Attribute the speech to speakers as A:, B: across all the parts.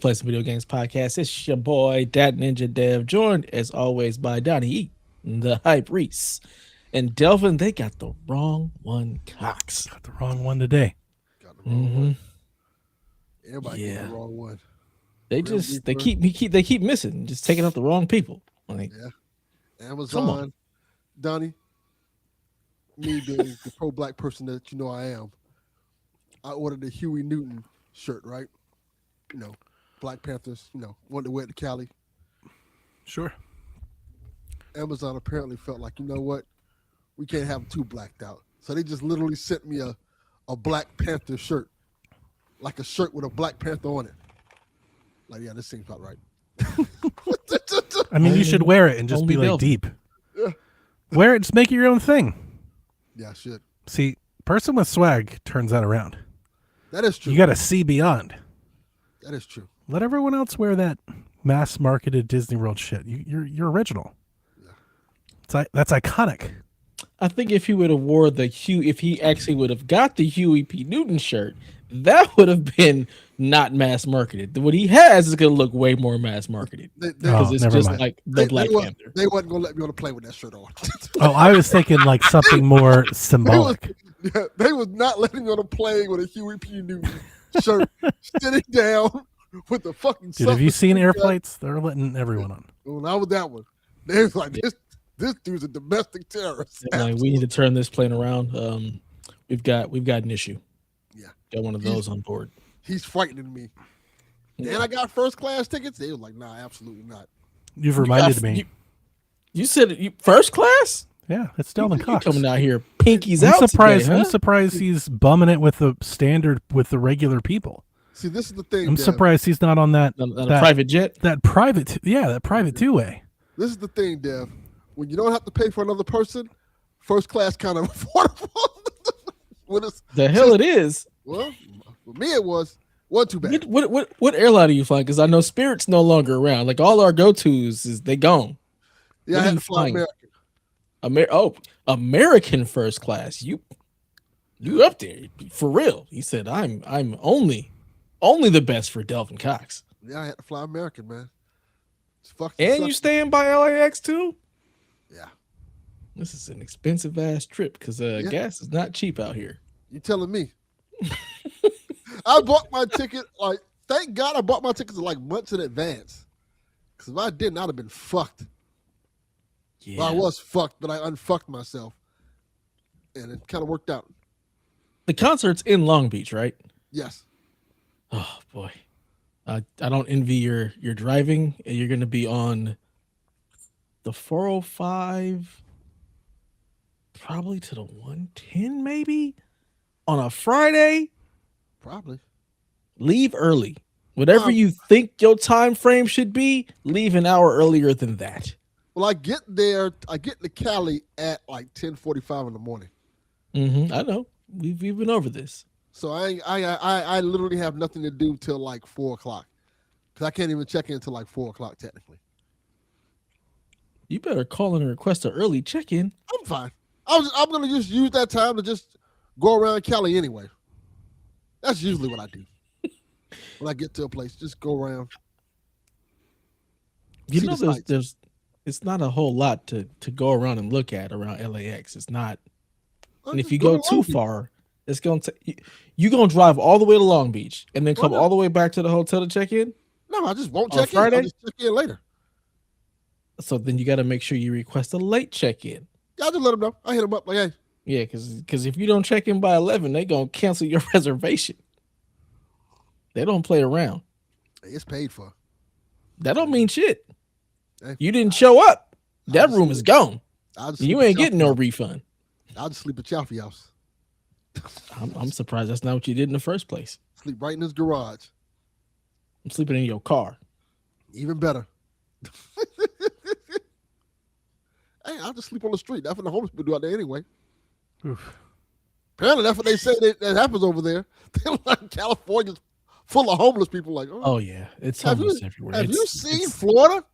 A: Play Some Video Games podcast. It's your boy, Dat Ninja Dev, joined as always by Donnie E, the Hype Reese, and Delvin. They got the wrong one, Cox.
B: Got the wrong one today.
C: Got the wrong one. Everybody
A: Yeah.
C: got the wrong one.
A: They keep missing, just taking up the wrong people. Like,
C: Amazon, Donnie, me being the pro-black person that you know I am, I ordered a Huey Newton shirt, right? You know, Black Panthers, wanted to wear it to Cali.
B: Sure.
C: Amazon apparently felt like, you know what? We can't have them too blacked out. So they just literally sent me a Black Panther shirt. Like a shirt with a Black Panther on it. Like, yeah, this seems about right.
B: I mean, you should wear it and just be like
A: Delvin.
B: deep.
C: Yeah.
B: Wear it, just make it your own thing.
C: Yeah, I should.
B: See, person with swag turns that around.
C: That is true.
B: You got to see beyond.
C: That is true.
B: Let everyone else wear that mass-marketed Disney World shit. You're original.
C: Yeah.
B: That's iconic.
A: I think if he would have wore if he actually would have got the Huey P. Newton shirt, that would have been not mass marketed. What he has is going to look way more mass marketed because it's
B: never
A: just
B: mind.
A: like the Black Panther.
C: They wasn't going to let me on the plane with that shirt on.
B: Oh, I was thinking like something more symbolic.
C: They was not letting me on a plane with a Huey P. Newton shirt, sitting down with the fucking.
B: Dude, have you seen air flights? They're letting everyone on.
C: When I was that one, they was like, this dude's a domestic terrorist.
A: Like, we need to turn this plane around. We've got an issue.
C: Yeah,
A: got one of those on board.
C: He's frightening me.
A: Yeah.
C: And I got first class tickets. They was like, nah, absolutely not.
B: You've reminded me.
A: You said first class?
B: Yeah, it's Delvin
A: You
B: Cox.
A: coming out here, pinkies
B: I'm
A: out
B: surprised.
A: today, huh?
B: I'm surprised he's bumming it with the standard with the regular people.
C: See, this is the thing.
B: I'm
C: Dev.
B: surprised he's not on that
A: On a private jet?
B: that private. That private two-way.
C: This is the thing, Dev. When you don't have to pay for another person, first class kind of affordable.
A: It is.
C: Well, for me it wasn't too bad.
A: What airline do you fly? Because I know Spirit's no longer around. Like, all our go-tos they gone.
C: Yeah,
A: What
C: I
A: are
C: had
A: you
C: to fly
A: flying?
C: American.
A: American first class. You up there for real? He said, "I'm only the best for Delvin Cox."
C: Yeah, I had to fly American, man.
A: And you staying by LAX too?
C: Yeah.
A: This is an expensive ass trip because gas is not cheap out here.
C: You telling me? I bought my ticket thank God I bought my tickets like months in advance. Because if I didn't, I'd have been fucked.
A: Yeah,
C: Well, I was fucked, but I unfucked myself. And it kind of worked out.
A: the concert's in Long Beach, right?
C: Yes.
A: Oh boy, I don't envy your driving. You're going to be on the 405, probably to the 110, maybe on a Friday.
C: Probably.
A: Leave early. Whatever you think your time frame should be, leave an hour earlier than that.
C: Well, I get to Cali at like 10:45 in the morning.
A: I know. We've been over this.
C: So I literally have nothing to do till like 4 o'clock. Because I can't even check in until like 4 o'clock technically.
A: You better call in and request an early check-in.
C: I'm fine. I'm gonna just use that time to just go around Cali anyway. That's usually what I do. When I get to a place, just go around.
A: You
C: See
A: know,
C: the sights.
A: it's not a whole lot to go around and look at around LAX. It's not. And if
C: Just
A: you go
C: to
A: too
C: Long Beach.
A: far, it's going to you're going to drive all the way to Long Beach and then come
C: no.
A: all the way back to the hotel to check in.
C: No, I just won't
A: On
C: check in.
A: Friday?
C: I'll just check in later.
A: So then you got to make sure you request a late check-in.
C: Yeah, I just let them know. I hit them up like, hey,
A: Yeah, because if you don't check in by 11, they're going to cancel your reservation. They don't play around.
C: it's paid for.
A: That don't mean shit.
C: Hey,
A: You didn't show up. That
C: just
A: room is gone.
C: I'll just
A: You
C: sleep
A: ain't
C: at
A: getting no
C: Chalfie
A: refund.
C: house. I'll just sleep at Chalfie house.
A: I'm surprised that's not what you did in the first place.
C: Sleep right in his garage.
A: I'm sleeping in your car.
C: Even better. Hey, I'll just sleep on the street. That's what the homeless people do out there anyway.
B: Oof.
C: Apparently, that's what they say that happens over there. They're like, California's full of homeless people. Like,
A: Oh yeah, it's
C: Have
A: homeless
C: you-
A: everywhere.
C: have you
A: It's-
C: seen
A: it's-
C: Florida?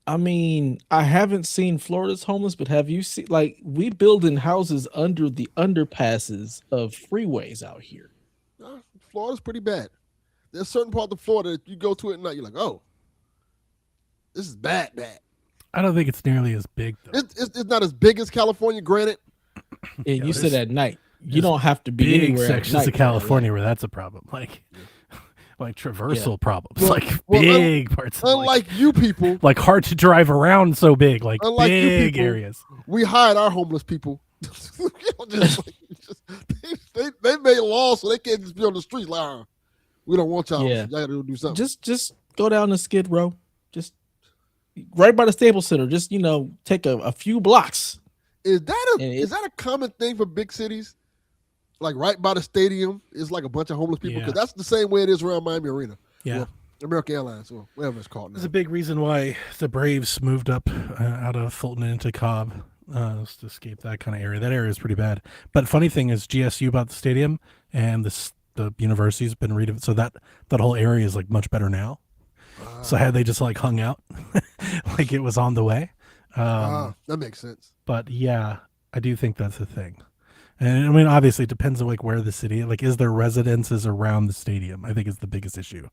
A: I mean, I haven't seen Florida's homeless, but have you seen, like, we building houses under the underpasses of freeways out here?
C: Florida's pretty bad. There's certain parts of Florida that you go to at night, you're like, oh, this is bad.
B: I don't think it's nearly as big though.
C: It's not as big as California, granted.
A: And you said
B: there's-
A: at night. You
B: there's
A: don't have to be
B: Big
A: anywhere at
B: sections
A: night
B: of
A: in LA.
B: California where that's a problem. Like traversal problems.
C: Well-
B: like
C: well,
B: big parts of
C: Unlike you people,
B: like hard to drive around so big, like
C: Unlike you
B: big
C: people,
B: areas.
C: we hide our homeless people. They made laws so they can't just be on the streets like, we don't want y'all.
A: Yeah.
C: Y'all gotta do something.
A: Just go down to Skid Row. Just right by the Staples Center. Just take a few blocks.
C: Is that
A: And
C: is that a common thing for big cities? Like right by the stadium is like a bunch of homeless people?
B: Yeah.
C: Because that's the same way it is around Miami Arena.
B: Yeah.
C: Well, American Airlines or whatever it's called now.
B: There's a big reason why the Braves moved up out of Fulton into Cobb to escape that kind of area. That area is pretty bad. But funny thing is, GSU bought the stadium, and the university's been so that whole area is like much better now. So had they just like hung out, like it was on the way.
C: That makes sense.
B: But yeah, I do think that's a thing. And I mean, obviously, it depends on like where the city, like, is there residences around the stadium? I think is the biggest issue.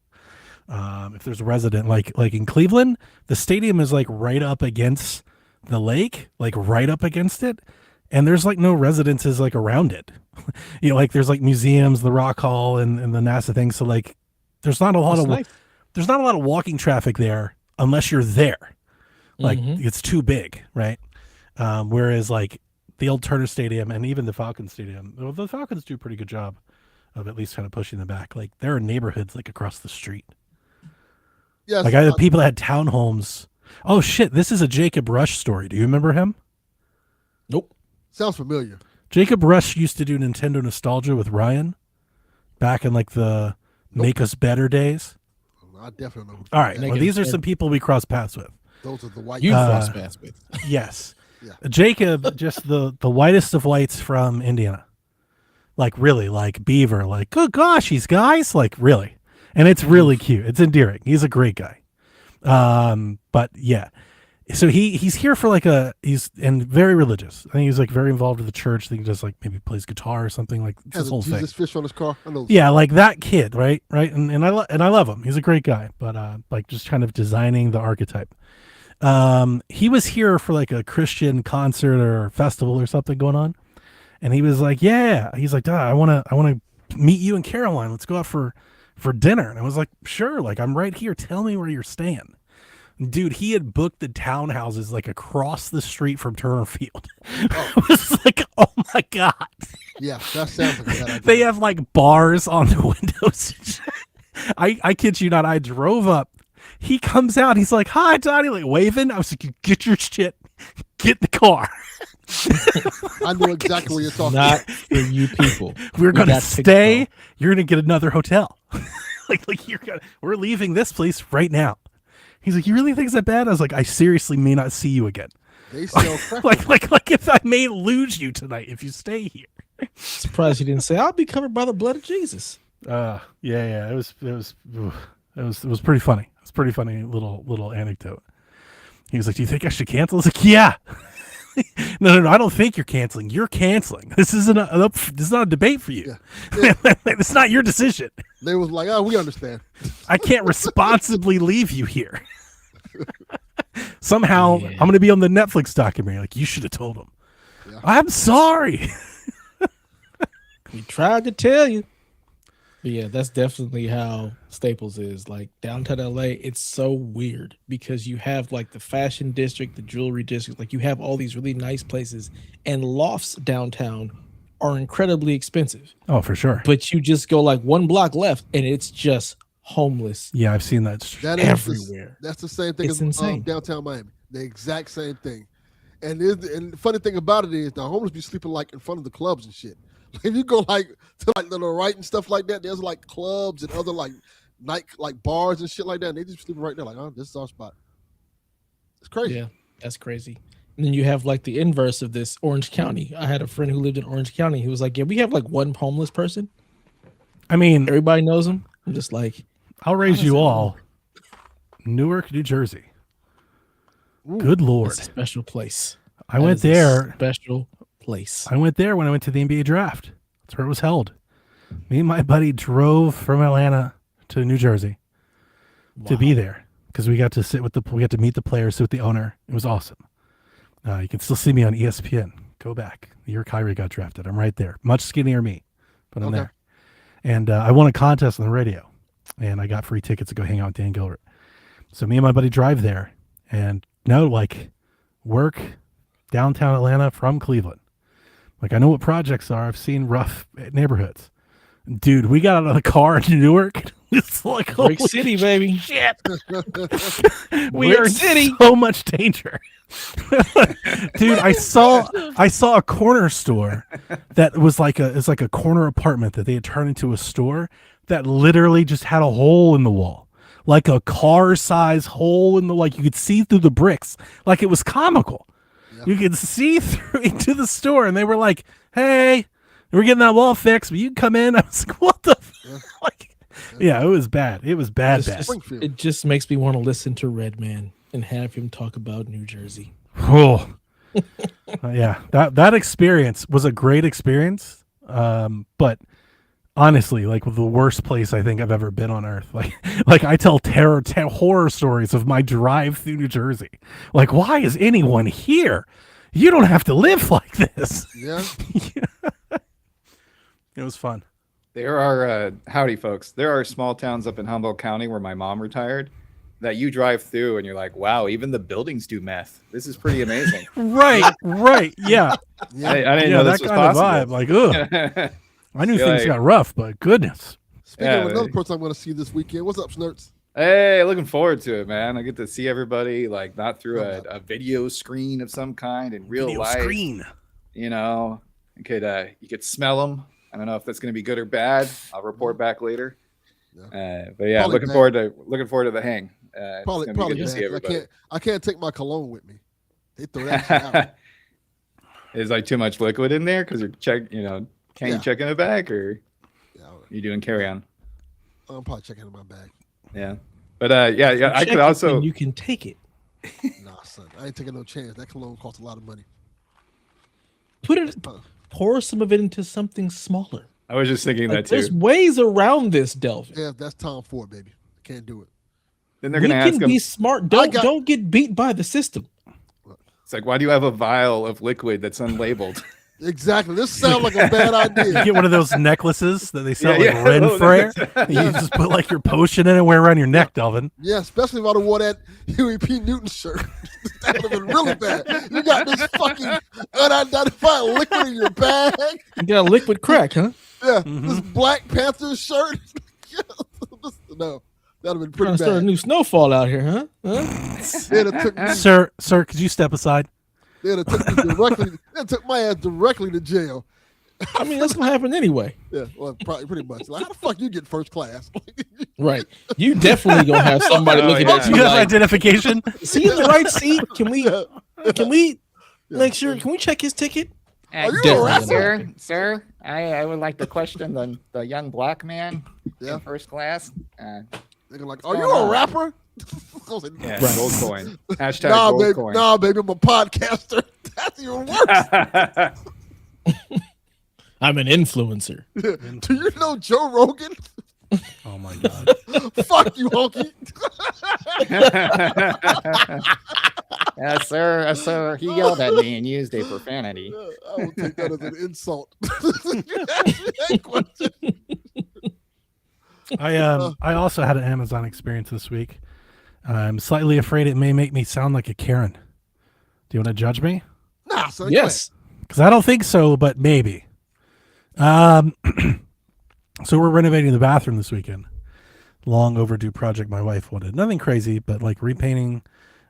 B: If there's a resident, like in Cleveland, the stadium is like right up against the lake, like right up against it, and there's like no residences like around it. Like there's like museums, the Rock Hall, and the NASA thing. So like, there's not a lot there's not a lot of walking traffic there unless you're there. Like it's too big, right? Whereas like the old Turner Stadium and even the Falcons Stadium, well, the Falcons do a pretty good job of at least kind of pushing them back. Like there are neighborhoods like across the street.
C: Yes,
B: Like I had people that had townhomes. Oh shit, this is a Jacob Rush story. Do you remember him?
A: Nope.
C: sounds familiar.
B: Jacob Rush used to do Nintendo Nostalgia with Ryan back in like the Make Us Better days.
C: I definitely know.
B: All right,
A: Make
B: well,
A: Us
B: these are
A: Better.
B: some people we cross paths with.
C: Those are the white.
A: You
C: guys.
A: cross paths with.
B: Yes.
C: Yeah.
B: Jacob, just the whitest of whites from Indiana. Like really, like Beaver, like, good gosh, he's guys, like really. And it's really cute. It's endearing. He's a great guy. But yeah. So he's here for like he's very religious. I think he's like very involved with the church. I think he just like maybe plays guitar or something, like
C: Has
B: this
C: a
B: whole thing.
C: Jesus fish on his car. I know.
B: Yeah, like that kid, right? And I love him. He's a great guy, but like just kind of designing the archetype. He was here for like a Christian concert or festival or something going on, and he was like, "Yeah," he's like, "I want to meet you and Caroline. Let's go out for dinner." And I was like, "Sure, like I'm right here. Tell me where you're staying." Dude, he had booked the townhouses like across the street from Turner Field. I was like, "Oh my god!"
C: Yeah, that sounds like a bad idea.
B: They have like bars on the windows. I kid you not. I drove up. He comes out. He's like, "Hi, Donnie," like waving. I was like, "Get your shit. Get in the car."
C: I know exactly what you're talking
A: Not
C: about.
A: for you people.
B: We're gonna
A: got to
B: stay.
A: go.
B: You're gonna get another hotel. We're leaving this place right now. He's like, "You really think it's that bad?" I was like, "I seriously may not see you again.
C: They sell crack.
B: Like if I may lose you tonight if you stay here."
A: Surprised you didn't say I'll be covered by the blood of Jesus.
B: Yeah. It was pretty funny. It's a pretty funny little anecdote. He was like, "Do you think I should cancel?" I was like, "Yeah." No, I don't think you're canceling. You're canceling. This isn't this is not a debate for you.
C: Yeah.
B: It's not your decision.
C: They was like, "Oh, we understand."
B: I can't responsibly leave you here. Somehow,
A: Yeah.
B: I'm going to be on the Netflix documentary. Like, you should have told him.
C: Yeah.
B: I'm sorry.
A: We tried to tell you. But yeah, that's definitely how Staples is. Like downtown LA, it's so weird because you have like the fashion district, the jewelry district, like you have all these really nice places, and lofts downtown are incredibly expensive.
B: Oh, for sure.
A: But you just go like one block left and it's just homeless
B: Yeah, I've seen that.
C: That is
A: everywhere.
C: That's the same thing
A: It's
C: as
A: insane.
C: downtown Miami. The exact same thing. And the funny thing about it is the homeless be sleeping like in front of the clubs and shit. If you go like to like the right and stuff like that, there's like clubs and other like night like bars and shit like that. And they just sleeping right there, like, "Oh, this is our spot." It's crazy.
A: Yeah, that's crazy. And then you have like the inverse of this, Orange County. I had a friend who lived in Orange County who was like, "Yeah, we have like one homeless person.
B: I mean,
A: Everybody knows him." I'm just like,
B: I'll raise
A: does
B: you
A: that
B: all. Newark, New Jersey.
C: Ooh.
B: Good Lord.
A: it's a special place.
B: I
A: That
B: went
A: is a
B: there.
A: Special place.
B: I went there when I went to the NBA draft. That's where it was held. Me and my buddy drove from Atlanta to New Jersey to be there because we got to meet the players, sit with the owner. It was awesome. You can still see me on ESPN. Go back. The year Kyrie got drafted. I'm right there. Much skinnier me, but I'm there. And I won a contest on the radio, and I got free tickets to go hang out with Dan Gilbert. So me and my buddy drive there, and work downtown Atlanta from Cleveland. Like, I know what projects are. I've seen rough neighborhoods. Dude, we got out of the car in Newark. It's like,
A: Brick City, baby.
B: Shit. We
A: Brick
B: are in
A: City.
B: so much danger. Dude, I saw a corner store that was like a corner apartment that they had turned into a store that literally just had a hole in the wall. Like a car size hole in the, like you could see through the bricks. Like it was comical. Yeah. You could see through into the store, and they were like, "Hey, we're getting that wall fixed, but you can come in." I was like, "What the?" Yeah, it was bad. It was bad.
A: It just makes me want to listen to Redman and have him talk about New Jersey.
B: Oh, yeah. That experience was a great experience, but honestly, like the worst place I think I've ever been on earth. Like I tell horror stories of my drive through New Jersey. Like, why is anyone here? You don't have to live like this.
C: Yeah.
B: It was fun.
D: There are, howdy folks, there are small towns up in Humboldt County where my mom retired that you drive through and you're like, wow, even the buildings do meth. This is pretty amazing.
B: Right. Yeah.
D: I didn't know this was possible.
B: Vibe. Like, ugh. I knew things got rough, but goodness.
C: Speaking of another person I'm going to see this weekend, what's up, Snurts?
D: Hey, looking forward to it, man. I get to see everybody, like, not through a video screen of some kind in real life.
B: Screen.
D: You know, you could smell them. I don't know if that's going to be good or bad. I'll report back later. Yeah. But yeah, looking forward to the hang.
C: Probably good to see everybody. I can't take my cologne with me. They throw that shit out.
D: Is like too much liquid in there because you're you check in the bag, or you doing carry on?
C: I'm probably checking in my bag.
D: Yeah, but I could also.
A: You can take it.
C: Nah, son, I ain't taking no chance. That cologne costs a lot of money.
A: Pour some of it into something smaller.
D: I was just thinking that too.
A: There's ways around this, Delvin.
C: Yeah, that's Tom Ford, baby. Can't do it.
D: Then they're going to ask him.
A: Be smart. Don't get beat by the system.
D: It's like, why do you have a vial of liquid that's unlabeled?
C: Exactly. This sounds like a bad idea.
B: You get one of those necklaces that they sell Ren Fair. You just put like your potion in and wear around your neck, Delvin.
C: Yeah, especially if I would have wore that Huey P. Newton shirt. That would have been really bad. You got this fucking unidentified liquid in your bag.
A: You got a liquid crack, huh?
C: Yeah, this Black Panther shirt. No, that would have been pretty bad.
A: Start a new snowfall out here, huh?
B: Sir, could you step aside?
C: They took my ass directly to jail.
A: I mean, that's gonna happen anyway.
C: Yeah, well, probably pretty much. Like, how the fuck you get first class?
A: Right. You definitely gonna have somebody looking at you.
B: You have identification.
A: Is he in the right seat? Can we make sure? Can we check his ticket?
C: Are you a rapper?
E: Sir, I would like to question the young black man in first class.
C: They're like, are you a rapper?
D: Yeah, gold coin. Hashtag
C: nah,
D: gold
C: baby,
D: coin.
C: Nah, baby, I'm a podcaster. That's even worse.
A: I'm an influencer.
C: Do you know Joe Rogan?
B: Oh my god!
C: Fuck you, honky.
E: Yes, sir. He yelled at me and used a profanity.
C: I will take that as an insult.
B: I also had an Amazon experience this week. I'm slightly afraid it may make me sound like a Karen. Do you want to judge me?
C: Nah, son.
A: Yes.
B: Because I don't think so, but maybe. So we're renovating the bathroom this weekend. Long overdue project my wife wanted. Nothing crazy, but like repainting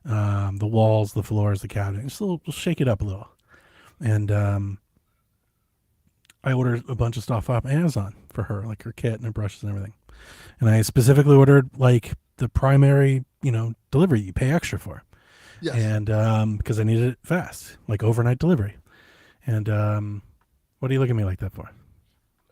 B: the walls, the floors, the cabinet. Just we'll shake it up a little. And I ordered a bunch of stuff off Amazon for her, like her kit and her brushes and everything. And I specifically ordered like the primary, delivery you pay extra for.
C: Yes.
B: And because I needed it fast, like overnight delivery. And what do you look at me like that for?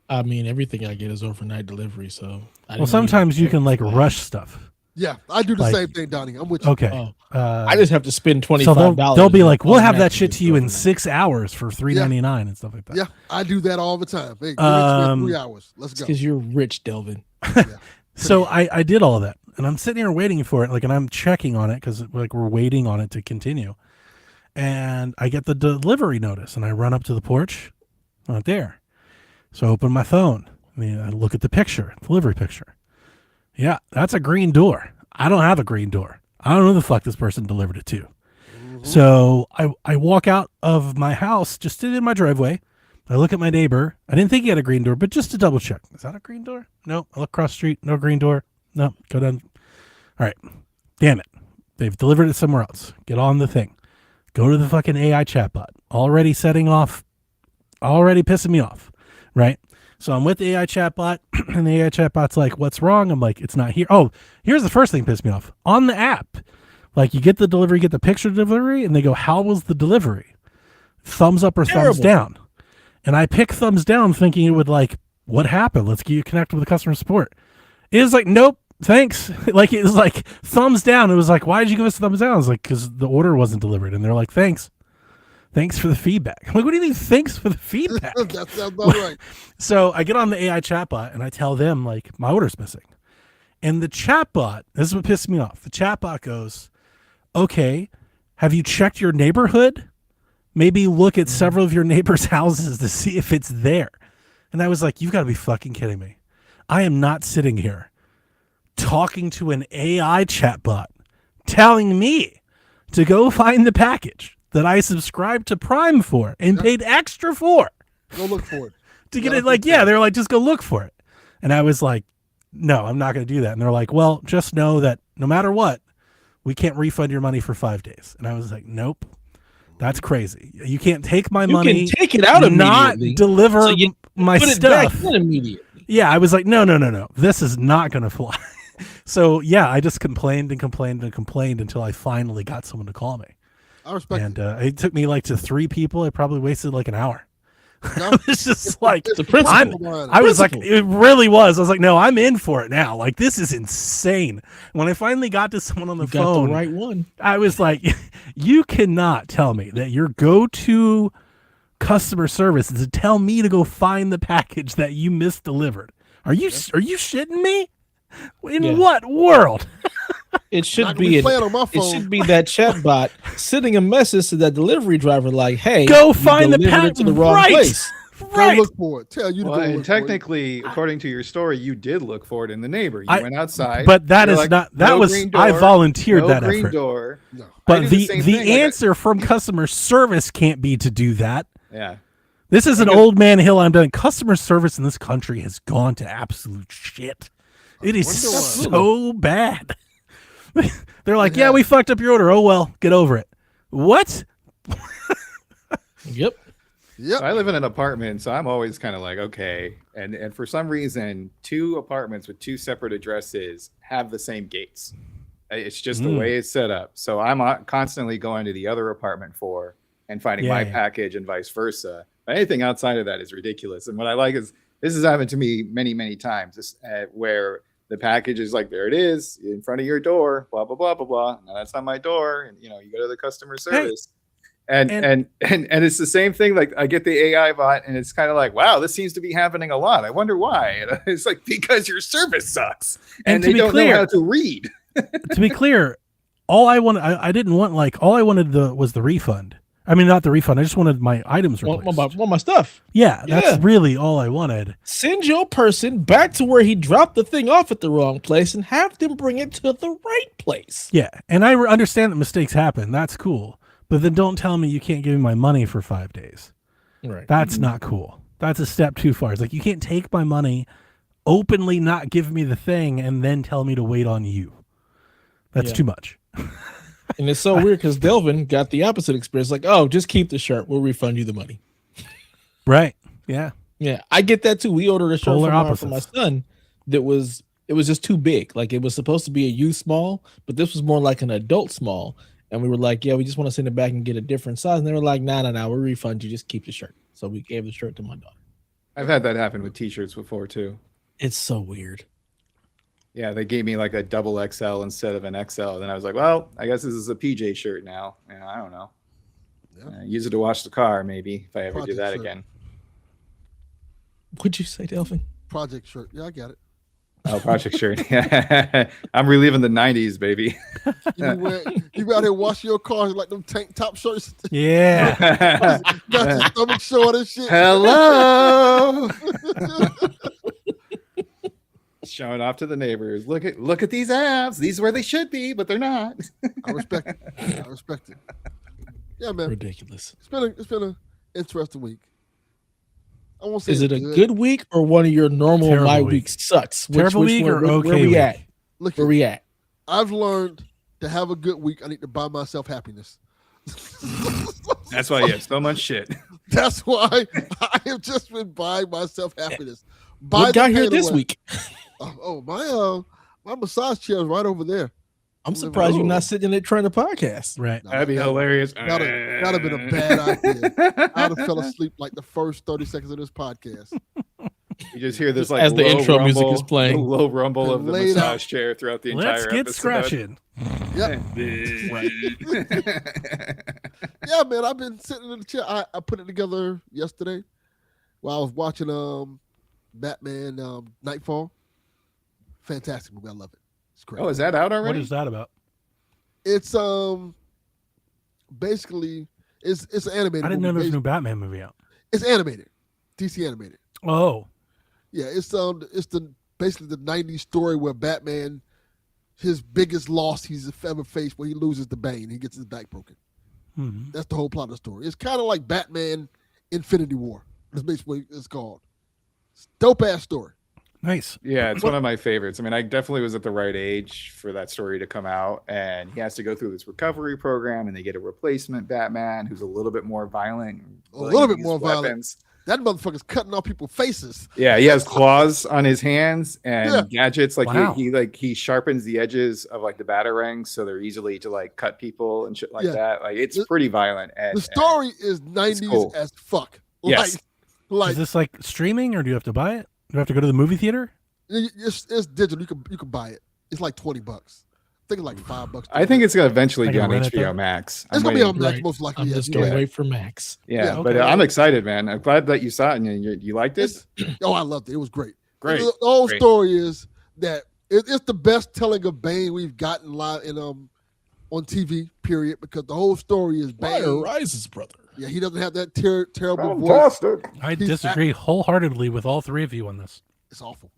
A: I mean, everything I get is overnight delivery, so.
B: Well, sometimes you can like rush stuff.
C: Yeah, I do the same thing, Donnie. I'm with you.
B: Okay.
A: I just have to spend $25.
B: So they'll be like, we'll have that
A: automatically
B: shit to you in
A: overnight.
B: 6 hours for $3.99 and stuff like that.
C: Yeah, I do that all the time. Hey, give it to me in 3 hours. Let's go.
A: Because you're rich, Delvin.
B: So I did all of that, and I'm sitting here waiting for it, like, and I'm checking on it because like we're waiting on it to continue. And I get the delivery notice, and I run up to the porch, not there. So I open my phone. I look at the picture, delivery picture. Yeah, that's a green door. I don't have a green door. I don't know who the fuck this person delivered it to. So I walk out of my house, just in my driveway. I look at my neighbor. I didn't think he had a green door, but just to double check. Is that a green door? No. I look across the street. No green door. No. Go down. All right. Damn it. They've delivered it somewhere else. Get on the thing. Go to the fucking AI chatbot. Already setting off. Already pissing me off. Right? So I'm with the AI chatbot, and the AI chatbot's like, what's wrong? I'm like, it's not here. Oh, here's the first thing that pissed me off. On the app, like, you get the delivery, you get the picture delivery, and they go, how was the delivery? Thumbs up or thumbs down? And I pick thumbs down thinking it would like, what happened? Let's get you connected with customer support. It was like, nope, thanks. Like, it was like thumbs down. It was like, why did you give us thumbs down? I was like, because the order wasn't delivered. And they're like, thanks. Thanks for the feedback. I'm like, what do you mean thanks for the feedback?
C: That sounds about right.
B: So I get on the AI chatbot and I tell them, like, my order's missing. And the chatbot, this is what pissed me off. The chatbot goes, okay, have you checked your neighborhood? Maybe look at several of your neighbors' houses to see if it's there. And I was like, you've got to be fucking kidding me. I am not sitting here talking to an AI chatbot telling me to go find the package that I subscribed to Prime for and paid extra for.
C: Go look for it.
B: To get it, like, yeah, they're like, just go look for it. And I was like, no, I'm not going to do that. And they're like, well, just know that no matter what, we can't refund your money for 5 days. And I was like, nope. That's crazy. You can't take my money.
A: You can take it out immediately.
B: Not deliver
A: So you
B: my
A: put it
B: stuff.
A: back in immediately.
B: Yeah, I was like, no. This is not going to fly. So, yeah, I just complained until I finally got someone to call me.
C: I respect
B: And
C: it.
B: it took me like to 3 people. I probably wasted like an hour.
C: No,
B: It's just like,
A: The principle.
B: I was like, it really was. I was like, no, I'm in for it now. Like, this is insane. When I finally got to someone on the
A: You got
B: phone,
A: the right one.
B: I was like, you cannot tell me that your go-to customer service is to tell me to go find the package that you misdelivered. Are you shitting me? In what world?
A: It should
C: Not gonna
A: be
C: playing on my
A: it
C: phone.
A: should be that chatbot sending a message to that delivery driver like, "Hey,
B: Go
A: you
B: find the
A: delivered it
B: package
A: to the wrong
B: right.
A: place."
C: Go look for it. Tell you to
D: Well,
C: go
D: and
C: look for it.
D: technically, according to your story, you did look for it in the neighbor. You went outside.
B: But that
D: you're
B: is
D: like,
B: not. That
D: no
B: was
D: green
B: I
D: door,
B: volunteered
D: no
B: that
D: green
B: effort.
D: door.
C: No.
D: I
B: But
D: do
B: the
D: same thing. Like,
B: answer from customer service can't be to do that.
D: yeah.
B: This is an old man hill I'm done. Customer service in this country has gone to absolute shit. It is
C: wonder why.
B: so bad. They're like,
C: It
B: yeah,
C: has.
B: we fucked up your order. Oh, well, get over it. What?
A: Yep.
C: Yep.
D: I live in an apartment, so I'm always kind of like, okay. And for some reason, 2 apartments with 2 separate addresses have the same gates. It's just the way it's set up. So I'm constantly going to the other apartment and finding my package and vice versa. Anything outside of that is ridiculous. And what I like is this has happened to me many, many times where the package is like, there it is in front of your door, blah, blah, blah, blah, blah. No, that's not my door. And, you go to the customer service. And it's the same thing. Like, I get the AI bot and it's kind of like, wow, this seems to be happening a lot. I wonder why. And it's like, because your service sucks and
B: to
D: they
B: be
D: don't
B: clear-
D: know how to read.
B: To be clear, all I wanted, I didn't want all I wanted was the refund. I mean, not the refund. I just wanted my items replaced.
A: Want my stuff.
B: Yeah,
A: Yeah.
B: that's really all I wanted.
A: Send your person back to where he dropped the thing off at the wrong place and have them bring it to the right place.
B: Yeah, and I understand that mistakes happen. That's cool. But then don't tell me you can't give me my money for 5 days.
A: Right.
B: That's not cool. That's a step too far. It's like, you can't take my money, openly not give me the thing, and then tell me to wait on you. That's too much.
A: And it's so weird because Delvin got the opposite experience. Like, oh, just keep the shirt. We'll refund you the money.
B: Right. Yeah.
A: Yeah, I get that too. We ordered a shirt
B: Polar
A: for my
B: opposites.
A: son that was just too big. Like, it was supposed to be a youth small, but this was more like an adult small. And we were like, yeah, we just want to send it back and get a different size. And they were like, no, we'll refund you. Just keep the shirt. So we gave the shirt to my daughter.
D: I've had that happen with t-shirts before too.
A: It's so weird.
D: Yeah, they gave me like a double XL instead of an XL. Then I was like, well, I guess this is a PJ shirt now. Yeah, I don't know.
C: Yeah.
D: Use it to wash the car, maybe, if I ever do
C: Project
D: that
C: shirt.
D: again.
A: What'd you say, Delvin?
C: Project shirt. Yeah, I got it.
D: Oh, project shirt. I'm reliving the 90s, baby.
C: You out here washing your car like them tank top shirts.
B: Yeah.
C: Got your stomach short and shit.
D: Hello. Showing off to the neighbors. Look at these abs. These are where they should be, but they're not.
C: I respect it. I respect it. Yeah, man.
A: Ridiculous.
C: It's been an interesting week. I won't say
A: Is it a
C: good.
A: good week or one of your normal
B: Terrible
A: my
B: week.
A: week sucks?
B: Terrible week or
A: where
B: okay
A: we
B: week?
A: at?
C: Look,
A: Where we at?
C: I've learned to have a good week. I need to buy myself happiness.
D: That's why you have so much shit.
C: That's why I have just been buying myself happiness. Buy
A: What
C: the
A: got here
C: pain
A: this
C: away.
A: week?
C: My massage chair is right over there.
A: I'm surprised you're not sitting in it trying to podcast.
B: Right.
C: No,
D: That'd be hilarious.
C: That'd have been a bad idea. I'd have fell asleep like the first 30 seconds of this podcast.
D: You just hear this
A: Just
D: like
A: as the
D: low
A: intro music
D: rumble,
A: is playing.
D: the low rumble of the
C: Laid
D: massage
C: out.
D: chair throughout the entire
B: Let's get
D: episode.
B: scratching.
C: Yep. Yeah, man. I've been sitting in the chair. I put it together yesterday while I was watching Batman Nightfall. Fantastic movie. I love it. It's great.
D: Oh, is that out already?
B: What is that about?
C: It's basically it's an animated.
B: I didn't know
C: movie.
B: there was a new Batman movie out.
C: It's animated, DC animated.
B: Oh.
C: Yeah, it's the basically the '90s story where Batman, his biggest loss he's ever faced, where he loses the Bane, he gets his back broken.
B: Mhm.
C: That's the whole plot of the story. It's kind of like Batman Infinity War. That's basically what it's called. It's dope ass story.
B: Nice.
D: Yeah, it's one of my favorites. I mean, I definitely was at the right age for that story to come out, and he has to go through this recovery program, and they get a replacement Batman who's a little bit more violent,
C: A little bit
D: use
C: more violent.
D: weapons.
C: That motherfucker's cutting off people's faces.
D: Yeah, he has claws on his hands and
C: Yeah.
D: gadgets. Like
B: Wow.
D: he sharpens the edges of like the batarangs, so they're easily to like cut people and shit like
C: Yeah.
D: that. Like it's
C: The-
D: pretty violent. And
C: The story is '90s
D: cool.
C: as fuck.
D: Yes.
C: Like
B: Is this like streaming or do you have to buy it? Do you have to go to the movie theater?
C: it's digital. You can buy it. It's like $20. I think it's like $5.
D: I think it's gonna eventually
B: I
D: be
B: can
D: on
B: rent it,
D: HBO
B: though.
D: Max.
C: it's
D: I'm
C: gonna be on
D: waiting.
C: Max
A: Right.
C: most likely.
A: I'm
C: yeah,
A: just
C: you're
A: gonna
C: right.
A: wait for Max.
D: Yeah,
C: Yeah,
D: but
B: okay.
D: I'm excited, man. I'm glad that you saw it and you liked it.
C: Oh, I loved it. It was great.
D: Great.
C: The whole
D: Great.
C: story is that it's the best telling of Bane we've gotten live in on TV. Period. Because the whole story is
A: Fire
C: Bane.
A: rises, brother.
C: Yeah, he doesn't have that terrible voice.
B: I
C: He's
B: disagree wholeheartedly with all three of you on this.
C: It's awful.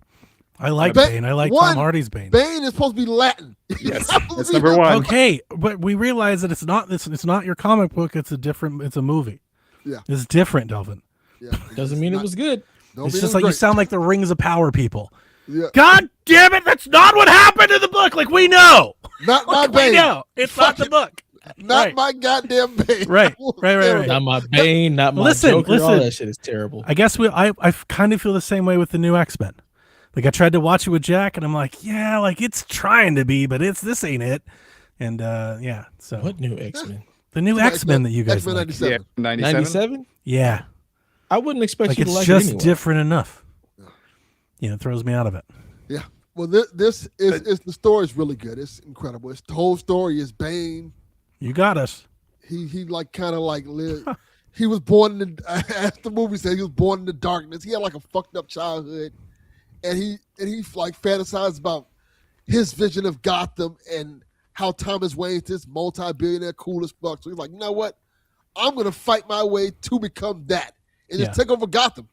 B: I like
C: Ba-
B: Bane. I like
C: one-
B: Tom Hardy's Bane.
C: Bane is supposed to be Latin.
D: Yes,
C: Supposed to
D: that's
C: be-
D: number one.
B: Okay, but we realize that it's not your comic book. It's a movie.
C: Yeah.
B: It's different, Delvin.
C: Yeah,
A: Doesn't mean it was good.
B: It's just like you sound like the Rings of Power people.
C: Yeah,
B: God damn it! That's not what happened in the book. Like we know.
C: not my
B: We
C: Bane.
B: know. It's not the
C: Fucking-
B: book.
C: Not
B: Right.
C: my goddamn Bane.
B: Right. Right.
A: Not my Bane, not my
B: Listen,
A: Joker. All
B: listen.
A: that shit is terrible.
B: I guess I kind of feel the same way with the new X-Men. Like I tried to watch it with Jack, and I'm like, yeah, like it's trying to be, but this ain't it. And yeah, so
A: What new X-Men?
B: the new X-Men that you guys
C: X-Men
B: like.
C: 97.
D: Yeah, 97.
A: 97?
B: Yeah,
A: I wouldn't expect
B: like
A: you to
B: it's
A: like
B: just
A: it anyway.
B: different enough. You know, it throws me out of it.
C: Yeah. Well, this is the story is really good. It's incredible. It's the whole story is Bane.
B: You got us.
C: He like kind of like lived. He was born in the, as the movie said, he was born in the darkness. He had like a fucked up childhood, and he like fantasized about his vision of Gotham and how Thomas Wayne's this multi-billionaire cool as fuck. So he's like, you know what? I'm gonna fight my way to become that and just
B: Yeah.
C: take over Gotham.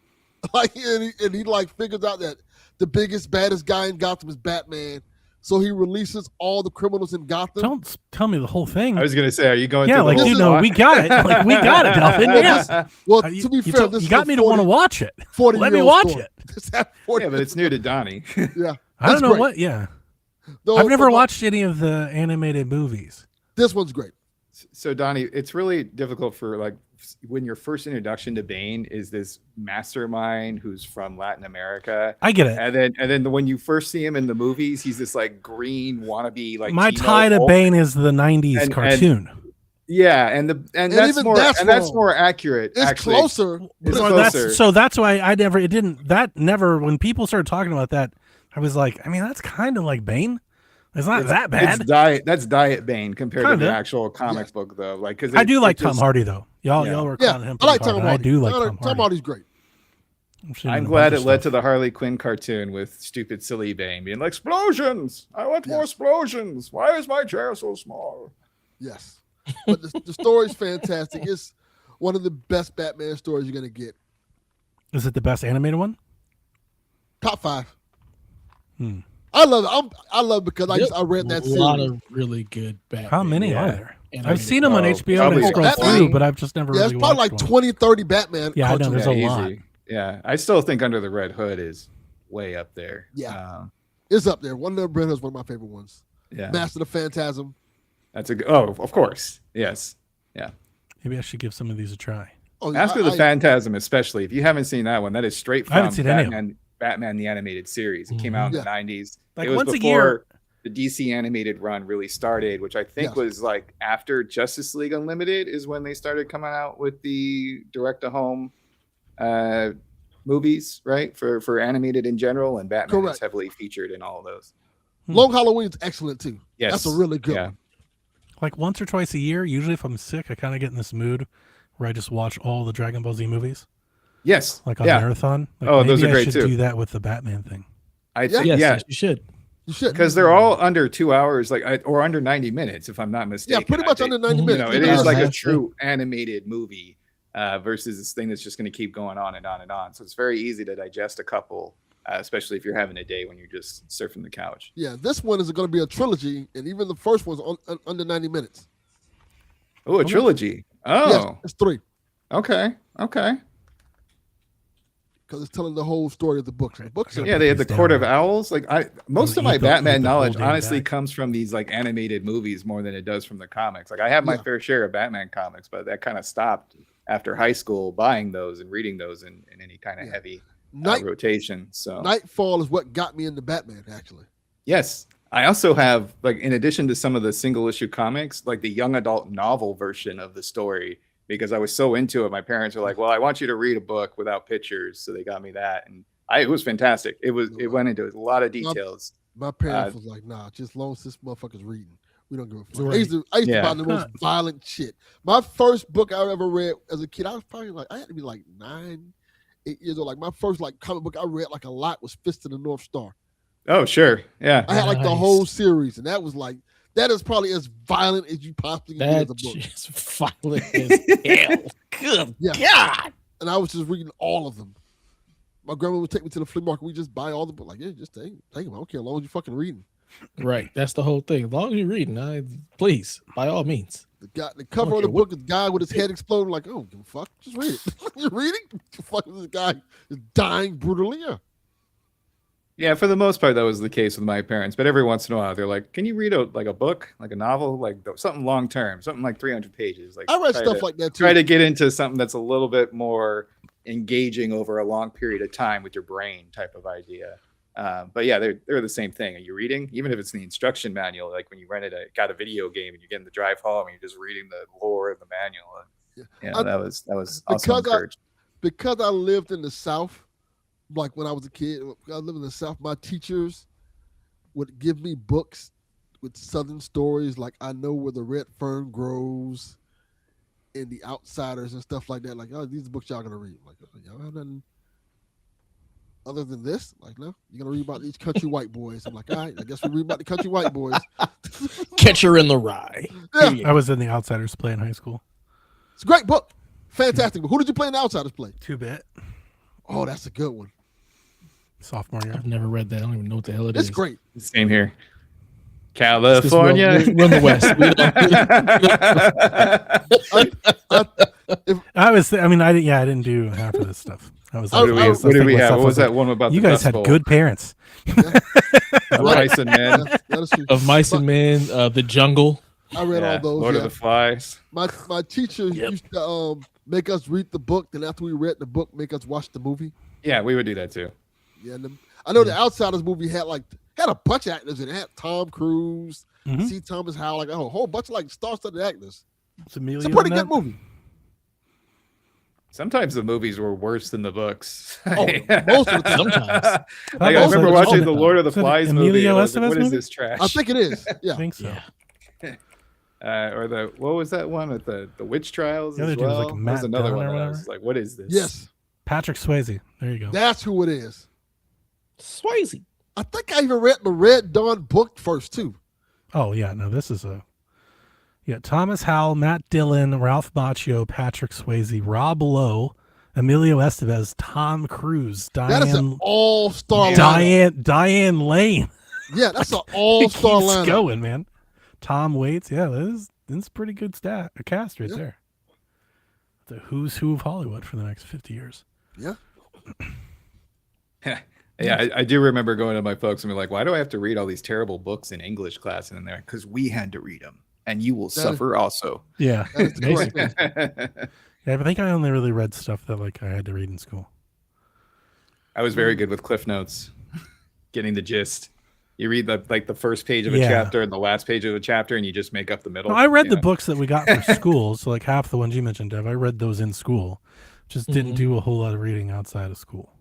C: Like and he like figures out that the biggest baddest guy in Gotham is Batman. So he releases all the criminals in Gotham.
B: Don't tell me the whole thing.
D: I was gonna say, are you going?
B: Yeah,
D: through the
B: like
D: whole
B: you know,
D: plot?
B: we got it. Like we got it, Delvin. Yeah.
C: Well,
B: You-
C: to be
B: you
C: fair,
B: told-
C: this
B: you
C: is
B: got
C: a
B: me to want to watch it.
C: 40
B: Let me
C: year-old
B: watch
C: story.
B: it.
C: This happened 40
D: Yeah, but it's new to Donnie.
C: yeah.
B: I don't
C: It's
B: know
C: great.
B: what. Yeah,
C: No,
B: I've never
C: but
B: watched any of the animated movies.
C: This one's great.
D: So Donnie, it's really difficult for like when your first introduction to Bane is this mastermind who's from Latin America,
B: I get it.
D: and then when you first see him in the movies, he's this like green wannabe like
B: My
D: Tino
B: tie to
D: Hulk.
B: Bane is the '90s
D: And-
B: cartoon.
D: Yeah, and that's
C: even
D: more
C: that's
D: that's
C: wrong.
D: more accurate.
C: It's
D: actually.
C: closer.
D: It's
B: So
D: closer.
B: that's why I never. It didn't. That never. When people started talking about that, I was like, I mean, that's kind of like Bane. It's not that bad.
D: That's Diet Bane compared to
B: Kinda.
D: the actual comic book, though. Like, because
B: I do like Tom Hardy though. Y'all were
C: Yeah,
B: calling him.
C: I like
B: pretty
C: Tom
B: hard,
C: Hardy.
B: I do like Tom
C: Tom
B: Hardy.
C: Hardy's great.
D: I'm glad it led to the Harley Quinn cartoon with stupid, silly Bane being like, explosions! I want more explosions! Why is my chair so small?
C: Yes. But the story's fantastic. It's one of the best Batman stories you're going to get.
B: Is it the best animated one?
C: Top 5. I love it. I love it because I read that series.
A: A lot of really good Batman.
B: How many are there?
A: And
B: I've seen them on HBO
D: probably
B: and scroll
C: Batman.
B: through, but I've just never
C: Yeah,
B: really
C: it's probably
B: watched
C: like
B: one.
C: 20, 30 Batman.
B: Yeah, I know,
C: cartoons.
B: there's a lot.
D: Yeah, I still think Under the Red Hood is way up there.
C: Yeah. It's up there. One of the Red Hood's one of my favorite ones.
D: Yeah.
C: Master of the Phantasm.
D: That's a good. Oh, of course. Yes. Yeah.
B: Maybe I should give some of these a try.
C: Oh,
D: Master of the Phantasm, especially. If you haven't seen that one, that is straight
B: I haven't
D: from
B: seen any of them.
D: Batman the Animated Series. It came out in the 90s.
B: Like
D: it was
B: once a
D: before
B: year.
D: the DC animated run really started, which I think was like after Justice League Unlimited is when they started coming out with the direct-to-home movies, right? For animated in general, and Batman is heavily featured in all of those.
C: Long Halloween's excellent too.
D: Yes.
C: That's a really good one.
B: Like once or twice a year, usually if I'm sick, I kind of get in this mood where I just watch all the Dragon Ball Z movies.
D: Yes.
B: Like on marathon. Like
D: oh,
B: maybe
D: those are
B: I
D: great
B: should
D: too.
B: do that with the Batman thing.
D: I think,
A: yes, you should.
C: You should.
D: Because they're all under 2 hours, or under 90 minutes, if I'm not mistaken.
C: Yeah, pretty much under 90 minutes.
D: You know, it is like a true animated movie versus this thing that's just going to keep going on and on and on. So it's very easy to digest a couple, especially if you're having a day when you're just surfing the couch.
C: Yeah, this one is going to be a trilogy, and even the first one's under 90 minutes.
D: Oh, a trilogy. Oh.
C: Yes, it's 3.
D: Okay.
C: Because it's telling the whole story of the books. The books are
D: they had the Court of Owls. Like most of my Batman knowledge honestly
B: back.
D: comes from these like animated movies more than it does from the comics. Like I have my fair share of Batman comics, but that kind of stopped after high school buying those and reading those in any kind of heavy rotation. So
C: Nightfall is what got me into Batman, actually.
D: Yes. I also have, like, in addition to some of the single issue comics, like the young adult novel version of the story, because I was so into it. My parents were like, well, I want you to read a book without pictures. So they got me that. And it was fantastic. It went into a lot of details.
C: My parents was like, nah, just long as this motherfucker's reading. We don't give a fuck.
A: Right.
C: I used to buy the most violent shit. My first book I ever read as a kid, I was probably like, I had to be like 9, 8 years old. Like my first like comic book I read like a lot was Fist of the North Star.
D: Oh, sure. Yeah.
C: I had like the whole series, and that was like, that is probably as violent as you possibly can get as a book.
A: That's violent as hell. Good God.
C: And I was just reading all of them. My grandma would take me to the flea market. We just buy all the books. Like, yeah, just take them. I don't care as long as you fucking reading.
A: Right. That's the whole thing. As long as you're reading, please, by all means.
C: The cover of the book is a guy with his head exploding. Like, oh, give a fuck. Just read it. You're reading? The fuck is this guy is dying brutally? Yeah.
D: Yeah, for the most part, that was the case with my parents. But every once in a while, they're like, "Can you read a book, like a novel, like something long term, something like 300 pages?" Like
C: I read stuff like that too.
D: Try to get into something that's a little bit more engaging over a long period of time with your brain, type of idea. But yeah, they're the same thing. Are you reading, even if it's in the instruction manual, like when you got a video game and you get in the drive home and you're just reading the lore of the manual? Yeah, that was also encouraged.
C: Because I lived in the South. Like when I was a kid, I lived in the South, my teachers would give me books with Southern stories. Like I Know Where the Red Fern Grows and The Outsiders and stuff like that. Like, oh, these are books y'all gonna read. Like, y'all have nothing other than this? Like, no, you're gonna read about these country white boys. I'm like, all right, I guess we read about the country white boys.
A: Catcher in the Rye.
C: Yeah.
B: I was in the Outsiders play in high school.
C: It's a great book. Fantastic book. Who did you play in the Outsiders play?
B: 2-bit.
C: Oh, that's a good one.
B: Sophomore year.
A: I've never read that. I don't even know what the hell it is.
C: It's great.
D: Same here. California.
A: We're in the West.
B: I didn't do half of this stuff. I was.
D: What did we have? What was that one about?
B: You
D: the
B: guys had good parents.
D: Mice and Men.
A: Of Mice and Men, The Jungle.
C: I read all those.
D: Lord of the Flies.
C: My teacher used to make us read the book, then after we read the book, make us watch the movie.
D: Yeah, we would do that too.
C: Yeah, I know the Outsiders movie had a bunch of actors in it. It had Tom Cruise, C. Thomas Howell, like a whole bunch of like star-studded actors. It's a pretty good movie.
D: Sometimes the movies were worse than the books.
C: Oh, most of the time.
A: Sometimes.
D: Like, I
B: was
D: remember
B: it-
D: watching
A: oh,
D: the Lord of the
B: is it
D: Flies
B: Emilio
D: movie. And I was like,
B: Estevez
D: what is
B: movie?
D: this trash?
C: I think it is.
B: I
C: Yeah.
B: think so.
A: Yeah.
D: Or what was that one with the witch trials
B: The other
D: as
B: dude was,
D: well?
B: like,
D: That
B: Matt
D: was another
B: Dunn
D: one
B: or
D: that I
B: whatever.
D: was like, what is this?
C: Yes.
B: Patrick Swayze. There you go.
C: That's who it is.
A: Swayze.
C: I think I even read the Red Dawn book first too.
B: Oh yeah, no, this is Thomas Howell, Matt Dillon, Ralph Macchio, Patrick Swayze, Rob Lowe, Emilio Estevez, Tom Cruise,
C: That is an all-star lineup.
B: Diane Lane.
C: Yeah, that's an
B: It
C: all-star
B: keeps
C: lineup.
B: going, man. Tom Waits. Yeah, this is pretty good cast right
C: Yeah.
B: there. The who's who of Hollywood for the next 50 years.
C: Yeah.
D: Yeah, I do remember going to my folks and be like, why do I have to read all these terrible books in English class? And they're like, because we had to read them, and you will
C: That is-
D: suffer also.
B: Yeah.
C: That is the correct thing.
B: Yeah, but I think I only really read stuff that like I had to read in school.
D: I was very good with Cliff Notes, getting the gist. You read the first page of a
B: Yeah.
D: chapter and the last page of a chapter, and you just make up the middle.
B: No, I read
D: you
B: the
D: know?
B: books that we got for school, so like half the ones you mentioned, Dev. I read those in school. Just didn't
A: Mhm.
B: do a whole lot of reading outside of school.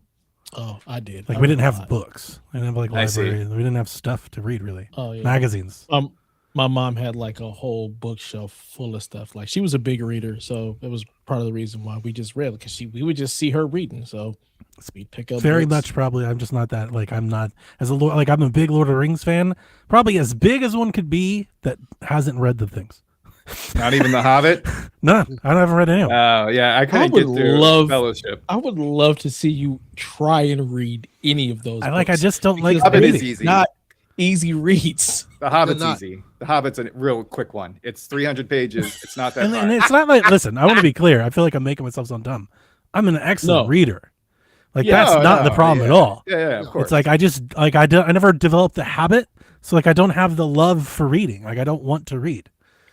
A: Oh, I did.
B: Like
A: I
B: we
A: read
B: didn't
A: a
B: have
A: lot.
B: books. We didn't have like
D: I see.
B: library. We didn't have stuff to read really.
A: Oh yeah.
B: Magazines.
A: My mom had like a whole bookshelf full of stuff. Like she was a big reader, so it was part of the reason why we just read because we would just see her reading, so we'd pick up.
B: Very
A: books.
B: much probably. I'm just not that like I'm not as a like I'm a big Lord of the Rings fan. Probably as big as one could be that hasn't read the things.
D: Not even The Hobbit.
B: No, I haven't read any of them.
D: Oh yeah, I couldn't
A: would
D: get through
A: love-
D: Fellowship.
A: I would love to see you try and read any of those.
B: I
A: books.
B: just don't like
A: Because
D: Hobbit
B: reading.
D: is easy.
A: not easy reads.
D: The Hobbit's
C: not.
D: easy. The Hobbit's a real quick one. It's 300 pages. It's not that
B: And
D: hard.
B: it's not like listen, I want to be clear. I feel like I'm making myself sound dumb. I'm an excellent
A: No.
B: reader. Like
A: Yeah,
B: that's
D: No,
B: not the
D: no,
B: problem
D: yeah.
B: at all.
D: Yeah, of course.
B: It's like I just like I never developed the habit, so like I don't have the love for reading. Like I don't want to read.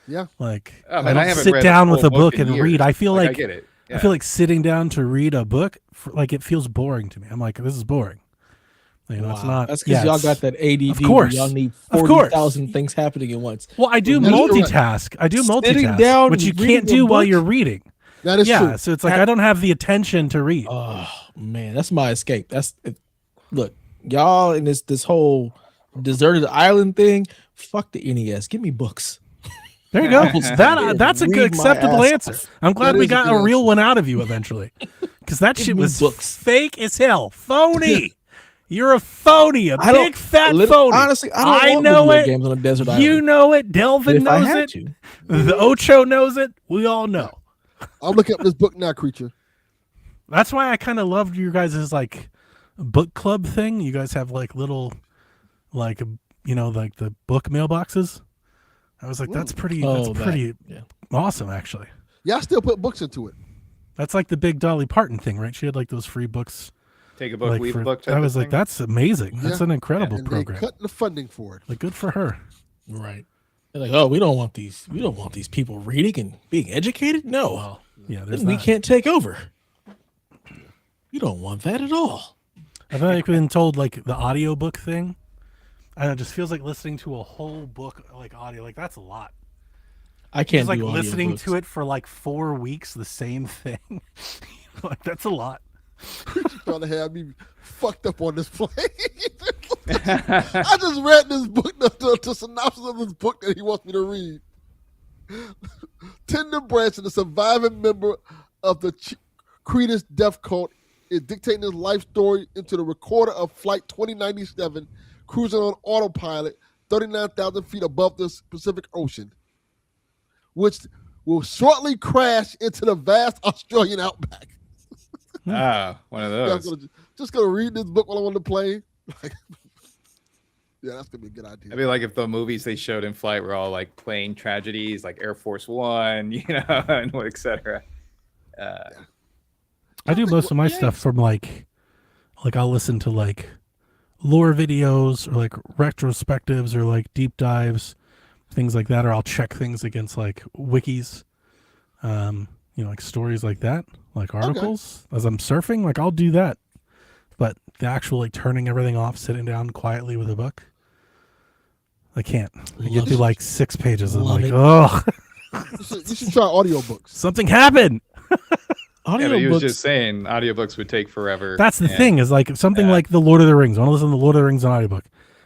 C: Yeah.
B: Like
D: Oh,
B: I
D: man,
B: don't
D: haven't
B: sit
D: read
B: down with
D: whole
B: a book
D: in
B: and
D: years.
B: read. I feel
D: I
B: like
D: get it.
B: I feel like sitting down to read a book like it feels boring to me. I'm like this is boring. You know, it's not.
A: That's because y'all
B: it's-
A: got that ADD.
B: Of course.
A: Y'all need
B: Of course.
A: 40,000 things happening at once.
B: Well, I do
C: That's correct.
B: multitask. I do
A: Sitting
B: multitask,
A: down
B: which you
A: and
B: can't
A: reading a
B: do while
A: book?
B: you're reading.
C: That is
B: Yeah,
C: true.
B: so it's like I don't have the attention to read.
A: Oh man, that's my escape. Look, y'all in this whole deserted island thing. Fuck the NES. Give me books.
B: There you go.
A: Yeah.
B: That's a
A: Read
B: good
A: my
B: acceptable
A: ass
B: answer.
A: off.
B: I'm glad
C: That
B: we
C: is a
B: got
C: good
B: a real
C: answer.
B: one out of you eventually. Because that
A: Give
B: shit
A: me
B: was
A: books.
B: fake as hell. Phony. You're a phony. A
A: I don't-
B: big fat
A: Lit-
B: phony.
A: Honestly, I don't want
B: know
A: video
B: it.
A: games on a desert island.
B: You know it.
A: But
B: Delvin
A: if I
B: knows
A: had
B: it.
A: to,
B: The Ocho knows it. We all know.
C: I'm looking up this book now, creature.
B: That's why I kind of loved your guys' like book club thing. You guys have like little, like like the book mailboxes. I was like, that's pretty.
A: Oh,
B: that's
A: that-
B: pretty
A: yeah.
B: awesome, actually.
C: Yeah, I still put books into it.
B: That's like the big Dolly Parton thing, right? She had like those free books.
D: Take a book,
B: Like
D: leave
B: for,
D: a book. Type
B: I
D: of
B: was like,
D: thing.
B: that's amazing. That's
C: Yeah.
B: an incredible
C: And they
B: program.
C: cut the funding for it.
B: Like, good for her.
A: right? They're like, oh, we don't want these people reading and being educated. No,
B: Well, yeah, there's
A: then we
B: that.
A: can't take over. You don't want that at all.
B: I feel like been told like the audiobook thing. I don't know, it just feels like listening to a whole book like audio. Like that's a lot.
A: I can't
B: Just like
A: do
B: listening
A: audiobooks.
B: to it for like 4 weeks, the same thing. Like that's a lot.
C: Trying to have me fucked up on this plane. I just read this book, the synopsis of this book that he wants me to read. Tender Branson, the surviving member of the Creedence death cult, is dictating his life story into the recorder of Flight 2097, cruising on autopilot 39,000 feet above the Pacific Ocean, which will shortly crash into the vast Australian outback.
D: One of
C: Yeah, I'm
D: those.
C: just gonna read this book while I'm on the plane. Yeah, that's gonna be a good idea.
D: It'd be like if the movies they showed in flight were all like plane tragedies, like Air Force One, and etc.
B: I do most of my stuff from like I'll listen to like lore videos or like retrospectives or like deep dives, things like that, or I'll check things against like wikis, like stories like that, like articles as I'm surfing. Like I'll do that, but the actual like turning everything off, sitting down quietly with a book, I can't. I get
A: Love
B: through
A: it.
B: like 6 pages and I'm
A: Love
B: like,
A: it.
B: oh,
C: You should try audiobooks.
B: something happened.
D: Yeah, but he was
A: Audiobooks.
D: just saying audiobooks would take forever.
B: That's the
D: and-
B: thing is like something like the Lord of the Rings. I want to listen to the Lord of the Rings on audiobook.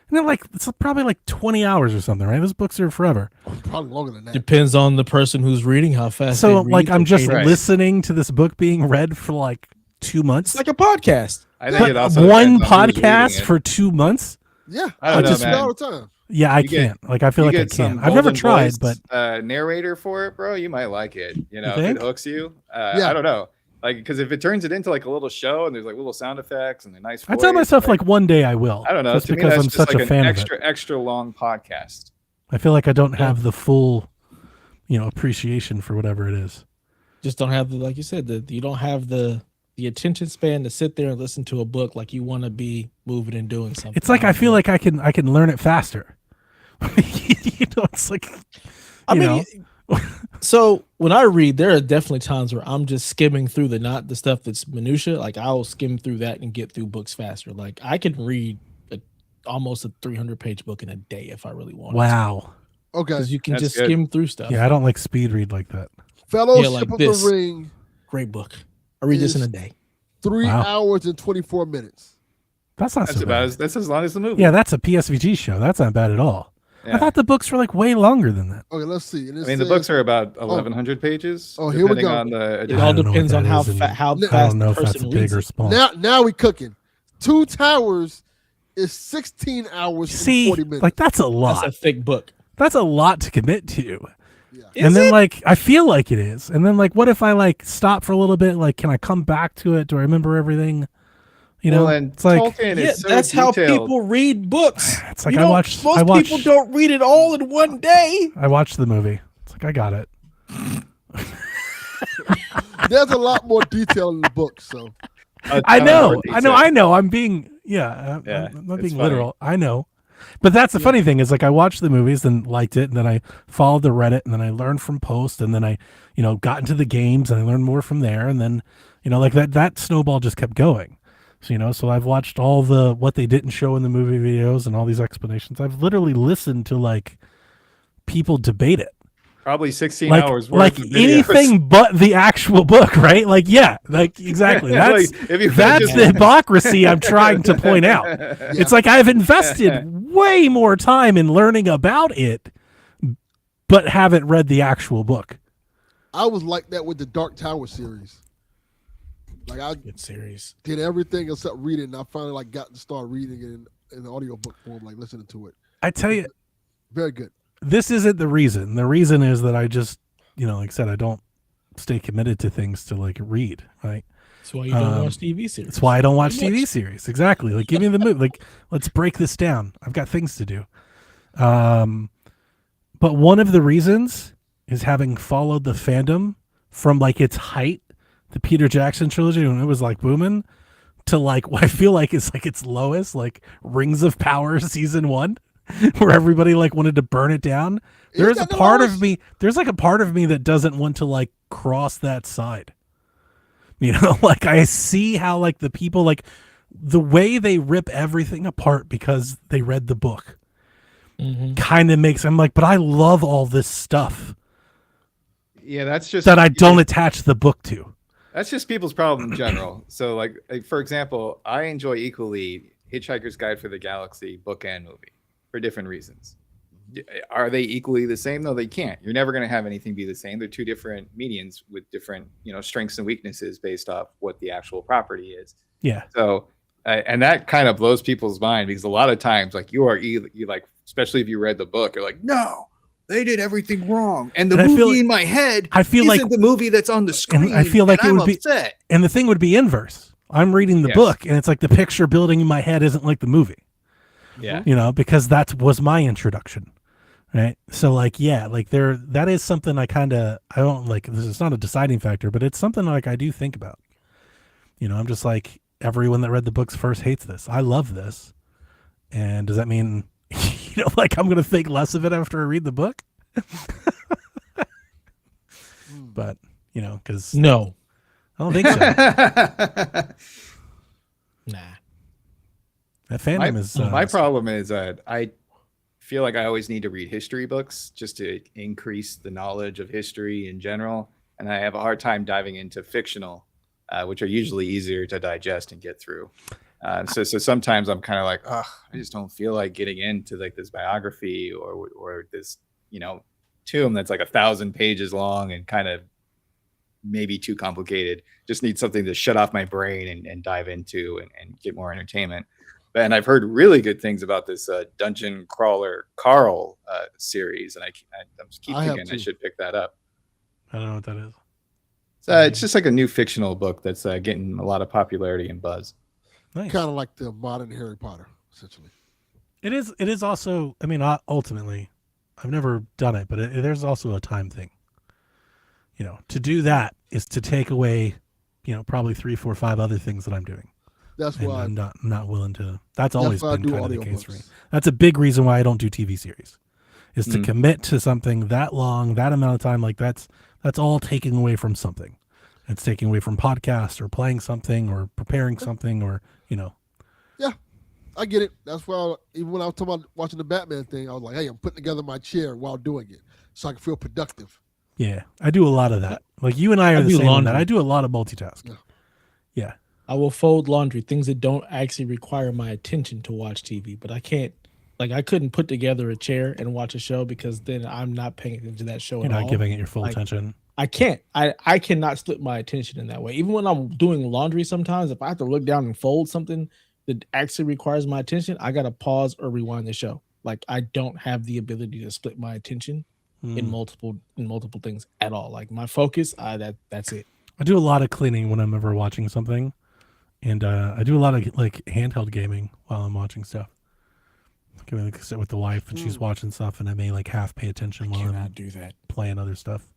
B: And they're like, it's probably like 20 hours or something, right? Those books are forever.
C: Probably longer than that.
A: Depends on the person who's reading, how fast.
B: So
A: they
B: like
A: read,
B: I'm
A: the
B: just
A: cadence.
B: listening to this book being read for like 2 months.
A: It's like a podcast.
D: I think it
B: But
D: also
B: one
D: depends on who's reading
B: podcast
D: it.
B: for 2 months?
C: Yeah,
D: I don't know,
C: listen to it
D: man.
C: all the time.
B: Yeah, I
D: You get-
B: can't. Like I feel
D: You
B: like I
D: get some
B: can't. I've never
D: golden
B: tried,
D: voiced,
B: but
D: narrator for it, bro. You might like it. You know, if
B: think?
D: it hooks you.
C: Yeah.
D: I don't know. Like, because if it turns it into like a little show and there's like little sound effects and a nice,
B: I tell
D: voice,
B: myself like one day I will.
D: I don't know.
B: Just
D: To me,
B: because
D: that's
B: I'm
D: just
B: such
D: like
B: a
D: an
B: fan of
D: extra long podcast.
B: it. I feel like I don't have the full, appreciation for whatever it is.
A: Just don't have the, like you said, you don't have the attention span to sit there and listen to a book like you want to be moving and doing something.
B: It's like I feel like I can learn it faster. It's like
A: I mean,
B: know.
A: so when I read, there are definitely times where I'm just skimming through not the stuff that's minutia. Like I'll skim through that and get through books faster. Like I can read almost a 300-page book in a day if I really want.
B: wow.
C: Okay,
A: because you can
D: That's
A: just
D: good.
A: skim through stuff.
B: Yeah, I don't like speed read like that.
C: Fellowship
A: like
C: of
A: this.
C: the Ring,
A: Great book. I read this in
C: Is-
A: a day.
C: 3
B: Wow.
C: hours and 24 minutes.
B: That's not
D: That's
B: so
D: about
B: bad.
D: that's as long as the movie.
B: Yeah, that's a PSVG show. That's not bad at all.
D: Yeah.
B: I thought the books were like way longer than that.
C: Okay, let's see. And it
D: I mean, the
C: says-
D: books are about 1,100 pages.
C: Oh, here we
D: depending
C: go.
D: On the
A: It
D: edition.
B: I
A: all
B: don't know
A: depends
B: what
A: on
B: that
A: how
B: is, and
A: how
C: I
B: I
A: fast
B: don't know
A: the
B: if that's
A: person
B: big
A: reads
B: or
A: it.
B: small.
C: Now we cooking. 2 Towers is 16 hours and
B: See,
C: 40 minutes.
B: like that's a
A: That's
B: lot.
A: a thick book.
B: That's a lot to commit to.
C: Yeah.
B: And
A: Is
B: then
A: it?
B: like I feel like it is. And then like what if I like stop for a little bit? Like can I come back to it? Do I remember everything?
D: Well, and
B: it's like
D: Tolkien
A: Yeah,
D: is so
A: that's how
D: detailed.
A: people read books.
B: It's like
A: You
B: I
A: don't-
B: watched
A: Most people don't read it all in one day.
B: I watched the movie. It's like I got it.
C: There's a lot more detail in the book. So
B: I know. I'm being
D: Yeah,
B: I'm not
D: it's
B: being
D: funny.
B: literal. I know. But that's the funny thing is like I watched the movies and liked it, and then I followed the Reddit, and then I learned from post, and then I, got into the games and I learned more from there, and then, like that snowball just kept going. So, so I've watched all the what they didn't show in the movie videos and all these explanations. I've literally listened to like people debate it.
D: Probably 16
B: Like,
D: hours worth
B: like
D: of videos.
B: anything but the actual book, right? Like, yeah, like exactly. That's
D: Like, if you
B: that's
D: just-
B: the hypocrisy I'm trying to point out. It's like I've invested way more time in learning about it, but haven't read the actual book.
C: I was like that with the Dark Tower series. Like I
A: Good series.
C: did everything except reading. And I finally like got to start reading it in the audiobook form, like listening to it.
B: I tell you,
C: Very good.
B: this isn't the reason. The reason is that I just, like I said, I don't stay committed to things to like read, right?
A: That's why you don't watch TV series.
B: That's why I don't watch
A: Pretty
B: TV
A: much.
B: series. Exactly. Like, give me the movie. Like, let's break this down. I've got things to do. But one of the reasons is having followed the fandom from like its height, the Peter Jackson trilogy when it was like booming, to like what I feel like is like its lowest, like Rings of Power season 1, where everybody like wanted to burn it down. There's a
C: that the
B: part of
C: lowest?
B: me. There's like a part of me that doesn't want to like cross that side. Like I see how like the people like the way they rip everything apart because they read the book kind of makes I'm like, but I love all this stuff
D: Yeah, that's just
B: that I don't attach the book to.
D: That's just people's problem in general. So, like for example, I enjoy equally Hitchhiker's Guide for the Galaxy book and movie for different reasons. Are they equally the same? No, they can't. You're never going to have anything be the same. They're two different mediums with different, strengths and weaknesses based off what the actual property is.
B: Yeah.
D: So, and that kind of blows people's mind because a lot of times, like you like, especially if you read the book, you're like, no, they did everything wrong. And the
B: And I feel
D: movie
B: like-
D: in my head
B: I feel like
D: isn't the movie that's on the screen.
B: I feel like
D: and
B: it
D: I'm
B: would be-
D: upset.
B: And the thing would be inverse. I'm reading the
D: Yes.
B: book and it's like the picture building in my head isn't like the movie.
D: Yeah.
B: Because that was my introduction. Right. So like, yeah, like that is something I don't like, this is not a deciding factor, but it's something like I do think about. I'm just like, everyone that read the books first hates this. I love this. And does that mean, like I'm going to think less of it after I read the book? But, because
A: No,
B: I don't think so.
A: nah.
B: That fandom is
D: my problem is that I feel like I always need to read history books just to increase the knowledge of history in general. and I have a hard time diving into fictional, which are usually easier to digest and get through. So sometimes I'm kind of like, oh, I just don't feel like getting into like this biography or this, tomb that's like 1,000 pages long and kind of maybe too complicated. Just need something to shut off my brain and dive into and get more entertainment. And I've heard really good things about this Dungeon Crawler Carl series, and I keep thinking I should pick that up.
B: I don't know what that is.
D: It's just like a new fictional book that's getting a lot of popularity and buzz.
B: Nice.
C: Kind of like the modern Harry Potter, essentially.
B: It is also, I mean, ultimately, I've never done it, but there's also a time thing. To do that is to take away, probably 3, 4, 5 other things that I'm doing.
C: That's
B: and
C: why
B: I'm not willing to. That's always
C: why I
B: been
C: do
B: kind of the case for me.
C: audiobooks.
B: That's a big reason why I don't do TV series, is to commit to something that long, that amount of time. Like that's all taking away from something. It's taking away from podcasts or playing something or preparing something or
C: Yeah, I get it. That's why even when I was talking about watching the Batman thing, I was like, hey, I'm putting together my chair while doing it so I can feel productive.
B: Yeah, I do a lot of that. Like you and I are the same on that. I do a lot of multitasking. Yeah.
A: I will fold laundry, things that don't actually require my attention to watch TV, but I can't, I couldn't put together a chair and watch a show because then I'm not paying attention to that show
B: You're
A: at all.
B: not giving it your full attention.
A: I can't. I cannot split my attention in that way. Even when I'm doing laundry sometimes, if I have to look down and fold something that actually requires my attention, I got to pause or rewind the show. Like I don't have the ability to split my attention in multiple things at all. Like my focus, that's it.
B: I do a lot of cleaning when I'm ever watching something. And I do a lot of handheld gaming while I'm watching stuff. I sit with the wife and she's watching stuff, and I may half pay attention while I'm
A: do that.
B: Playing other stuff.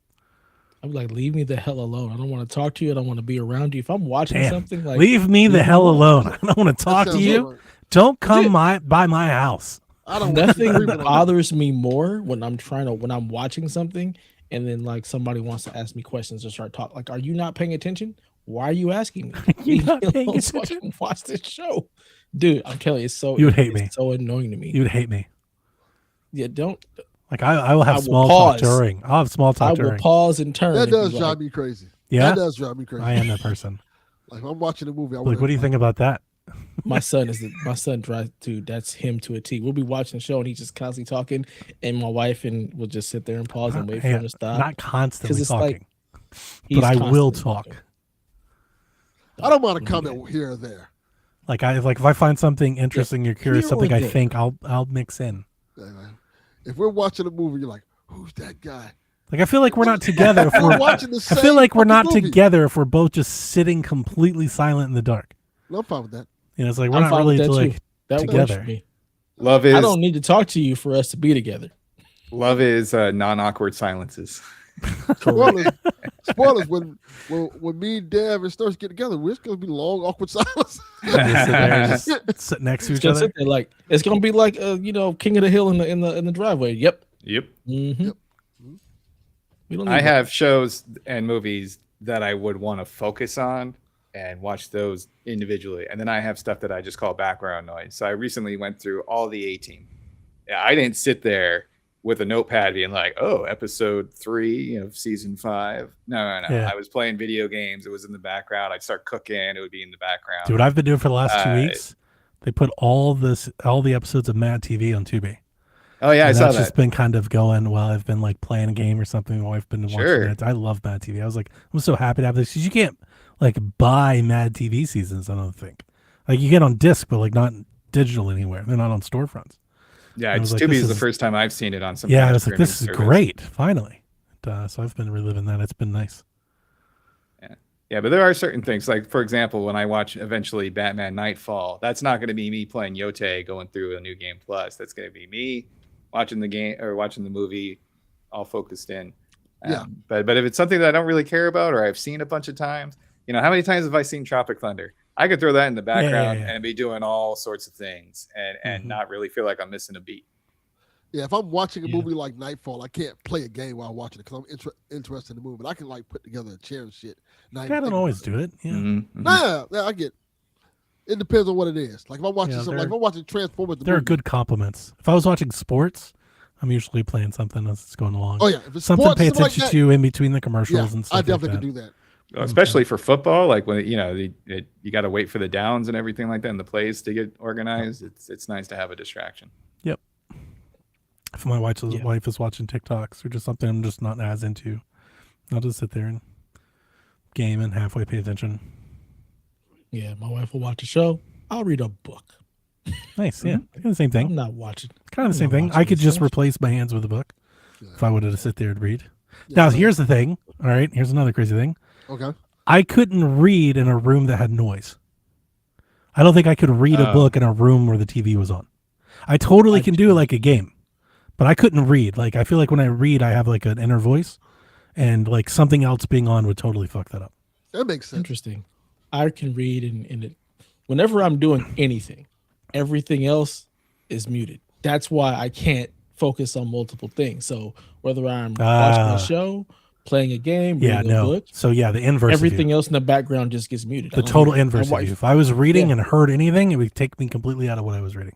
A: I'm like, leave me the hell alone. I don't want to talk to you. I don't want to be around you. If I'm watching something,
B: leave me the hell alone. I don't want to talk to you. Right. Don't come by my house.
A: Nothing bothers me more when I'm watching something and then somebody wants to ask me questions or start talking. Are you not paying attention? Why are you asking me?
B: You're not paying attention.
A: So I can watch this show, dude. I'm telling you, it's so.
B: You would hate me.
A: So annoying to me.
B: You would hate me.
A: Yeah, don't.
B: I will have small talk during. I'll have small talk during.
A: I will pause and turn.
C: That does drive me crazy.
B: Yeah,
C: that does drive me crazy.
B: I am that person.
C: I'm watching a movie.
B: What do you think about that?
A: My son drives, dude. That's him to a T. We'll be watching the show and he's just constantly talking, and my wife will just sit there and pause and wait for him to stop.
B: Not constantly talking, but I will talk.
A: Talking.
C: I don't want to comment here or there.
B: If I find something interesting, you're curious, something I think, I'll mix in.
C: If we're watching a movie, you're like, who's that guy?
B: I feel like we're not together. I feel like we're not together if we're both just sitting completely silent in the dark.
C: No problem with that.
B: It's we're not really together.
D: Love is.
A: I don't need to talk to you for us to be together.
D: Love is non-awkward silences.
C: Spoilers. When me, Dev, and Stars get together, we're going to be long, awkward silence.
B: Sit next to each other.
A: It's going to be like King of the Hill in the driveway. Yep.
D: Mm-hmm.
C: Yep.
D: I have shows and movies that I would want to focus on and watch those individually, and then I have stuff that I just call background noise. So I recently went through all the A-Team. Yeah, I didn't sit there with a notepad being like, oh, episode 3 of season 5. No. Yeah. I was playing video games. It was in the background. I'd start cooking. It would be in the background.
B: Dude, I've been doing for the last 2 weeks. They put all the episodes of Mad TV on Tubi.
D: Oh yeah, I saw that.
B: That's just been kind of going while I've been playing a game or something. While I've been watching it. I love Mad TV. I was I'm so happy to have this because you can't buy Mad TV seasons. I don't think you get on disc, but not digital anywhere. They're not on storefronts.
D: Yeah, it's Tubi is the first time I've seen it on some.
B: Yeah, I was this is great. Finally, so I've been reliving that. It's been nice.
D: Yeah, but there are certain things for example, when I watch eventually Batman Nightfall, that's not going to be me playing Yote going through a new game plus. That's going to be me watching the game or watching the movie, all focused in. But if it's something that I don't really care about or I've seen a bunch of times, how many times have I seen Tropic Thunder? I could throw that in the background and be doing all sorts of things and not really feel like I'm missing a beat.
C: Yeah, if I'm watching a movie like Nightfall, I can't play a game while watching it because I'm interested in the movie. But I can put together a chair and shit.
B: I don't always do it. Yeah.
D: Mm-hmm.
C: Yeah, I get. It depends on what it is. If I'm watching something, if I'm watching Transformers,
B: there are good compliments. If I was watching sports, I'm usually playing something as it's going along.
C: Oh yeah, if it's
B: Something
C: sports,
B: to pay
C: something like
B: attention
C: that,
B: to in between the commercials
C: yeah,
B: and stuff
C: I definitely
B: like
C: could
B: that.
C: do that.
D: Especially for football, like when you got to wait for the downs and everything like that, and the plays to get organized. It's nice to have a distraction.
B: Yep. If my wife
A: Yeah.
B: is watching TikToks or just something I'm just not as into, I'll just sit there and game and halfway pay attention.
A: Yeah, my wife will watch a show. I'll read a book.
B: Nice, yeah, the same thing.
A: I'm not watching.
B: It's kind of the
A: I'm
B: same
A: not
B: thing.
A: watching
B: I could
A: this
B: just
A: stuff.
B: replace my hands with a book if I wanted to sit there and read.
C: Yeah,
B: Now,
C: so-
B: here's the thing. All right, here's another crazy thing.
C: okay.
B: I couldn't read in a room that had noise. I don't think I could read a
D: Oh.
B: book in a room where the TV was on. I totally
A: I
B: can do like a game, but I couldn't read. Like, I feel like when I read, I have like an inner voice, and like something else being on would totally fuck that up.
C: That makes sense.
A: Interesting. I can read and it whenever I'm doing anything, everything else is muted. That's why I can't focus on multiple things. So whether I'm watching a show, playing a game,
B: Yeah,
A: reading a
B: no.
A: book,
B: So yeah, the inverse.
A: everything
B: of
A: else in the background just gets muted.
B: you. The total inverse
A: My
B: of you.
A: wife
B: If I was reading
A: Yeah.
B: and heard anything, it would take me completely out of what I was reading.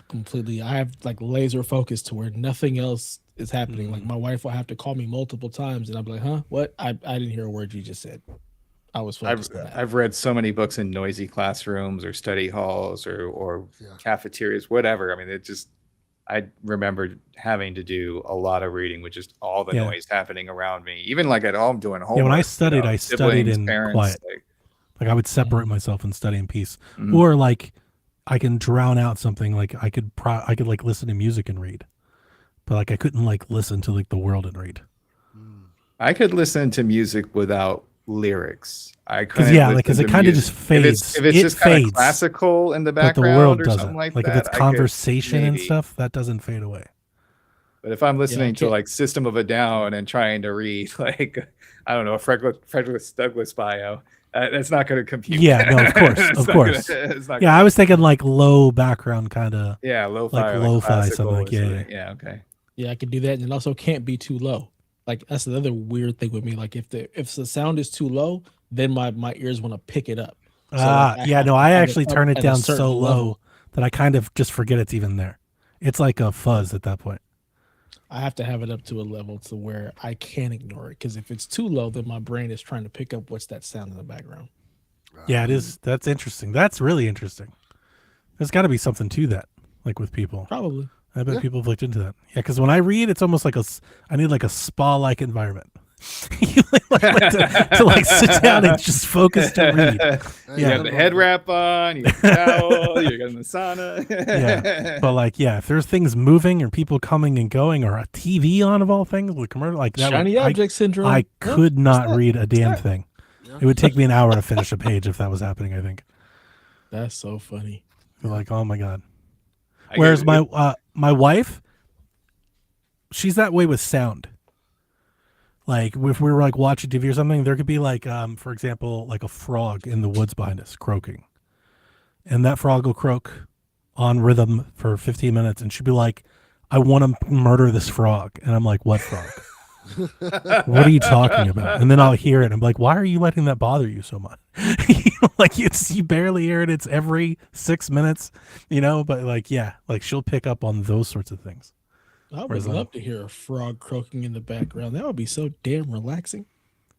A: completely. I have like laser focus to where nothing else is happening. Like my wife will have to call me multiple times, and I'll be like, "Huh? What? I didn't hear a word you just said." I was focused on that.
D: I've read so many books in noisy classrooms or study halls or
C: Yeah.
D: cafeterias, whatever. I mean, I remember having to do a lot of reading with just all the
B: Yeah.
D: noise happening around me. Even like at home doing homework.
B: when I studied, I studied
D: siblings,
B: in
D: parents,
B: quiet.
D: like,
B: Like I would separate myself and study in peace,
D: Mhm.
B: or like I can drown out something. Like I could like listen to music and read, but like I couldn't like listen to like the world and read.
D: I could listen to music without lyrics. I
B: Because
D: couldn't
B: yeah,
D: listen
B: like because it
D: to
B: kind of
D: music.
B: just fades.
D: If it's
B: it
D: just kind of
B: fades,
D: classical in the
B: but the
D: background
B: world
D: or
B: doesn't.
D: something like
B: if
D: that,
B: it's
D: I could
B: conversation and
D: maybe.
B: stuff, that doesn't fade away.
D: But if I'm listening to
A: can't-
D: like System of a Down and trying to read like I don't know a Frederick Douglass bio, that's not going to compute.
B: Yeah, no, of course,
D: It's
B: of
D: not
B: course.
D: Gonna, it's not
B: Yeah, I was thinking like low background kind of.
D: yeah, lo-fi,
B: like lo-fi, something
D: classical
B: like,
D: or
B: yeah,
D: something. Yeah, okay.
A: Yeah, I can do that, and it also can't be too low. Like that's the other weird thing with me. Like if the sound is too low, then my ears want to pick it up. So, like,
B: Yeah,
A: have
B: no,
A: to
B: I
A: have
B: actually
A: up
B: turn it
A: at a
B: down
A: certain
B: so low
A: level.
B: that I kind of just forget it's even there. It's like a fuzz at that point.
A: I have to have it up to a level to where I can't ignore it. Because if it's too low, then my brain is trying to pick up what's that sound in the background.
B: Yeah, it is. That's interesting. That's really interesting. There's got to be something to that, like with people.
A: Probably.
B: I bet
C: Yeah.
B: people have looked into that. Yeah, because when I read, it's almost like I need like a spa-like environment. You like to like sit down and just focus to read.
D: You
B: Yeah.
D: got the head wrap on, you got the towel, you got the sauna.
B: Yeah, but like, yeah, if there's things moving or people coming and going or a TV on of all things with commercial like that,
A: Shiny object syndrome.
B: I
A: Huh?
B: could not
A: that?
B: read a damn
A: that?
B: thing.
C: Yeah.
B: It would take me an hour to finish a page if that was happening. I think.
A: That's so funny.
B: You're like, oh my god.
D: I
B: Whereas
D: get-
B: my wife, she's that way with sound. Like if we were like watching TV or something, there could be like, for example, like a frog in the woods behind us croaking, and that frog will croak on rhythm for 15 minutes, and she'd be like, "I want to murder this frog," and I'm like, "What frog? What are you talking about?" And then I'll hear it, and I'm like, "Why are you letting that bother you so much?" Like you barely hear it. It's every 6 minutes, But like, yeah, like she'll pick up on those sorts of things.
A: I would
B: Whereas,
A: love to hear a frog croaking in the background. That would be so damn relaxing.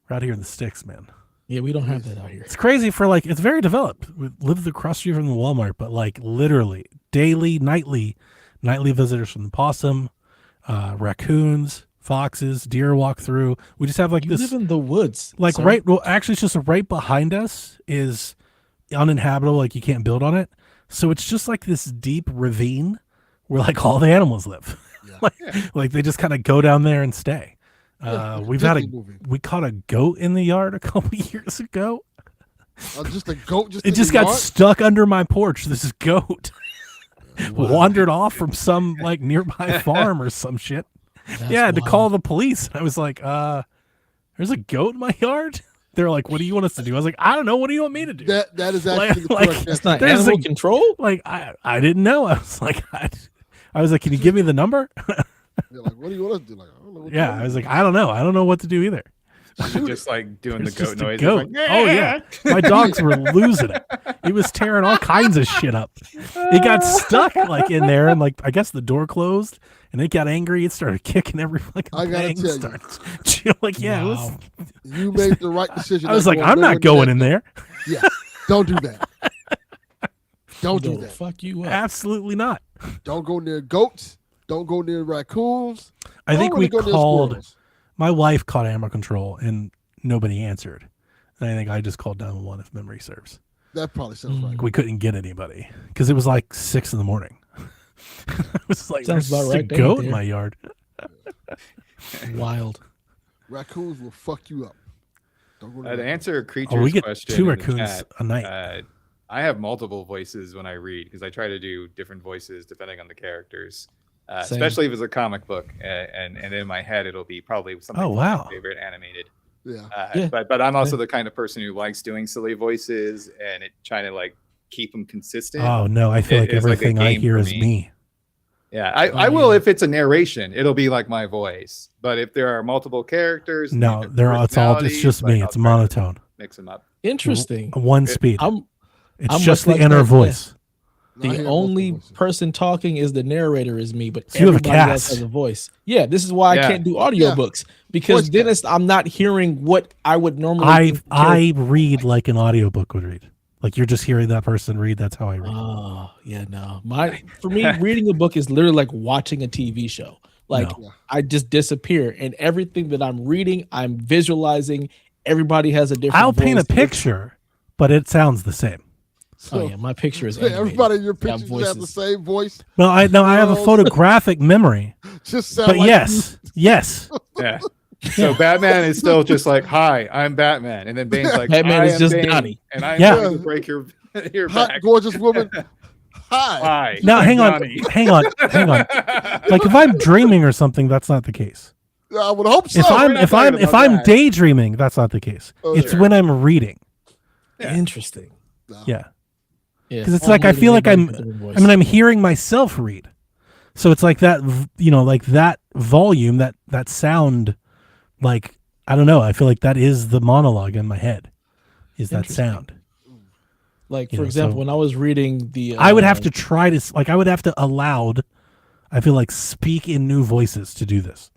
B: We're out here in the sticks, man.
A: Yeah, we don't have that out here.
B: It's crazy for like, it's very developed. We live across the street from the Walmart, but like literally daily, nightly visitors from the possum, raccoons, foxes, deer walk through. We just have like
A: You
B: this,
A: live in the woods.
B: like
A: sir.
B: right. Well, actually, it's just right behind us is uninhabitable. Like you can't build on it. So it's just like this deep ravine where like all the animals live. like they just kind of go down there and stay.
C: Yeah,
B: We've had
C: Disney movie.
B: we caught a goat in the yard a couple years ago.
C: Just a goat. Just
B: It
C: in
B: just
C: the
B: got
C: yard?
B: stuck under my porch. This goat wandered off from some like nearby farm or some shit.
A: That's
B: Yeah, I had to
A: wild.
B: call the police. I was like, there's a goat in my yard. They're like, what do you want us to do? I was like, I don't know. What do you want me to do?
C: That is
B: Like-
C: actually the
B: like,
C: correct
A: That's
C: answer.
A: not
B: There's
A: animal
B: a-
A: control.
B: Like, I didn't know. I was like, I was like, can you give me the number?
C: They're like, what do you want us to do? Like, I don't know. What
B: Yeah, I was like, I don't know. I don't know what to do either.
D: just like doing the
B: It's
D: goat
B: just a
D: noise.
B: goat.
D: Like,
B: Oh yeah, my dogs were losing it. It was tearing all kinds of shit up. It got stuck like in there, and like I guess the door closed, and it got angry. It started kicking every fucking
C: I gotta
B: thing.
C: tell you.
B: Started like yeah, it was.
A: Wow.
C: You made the right decision.
B: I was
C: not
B: like, I'm
C: nowhere
B: not going
C: near
B: in
C: that
B: there.
C: goat. Yeah, don't do that. Don't do
A: Go
C: that.
A: fuck you up.
B: Absolutely not.
C: Don't go near goats. Don't go near raccoons.
B: I
C: Don't
B: think
C: really
B: we
C: go near
B: called.
C: squirrels.
B: My wife called animal control, and nobody answered. And I think I just called 911 if memory serves.
C: That probably sounds right.
B: We couldn't get anybody because it was like 6 a.m. It was like
A: Sounds
B: there's
A: about
B: a
A: right, ain't
B: goat in
A: there?
B: my yard.
A: Wild.
C: Raccoons will fuck you up. Don't go near
D: To
C: raccoons.
D: answer a creature's
B: Oh, we get
D: question
B: 2
D: in the
B: raccoons
D: chat,
B: a night.
D: I have multiple voices when I read because I try to do different voices depending on the characters,
A: Same.
D: especially if it's a comic book. And in my head, it'll be probably something
B: Oh,
D: from
B: wow.
D: my favorite animated.
C: Yeah.
A: Yeah.
D: But I'm also the kind of person who likes doing silly voices and trying to like keep them consistent.
B: Oh no, I feel like
D: It's like a
B: everything I
D: game
B: hear
D: for
B: is
D: me.
B: me.
D: Yeah, I
A: Oh,
D: will
A: yeah.
D: if it's a narration. It'll be like my voice. But if there are multiple characters, and
B: No,
D: different
B: they're all. It's
D: personalities,
B: just
D: like,
B: me.
D: I'll
B: It's
D: try to
B: monotone.
D: mix them up.
A: Interesting.
B: One speed.
A: I'm
B: It's
A: I'm
B: just
A: much
B: the
A: like
B: inner
A: that, yeah.
B: voice.
C: No, I
A: The
C: hear
A: only
C: multiple voices.
A: person talking is the narrator is me, but
B: So you have a
A: everybody else
B: cast.
A: has a voice. Yeah, this is why I
D: Yeah.
A: can't do audiobooks because
C: Voice
A: then
C: cast.
A: I'm not hearing what I would normally.
B: I
A: think the character-
B: read like an audiobook would read. Like you're just hearing that person read. That's how I read.
A: Oh yeah, no. For me, reading a book is literally like watching a TV show. Like
B: No.
A: I just disappear, and everything that I'm reading, I'm visualizing. Everybody has a different.
B: I'll paint a
A: voice.
B: picture, but it sounds the same.
C: So,
A: Oh yeah, my picture is.
C: so
A: animated.
C: everybody in your
A: Got
C: pictures have the
A: voices.
C: same voice.
B: Well, I have a
C: No.
B: photographic memory,
C: Just sound
B: but
C: like
B: yes, yes.
D: Yeah. So Batman is still just like, "Hi, I'm Batman," and then Bane's like,
A: Batman
D: "I
A: is
D: am
A: just
D: Bane,
A: Donnie."
D: and I'm
B: Yeah.
D: going to break your
C: hot,
D: back."
C: gorgeous woman. Hi.
D: Hi.
B: Now,
D: I'm
B: hang on,
D: Donnie.
B: hang on. Like if I'm dreaming or something, that's not the case.
C: I would hope so.
B: If I'm
D: not
B: if
D: talking
B: I'm if
D: about
B: I'm
D: that.
B: daydreaming, that's not the case.
C: Oh,
B: It's
C: sure.
B: when I'm reading.
D: Yeah.
A: Interesting.
C: No.
B: Yeah.
A: Yeah,
B: 'Cause it's
A: all
B: like I
A: reading,
B: feel like
A: everybody has a different voice.
B: I'm hearing myself read. So it's like that, like that volume, that sound, like, I don't know. I feel like that is the monologue in my head, is that
A: Interesting.
B: sound.
A: Like
B: You
A: for
B: know,
A: example,
B: so-
A: when I was reading the,
B: I would have to try to, I would have to aloud, I feel like, speak in new voices to do this.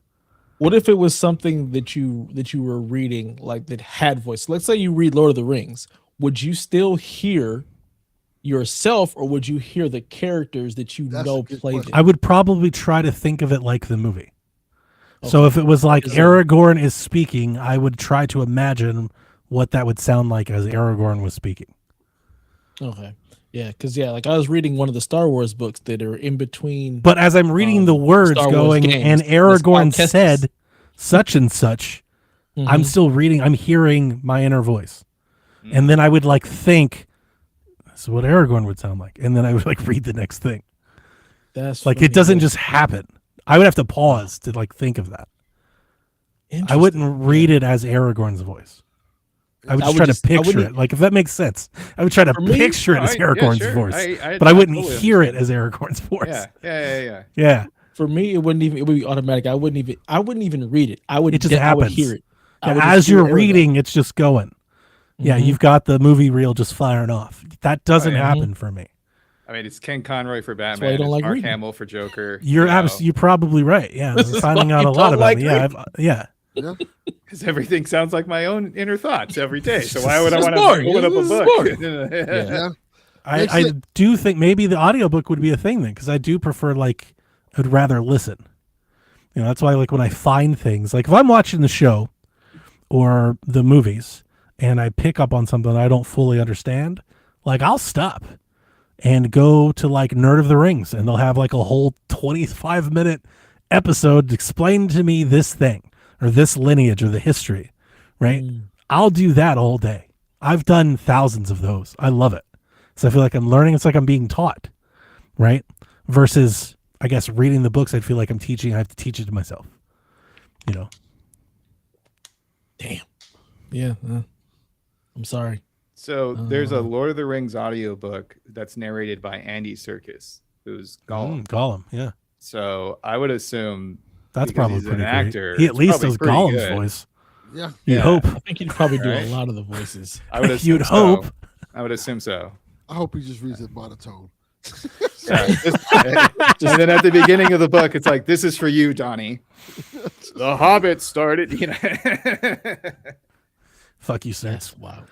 A: What if it was something that you were reading like that had voice? Let's say you read Lord of the Rings. Would you still hear yourself, or would you hear the characters that you
C: That's
A: know
C: a good
A: played
C: question.
A: it?
B: I would probably try to think of it like the movie. So
A: Okay.
B: if it was like
A: Is there-
B: Aragorn is speaking, I would try to imagine what that would sound like as Aragorn was speaking.
A: Okay. Yeah, because like I was reading one of the Star Wars books that are in between.
B: But as I'm reading the words
A: Star Wars
B: going,
A: games,
B: and
A: it's
B: Aragorn
A: called Kestis.
B: said such and such, I'm
A: Mhm.
B: still reading, I'm hearing my inner voice.
D: Mm.
B: And then I would like think, this is what Aragorn would sound like. And then I would like read the next thing.
A: That's
B: Like
A: funny.
B: it doesn't just happen. I would have to pause to like think of that. I
A: Interesting.
B: wouldn't read it as Aragorn's voice. I would
A: I
B: just
A: would
B: try to
A: just- I
B: picture
A: wouldn't-
B: it. Like if that makes sense. I would try to
A: For me-
B: picture it as
D: Yeah,
B: Aragorn's
D: sure.
B: voice.
D: I
B: but I wouldn't
D: totally
B: hear it
D: understand.
B: as Aragorn's voice.
D: Yeah.
B: Yeah.
A: For me, it would be automatic. I wouldn't even read it. I would
B: It just
A: I would
B: happens.
A: hear it. I
B: Yeah,
A: would just
B: as
A: hear
B: you're
A: Aragorn.
B: reading, it's just going. Yeah,
A: Mhm.
B: you've got the movie reel just firing off. That doesn't
D: yeah.
B: happen for me.
D: I mean, it's Ken Conroy for
A: why you
D: Batman.
A: don't
D: It's
A: like
D: Mark
A: reading.
D: Hamill for Joker.
B: You're probably right. Yeah,
A: This
B: I'm
A: is
B: finding
A: why
B: out
A: you
B: a lot
A: don't
B: about
A: like
B: me. Yeah,
A: reading.
B: yeah.
D: Because everything sounds like my own inner thoughts every day. So why would I
A: It's
D: want to
A: boring.
D: open up a
A: It's
D: book?
A: boring.
D: Yeah.
C: Yeah.
B: I
C: Makes
B: I
C: it-
B: do think maybe the audiobook would be a thing then, because I do prefer like I'd rather listen. You know, that's why like when I find things, like if I'm watching the show or the movies and I pick up on something I don't fully understand, like I'll stop and go to like Nerd of the Rings, and they'll have like a whole 25-minute episode to explain to me this thing or this lineage or the history, right?
A: Mm.
B: I'll do that all day. I've done thousands of those. I love it. So I feel like I'm learning. It's like I'm being taught, right? Versus, I guess, reading the books, I'd feel like I'm teaching. I have to teach it to myself, you know?
A: Damn. Yeah. I'm sorry.
D: So there's a Lord of the Rings audiobook that's narrated by Andy Serkis, who's Gollum.
B: Gollum, yeah.
D: So I would assume
B: That's
D: because
B: probably
D: he's an
B: pretty great.
D: actor,
B: He at
D: it's
B: least
D: probably
B: does
D: pretty
B: Gollum's
D: good.
B: voice.
C: Yeah.
B: You'd
D: Yeah.
B: hope.
A: I think you'd probably do
D: Right.
A: a lot of the voices.
D: I would assume
B: You'd
D: so.
B: hope.
D: I would assume so.
C: I hope he just reads it monotone.
D: Yeah. And then at the beginning of the book, it's like, "This is for you, Donnie. The Hobbit started." You know.
B: Fuck you, sir.
A: That's wow.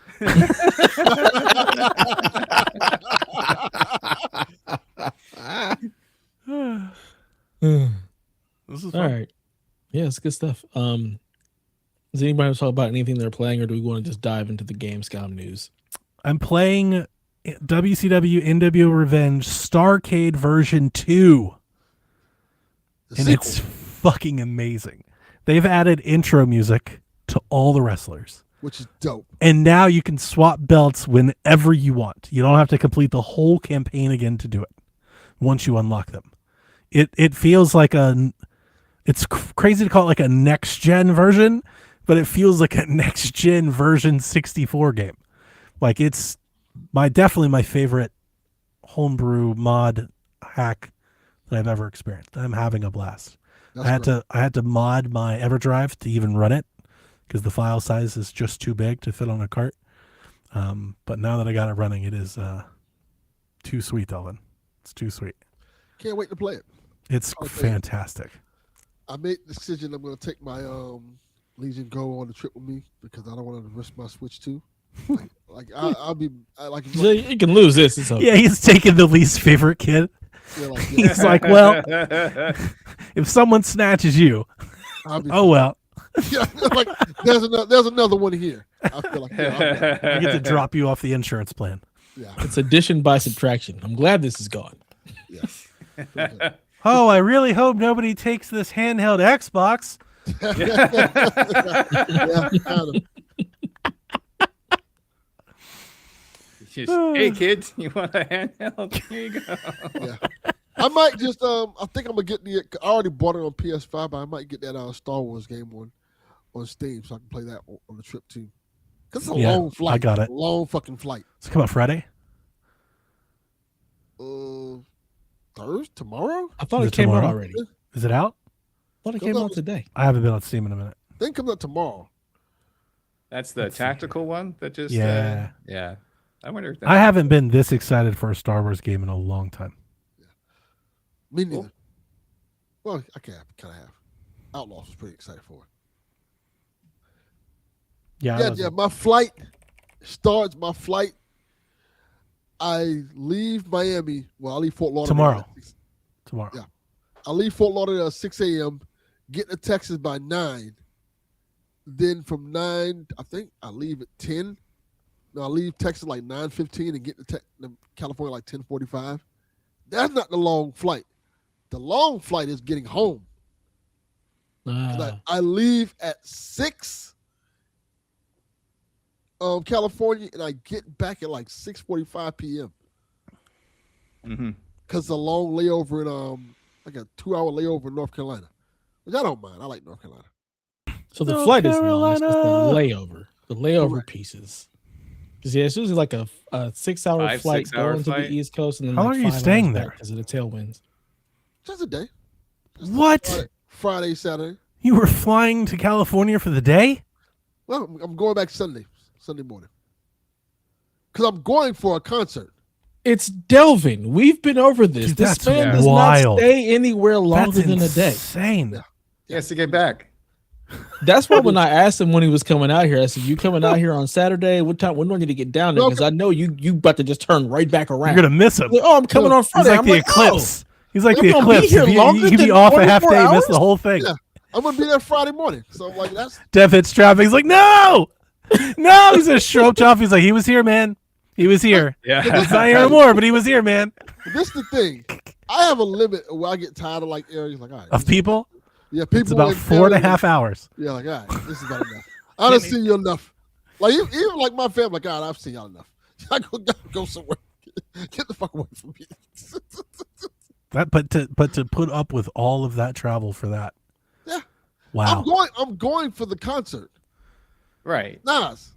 B: This is
A: All right. Yeah, it's good stuff. Does anybody want to talk about anything they're playing, or do we want to just dive into the Gamescom news?
B: I'm playing WCW NWO Revenge Starcade version 2.
C: The
B: And
C: sequel.
B: it's fucking amazing. They've added intro music to all the wrestlers.
C: Which is dope.
B: And now you can swap belts whenever you want. You don't have to complete the whole campaign again to do it once you unlock them. It feels like it's crazy to call it like a next gen version, but it feels like a next gen version 64 game. Like it's definitely my favorite homebrew mod hack that I've ever experienced. I'm having a blast.
C: That's
B: I had to mod my EverDrive to even run it because the file size is just too big to fit on a cart. But now that I got it running, it is too sweet, Elvin. It's too sweet.
C: Can't wait to play it.
B: It's
C: Okay.
B: fantastic.
C: I made the decision I'm going to take my Legion Go on the trip with me because I don't want to risk my Switch too. I'll be like,
A: So you can lose this. It's okay.
B: Yeah, he's taking the least favorite kid.
C: yeah, like
B: He's like, well, if someone snatches you,
C: I'll be
B: oh well,
C: yeah, like there's another one here. I feel like
B: I get to drop you off the insurance plan.
C: yeah.
A: It's addition by subtraction. I'm glad this is gone.
C: Yes.
B: Oh, I really hope nobody takes this handheld Xbox.
C: Yeah, kind of.
D: Hey kids, you want a handheld? Here you go.
C: Yeah. I might just I think I'm gonna get I already bought it on PS5, but I might get that Star Wars game on Steam so I can play that on the trip too. Cause it's a
B: Yeah,
C: long flight.
B: I got it.
C: A long fucking flight.
B: Does it come out Friday?
C: Thursday? Tomorrow?
A: I thought
B: Is
A: it
B: it
A: came out
B: tomorrow?
A: already. I
B: Is it out?
A: thought it
C: Comes
A: came
C: out-
A: out today.
B: I haven't been on Steam in a minute.
C: I think it comes out tomorrow.
D: That's the tactical one that just
B: Yeah.
D: yeah. I wonder if
B: I haven't been this excited for a Star Wars game in a long time.
C: Me neither. Well, I kind of have. Outlaws was pretty excited for it.
B: Yeah,
C: Yeah. My flight starts. My flight. I leave Miami. Well, I leave Fort Lauderdale
B: Tomorrow.
C: at 6.
B: tomorrow.
C: Yeah. I leave Fort Lauderdale at 6 a.m. Get to Texas by 9. Then from 9, I think I leave at 10. No, I leave Texas like 9:15 and get to California like 10:45. That's not the long flight. The long flight is getting home. I leave at 6 California and I get back at like 6:45 p.m.
D: Mm-hmm.
C: Because the long layover in like a 2-hour layover in North Carolina, which I don't mind. I like North Carolina.
A: So the
B: North
A: flight is long. It's just the
B: Carolina.
A: layover. The layover
C: Correct.
A: pieces. Because yeah, it's usually like a 6-hour
D: 5,
A: flight
D: 6-hour
A: going to
D: flight?
A: the East Coast, and then
B: How
A: like
B: long are you
A: 5
B: staying
A: hours
B: there?
A: because of the tailwinds.
C: Just a day.
B: What?
C: Friday, Saturday.
B: You were flying to California for the day?
C: Well, I'm going back Sunday morning. Because I'm going for a concert.
A: It's Delvin. We've been over this.
B: Dude,
A: This
B: that's
A: man does
B: wild.
A: not stay anywhere longer
B: That's
A: than a day.
B: insane.
C: Yeah.
D: He has to get back.
A: That's why when I asked him when he was coming out here, I said, "You coming out here on Saturday? What time? When do I need to get down there? Because I know you about to just turn right back around."
B: You're gonna miss him.
A: Like, oh, I'm coming on
B: He's
A: Friday.
B: like
A: I'm
B: the
A: like,
B: eclipse. He's like
A: I'm
B: the
A: gonna be
B: eclipse.
A: here
B: If
A: longer
B: you be
A: than
B: off a half
A: 24
B: day, miss the
A: hours?
B: whole thing.
C: Yeah. I'm going to be there Friday morning. So I'm like, that's
B: Dev hits traffic. He's like, no, no. He's gonna stroke off. He's like, he was here, man. He was here.
D: Yeah.
B: He's not here anymore, but he was here, man.
C: this the thing. I have a limit where I get tired of like areas like, all right.
B: Of people,
C: Yeah, people.
B: it's about
C: in
B: 4.5 hours.
C: Yeah, like, all right, this is about enough. I done seen you enough. Like, even like my family, like, all right, I've seen y'all enough. I go somewhere. Get the fuck away from me.
B: But to put up with all of that travel for that.
C: Yeah.
B: Wow.
C: I'm going for the concert.
D: Right.
C: Nas.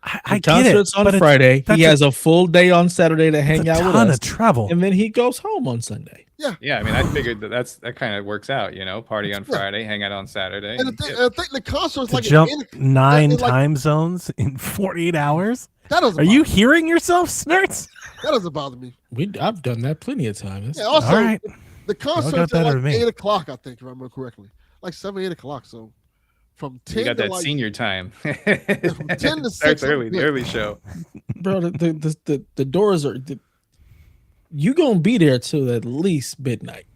B: I
A: The
B: get it.
A: concert's on
B: but
A: Friday.
B: that's
A: He has a full day on Saturday to hang
B: it's a
A: out with
B: ton
A: us,
B: of travel.
A: and then he goes home on Sunday.
D: Yeah, I mean, I figured that kind of works out. Party on Friday, hang out on Saturday.
C: And I think the concert's
B: To
C: like
B: jump
C: at
B: 9
C: like-
B: time zones in 48 hours?
C: that doesn't.
B: Are you
C: bother me.
B: hearing yourself, Snurts?
C: That doesn't bother me.
A: I've done that plenty of times.
C: Yeah. Also,
B: All right.
C: the concert's
B: got
C: at
B: better
C: like
B: than me.
C: 8:00, I think, if I remember correctly, like 7, 8:00. So from 10
D: You got
C: to
D: that
C: like
D: senior time.
C: 10 to 6,
D: Starts
C: I'm
D: early, the
C: good.
D: early show.
A: Bro, the doors are. You gonna be there till at least midnight.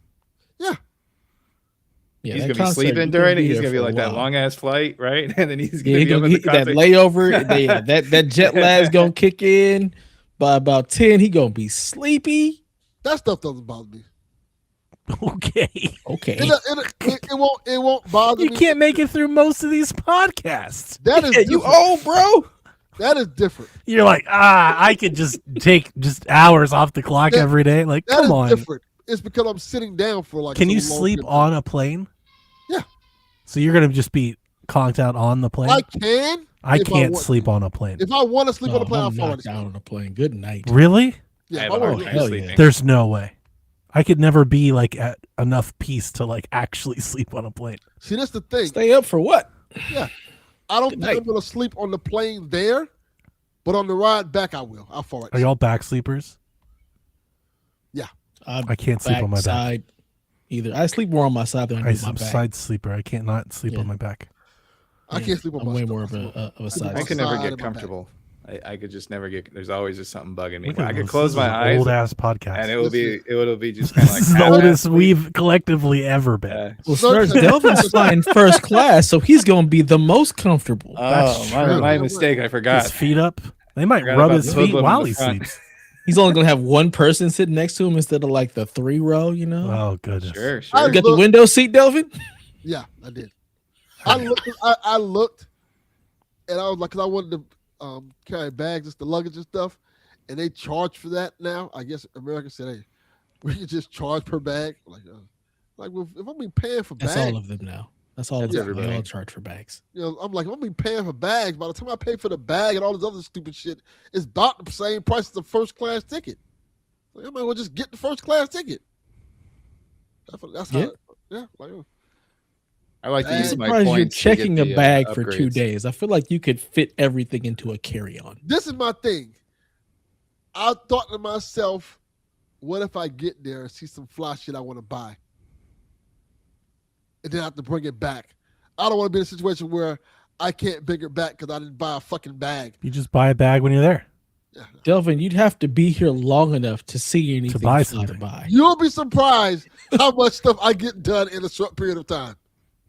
C: Yeah.
A: Yeah,
D: He's
A: that
D: gonna be
A: concert,
D: sleeping
A: you
D: during it. He's
A: there
D: gonna be
A: for a
D: like that
A: while.
D: long ass flight, right? And then he's
A: Yeah,
D: gonna be up at the
A: that
D: concert.
A: layover. Yeah, that jet lag's gonna kick in by about 10. He gonna be sleepy.
C: That stuff doesn't bother me.
B: Okay.
A: Okay.
C: It won't bother
B: You
C: me.
B: can't make it through most of these podcasts.
C: That is
A: Yeah, you
C: different.
A: old, bro.
C: That is different.
B: You're like, I could just take just hours off the clock
C: That-
B: every day. Like,
C: That
B: come
C: is
B: on.
C: different. It's because I'm sitting down for like.
B: Can
C: so
B: you
C: long
B: sleep
C: period of
B: on
C: time.
B: a plane?
C: Yeah.
B: So you're gonna just be conked out on the plane?
C: I can.
B: I
C: if
B: can't
C: want
B: sleep
C: to.
B: on a plane.
C: If I want to sleep on the
A: Oh,
C: plane, I'll
A: I'm
C: fall
A: knocked
C: asleep.
A: out on a plane. Good night.
B: Really?
C: Yeah,
D: I
C: if
D: have
C: I
D: a
C: wanna
D: hard
C: sleep-
D: time
A: hell
D: sleeping.
A: yeah.
B: There's no way. I could never be like at enough peace to like actually sleep on a plane.
C: See, that's the thing.
A: Stay up for what?
C: I don't think
A: night.
C: I'm gonna sleep on the plane there, but on the ride back, I will. I'll fall right.
B: Are y'all back sleepers? I can't sleep on my back.
A: Side, either. I sleep more on my side than I do
B: I'm
A: my
B: a
A: back.
B: side sleeper. I can't not sleep
A: Yeah.
B: on my back.
C: I can't sleep on
A: I'm
C: my
A: way
C: stomach.
A: more of a
C: I
A: side.
D: I can never
C: side
D: get
C: of my back.
D: comfortable. I could just never get. There's always just something bugging me.
B: Look at
D: I could
B: this.
D: close
B: This is
D: my
B: an
D: eyes,
B: old ass podcast.
D: and it'll be just kind of like
B: This is the
D: half-assed
B: oldest
D: sleep.
B: we've collectively ever been.
A: Well,
C: Sir-
A: Snurts, Delvin's flying first class, so he's gonna be the most comfortable.
B: That's
D: Oh,
B: true.
D: my mistake. I forgot.
B: His feet up. They might
D: Forgot
B: rub
D: about
B: his
D: the
B: feet
D: hoodlum in
B: while
D: the
B: he
D: front.
B: sleeps.
A: He's only gonna have one person sitting next to him instead of like the 3 row. You know.
B: Oh goodness.
D: Sure,
C: I
D: sure.
A: You got the
C: Look-
A: window seat, Delvin.
C: Yeah, I did. I looked, and I was like, because I wanted to carry bags, just the luggage and stuff, and they charge for that now. I guess America said, "Hey, we can just charge per bag." Well, if I'm being paying for
A: That's
C: bags,
A: all of them now. That's all of
D: That's
A: them. They
D: everybody.
A: all charge for bags.
C: I'm like, if I'm being paying for bags, by the time I pay for the bag and all this other stupid shit, it's about the same price as a first class ticket. So I might as well just get the first class ticket. That's
A: Yeah.
C: how. Yeah, like,
D: I like to
C: I'm
D: use my
A: Surprised you're
D: points to get
A: checking a
D: the,
A: bag for 2
D: upgrades.
A: days. I feel like you could fit everything into a carry-on.
C: this is my thing. I thought to myself, what if I get there and see some fly shit I want to buy? And then I have to bring it back. I don't want to be in a situation where I can't bring it back because I didn't buy a fucking bag.
B: You just buy a bag when you're there.
C: Yeah.
A: Delvin, you'd have to be here long enough to see anything
B: buy
A: fly to
B: something.
A: buy.
C: You'll be surprised how much stuff I get done in a short period of time.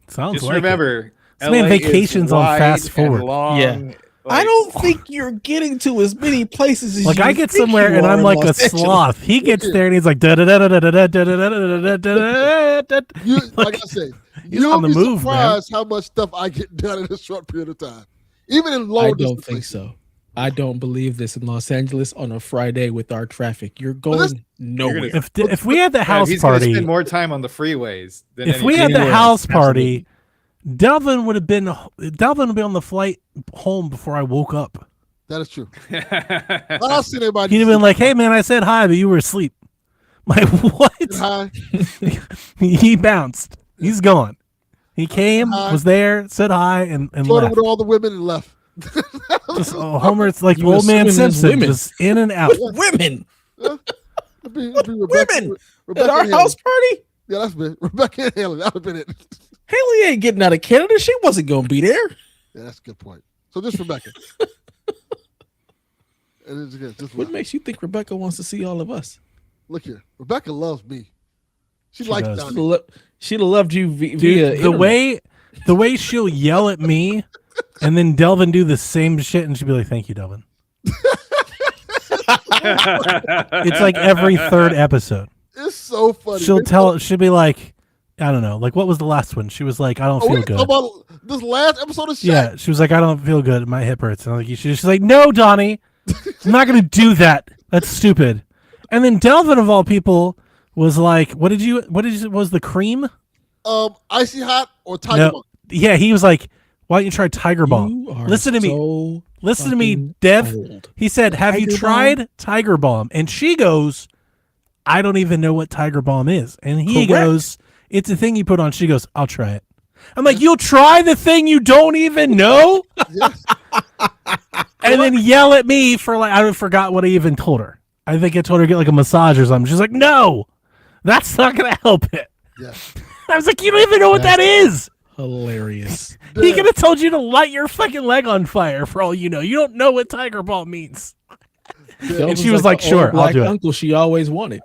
B: Sounds
D: Just
B: like it.
D: remember,
B: This man
D: LA is
B: vacations on
D: wide
B: fast
D: and
B: forward.
D: long,
A: Yeah. I
D: like-
A: don't think you're getting to as many places as
B: Like
A: you
B: I get
A: think
B: somewhere
A: you
B: and
A: are
B: I'm
A: in
B: like a
A: Los Angeles.
B: sloth. He gets there and he's like da da da da da da da da da da da da.
C: You, like I said,
B: He's
C: you'll
B: on the
C: be
B: move, man.
C: surprised how much stuff I get done in a short period of time, even in long
A: I
C: distance
A: don't think
C: places.
A: so. I don't believe this in Los Angeles on a Friday with our traffic. You're
C: Well, this-
A: going nowhere.
B: If we had the
D: Yeah,
B: house
D: he's gonna
B: party,
D: spend more time on the freeways. Than
B: if we had
D: anything
B: the
A: anywhere
B: house
A: else,
B: party, Delvin would be on the flight home before I woke up.
C: That is true.
D: else.
C: I've seen everybody.
B: He'd have been like, "Hey man, I said hi, but you were asleep." Like what?
C: Hi.
B: He bounced. He's gone. He came,
C: Hi.
B: was there, said hi, and
C: Flirted
B: left.
C: with all the women and left.
B: Just, Homer, it's like
A: You
B: old man
A: assuming there's
B: Simpson,
A: women.
B: just in and out.
A: Women
C: It'd be Rebecca,
A: Women!
C: Rebecca
A: at our
C: and Haley.
A: house party.
C: Yeah, that's been Rebecca and Haley. That would have been it.
A: Haley ain't getting out of Canada. She wasn't gonna be there.
C: Yeah, that's a good point. So just Rebecca. And it's again, just
A: What makes you think Rebecca wants to see all of us?
C: look here. Rebecca loves me. She
B: She
C: likes
B: does.
C: Donnie.
A: She'd have loved you via
B: Dude,
A: internet.
B: the way she'll yell at me, and then Delvin do the same shit, and she'll be like, "Thank you, Delvin." It's like every third episode.
C: It's so funny.
B: She'll be like, I don't know, like what was the last one? She was like, "I don't
C: Oh, we
B: feel
C: talk
B: good."
C: about this last episode of Shaq.
B: Yeah, she was like, "I don't feel good. My hip hurts." And I'm like, she's like, "No, Donnie, I'm not gonna do that. That's stupid." And then Delvin, of all people, was like, what was the cream?
C: Icy Hot or Tiger
B: No.
C: Mom?
B: Yeah, he was like, "Why don't you try Tiger Bomb?"
A: You are
B: Listen to me.
A: so
B: Listen to me,
A: fucking
B: Dev.
A: cold.
B: He said, "Have you
A: Tiger
B: tried Tiger Balm?" And she goes, "I don't even know what Tiger Balm is." And he
A: Correct.
B: goes, "It's a thing you put on." She goes, "I'll try it." I'm like, "You'll try the thing you don't even know?"
C: Yes.
B: And then yell at me for like, I forgot what I even told her. I think I told her to get like a massage or something. She's like, "No, that's not going to help it."
C: Yes.
B: I was like, "You don't even know what that is."
A: Hilarious.
B: He could have told you to light your fucking leg on fire for all you know. You don't know what Tiger Balm means.
A: Delvin's
B: she was like,
A: the
B: "Sure,
A: old
B: I'll
A: black
B: do it."
A: uncle she always wanted.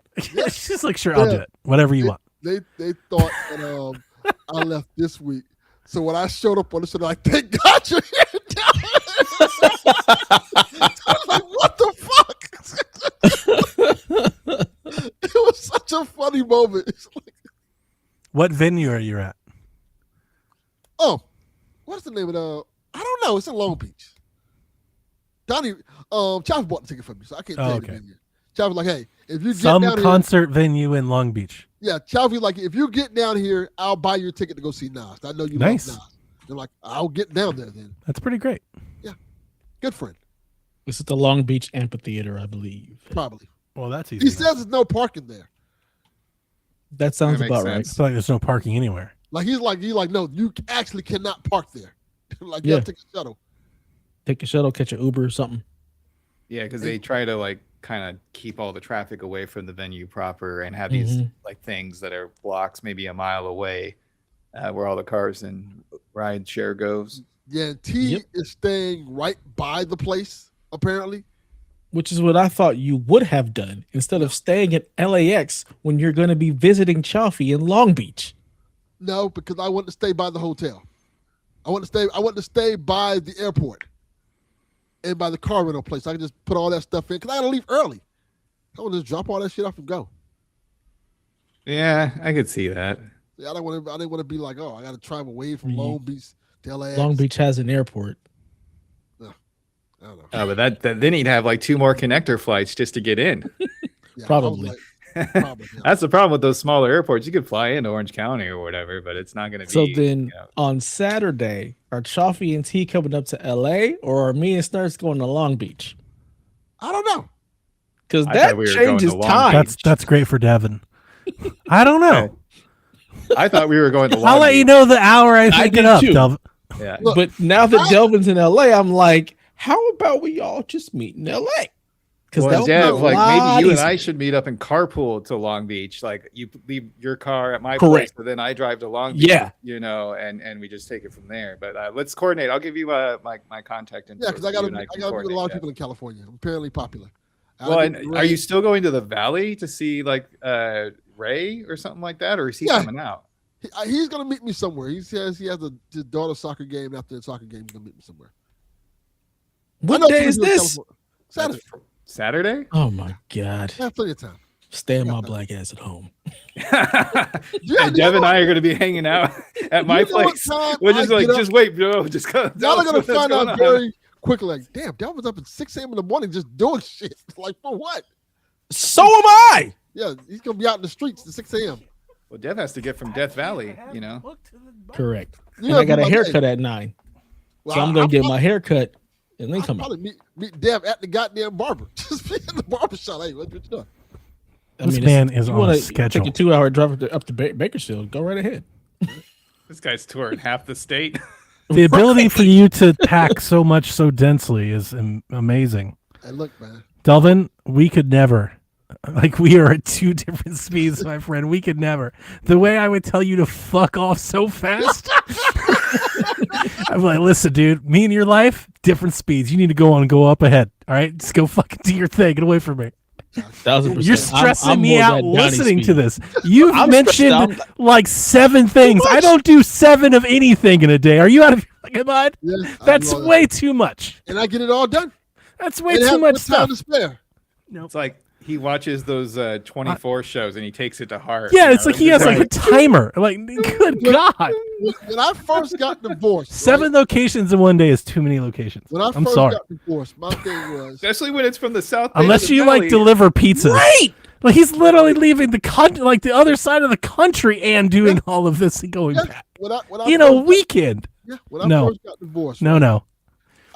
B: She's like, "Sure, I'll do it. Whatever you want."
C: They thought that I left this week. So when I showed up on the show, they're like, "Thank God you're here." I was like, what the fuck? It was such a funny moment. It's like,
B: What venue are you at?
C: oh, what's the name of the? I don't know. It's in Long Beach. Donnie, Chav bought the ticket for me, so I can't tell you the
B: okay.
C: venue. Chav was like, "Hey, if you get
B: Some
C: down
B: concert venue in Long Beach.
C: here, yeah." Chav was like, "If you get down here, I'll buy your ticket to go see Nas. I know you
B: Nice.
C: love Nas." They're like, "I'll get down there then."
B: That's pretty great.
C: Good friend,
A: This is the Long Beach Amphitheater, I believe.
C: probably.
B: Well, that's easy.
C: He says there's no parking there.
A: That sounds
D: That makes
A: about
D: sense.
B: It's like there's no parking anywhere.
C: Like he's like no, you actually cannot park there. Like you
A: Yeah.
C: have to take a shuttle.
A: right. Take a shuttle, catch an Uber or something.
D: Yeah, because they try to like kind of keep all the traffic away from the venue proper and have these like things that are blocks maybe a mile away, where all the cars and ride share goes.
C: Yeah, and T
A: Yep.
C: is staying right by the place apparently.
A: Which is what I thought you would have done instead of staying at LAX when you're going to be visiting Chaffee in Long Beach.
C: No, because I want to stay by the hotel. I want to stay by the airport and by the car rental place. I can just put all that stuff in because I gotta leave early. I want to just drop all that shit off and go.
D: Yeah, I could see that.
C: Yeah, I didn't want to be like, oh, I got to travel away from Long Beach to LAX.
A: Long Beach has an airport.
C: I don't know.
D: Oh, but that then he'd have like 2 more connector flights just to get in.
C: Yeah, I was
A: Probably.
C: probably. Yeah.
D: That's the problem with those smaller airports. You could fly into Orange County or whatever, but it's not going to be.
A: So then
D: you know,
A: on Saturday, are Chaffee and T coming up to LA or are me and Snurks going to Long Beach?
C: I don't know.
A: Because
D: I
A: that
D: thought we were going
A: changes
D: to Long
A: time.
B: That's great for Devin. I don't know.
D: I thought we were going to.
B: I'll
D: Long
B: let you
D: Beach.
B: know the hour I think
A: did
B: it up,
A: too.
B: Delvin.
D: Yeah.
C: Look,
A: But now that Delvin's in LA, I'm like, how about we all just meet in LA? Because
D: Well,
A: that'll
D: Dev,
A: be a
D: like
A: lot
D: maybe you and I
A: easier.
D: should meet up and carpool to Long Beach. Like you leave your car at my
A: Correct.
D: place, but then I drive to Long Beach.
A: Yeah.
D: You know, and we just take it from there. But let's coordinate. I'll give you my contact info.
C: Yeah, because I
D: so
C: got
D: you and
C: to
D: can
C: meet a lot
D: coordinate
C: of
D: that.
C: people in California. I'm apparently popular.
D: Well, and are you still going to the Valley to see like Ray or something like that, or is he
C: Yeah.
D: coming out?
C: He's gonna meet me somewhere. He says he has his daughter's soccer game. After the soccer game, he's gonna meet me somewhere. I
A: What
C: know
A: day
C: people
A: is
C: do it in
A: this?
C: California. Saturday.
D: Saturday?
A: Oh my God.
C: I have plenty of time.
A: Staying my black ass at home.
C: Yeah,
D: And Dev and I are going to be hanging out at my
C: You know what
D: place.
C: time
D: We're just
C: I
D: like,
C: get up?
D: just wait, bro. Just go.
C: Y'all are gonna
D: what's
C: find
D: going
C: out
D: on.
C: very quickly. Like, damn, Del was up at 6 a.m. in the morning just doing shit. Like, for what?
A: So am I.
C: Yeah, he's gonna be out in the streets at 6 a.m.
D: Well, Dev has to get from Death Valley, you know.
A: Correct.
C: You
A: And
C: gotta
A: I got
C: be
A: a
C: like,
A: haircut
C: hey,
A: at 9.
C: well,
A: So I'm going to get my haircut and then
C: I'll
A: come out.
C: probably meet Dev at the goddamn barber. Just be in the barber shop. Hey, what you doing?
B: This man is
A: you
B: on a
A: wanna
B: schedule.
A: Take a 2-hour drive up to Bakersfield. Go right ahead.
D: This guy's touring half the state.
B: The ability for you to pack so much so densely is amazing.
C: Hey, look, man.
B: Delvin, we could never. Like, we are at 2 different speeds, my friend. We could never. The way I would tell you to fuck off so fast. I'm like, listen, dude, me and your life, different speeds. You need to go up ahead. All right? Just go fucking do your thing. Get away from me.
A: 1,000%.
B: You're stressing
A: I'm
B: me
A: more
B: out
A: that Downey
B: listening to
A: speed.
B: this. You've
A: I'm stressed
B: mentioned
A: out.
B: like 7 things. I don't do 7 of anything in a day. Are you out of your fucking mind?
C: Yeah, I
B: That's
C: do all that.
B: way too much.
C: And I get it all done.
B: That's way
C: And
B: too
C: have
B: much
C: good time
B: stuff.
C: to spare.
D: It's like he watches those 24 shows and he takes it to heart.
B: Yeah,
D: you
B: it's
D: know?
B: like he has like a timer. Like, good God.
C: When I first got divorced,
B: 7 locations in one day is too many locations.
C: when I
B: I'm
C: first
B: sorry.
C: got divorced, my thing was
D: especially when it's from the South. Bay to
B: Unless
D: the
B: you like
D: Valley.
B: deliver pizzas.
A: Right.
B: Like, he's literally leaving like the other side of the country and doing all of this and going
C: yeah,
B: back
C: when I
B: in a
C: first got-
B: weekend.
C: yeah, when I
B: No.
C: first got divorced,
B: No.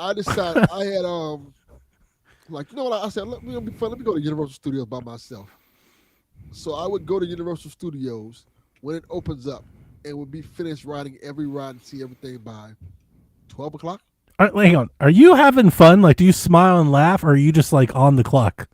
C: I decided I had like, you know what? I said, let me be fun. Let me go to Universal Studios by myself. So I would go to Universal Studios when it opens up and would be finished riding every ride and see everything by 12 o'clock.
B: All right, hang on. Are you having fun? Like, do you smile and laugh, or are you just like on the clock,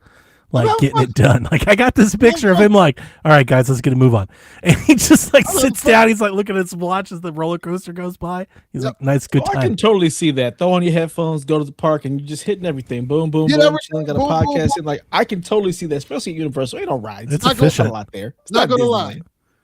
B: like getting it done? Like, I got this picture of him, like, all right, guys, let's get a move on. And he just like sits down. He's like looking at his watch as the roller coaster goes by. He's like, nice, good
A: I can
B: time.
A: totally see that. Throw on your headphones, go to the park, and you're just hitting everything. Boom, boom,
C: Hit
A: boom.
C: everything.
A: Chilling, got a
C: Boom, boom,
A: podcast.
C: boom.
A: And like, I can totally see that, especially at Universal. Ain't no rides.
B: It's
A: not
B: efficient.
A: a lot there. It's
C: Not gonna
A: Disneyland.
C: lie.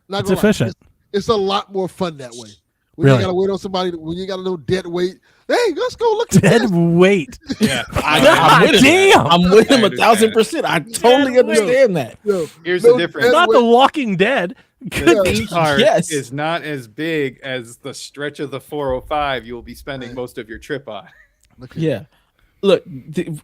C: Not
B: It's
C: gonna lie.
B: efficient.
C: It's a lot more fun that way. When
B: Really?
C: you gotta wait on somebody, when you got a little dead weight. Hey, let's go look at
B: Dead
C: this.
B: weight.
D: Yeah.
A: I'm with him.
B: Damn.
A: I'm with him
D: I
A: 1,000%. I totally understand that.
C: Yo,
D: Here's
C: no
D: the difference.
C: dead
B: Not
C: weight.
B: The Walking Dead.
D: The theme park
A: Yes.
D: is not as big as the stretch of the 405 you will be spending
C: Right.
D: most of your trip on.
C: Look here.
A: Yeah. Look,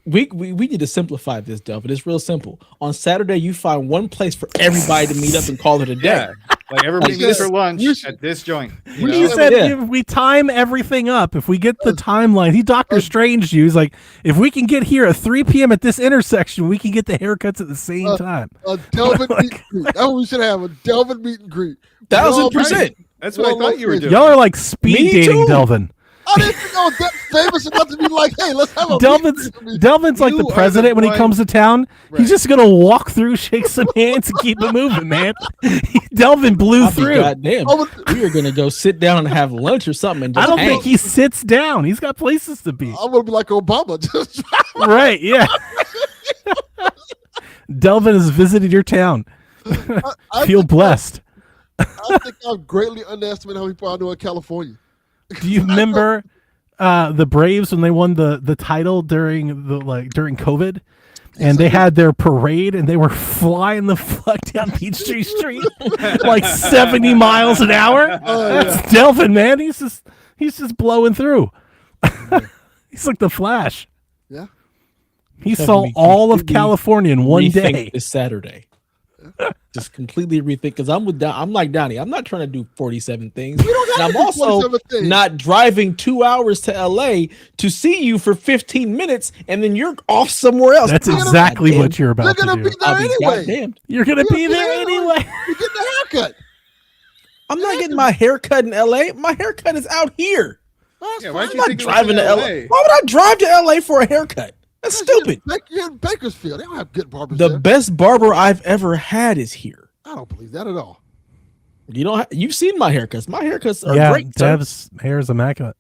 A: we need to simplify this, Delvin. It's real simple. On Saturday, you find one place for everybody to meet up and call it a day.
D: Yeah. Like everybody
A: Like
D: meets
A: this-
D: for lunch
C: you should-
D: at this joint. You
C: you
D: know?
B: He
C: Yeah.
B: said
A: Yeah.
B: if we time everything up, if we get the timeline, he Dr. Strange you. He's like, if we can get here at 3 p.m. at this intersection, we can get the haircuts at the same time.
C: A Delvin meet and greet. That's what we should have. A Delvin meet and greet.
A: 1,000%.
D: That's what I thought you were doing.
B: Y'all are like speed
A: Me
B: dating
A: too.
B: Delvin.
C: I didn't think I was that famous enough to be like, hey, let's have a
B: Delvin's like
D: You
B: the
D: are the
B: president when he
D: one-
B: comes to town.
D: Right.
B: He's just gonna walk through, shake some hands, and keep it moving, man. Delvin blew
A: I'll be
B: through.
A: goddamn.
C: I would-
A: We are gonna go sit down and have lunch or something. And just
B: I don't
A: hang.
B: think he sits down. He's got places to be.
C: I'm gonna be like Obama. Just
B: Right? Yeah. Delvin has visited your town.
C: I
B: Feel
C: think-
B: blessed.
C: I think I've greatly underestimated how many people I know in California.
B: Do you remember the Braves when they won the title during COVID? And they had their parade and they were flying the fuck down Peachtree Street like 70 miles an hour. That's Delvin, man. He's just blowing through. He's like the Flash.
C: Yeah.
B: He
A: Having
B: saw
A: me
B: all of
A: completely
B: California in one
A: Rethink
B: day.
A: this Saturday. Just completely rethink because I'm like Donnie. I'm not trying to do 47 things.
C: don't have
A: And
C: to
A: I'm
C: do
A: also
C: 47 things.
A: not driving 2 hours to LA to see you for 15 minutes and then you're off somewhere else.
B: That's
C: Goddamn.
B: exactly what you're about
C: They're
B: to
C: gonna
B: do.
C: be there
A: I'll be
C: anyway.
A: goddamned.
B: You're gonna
C: You're
B: be there anyway.
C: You're getting a haircut.
A: I'm not getting my hair cut in LA. My haircut is out here.
C: That's
D: Yeah, why
C: fine.
D: don't
A: I'm
D: you
A: not
D: think it was
A: driving
D: in
A: to LA.
D: LA?
A: Why would I drive to LA for a haircut? That's stupid.
C: You're in Bakersfield. They don't have good barbers
A: The
C: there.
A: best barber I've ever had is here.
C: I don't believe that at all.
A: You don't. You've seen my haircuts. My haircuts are
B: Yeah,
A: great. Sir.
B: Dev's hair is immaculate.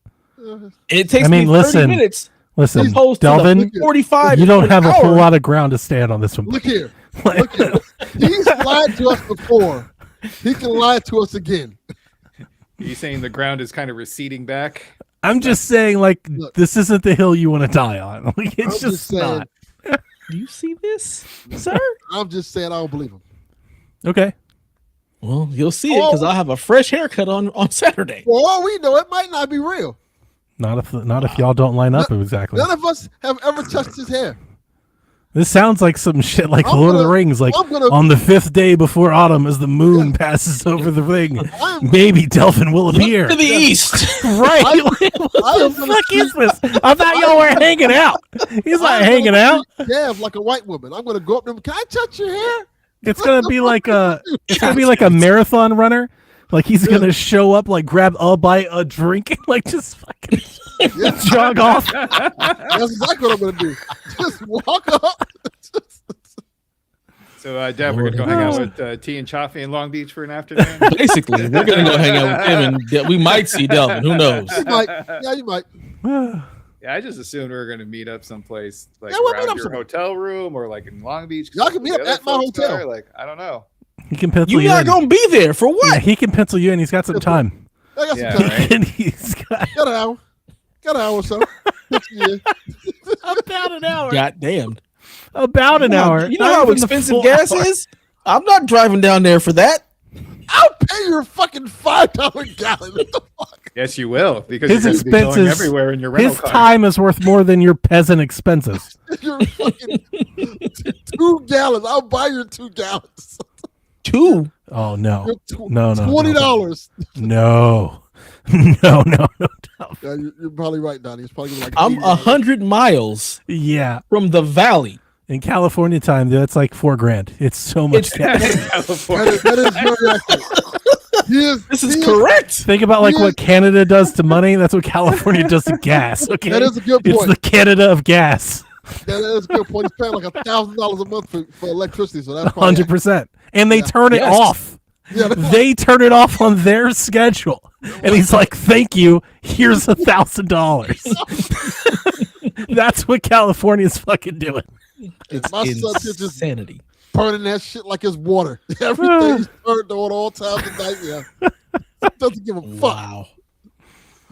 A: It takes
B: I mean,
A: me 30
B: listen,
A: minutes.
B: Listen,
A: Opposed to
B: Delvin,
A: the 45.
B: you don't
A: to
B: have
A: an
B: a whole
A: hour.
B: lot of ground to stand on this one.
C: Look here. Look here. He's lied to us before. He can lie to us again.
D: Are you saying the ground is kind of receding back?
B: I'm just saying, like,
C: Look.
B: this isn't the hill you want to die on. Like, it's
C: I'm
B: just
C: just saying.
B: not.
A: Do you see this, sir?
C: I'm just saying I don't believe him.
B: Okay.
A: Well, you'll see it because I'll have a fresh haircut on Saturday.
C: For all we know, it might not be real.
B: Not if y'all don't line up exactly.
C: None of us have ever touched his hair.
B: This sounds like some shit like
C: I'm
B: Lord of the
C: gonna-
B: Rings. Like
C: I'm gonna-
B: on the 5th day before autumn, as the moon passes over the ring,
C: I'm-
B: maybe Delvin will appear.
A: To the east.
B: Right?
C: I-
B: what
C: I'm
B: the
C: gonna
B: fuck is this? I thought y'all were hanging out. He's not hanging out.
C: Yeah, like a white woman. I'm gonna go up to him. Can I touch your hair?
B: It's gonna be like a marathon runner. Like he's gonna show up, like grab a bite, a drink, and like just fucking
C: Yeah,
B: jog off.
C: that's exactly what I'm gonna do. Just walk up.
D: So, Dad, we're going to go hang out with T and Chaffee in Long Beach for an afternoon.
A: Basically, we're gonna go hang out with him, and we might see Delvin. Who knows?
C: You might. Yeah, you might.
D: Yeah, I just assumed we were going to meet up someplace like
C: Yeah, we'll meet
D: around
C: up
D: your
C: somewhere.
D: hotel room or like in Long Beach. 'cause
C: Y'all can meet
D: the
C: up
D: other
C: at my
D: folks
C: hotel.
D: there, like, I don't know.
B: He can pencil
A: You're
B: you
A: not
B: in.
A: gonna be there for what?
B: Yeah, he can pencil you in. He's got some time.
C: I got some
D: Yeah,
C: time.
D: right.
B: And he's got
C: Got an hour. Got an hour or so. Yeah.
B: about an hour.
A: God damn.
B: About an hour.
A: You know
B: Not
A: how
B: even the
A: expensive
B: full
A: gas
B: hour.
A: is? I'm not driving down there for that.
C: I'll pay your fucking $5 gallon. What the fuck?
D: Yes, you will, because
B: His
D: you're going to be going
B: expenses-
D: everywhere in your rental
B: His
D: car.
B: time is worth more than your peasant expenses.
C: You're fucking 2 gallons. I'll buy your 2 gallons.
A: Two.
B: Oh no.
C: You're
B: No, no, no.
C: $20.
B: No. No.
C: Yeah, you're probably right, Donnie. It's probably like
A: I'm
C: 80 miles.
A: 100 miles
B: Yeah.
A: from the valley.
B: In California time, that's like $4,000. It's so much gas.
D: California.
C: That is very accurate.
A: This is correct.
B: Think about like what Canada does to money. That's what California does to gas. Okay,
C: That is a good
B: it's
C: point.
B: the Canada of gas.
C: That is a good point. He's paying like $1,000 a month for electricity, so that's probably
B: 100%. And they
C: Yeah.
B: turn it
A: Yes.
B: off.
C: Yeah,
B: They turn it off on their schedule. And he's like, "Thank you. Here's $1,000." That's what California's fucking doing.
A: It's
C: My son just-
A: insanity.
C: burning that shit like it's water. Everything's turned on all times of night. Yeah, doesn't give a fuck.
A: Wow.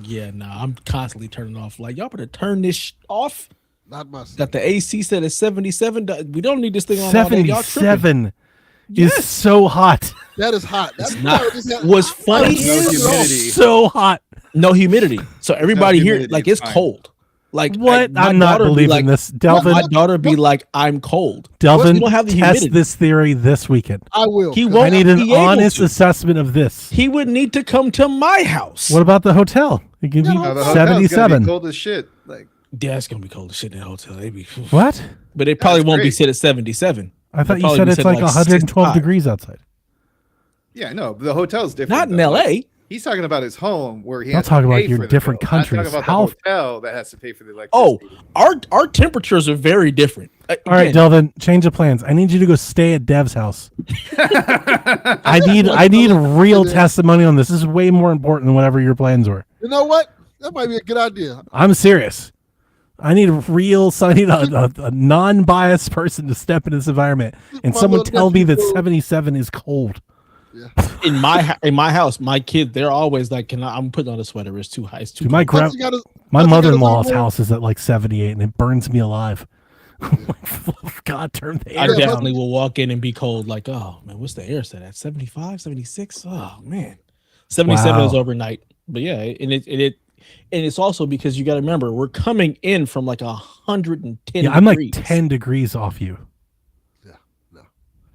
A: Yeah, nah, I'm constantly turning off. Like, y'all better turn this off.
C: Not my son.
A: Got the AC set at 77. We don't need this thing on all day. Y'all tripping.
B: 77
A: Yes.
B: is so hot.
C: That is hot. That's
A: not.
C: why I just had-
A: What's funny
C: I
D: No
C: was
A: is
D: humidity.
B: So hot.
A: no humidity. So everybody here,
D: humidity,
A: like,
D: it's
A: it's
D: fine.
A: cold. Like,
B: What?
A: my
B: I'm not
A: daughter be
B: believing
A: like,
B: this. Delvin,
A: My daughter be like, I'm cold.
B: Delvin,
A: You don't have the
B: test
A: humidity.
B: this theory this weekend.
C: I will.
A: He
C: 'cause
A: won't
B: I need an
A: be able
B: honest
A: to.
B: assessment of this.
A: He would need to come to my house.
B: What about the hotel? It can
C: Yeah,
B: be
C: no,
D: the hotel's gonna be
B: 77.
D: cold as shit. Like,
A: Yeah, it's gonna be cold as shit in the hotel. They be,
B: What?
A: but it probably
D: That's
A: won't be
D: great.
A: set at 77.
B: I thought you
A: probably
B: said
A: be
B: it's
A: set
B: like
A: like
B: 112
A: 65.
B: degrees outside.
D: yeah, no, the hotel's different.
A: Not in
D: though.
A: LA.
D: He's talking about his home where he
B: I'll
D: has
B: talk
D: to
B: about
D: pay
B: your
D: for the
B: different
D: bill. I'm
B: countries.
D: talking about
B: How-
D: the hotel that has to pay for the
A: Oh,
D: electricity.
A: our temperatures are very different.
B: All right,
A: Again,
B: Delvin, change of plans. I need you to go stay at Dev's house. I need real testimony on this. This is way more important than whatever your plans were.
C: You know what? That might be a good idea.
B: I'm serious. I need a non-biased person to step into this environment and
C: My
B: someone
C: little
B: tell me
C: nephew
B: that
C: will-
B: 77 is cold.
A: in my house, my kid, they're always like, I'm putting on a sweater. It's too high. It's too
B: Dude, my
A: cold.
C: Plus, you gotta-
B: my
C: plus you gotta
B: mother-in-law's
C: learn-
B: house is at like 78 and it burns me alive. God, turn the
A: I
B: air
A: definitely
B: down.
A: will walk in and be cold. Like, oh man, what's the air set at? 75, 76? Oh man, 77 is
B: Wow.
A: overnight. But yeah, and it's also because you got to remember we're coming in from like 110.
B: Yeah, I'm like
A: degrees.
B: 10 degrees off you.
C: Yeah, no.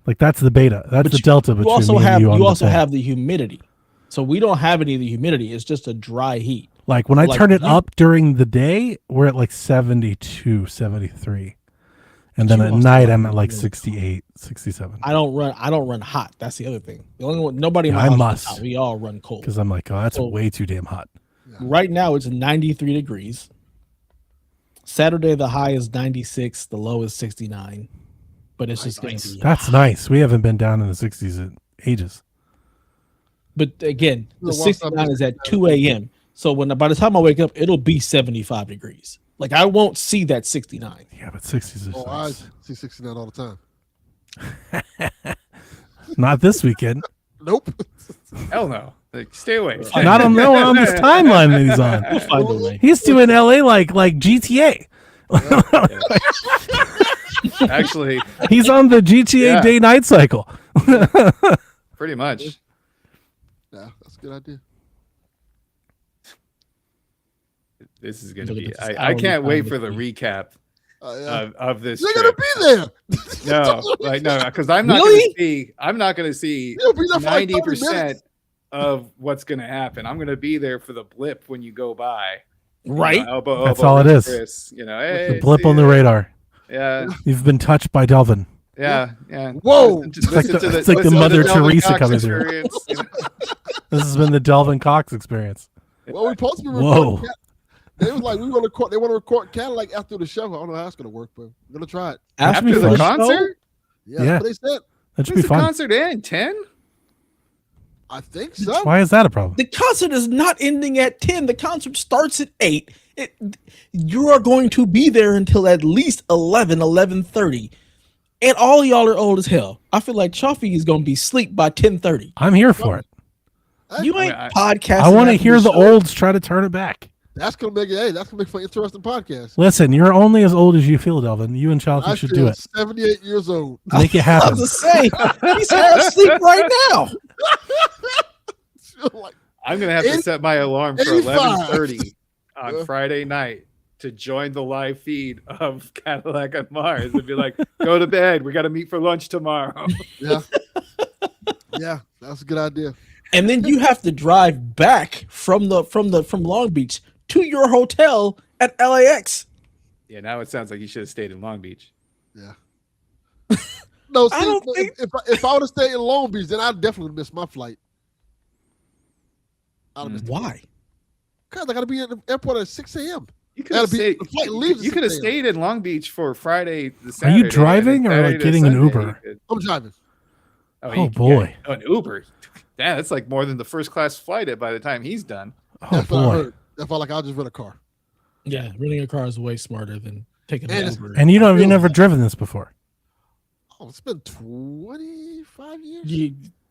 B: Like that's the beta. That's
A: But
B: the delta between
A: You also
B: me and
A: have
B: you on
A: you
B: the
A: also
B: thing.
A: have the humidity. So we don't have any of the humidity. It's just a dry heat.
B: Like when I
A: like,
B: turn it
A: you-
B: up during the day, we're at like 72, 73. And then
A: You
B: at
A: also
B: night
A: have
B: I'm at like
A: really
B: 68, 67.
A: I don't run hot. That's the other thing. The only one nobody in
B: Yeah,
A: my
B: I
A: house
B: must.
A: runs hot. We all run cold.
B: Because I'm like, oh, that's
A: So-
B: way too damn hot.
A: Right now it's 93 degrees. Saturday the high is 96, the low is 69. But it's just going to be
B: That's nice. We haven't been down in the 60s in ages.
A: But again, the
C: Well, once
A: 69
C: I'm-
A: is at 2 a.m. So by the time I wake up, it'll be 75 degrees. Like I won't see that 69.
B: Yeah, but 60s is
C: Oh, I
B: nice.
C: see 69 all the time.
B: Not this weekend.
C: Nope.
D: Hell no. Like, stay away.
B: Not on, no, on this timeline that he's on.
A: We'll find a way.
B: He's doing LA like GTA.
D: Actually,
B: He's on the GTA
D: Yeah.
B: day night cycle.
D: pretty much.
C: Yeah, that's a good idea.
D: This is gonna
A: Look at
D: be.
A: this
D: I
A: hourly
D: can't wait
A: time
D: for the
A: this
D: recap
C: Yeah.
D: of this.
C: You're gonna
D: trip.
C: be there.
D: No, like no, because I'm not
A: Really?
D: gonna see. I'm not gonna see
C: You'll be there for like 30
D: 90%
C: minutes.
D: of what's gonna happen. I'm gonna be there for the blip when you go by. You know,
A: Right?
D: elbow,
B: That's
D: elbow,
B: all it
D: with
B: is.
D: Chris, you know,
B: The
D: hey,
B: blip
D: see
B: on the
D: ya.
B: radar.
D: Yeah,
B: You've been touched by Delvin.
D: yeah.
C: Whoa.
D: Just
B: It's like
D: listen
B: the-
D: to
B: it's like the
D: listen to
B: Mother
D: Delvin
B: Teresa
D: Cox
B: coming through.
D: experience, you know?
B: This has been the Delvin Cox experience.
C: Well, we're supposed to be
B: Whoa.
C: recording. They was like, we want to record. They want to record Cadillac after the show. I don't know how it's gonna work, but we're gonna try it.
B: That should be
D: After the
B: fun.
D: concert,
C: Yeah,
B: Yeah.
C: that's what they said.
B: That should
D: when's
B: be
D: the
B: fun.
D: concert end? 10?
C: I think so.
B: Why is that a problem?
A: The concert is not ending at 10. The concert starts at 8. You are going to be there until at least 11:30. And all y'all are old as hell. I feel like Chaffee is going to be asleep by 10:30.
B: I'm here for it.
A: You ain't
D: I-
A: podcasting.
B: I want to
A: after
B: hear the
A: show.
B: olds try to turn it back.
C: That's gonna make it. Hey, that's gonna make for an interesting podcast.
B: Listen, you're only as old as you feel, Delvin. You and Chalky
C: I
B: should
C: feel
B: do it.
C: 78 years old.
B: Make it
A: I
B: happen.
A: was to say, he's half asleep right now.
C: Like,
D: I'm gonna have to
C: 80
D: set my alarm for
C: 85.
D: 11:30 on
C: Yeah.
D: Friday night to join the live feed of Cadillac on Mars and be like, "Go to bed. We got to meet for lunch tomorrow."
C: yeah, yeah, that's a good idea.
A: and then you have to drive back from Long Beach to your hotel at LAX.
D: Yeah, now it sounds like you should have stayed in Long Beach.
C: Yeah. No, see,
A: I don't think-
C: if I would have stayed in Long Beach, then I'd definitely miss my flight. I'd have missed
A: Why?
C: because I got to be at the airport at 6 a.m.
D: You could have
C: The flight leaves at
D: You could have
C: 6 a.m.
D: stayed in Long Beach for Friday. The
B: Are
D: Saturday,
B: you driving
D: and
B: or
D: Saturday
B: like
D: to
B: getting an
D: Sunday,
B: Uber?
D: you could-
C: I'm driving.
B: Oh, boy.
D: an Uber. Yeah, that's like more than the first class flight by the time he's done.
B: Oh
C: That's what I
B: boy.
C: heard. That's why I'll just rent a car.
A: Yeah, renting a car is way smarter than taking
C: And
A: an
C: it's-
A: Uber.
B: And you've
C: feel
B: never
C: that.
B: driven this before.
C: Oh, it's been 25 years.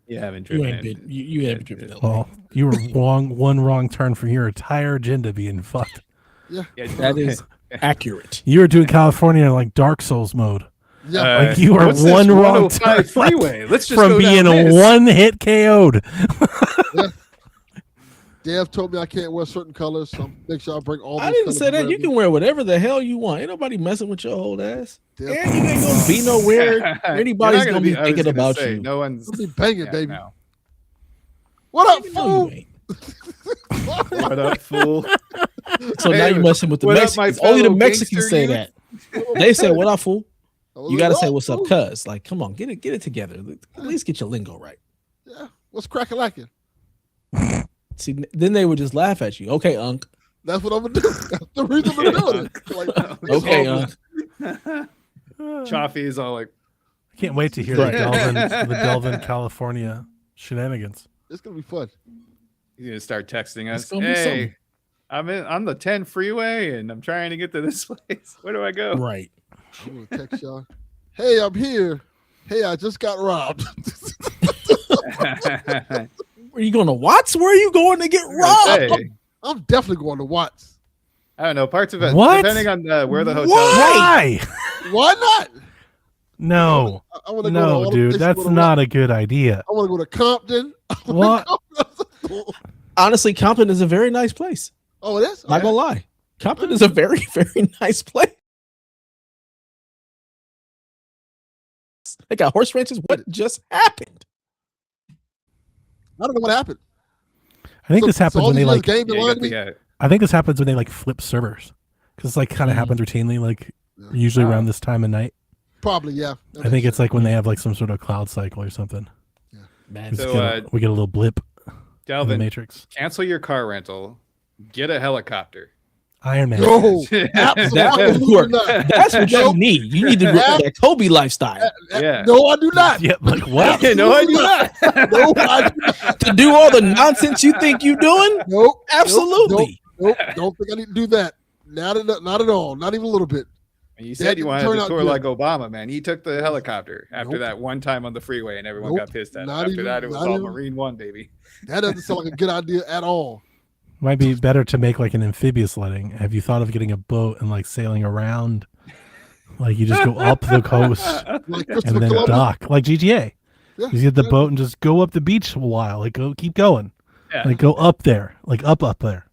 D: You haven't
A: You
D: driven
A: ain't
D: it.
A: been. You haven't driven that.
B: Well, you were one wrong turn from your entire agenda being fucked.
D: Yeah,
A: That is accurate.
B: You were doing California in like Dark Souls mode.
C: Yeah.
B: Like you were
D: what's this
B: one wrong
D: 105
B: turn
D: freeway. Let's just
B: from
D: go down
B: being
D: this.
B: one hit KO'd.
C: Dev told me I can't wear certain colors, so make sure I bring all.
A: I
C: those
A: didn't
C: colors
A: say that.
C: with
A: You
C: me.
A: can wear whatever the hell you want. Ain't nobody messing with your old ass.
C: Dev
A: And
C: told
A: you
C: me
A: ain't gonna be nowhere. Anybody's
D: You're not
A: gonna be
D: I was
A: thinking
D: gonna
A: about
D: say,
A: you.
D: No one's
C: I'll be banging,
D: yeah,
C: baby.
D: no.
C: What up,
A: No,
C: fool?
A: you ain't.
D: What up, fool?
A: So now
D: Hey,
A: you messing with the
D: what up, my
A: Mexicans. Only the
D: fellow
A: Mexicans
D: gangster
A: say
D: youth?
A: that. They say, "What up, fool?"
C: I was
A: You
C: like,
A: gotta say,
C: "Oh,
A: "What's up,
C: fool."
A: cuz?" Like, come on, get it together. At least get your lingo right.
C: Yeah. What's cracking lacking?
A: See, then they would just laugh at you. Okay, Unc.
C: That's what I'm gonna do. That's the reason I'm doing it. Like,
A: Okay,
C: it's
A: Unc.
D: Chaffee is all like,
B: I can't wait to hear
A: Right.
B: the Delvin, California shenanigans.
C: It's gonna be fun.
D: he's gonna start texting us.
A: It's gonna be something.
D: Hey, I'm on the 10 freeway and I'm trying to get to this place. Where do I go?
A: Right.
C: I'm gonna text y'all. Hey, I'm here. Hey, I just got robbed.
A: Are you going to Watts? Where are you going to get robbed?
D: Hey,
C: I'm definitely going to Watts.
D: I don't know. Parts of it,
B: What?
D: depending on where the hotel is.
B: Why?
C: Why not?
B: No,
C: I want to go to all
B: no,
C: the
B: dude,
C: places
B: that's
C: with a
B: not a good idea.
C: I want to go to Compton.
B: What?
A: Honestly, Compton is a very nice place.
C: Oh, it is?
A: Not gonna lie. Compton is a very, very nice place. They got horse ranches. What just happened?
C: I don't know what happened.
B: I think
C: So-
B: this happens
C: so all
B: when they
C: these
B: like.
C: games
D: Yeah, you
C: behind
D: got
C: me?
D: the,
B: I think this happens when they like flip servers, because like kind of
A: Mhm.
B: happens routinely, like
C: Yeah.
B: usually
D: Oh.
B: around this time of night.
C: Probably, yeah.
B: I think it's like when they have like some sort of cloud cycle or something.
A: Man,
B: We just
D: So,
B: get we get a little blip in the
D: Delvin,
B: Matrix.
D: cancel your car rental. Get a helicopter.
B: Iron Man.
C: No,
A: That-
C: absolutely not.
A: that's what you need. You need to get that Kobe lifestyle
D: Yeah.
C: No, I do not.
B: Yeah, like what?
D: No, I do not.
C: No, I do not.
A: to do all the nonsense you think you doing.
C: Nope.
A: Absolutely.
C: Nope. Don't think I need to do that. Not at all. Not even a little bit.
D: You said you wanted
C: turned
D: to
C: out
D: tour
C: good.
D: like Obama, man. He took the helicopter after
C: Nope.
D: that one time on the freeway, and everyone
C: Nope.
D: got pissed at him.
C: Not
D: After
C: even-
D: that, it was
C: not
D: all
C: even-
D: Marine One, baby.
C: That doesn't sound like a good idea at all.
B: Might be better to make like an amphibious sledding. Have you thought of getting a boat and like sailing around? Like you just go up the coast
C: Like
B: and
C: Christopher
B: then
C: Columbus.
B: dock, like GTA.
C: Yeah.
B: You get the boat and just go up the beach a while. Like go, keep going.
D: Yeah.
B: Like go up there, like up there.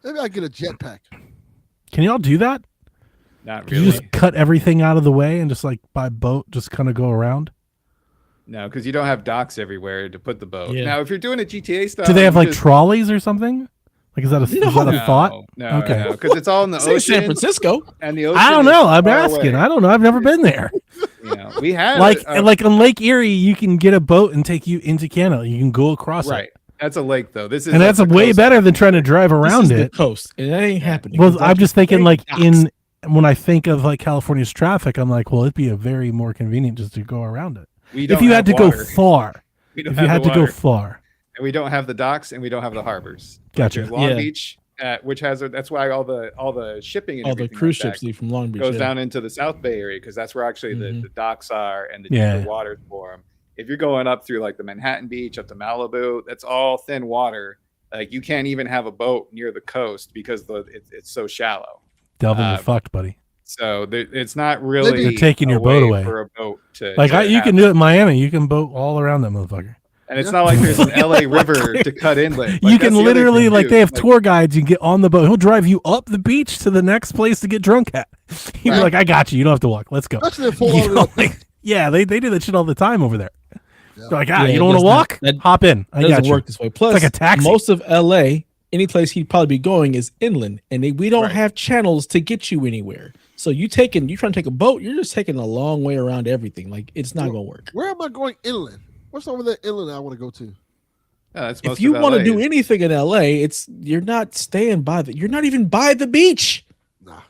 C: Maybe I get a jetpack.
B: Can y'all do that?
D: Not
B: Can you
D: really.
B: just cut everything out of the way and just like by boat, just kind of go around?
D: No, because you don't have docks everywhere to put the boat.
A: Yeah.
D: Now, if you're doing a GTA style,
B: Do they have
D: you
B: like
D: just-
B: trolleys or something? Like is that a
A: No.
B: thought?
D: No,
B: Okay.
D: because it's all in the
A: It's in San
D: ocean,
A: Francisco.
D: and the ocean.
B: I don't
D: is
B: know. I'm
D: far
B: asking.
D: away.
B: I don't know. I've never been there.
D: You know, we had
B: Like
D: a-
B: like on Lake Erie, you can get a boat and take you into Canada. You can go across
D: right.
B: it,
D: That's a lake, though. This is
B: and that's
D: a
B: way
D: coast.
B: better than trying to drive around
A: This is
B: it.
A: the coast, and that ain't happening.
B: Well,
A: It's
B: I'm just thinking
A: straight
B: like
A: docks.
B: in when I think of like California's traffic, I'm like, well, it'd be a very more convenient just to go around it.
D: We
B: If
D: don't
B: you
D: have
B: had to
D: water.
B: go far,
D: We don't
B: if you
D: have
B: had
D: the
B: to go
D: water.
B: far,
D: And we don't have the docks, and we don't have the harbors.
B: Gotcha.
D: There's Long
A: Yeah.
D: Beach, which has that's why all the shipping and
A: all the
D: everything
A: cruise
D: like
A: ships
D: that
A: leave from Long Beach.
D: goes
A: yeah.
D: down into the South Bay area because that's where actually
A: Mhm.
D: the docks are and the
B: Yeah.
D: deeper waters for them. If you're going up through like the Manhattan Beach up to Malibu, that's all thin water. Like you can't even have a boat near the coast because it's so shallow.
B: Delvin, you're
D: Uh,
B: fucked, buddy.
D: So it's not really
B: You're taking
D: a
B: your boat
D: way
B: away.
D: for a boat to
B: Like
D: to
B: you
D: have.
B: can do it in Miami. You can boat all around that motherfucker.
D: And it's not like there's an LA river to cut inlet. Like,
B: You
D: that's
B: can
D: the other
B: literally
D: thing,
B: like
D: too.
B: they have tour guides. You can get on the boat. He'll drive you up the beach to the next place to get drunk at. You're
C: Right.
B: like, I got you. You don't have to walk. Let's go.
C: Especially in Fort
B: You know,
C: Lauderdale.
B: like, yeah, they do that shit all the time over there. They're like,
A: Yeah,
B: you
A: it
B: don't want to
A: does not-
B: walk?
A: that
B: Hop in. I
A: doesn't
B: got you.
A: work this way. Plus,
B: like a taxi.
A: most of LA, any place he'd probably be going is inland, and we don't
D: Right.
A: have channels to get you anywhere. So you trying to take a boat, you're just taking a long way around everything. Like it's not gonna work.
C: Where am I going inland? What's over there inland I want to go to?
D: Yeah, that's
A: If
D: most
A: you
D: of
A: want to
D: LA
A: do
D: is-
A: anything in LA, you're not staying by you're not even by the beach.
C: Nah,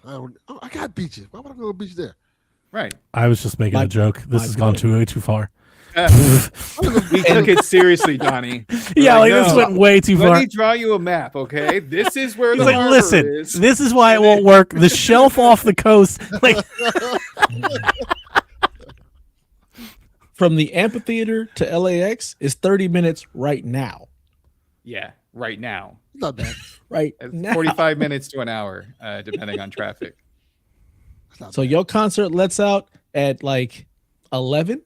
C: I got beaches. Why would I go to a beach there?
D: right.
B: I was just making
A: My-
B: a joke. This
A: my
B: has gone
A: point.
B: way too far.
D: We took it seriously, Donnie. We're
B: Yeah, like this
D: no,
B: went way too
D: Let
B: far.
D: me draw you a map, okay? This is where
B: He's
D: the
B: like,
D: harbor
B: listen,
D: is.
B: this is why it won't work. The shelf off the coast, like
A: From the amphitheater to LAX is 30 minutes right now.
D: Yeah, right now.
C: Not bad.
A: Right
D: It's
A: now.
D: 45 minutes to an hour, depending on traffic.
C: It's not
A: So
C: bad.
A: your concert lets out at like 11.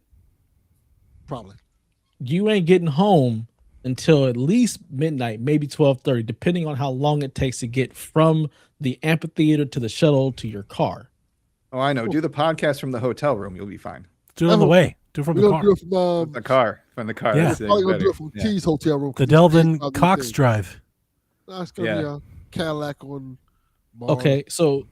C: Probably.
A: You ain't getting home until at least midnight, maybe 12:30, depending on how long it takes to get from the amphitheater to the shuttle to your car.
D: Oh, I know. Do the podcast from the hotel room. You'll be fine.
B: do it on the way. Do it from
C: We're
B: the
C: gonna
B: car.
C: do it from
D: The car. From the car.
B: Yeah.
D: That's
C: probably gonna do
D: better.
C: it from
D: Yeah.
C: T's hotel room.
B: The Delvin Cox Drive.
C: No, it's gonna
D: Yeah.
C: be a Cadillac on Mars.
A: Okay, so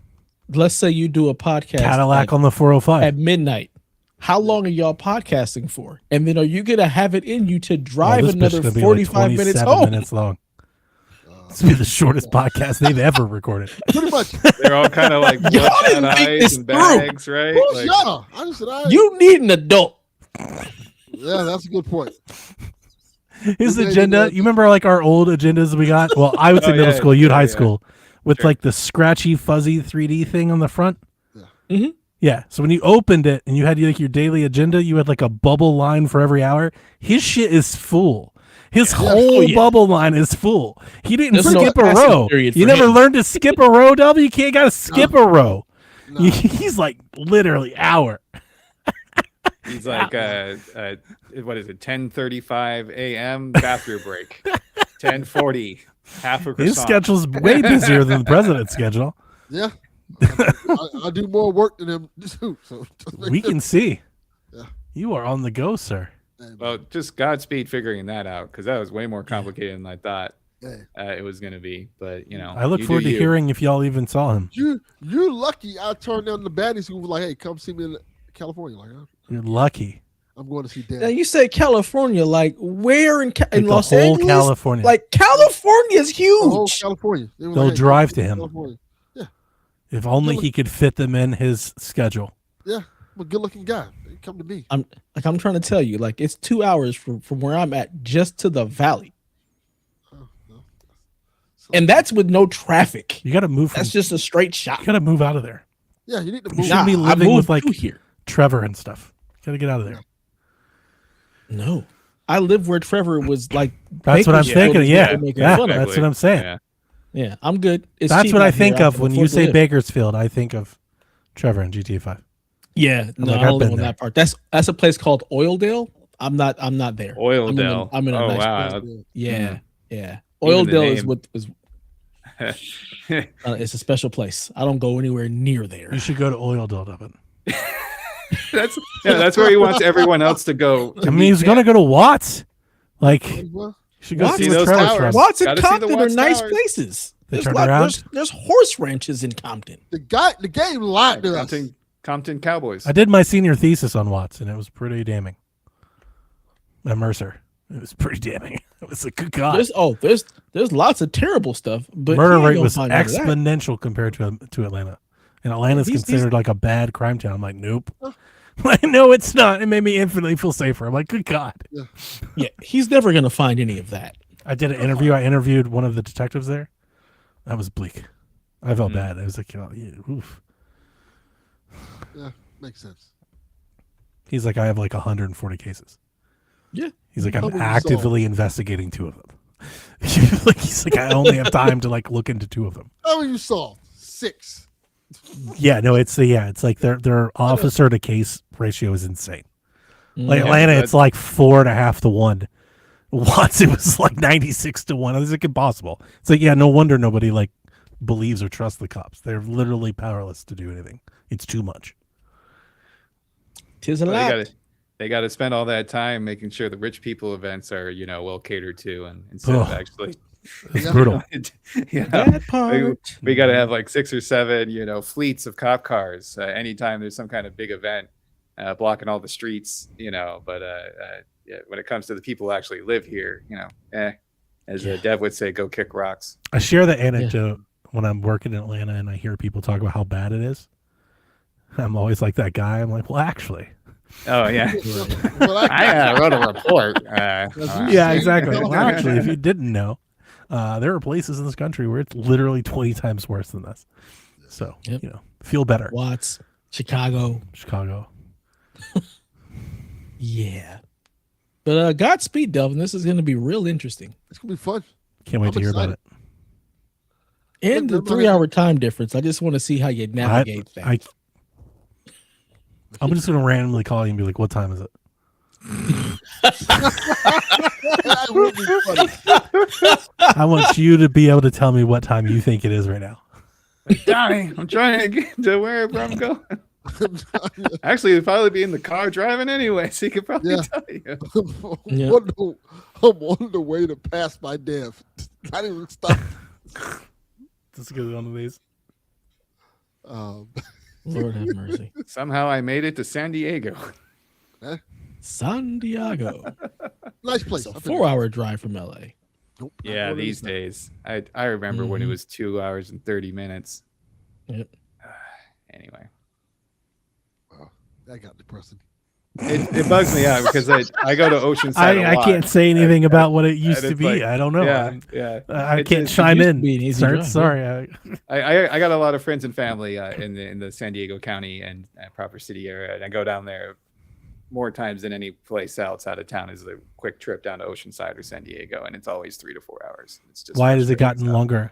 A: let's say you do a podcast
B: Cadillac
A: at,
B: on the 405.
A: at midnight. How long are y'all podcasting for? And then are you gonna have it in you to drive
B: this bitch is
A: another
B: gonna be
A: 45 minutes
B: 27
A: home?
B: minutes long. This will be the shortest podcast they've ever recorded.
C: Pretty much.
D: They're all kind of like
A: Y'all didn't
D: bloodshot
A: think
D: eyes
A: this
D: and
A: through.
D: bags, right?
C: Who's
D: Like,
C: y'all? I just said
A: You need an adult.
C: Yeah, that's a good point.
B: His
C: Okay,
B: agenda,
C: you
B: you remember like our old agendas we got? Well, I would say
D: Oh,
B: middle
D: yeah,
B: school, you'd
D: yeah,
B: high
D: yeah.
B: school, with
D: Sure.
B: like the scratchy, fuzzy 3D thing on the front.
C: Yeah.
A: Mhm.
B: Yeah. So when you opened it and you had like your daily agenda, you had like a bubble line for every hour. His shit is full. His whole
A: Oh, yeah.
B: bubble line is full. He didn't
A: There's no
B: skip a
A: passing
B: row.
A: period
B: You
A: for
B: never
A: him.
B: learned to skip a row, W? You can't gotta skip a row.
C: Nah.
B: He's like literally hour.
D: he's like, what is it? 10:35 a.m. bathroom break. 10:40 half a
B: His
D: croissant.
B: schedule's way busier than the president's schedule.
C: Yeah. I do more work than them too. So
B: We can see.
C: Yeah.
B: You are on the go, sir.
D: Well, just Godspeed figuring that out, because that was way more complicated than I thought
C: Hey,
D: it was going to be. But you know,
B: I look
D: you
B: forward
D: do
B: to
D: you.
B: hearing if y'all even saw him.
C: you lucky I turned down the baddies who was like, hey, come see me in California. Like,
B: You're lucky.
C: I'm going to see Dan.
A: Now you say California, like where in, in
B: Like the
A: Los
B: whole
A: Angeles?
B: California.
A: Like California's
C: The whole
A: huge.
C: California. They were
B: They'll
C: like, hey,
B: drive
C: come
B: to
C: see
B: him.
C: California.
B: If only he could fit them in his schedule.
C: Yeah, I'm a good looking guy. They come to me.
A: I'm trying to tell you, like it's 2 hours from where I'm at just to the valley,
C: Oh, no. So-
A: and that's with no traffic.
B: You got to move. From,
A: That's just a straight shot.
B: you got to move out of there.
C: yeah, you need to
B: You
C: move.
B: shouldn't be
A: I
B: living
A: moved
B: with like
A: to here.
B: Trevor and stuff. Got to get out of there.
A: No, I live where Trevor was like.
B: That's what I'm
A: Bakersfield
B: thinking.
A: is
B: Yeah,
A: what they're making
B: yeah,
A: fun of.
B: that's what I'm saying.
D: Yeah.
A: Yeah, I'm good. It's
B: That's
A: cheap
B: what I
A: out here.
B: think of
A: can
B: when you
A: afford to
B: say
A: live.
B: Bakersfield. I think of Trevor and GTA 5.
A: Yeah, no,
B: like,
A: I
B: I've
A: don't live
B: been
A: on
B: there.
A: that part. That's a place called Oildale. I'm not there.
D: Oildale.
A: I'm in a
D: Oh,
A: nice
D: wow.
A: place. Yeah, yeah.
D: Even the
A: Oildale is
D: name.
A: what is. It's a special place. I don't go anywhere near there.
B: You should go to Oil Dublin.
D: that's where he wants everyone else to go.
B: I mean, he's gonna go to Watts. Like,
C: Well,
B: you should go
A: Watts
B: see
D: See
B: where
D: those
B: Trevor's
D: towers.
B: from.
A: Watts and
D: Gotta see the
A: Compton are
D: Watts
A: nice
D: Towers.
A: places.
B: They
A: There's,
B: turned
A: lot-
B: around?
A: there's horse ranches in Compton.
C: the game lied to us.
D: Compton Cowboys.
B: I did my senior thesis on Watts, and it was pretty damning. At Mercer, it was pretty damning. It was like, good God.
A: There's lots of terrible stuff, but
B: Murder
A: you ain't
B: rate
A: gonna
B: was
A: find none of that.
B: exponential compared to Atlanta. And Atlanta's
A: These-
B: considered like a bad crime town. I'm like, nope. Like, no, it's not. It made me infinitely feel safer. I'm like, good God.
A: Yeah, he's never gonna find any of that.
B: I did an interview. I interviewed one of the detectives there. That was bleak. I
A: Hmm.
B: felt bad. I was like, oh, yeah, oof.
C: Yeah, makes sense.
B: He's like, I have like 140 cases.
A: Yeah.
B: He's like,
C: How
B: I'm
C: many
B: actively investigating 2 of them. He's like, I only have time to like look into 2 of them.
C: How many you solved? 6.
B: Yeah, no, it's like their officer to case ratio is insane. Like
A: Yeah,
B: Atlanta,
D: that-
B: it's like 4.5 to 1. Once it was like 96 to 1. I was like, impossible. It's like, yeah, no wonder nobody like believes or trusts the cops. They're literally powerless to do anything. It's too much.
A: Tis a
D: Well,
A: lot.
D: they they got to spend all that time making sure the rich people events are, well catered to, and instead of actually,
B: It's brutal.
A: That part.
D: we got to have like 6 or 7, fleets of cop cars anytime there's some kind of big event blocking all the streets, But yeah, when it comes to the people who actually live here, as Dev would say, go kick rocks.
B: I share the anecdote when I'm working in Atlanta and I hear people talk about how bad it is. I'm always like that guy. I'm like, well, actually.
D: Oh, yeah.
C: Well,
E: I wrote a report.
B: Yeah, exactly. Well, actually, if you didn't know, there are places in this country where it's literally 20 times worse than this. So, feel better.
A: Watts, Chicago. Yeah. But Godspeed, Delvin. This is going to be real interesting.
C: It's gonna be fun.
B: Can't wait to hear about it.
A: And the 3-hour time difference. I just want to see how you navigate that.
B: I'm just going to randomly call you and be like, what time is it?
C: That would be funny.
B: I want you to be able to tell me what time you think it is right now.
D: Donnie, I'm trying to get to wherever I'm going. Actually, it'd probably be in the car driving anyway, so he could probably tell you.
C: I'm on the way to pass my dev. I didn't even stop.
B: Let's get on these.
A: Lord have mercy.
D: Somehow I made it to San Diego.
A: San Diego.
C: Nice place.
A: It's a 4-hour drive from LA.
C: Nope,
D: Yeah, these days. I remember when it was 2 hours and 30 minutes.
A: Yep.
D: Anyway.
C: Wow, that got depressing.
D: It bugs me out because I go to Oceanside.
B: I can't say anything about what it used to be.
D: Like,
B: I don't know.
D: Yeah.
B: I can't chime in. Sorry.
D: I got a lot of friends and family in the San Diego County and proper city area, and I go down there more times than any place outside of town. Is a quick trip down to Oceanside or San Diego, and it's always 3 to 4 hours. It's just
B: why has it gotten longer?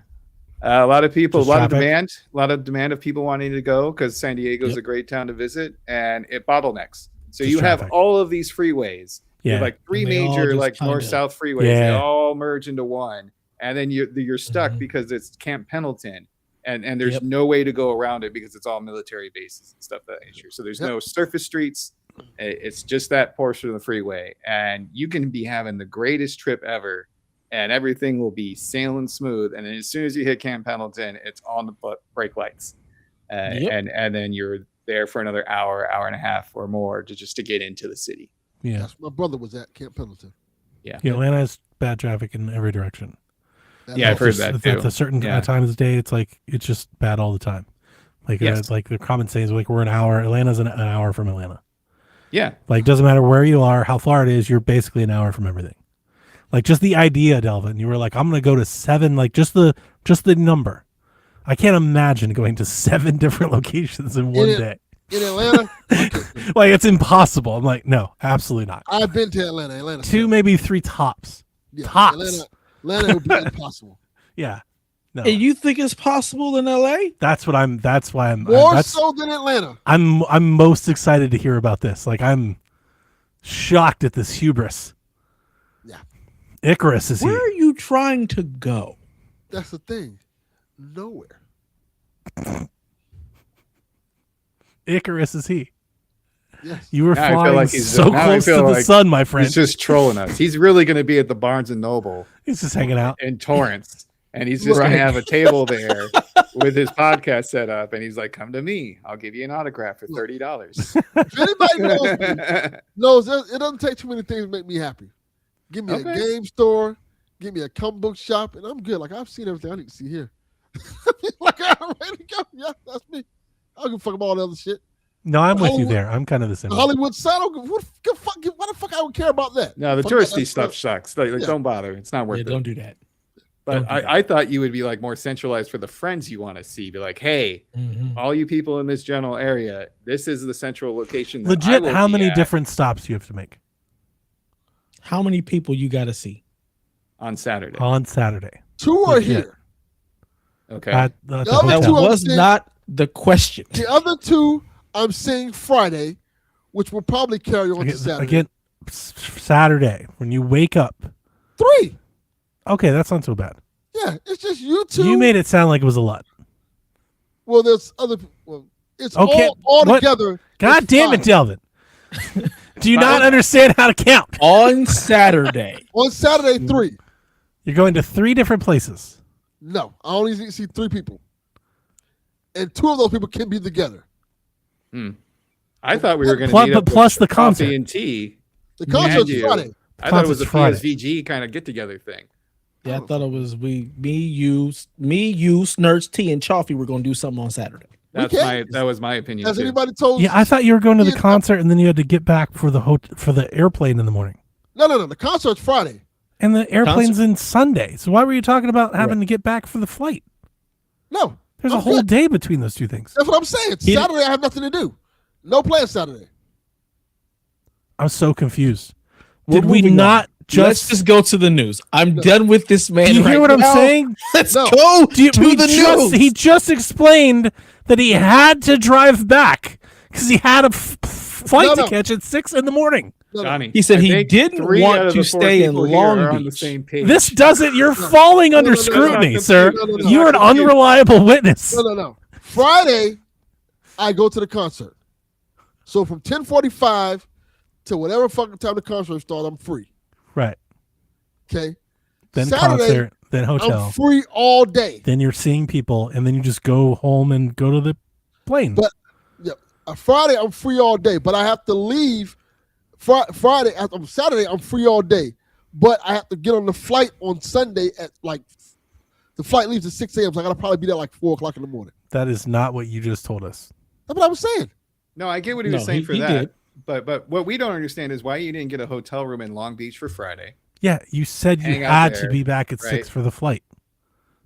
D: A lot of people,
B: Just
D: a lot
B: traffic?
D: of demand of people wanting to go because San Diego is a great town to visit, and it bottlenecks. So
B: Just
D: you have
B: traffic.
D: all of these freeways. You have like 3
A: And they all
D: major
A: just
D: like
A: kinda-
D: north-south freeways. They all merge into one, and then you're stuck because it's Camp Pendleton, and there's no way to go around it because it's all military bases and stuff of that nature. So there's no surface streets. It's just that portion of the freeway, and you can be having the greatest trip ever, and everything will be sailing smooth. And then as soon as you hit Camp Pendleton, it's on the brake lights, and then you're there for another hour and a half or more to get into the city.
B: Yeah.
C: Yes, my brother was at Camp Pendleton.
D: Yeah.
B: Atlanta has bad traffic in every direction.
D: Yeah, I've heard that
B: At
D: too.
B: a certain time of the day, it's just bad all the time. Like like the common saying is like we're an hour. Atlanta's an hour from Atlanta.
D: Yeah.
B: Like doesn't matter where you are, how far it is, you're basically an hour from everything. Like just the idea, Delvin, you were like, I'm gonna go to 7, like just the number. I can't imagine going to 7 different locations in one day.
C: In Atlanta?
B: Like it's impossible. I'm like, no, absolutely not.
C: I've been to Atlanta.
B: 2, maybe 3 tops.
C: Yeah,
B: Tops.
C: Atlanta would be impossible.
B: Yeah. No.
A: And you think it's possible in LA?
B: That's why I'm
C: More so than Atlanta.
B: I'm most excited to hear about this. Like I'm shocked at this hubris.
C: Yeah.
B: Icarus is
A: Where
B: here.
A: are you trying to go?
C: That's the thing. Nowhere.
B: Icarus is he.
C: Yes.
B: You were
D: Now I feel
B: flying
D: like he's-
B: so
D: now I
B: close to
D: feel
B: the
D: like
B: sun, my friend.
D: He's just trolling us. He's really going to be at the Barnes and Noble
B: He's just hanging out.
D: in Torrance, and he's just going to have a table there with his podcast set up, and he's like, "Come to me. I'll give you an autograph for $30."
C: If anybody knows it doesn't take too many things to make me happy. Give me a game store, give me a comic book shop, and I'm good. Like I've seen everything I need to see here. Like I'm ready to go. Yeah, that's me. I don't give a fuck about all the other shit.
B: No, I'm with you
C: Hollywood-
B: there. I'm kind of the same.
C: The Hollywood side, I don't give a fuck. Why the fuck I would care about that?
D: No, the
C: Fuck
D: touristy
C: that
D: stuff sucks. Like, don't bother. It's not worth
A: Yeah,
D: it.
A: don't do that.
D: But
A: don't do that.
D: I thought you would be like more centralized for the friends you want to see. Be like, hey, all you people in this general area, this is the central location. that I
B: Legit,
D: will
B: how
D: be
B: many
D: at
B: different stops do you have to make
A: How many people you got to see?
D: on Saturday?
B: on Saturday?
C: 2 are
B: Legit.
C: here.
D: Okay.
B: At the
C: The other
A: That
B: hotel.
C: two-
A: was not the question.
C: The other 2 I'm seeing Friday, which will probably carry on to Saturday.
B: Again, Saturday when you wake up.
C: 3.
B: Okay, that's not so bad.
C: Yeah, it's just you 2.
B: You made it sound like it was a lot.
C: Well, there's other. Well, it's
B: Okay,
C: all
B: what?
C: together.
B: God
C: it's
B: damn it,
C: 5.
B: Delvin. Do you not understand how to count?
A: On Saturday.
C: On Saturday, 3.
B: You're going to 3 different places.
C: No, I only need to see 3 people. And 2 of those people can be together.
D: I thought we were going to
B: Plus-
D: meet
B: but
D: up
B: plus
D: with
B: the
D: coffee
B: concert.
D: and tea.
C: The concert's
D: you.
C: Friday.
D: I thought it was a
B: Concert's Friday.
D: PSVG kind of get-together thing.
A: Yeah, I thought it was me, you, Snurts, T, and Chaffee were going to do something on Saturday.
D: That was my opinion
C: Has
D: too.
C: anybody told
B: Yeah, I thought you were going to the
C: Yeah.
B: concert and then you had to get back for the airplane in the morning.
C: No. The concert's Friday.
B: And the airplane's in Sunday. So why were you talking about having
A: Right.
B: to get back for the flight?
C: No.
B: There's
C: I'm
B: a whole
C: good.
B: day between those 2 things.
C: That's what I'm saying. Saturday, I have nothing to do. No plans Saturday.
B: I'm so confused.
A: We're
B: Did we
A: moving
B: not
A: on. Let's just go to the news. I'm done with this man.
B: Do you hear
A: right
B: what I'm
A: now.
B: saying?
A: Let's
C: No.
A: go
B: We
A: to the news.
B: He just explained that he had to drive back because he had a flight
C: No,
B: to
C: no.
B: catch at 6 in the morning.
C: No.
D: Johnny,
A: He said
D: I
A: he
D: think
A: didn't
D: 3
A: want
D: out of
A: to
D: the 4
A: stay in
D: people here
A: Long
D: are on the
A: Beach.
D: same page.
B: This doesn't. You're falling under
C: no, no,
B: scrutiny,
D: no,
B: sir.
C: no, no, no,
B: You're an
D: I'm confused.
B: unreliable witness.
C: No. Friday, I go to the concert. So from 10:45 to whatever fucking time the concert starts, I'm free.
B: Right.
C: Okay.
B: Then
C: Saturday,
B: concert. Then hotel.
C: I'm free all day.
B: Then you're seeing people, and then you just go home and go to the plane.
C: But Friday, I'm free all day, but I have to leave. Friday, Saturday, I'm free all day, but I have to get on the flight on Sunday at the flight leaves at 6 a.m. So I gotta probably be there like 4 o'clock in the morning.
B: That is not what you just told us.
C: That's what I was saying.
D: No, I get what he was
A: No,
D: saying
A: he-
D: for
A: he
D: that.
A: did.
D: But what we don't understand is why you didn't get a hotel room in Long Beach for Friday.
B: Yeah, you said you
D: Hang out
B: had
D: there,
B: to be back at 6
D: right?
B: for the flight,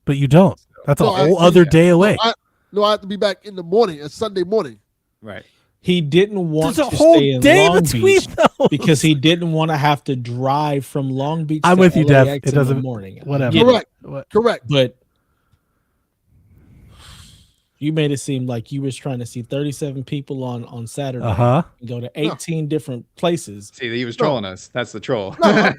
B: but you don't. That's a
C: No,
B: whole
C: I-
B: other day away.
C: I have to be back in the morning. It's Sunday morning.
D: Right.
A: He didn't want
B: There's a
A: to
B: whole
A: stay in
B: day
A: Long
B: between
A: Beach
B: those.
A: because he didn't want to have to drive from Long Beach
B: I'm
A: to
B: with you, Dev.
A: LAX
B: It
A: in the
B: doesn't-
A: morning. I
B: whatever.
A: get it.
C: Correct.
B: What?
C: Correct.
A: But you made it seem like you was trying to see 37 people on Saturday and go to 18 different places.
D: See, he was trolling us. That's the troll.
C: I'm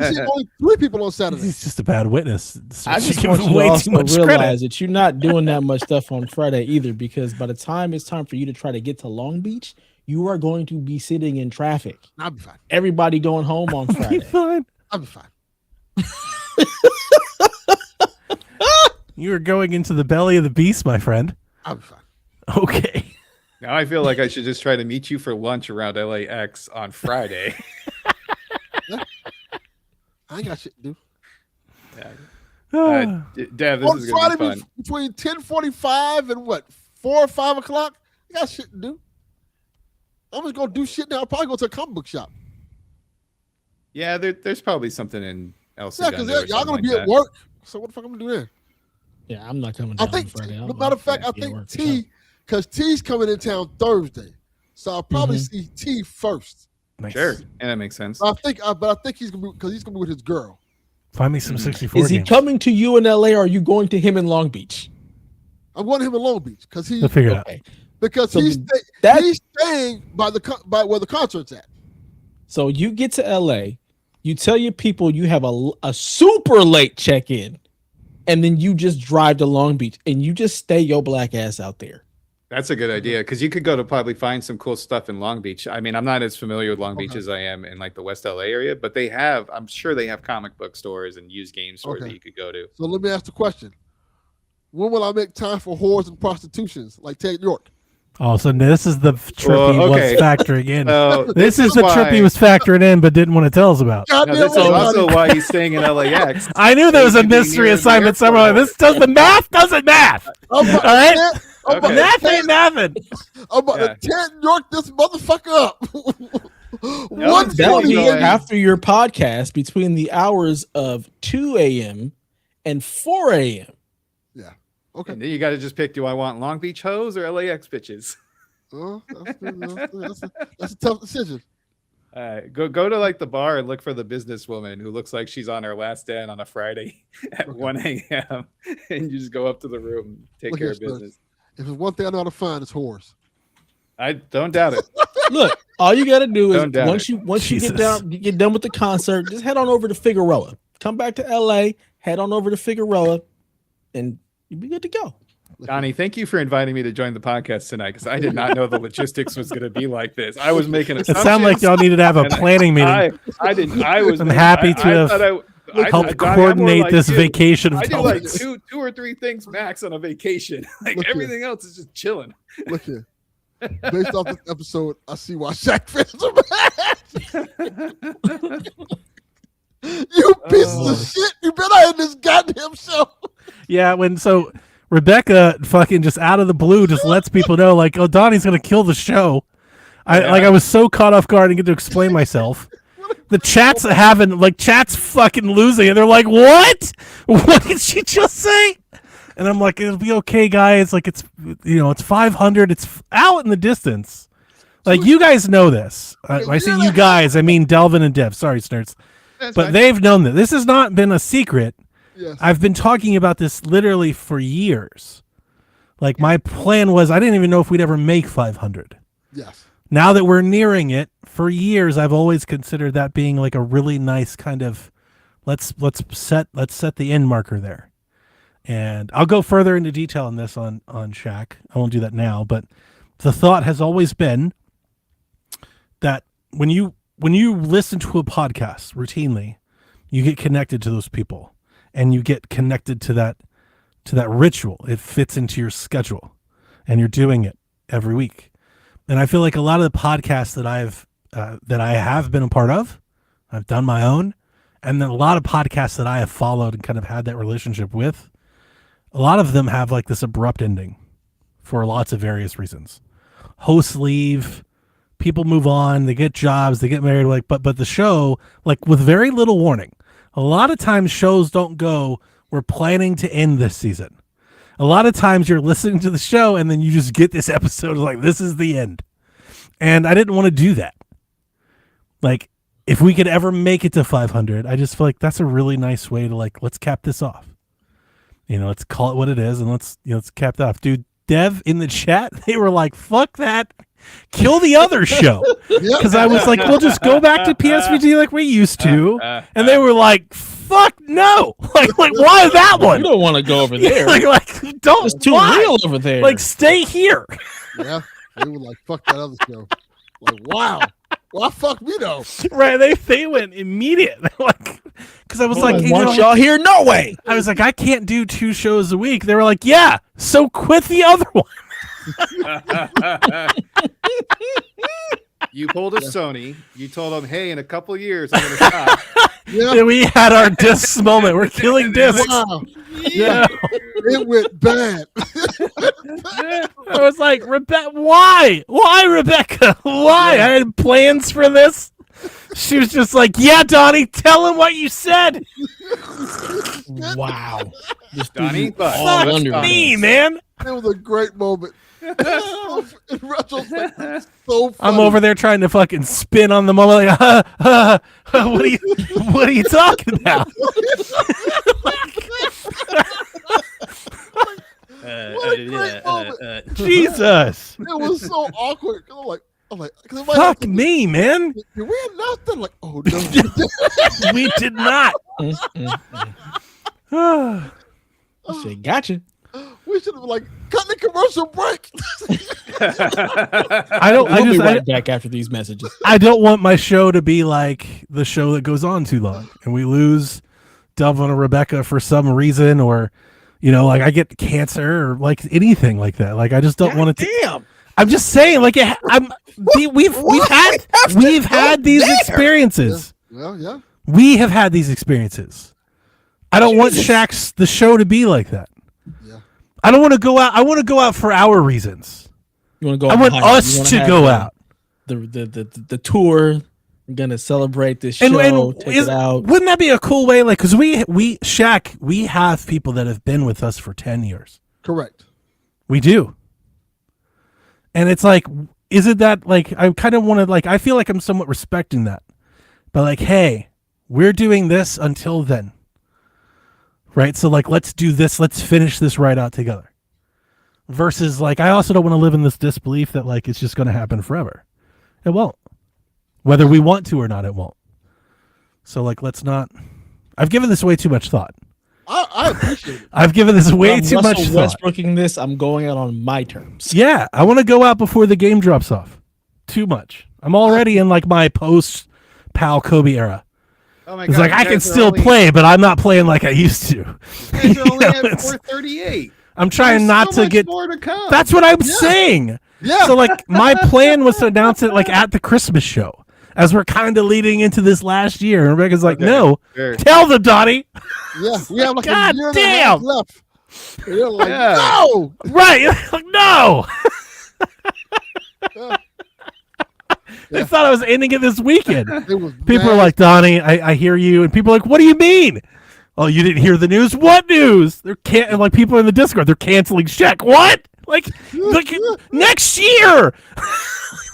C: seeing only 3 people on Saturday.
B: He's just a bad witness.
A: I
B: She
A: just
B: gives
A: want
B: him
A: you to
B: way
A: also
B: too much
A: realize
B: credit.
A: that you're not doing that much stuff on Friday either, because by the time it's time for you to try to get to Long Beach, you are going to be sitting in traffic.
C: I'll be fine.
A: Everybody going home on
B: Be
A: Friday.
B: fine.
C: I'll be fine.
B: You are going into the belly of the beast, my friend.
C: I'll be fine.
B: Okay.
D: Now I feel like I should just try to meet you for lunch around LAX on Friday.
C: I ain't got shit to do.
D: Dev, this
C: On
D: is going to
C: Friday
D: be fun.
C: between 10:45 and 4 or 5 o'clock, I got shit to do. I'm just gonna do shit now. I'll probably go to a comic book shop.
D: Yeah, there's probably something in El
C: Yeah,
D: Segundo
C: because
D: or
C: y'all gonna
D: something
C: be
D: like
C: at
D: that.
C: work. So what the fuck I'm gonna do there?
A: Yeah, I'm not coming
C: I
A: down
C: think,
A: on Friday.
C: matter of fact, I think T, because T's coming in town Thursday, so I'll probably see T first.
B: Nice.
D: Sure, and that makes sense.
C: I think he's gonna be because he's gonna be with his girl.
B: Find me some 64
A: Is he
B: games.
A: coming to you in LA, or are you going to him in Long Beach?
C: I'm going to him in Long Beach because
B: We'll figure it out.
A: Okay.
C: because
A: So
C: he's staying by where the concert's at.
A: So you get to LA, you tell your people you have a super late check-in, and then you just drive to Long Beach and you just stay your black ass out there.
D: That's a good idea because you could go to probably find some cool stuff in Long Beach. I mean, I'm not as familiar with Long Beach as I am in like the West LA area, but I'm sure they have comic book stores and used game stores that you could go to.
C: So let me ask the question: when will I make time for whores and prostitutions like Ted York?
B: Oh, so this is the trip he
D: okay.
B: was factoring in.
D: So
B: This is the trip he was factoring in, but didn't want to tell us about.
C: God
D: No,
C: damn
D: this is
C: right,
D: also
C: buddy.
D: why he's staying in LAX.
B: I knew there was
D: So
B: a
D: he could be
B: mystery
D: near the
B: assignment somewhere.
D: airport.
B: This does the math. Doesn't math.
C: I'm about
B: All right?
C: to- I'm about
D: Okay.
C: to
B: Math
C: Ted-
B: ain't nothing.
C: I'm about
D: Yeah.
C: to Ted York this motherfucker up.
D: That
A: That
C: 140
A: would be
D: going-
A: after your podcast between the hours of 2 a.m. and 4 a.m.
C: Okay.
D: And then you got to just pick: do I want Long Beach hoes or LAX bitches?
C: That's a tough decision.
D: Go to like the bar and look for the businesswoman who looks like she's on her last stand on a Friday at 1 a.m. and you just go up to the room, and take
C: Look
D: care
C: here,
D: of
C: Spurs.
D: business.
C: If there's one thing I know how to find, it's whores.
D: I don't doubt it.
A: Look, all you got to do is
D: Don't doubt
A: once you get done with the concert, just head on over to Figueroa. Come back to LA, head on over to Figueroa, and you'll be good to go.
D: Donnie, thank you for inviting me to join the podcast tonight because I did not know the logistics was going to be like this. I was making
B: It
D: assumptions.
B: sounded like y'all needed to have a planning meeting.
D: I didn't. I was.
B: I'm happy to have helped coordinate this vacation of
D: I do like
B: topics.
D: two or three things max on a vacation. Like
C: Look here.
D: everything else is just chilling.
C: Look here. Based off this episode, I see why Shaq fans are mad. You pieces of shit! You been out in this goddamn show.
B: Yeah, so Rebecca fucking just out of the blue just lets people know like, oh, Donnie's gonna kill the show. I was so caught off guard and get to explain myself. The chat's chat's fucking losing it. They're like, what? What did she just say? And I'm like, it'll be okay, guys. Like it's 500. It's out in the distance. Like you guys know this. I say you guys. I mean Delvin and Dev. Sorry, Snurts. But they've known that. This has not been a secret.
C: Yes.
B: I've been talking about this literally for years. Like my plan was, I didn't even know if we'd ever make 500.
C: Yes.
B: Now that we're nearing it, for years I've always considered that being like a really nice kind of let's set the end marker there. And I'll go further into detail on this on Shaq. I won't do that now, but the thought has always been that when you listen to a podcast routinely, you get connected to those people and you get connected to that ritual. It fits into your schedule and you're doing it every week. And I feel like a lot of the podcasts that I have been a part of, I've done my own, and then a lot of podcasts that I have followed and kind of had that relationship with, a lot of them have like this abrupt ending for lots of various reasons. Hosts leave, people move on, they get jobs, they get married, but the show, like with very little warning, a lot of times shows don't go, we're planning to end this season. A lot of times you're listening to the show and then you just get this episode like, this is the end. And I didn't want to do that. Like, if we could ever make it to 500, I just feel like that's a really nice way to like, let's cap this off. Let's call it what it is and let's cap that off. Dude, Dev in the chat, they were like, fuck that. Kill the other show. Because I was like, we'll just go back to PSVG like we used to. And they were like, fuck no. Like why that one?
A: You don't want to go over there.
B: like don't.
A: It's too
B: why?
A: real over there.
B: Like stay here.
C: Yeah. They were like, fuck that other show. Like, wow. Well, fuck me though.
B: Right. They went immediate. Like, because I was like,
A: want y'all here? No way.
B: I was like, I can't do 2 shows a week. They were like, yeah, so quit the other one.
D: You pulled a Sony. You told them, hey, in a couple years, I'm going to stop.
C: Yeah.
B: And we had our discs moment. We're killing discs.
C: Wow. Yeah. It went bad.
B: I was like, Rebecca, why? Why, Rebecca? Why? I had plans for this. She was just like, yeah, Donnie, tell him what you said.
A: Wow. Just
D: Donnie, but
B: Fuck me, man.
C: It was a great moment. In retrospect, it's so funny.
B: I'm over there trying to fucking spin on the moment. Like, what are you talking about?
C: What a great moment.
B: Jesus.
C: It was so awkward. I'm like,
B: Fuck me, man.
C: Did we announce that? Like, oh no.
B: We did not.
A: I said, gotcha.
C: We should have like cut the commercial break.
A: We'll be right back after these messages.
B: I don't want my show to be like the show that goes on too long and we lose Delvin or Rebecca for some reason, or like I get cancer or like anything like that. Like I just don't want it to.
A: Damn.
B: I'm just saying, like we've had these experiences.
C: Well, yeah.
B: We have had these experiences. I don't want the show to be like that.
C: Yeah.
B: I don't want to go out. I want to go out for our reasons.
A: You want to go?
B: I want us to go out.
A: The tour. We're gonna celebrate this show. Take it out.
B: Wouldn't that be a cool way? Like, because Shaq, we have people that have been with us for 10 years.
C: Correct.
B: We do. And it's like, is it that, like, I kind of want to, like, I feel like I'm somewhat respecting that. But, like, hey, we're doing this until then. Right? So, like, let's do this. Let's finish this right out together. Versus, like, I also don't want to live in this disbelief that, like, it's just going to happen forever. It won't. Whether we want to or not, it won't. So, like, let's not. I've given this way too much thought.
C: I appreciate it.
B: I've given this way
A: I'm
B: too much
A: Russell
B: thought.
A: Westbrooking this. I'm going out on my terms.
B: Yeah, I want to go out before the game drops off. Too much. I'm already in like my post Pal Kobe era.
D: Oh my
B: It's
D: God,
B: like
D: you
B: I can
D: guys are
B: still
D: only-
B: play, but I'm not playing like I used to.
D: You guys are only
B: You know,
D: at
B: it's-
D: 438.
B: I'm trying
D: There's
B: not
D: so
B: to
D: much
B: get.
D: more to come.
B: That's what I'm saying.
C: Yeah.
B: So like my plan was to announce it like at the Christmas show, as we're kind of leading into this last year. And Rebecca's like,
D: Okay,
B: "No,
D: sure.
B: tell them, Donnie."
C: Yeah, we have like
B: God
C: a year and a half
B: damn.
C: left. And they're like,
D: Yeah.
C: no.
B: Right? Like, no. They thought I was ending it this weekend.
C: It was
B: People are
C: mad.
B: like, Donnie, I hear you, and people are like, what do you mean? Oh, you didn't hear the news? What news? They're and like people in the Discord, they're canceling Shaq. What? Like next year?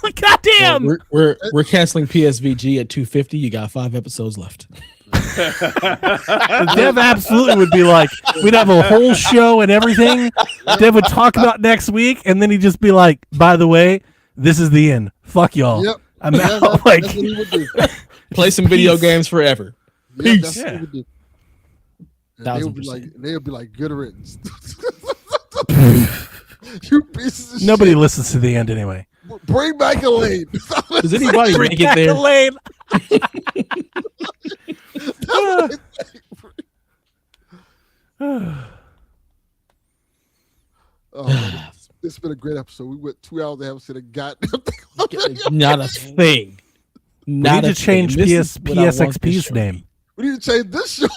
B: Like, goddamn.
A: We're canceling PSVG at 250. You got 5 episodes left.
B: The Dev absolutely would be like, we'd have a whole show and everything. Dev would talk about next week, and then he'd just be like, by the way, this is the end. Fuck y'all.
C: Yep.
B: I'm
C: Yeah,
B: out.
C: that's
B: Like,
C: what he would do.
A: Play some video
B: Peace.
A: games forever.
C: Yeah,
A: Peace.
C: that's what he would do. And they would be
A: 1000%.
C: like, good riddance. You pieces of
B: nobody
C: shit.
B: listens to the end anyway.
C: Bring back Elaine.
A: Does anybody
B: Bring
A: make it
B: back
A: there?
B: Elaine.
C: Oh, man, this has been a great episode. We went 2 hours and haven't said a goddamn thing.
A: Not a thing.
B: We
A: Not
B: need
A: a
B: to change
A: thing. This is what I want this
B: PSXP's
A: show.
B: name.
C: We need to change this show.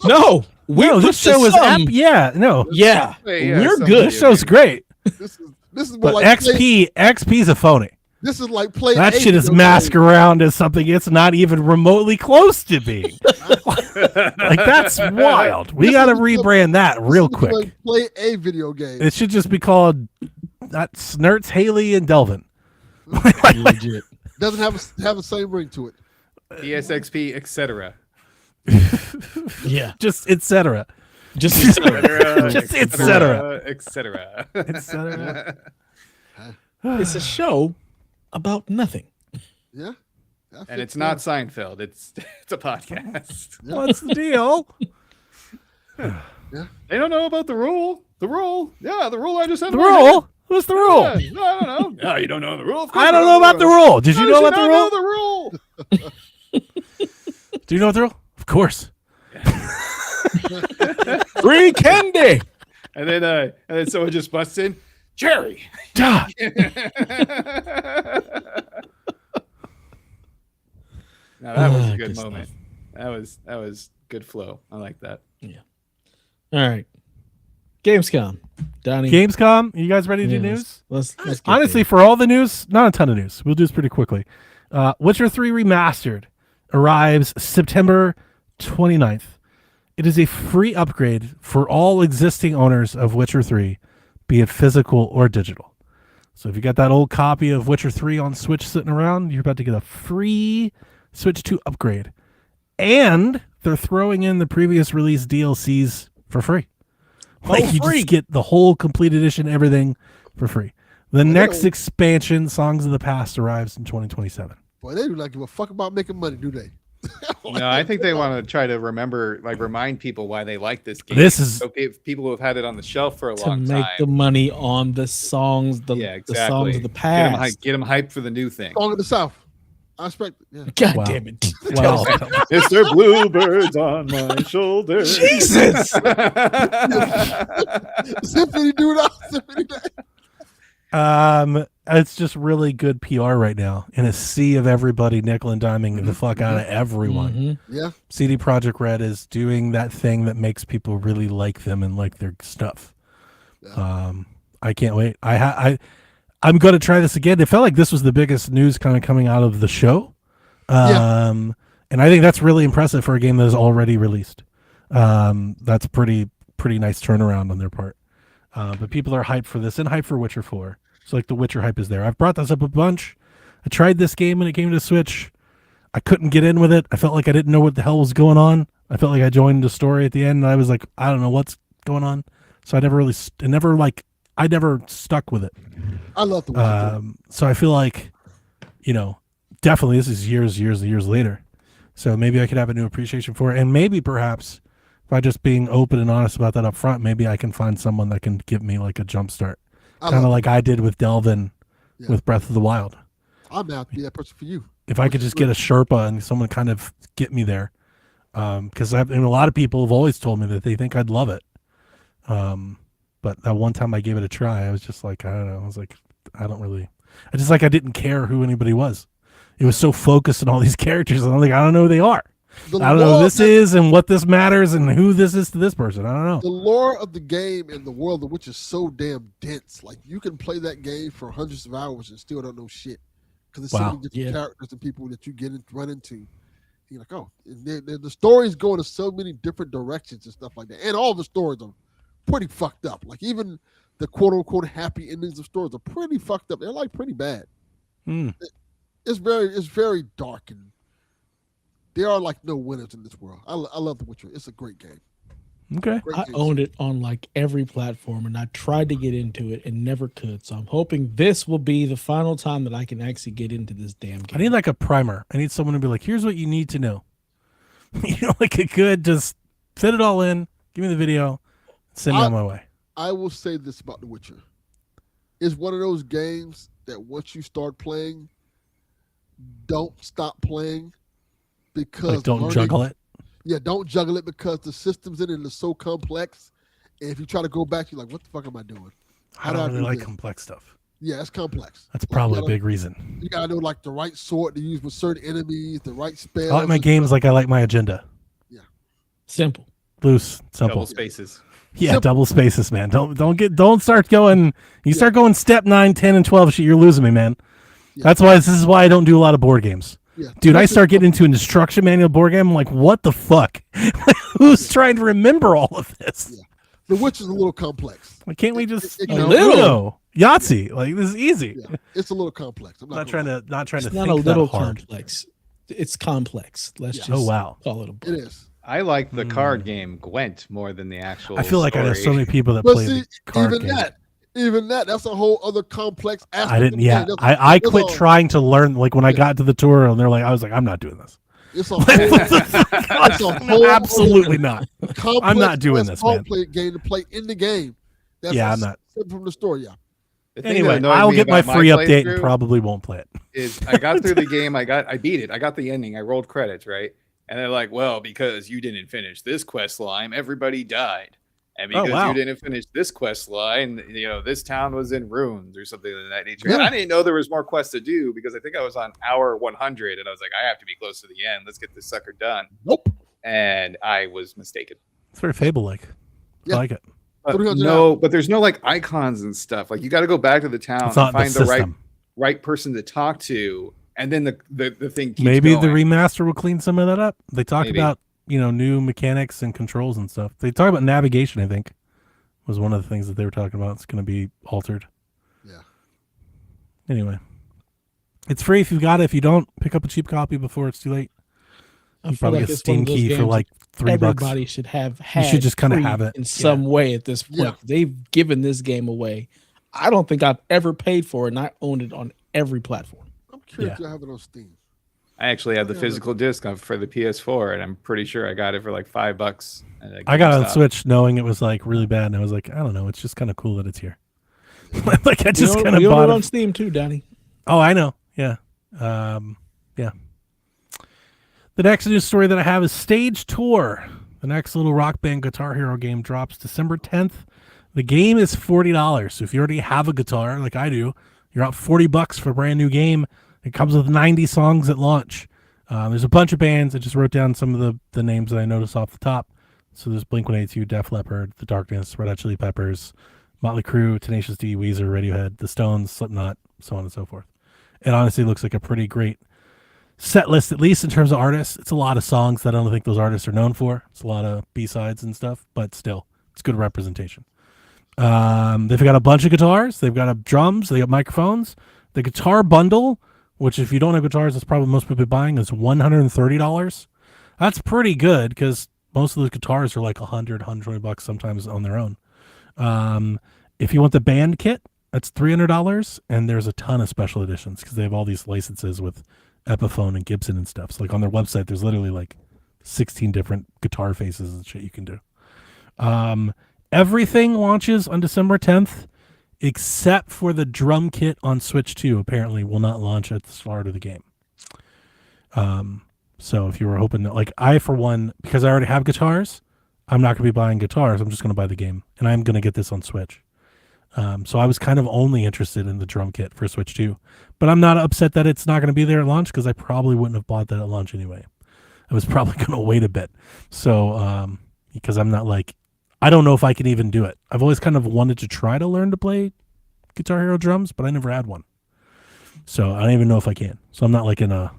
A: No, we
B: No,
A: put
B: this show is
A: some-
B: yeah, no.
A: Yeah,
D: Wait, yeah,
A: we're
D: some
A: good.
B: This show's great.
C: this is more
B: But
C: like
B: XP's a phony.
C: this is like play.
B: That
C: A
B: shit is
C: video
B: masked
C: game.
B: around as something it's not even remotely close to being. Like, that's wild. We
C: This
B: got to
C: is the-
B: rebrand that real
C: This is
B: quick.
C: like play a video game.
B: It should just be called Snurts, Haley, and Delvin.
A: legit.
C: Doesn't have the same ring to it.
D: ESXP, etc.
A: Yeah,
B: Just etc.
A: just
B: Just etc.
D: etc.
B: etc.
A: it's a show about nothing.
C: Yeah.
D: And it's not Seinfeld. It's a podcast.
B: What's the deal?
D: They don't know about the rule. The rule. Yeah, the rule I just said.
B: The rule? What's the rule?
D: Yeah, no, I don't know. No, you don't know the rule. Of course
B: I
D: you
B: don't know about the rule. Did you know about the rule?
D: the rule?
B: Do you know the rule? Of course.
A: Free candy.
D: And then someone just busts in, Jerry.
B: Duh.
D: Now that was a
A: Ah,
D: good
A: good
D: moment. That was good flow. I like that.
A: All right, Gamescom. Donnie,
B: Gamescom, you guys ready to do
A: yeah,
B: news?
A: Let's get
B: Honestly,
A: there.
B: for all the news, not a ton of news. We'll do this pretty quickly. Witcher 3 Remastered arrives September 29th. It is a free upgrade for all existing owners of Witcher 3, be it physical or digital. So if you got that old copy of Witcher 3 on Switch sitting around, you're about to get a free Switch 2 upgrade. And they're throwing in the previous release DLCs for free. Like, you
A: free.
B: just get the whole complete edition, everything for free. The next
C: don't-
B: expansion, Songs of the Past, arrives in 2027.
C: Boy, they do not give a fuck about making money, do they?
D: No, I think they want to try to remind people why they like this game.
B: This is-
D: so people who have had it on the shelf for a
A: to
D: long
A: make
D: time.
A: the money on the songs, the
D: exactly.
A: songs of the
D: Get
A: past.
D: them hyped for the new thing.
C: Song of the South. I expect. Yeah.
A: God
B: Wow.
A: damn it!
B: Well,
D: Mr. Bluebird's on my shoulder.
A: Jesus.
C: Symphony dude out. Symphony day.
B: it's just really good PR right now in a sea of everybody nickel and diming the fuck out of everyone.
A: Mhm.
C: Yeah.
B: CD Projekt Red is doing that thing that makes people really like them and like their stuff.
C: Yeah.
B: I can't wait. I'm going to try this again. It felt like this was the biggest news kind of coming out of the show. And I think that's really impressive for a game that is already released. That's pretty nice turnaround on their part. But people are hyped for this and hyped for Witcher 4. So like the Witcher hype is there. I've brought this up a bunch. I tried this game when it came to Switch. I couldn't get in with it. I felt like I didn't know what the hell was going on. I felt like I joined the story at the end and I was like, I don't know what's going on. So I never really, I never stuck with it.
C: I love the Witcher.
B: So I feel like, definitely this is years later. So maybe I could have a new appreciation for it. And maybe perhaps by just being open and honest about that up front, maybe I can find someone that can give me like a jump start, kind of like I did with Delvin with Breath of the Wild.
C: I'm out to be that person for you.
B: If I could just get a Sherpa and someone kind of get me there, because a lot of people have always told me that they think I'd love it. But that one time I gave it a try, I was just like, I don't know. I was like, I didn't care who anybody was. It was so focused on all these characters, and I'm like, I don't know who they are. I don't know who this is and what this matters and who this is to this person. I don't know.
C: The lore of the game and the world of which is so damn dense. Like, you can play that game for hundreds of hours and still don't know shit. Because there's so many different characters and people that you run into. You're like, oh, the stories go into so many different directions and stuff like that. And all the stories are pretty fucked up. Like, even the quote unquote happy endings of stories are pretty fucked up. They're like pretty bad. It's very dark, and there are like no winners in this world. I love The Witcher. It's a great game.
B: Okay.
A: I owned it on like every platform, and I tried to get into it and never could. So I'm hoping this will be the final time that I can actually get into this damn game.
B: I need like a primer. I need someone to be like, here's what you need to know. Like a good, just fit it all in, give me the video, send me on my way.
C: I will say this about The Witcher. It's one of those games that once you start playing, don't stop playing, because
B: like don't juggle it.
C: Yeah, don't juggle it, because the systems in it are so complex. And if you try to go back, you're like, what the fuck am I doing?
B: I don't really like complex stuff.
C: Yeah, it's complex.
B: That's probably a big reason.
C: You gotta know like the right sword to use with certain enemies, the right spells.
B: I like my games like I like my agenda.
C: Yeah.
A: Simple.
B: Loose. Simple.
D: Double spaces.
B: Yeah, double spaces, man. Don't start going. You start going step 9, 10, and 12. Shit, you're losing me, man. Yeah. This is why I don't do a lot of board games. Yeah. Dude, I start getting into an instruction manual board game. I'm like, what the fuck? Who's trying to remember all of this?
C: Yeah. The Witch is a little complex.
B: Like, can't we just Yahtzee?
C: Yeah.
B: Like, this is easy.
C: Yeah. It's a little complex. I'm
B: not trying to
A: it's
B: think
A: not a little
B: that hard.
A: complex. It's complex. Let's just call it a book.
C: It is.
D: I like the card game Gwent more than the actual.
B: I feel like
D: story.
B: I know so many people that play the card
C: even
B: game.
C: Even that's a whole other complex aspect.
B: I didn't. Yeah, I quit trying to learn. Like when I got to the tour, and they're like, I was like, I'm not doing this.
C: It's a whole
B: absolutely not. I'm not doing this, man.
C: Game to play in the game. That's
B: I'm not
C: from the store. Yeah.
B: Anyway, I'll get my free update and probably won't play it.
D: Is I got through the game. I beat it. I got the ending. I rolled credits, right? And they're like, well, because you didn't finish this quest line, everybody died. And because you didn't finish this quest line, this town was in ruins or something of that nature. Yeah. And I didn't know there was more quests to do, because I think I was on hour 100 and I was like, I have to be close to the end. Let's get this sucker done.
C: Nope.
D: And I was mistaken.
B: It's very Fable-like. I like it.
D: But there's no like icons and stuff. Like, you got to go back to the town and find the right person to talk to. And then the thing keeps
B: maybe
D: going.
B: The remaster will clean some of that up. They talk about new mechanics and controls and stuff. They talk about navigation. I think was one of the things that they were talking about. It's going to be altered.
C: Yeah.
B: Anyway, it's free if you've got it. If you don't, pick up a cheap copy before it's too late. You probably get a Steam key for like $3.
A: Everybody should have had.
B: You should just kind of have it
A: in some way at this point. Yeah. They've given this game away. I don't think I've ever paid for it, and I own it on every platform.
C: I'm curious to have it on Steam.
D: I actually have the physical disc for the PS4, and I'm pretty sure I got it for like $5.
B: I got on Switch knowing it was like really bad, and I was like, I don't know, it's just kind of cool that it's here. Like I just kind of bought
A: it on Steam too, Danny.
B: Oh, I know. Yeah, yeah. The next news story that I have is Stage Tour. The next little Rock Band Guitar Hero game drops December 10th. The game is $40. So if you already have a guitar, like I do, you're out $40 for a brand new game. It comes with 90 songs at launch. There's a bunch of bands. I just wrote down some of the names that I noticed off the top. So there's Blink-182, Def Leppard, The Darkness, Red Hot Chili Peppers, Motley Crue, Tenacious D, Weezer, Radiohead, The Stones, Slipknot, so on and so forth. It honestly looks like a pretty great set list, at least in terms of artists. It's a lot of songs that I don't think those artists are known for. It's a lot of B-sides and stuff, but still, it's good representation. They've got a bunch of guitars. They've got drums. They got microphones. The guitar bundle, which if you don't have guitars, that's probably most people buying, is $130. That's pretty good because most of those guitars are like $100, $120 sometimes on their own. If you want the band kit, that's $300, and there's a ton of special editions because they have all these licenses with Epiphone and Gibson and stuff. So like on their website, there's literally like 16 different guitar faces and shit you can do. Everything launches on December 10th, except for the drum kit on Switch 2. Apparently, will not launch at the start of the game. So if you were hoping that, like, I for one, because I already have guitars, I'm not going to be buying guitars. I'm just going to buy the game, and I'm going to get this on Switch. So I was kind of only interested in the drum kit for Switch 2, but I'm not upset that it's not going to be there at launch because I probably wouldn't have bought that at launch anyway. I was probably going to wait a bit. So, because I'm not like, I don't know if I can even do it. I've always kind of wanted to try to learn to play Guitar Hero drums, but I never had one. So I don't even know if I can. So I'm not like in a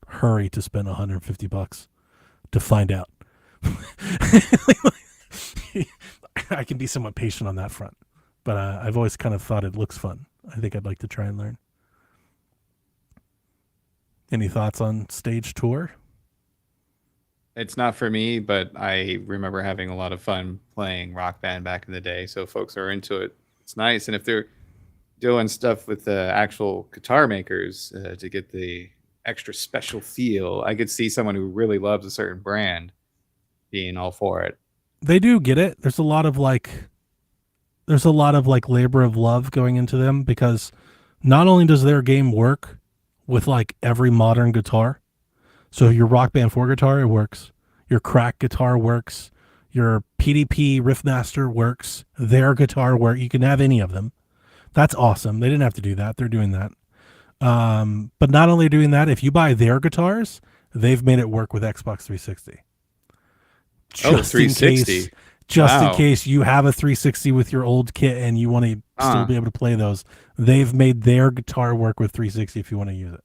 B: hurry to spend $150 to find out. I can be somewhat patient on that front, but I've always kind of thought it looks fun. I think I'd like to try and learn. Any thoughts on Stage Tour?
D: It's not for me, but I remember having a lot of fun playing Rock Band back in the day. So folks are into it. It's nice. And if they're doing stuff with the actual guitar makers to get the extra special feel, I could see someone who really loves a certain brand being all for it.
B: They do get it. There's a lot of like labor of love going into them, because not only does their game work with like every modern guitar, so your Rock Band 4 guitar, it works. Your crack guitar works. Your PDP Riffmaster works. Their guitar works. You can have any of them. That's awesome. They didn't have to do that. They're doing that. But not only doing that, if you buy their guitars, they've made it work with Xbox 360.
D: Just 360.
B: In case you have a 360 with your old kit and you want to still be able to play those, they've made their guitar work with 360 if you want to use it.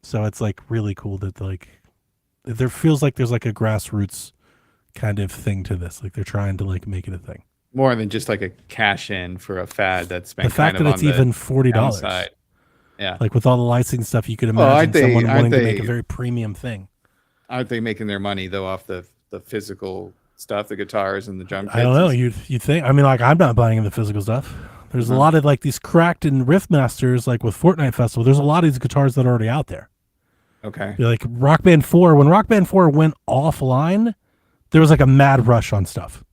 B: So it's like really cool that like there feels like there's like a grassroots kind of thing to this. Like they're trying to like make it a thing.
D: More than just like a cash in for a fad that's been
B: The fact
D: kind
B: that
D: of
B: it's
D: on
B: even
D: the
B: $40.
D: downside. Yeah.
B: Like with all the licensing stuff, you could
D: Well,
B: imagine
D: aren't they-
B: someone
D: aren't
B: wanting to
D: they-
B: make a very premium thing.
D: Aren't they making their money though off the physical stuff, the guitars and the drum kits?
B: I don't know. You think? I mean, like I'm not buying the physical stuff. There's a lot of like these cracked and Riffmasters, like with Fortnite Festival. There's a lot of these guitars that are already out there.
D: Okay.
B: Like Rock Band 4, when Rock Band 4 went offline, there was like a mad rush on stuff.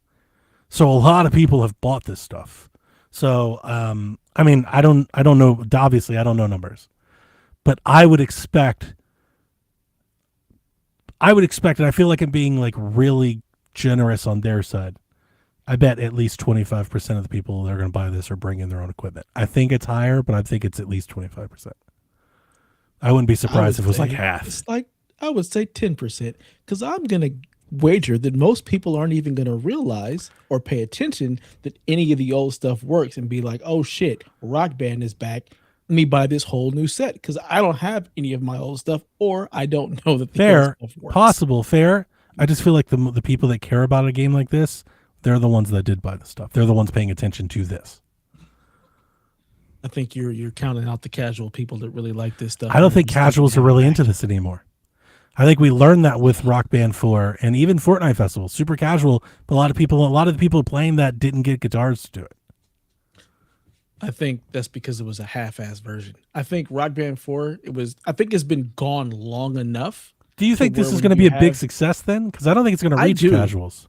B: So a lot of people have bought this stuff. So, I mean, I don't know. Obviously, I don't know numbers, but I would expect, and I feel like I'm being like really generous on their side. I bet at least 25% of the people that are going to buy this are bringing their own equipment. I think it's higher, but I think it's at least 25%. I wouldn't be surprised if it was like half.
A: It's like, I would say 10%, because I'm going to wager that most people aren't even going to realize or pay attention that any of the old stuff works and be like, oh shit, Rock Band is back. Let me buy this whole new set, because I don't have any of my old stuff, or I don't know that the
B: Fair,
A: old stuff works.
B: possible, fair. I just feel like the people that care about a game like this, they're the ones that did buy the stuff. They're the ones paying attention to this.
A: I think you're counting out the casual people that really like this stuff.
B: I don't think casuals are really into this anymore. I think we learned that with Rock Band 4 and even Fortnite Festival. Super casual, but a lot of the people playing that didn't get guitars to do it.
A: I think that's because it was a half-ass version. I think Rock Band 4, I think it's been gone long enough.
B: Do you think this
A: where
B: is
A: when
B: going to
A: you
B: be a big
A: have-
B: success then? Because I don't think it's going to
A: I
B: reach
A: do.
B: casuals.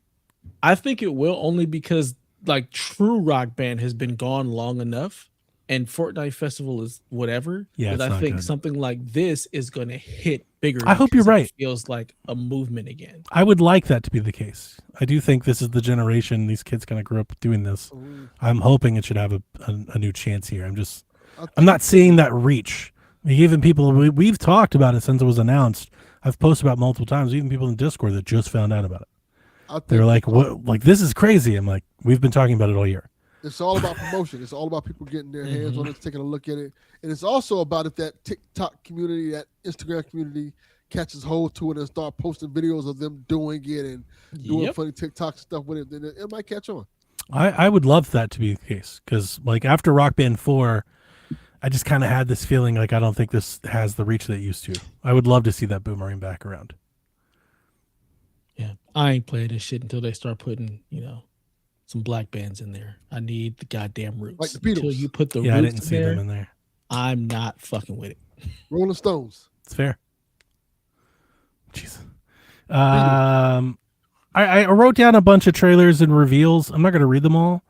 A: I think it will, only because like true Rock Band has been gone long enough, and Fortnite Festival is whatever.
B: Yeah,
A: but
B: it's
A: I
B: not
A: think
B: good.
A: something like this is going to hit bigger.
B: I hope you're
A: because it
B: right.
A: Feels like a movement again.
B: I would like that to be the case. I do think this is the generation these kids kind of grew up doing this. I'm hoping it should have a new chance here. I'm not seeing that reach. Even people, we've talked about it since it was announced. I've posted about it multiple times, even people in Discord that just found out about it. They're like, "What? Like this is crazy." I'm like, "We've been talking about it all year."
C: It's all about promotion. It's all about people getting their hands on it, taking a look at it. And it's also about if that TikTok community, that Instagram community catches hold to it and start posting videos of them doing it and doing
A: Yep.
C: funny TikTok stuff with it, then it might catch on.
B: I would love that to be the case, because like after Rock Band 4, I just kind of had this feeling like I don't think this has the reach that it used to. I would love to see that boomerang back around.
A: Yeah, I ain't playing this shit until they start putting, some black bands in there. I need the goddamn roots.
C: Like the Beatles.
A: Until you put the
B: Yeah, I
A: roots
B: didn't
A: in
B: see
A: there,
B: them in there.
A: I'm not fucking with it.
C: Rolling Stones.
B: It's fair. Jeez. I wrote down a bunch of trailers and reveals. I'm not going to read them all.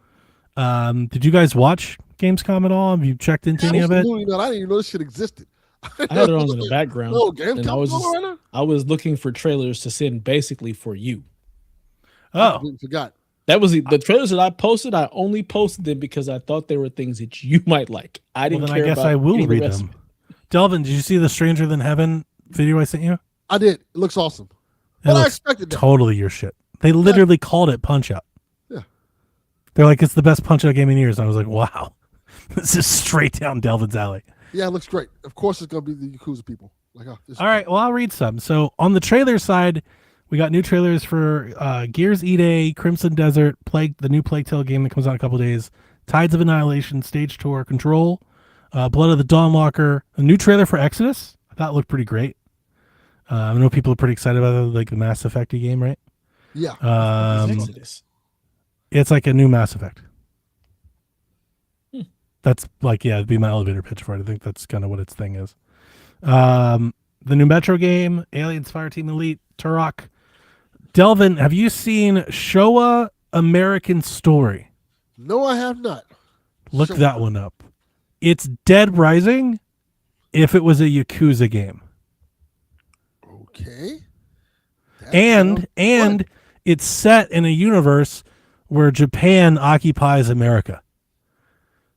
B: Did you guys watch Gamescom at all? Have you checked into any of it?
C: Absolutely not. I didn't even know this shit existed.
A: I had it on in the background,
C: No,
A: and I
C: Gamescom
A: was
C: going on right now?
A: I was looking for trailers to send basically for you.
C: I
B: Oh,
C: completely forgot.
A: That was the trailers that I posted. I only posted them because I thought they were things that you might like. I
B: well,
A: didn't
B: then
A: care
B: I guess
A: about
B: I will
A: any of the
B: read
A: rest
B: them.
A: of it.
B: Delvin, did you see the Stranger Than Heaven video I sent you?
C: I did. It looks awesome.
B: It
C: But I
B: looks
C: expected that.
B: totally your shit. They literally called it Punch Out.
C: Yeah.
B: They're like, it's the best Punch Out game in years. And I was like, wow, this is straight down Delvin's alley.
C: Yeah, it looks great. Of course, it's going to be the Yakuza people. Like, oh, this is
B: All right, well, I'll read some. So on the trailer side, we got new trailers for Gears E-Day, Crimson Desert, the new Plague Tale game that comes out in a couple days, Tides of Annihilation, Stage Tour, Control, Blood of the Dawnwalker, a new trailer for Exodus. I thought it looked pretty great. I know people are pretty excited about it, like the Mass Effect game, right?
C: Yeah.
A: Exodus.
B: It's like a new Mass Effect. That's like, yeah, it'd be my elevator pitch for it. I think that's kind of what its thing is. The new Metro game, Aliens Fireteam Elite, Turok. Delvin, have you seen Showa American Story?
C: No, I have not.
B: Look
C: Showa.
B: that one up. It's Dead Rising if it was a Yakuza game.
C: Okay. That
B: And
C: sounds fun.
B: it's set in a universe where Japan occupies America.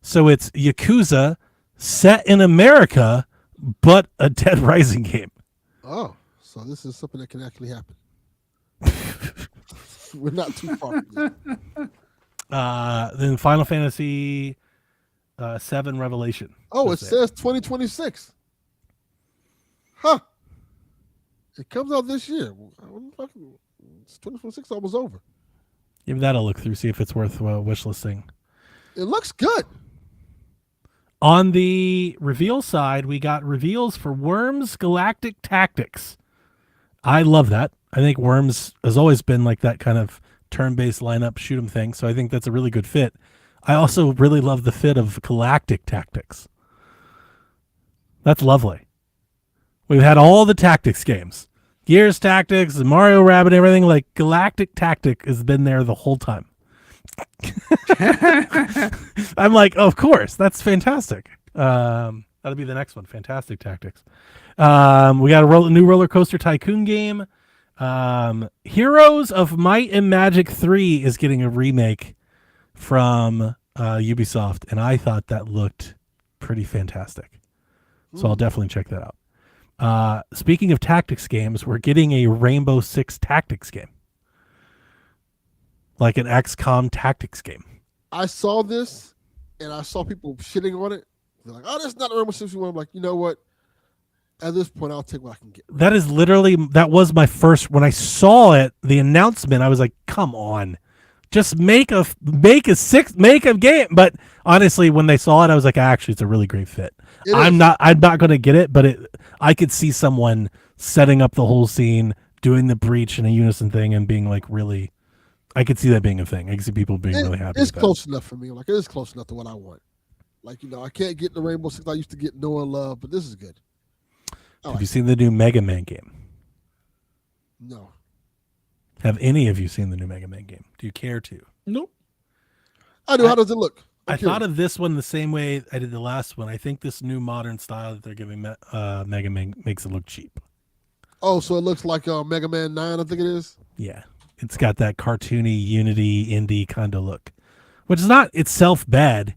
B: So it's Yakuza set in America, but a Dead Rising game.
C: Oh, so this is something that can actually happen. We're not too far from that.
B: Then Final Fantasy 7 Revelation.
C: Oh, it
B: That's
C: says 2026. Huh. It comes out this year. It's 2026 almost over.
B: Give that a look through, see if it's worth wishlisting.
C: It looks good.
B: On the reveal side, we got reveals for Worms Galactic Tactics. I love that. I think Worms has always been like that kind of turn-based lineup shoot 'em thing, so I think that's a really good fit. I also really love the fit of Galactic Tactics. That's lovely. We've had all the tactics games. Gears Tactics, Mario Rabbit, everything. Like Galactic Tactic has been there the whole time. I'm like, of course, that's fantastic. That'll be the next one. Fantastic Tactics. We got a new Roller Coaster Tycoon game. Heroes of Might and Magic 3 is getting a remake from Ubisoft, and I thought that looked pretty fantastic. So I'll definitely check that out. Speaking of tactics games, we're getting a Rainbow Six Tactics game. Like an XCOM tactics game.
C: I saw this, and I saw people shitting on it. They're like, "Oh, that's not a Rainbow Six one." I'm like, you know what? At this point, I'll take what I can get.
B: That is literally, that was my first, when I saw it, the announcement, I was like, come on. Just make a game. But honestly, when they saw it, I was like, actually, it's a really great fit. I'm not going to get it, but I could see someone setting up the whole scene, doing the breach in a unison thing, and being like, really, I could see that being a thing. I could see people being really happy.
C: It's
B: with
C: close enough for me. Like, it is close enough to what I want. Like, I can't get the Rainbow Six I used to get Noah Love, but this is good.
B: Have you seen the new Mega Man game?
C: No.
B: Have any of you seen the new Mega Man game? Do you care to?
A: Nope.
C: I do. How does it look?
B: I thought of this one the same way I did the last one. I think this new modern style that they're giving Mega Man makes it look cheap.
C: Oh, so it looks like Mega Man 9, I think it is?
B: Yeah. It's got that cartoony Unity indie kind of look, which is not itself bad.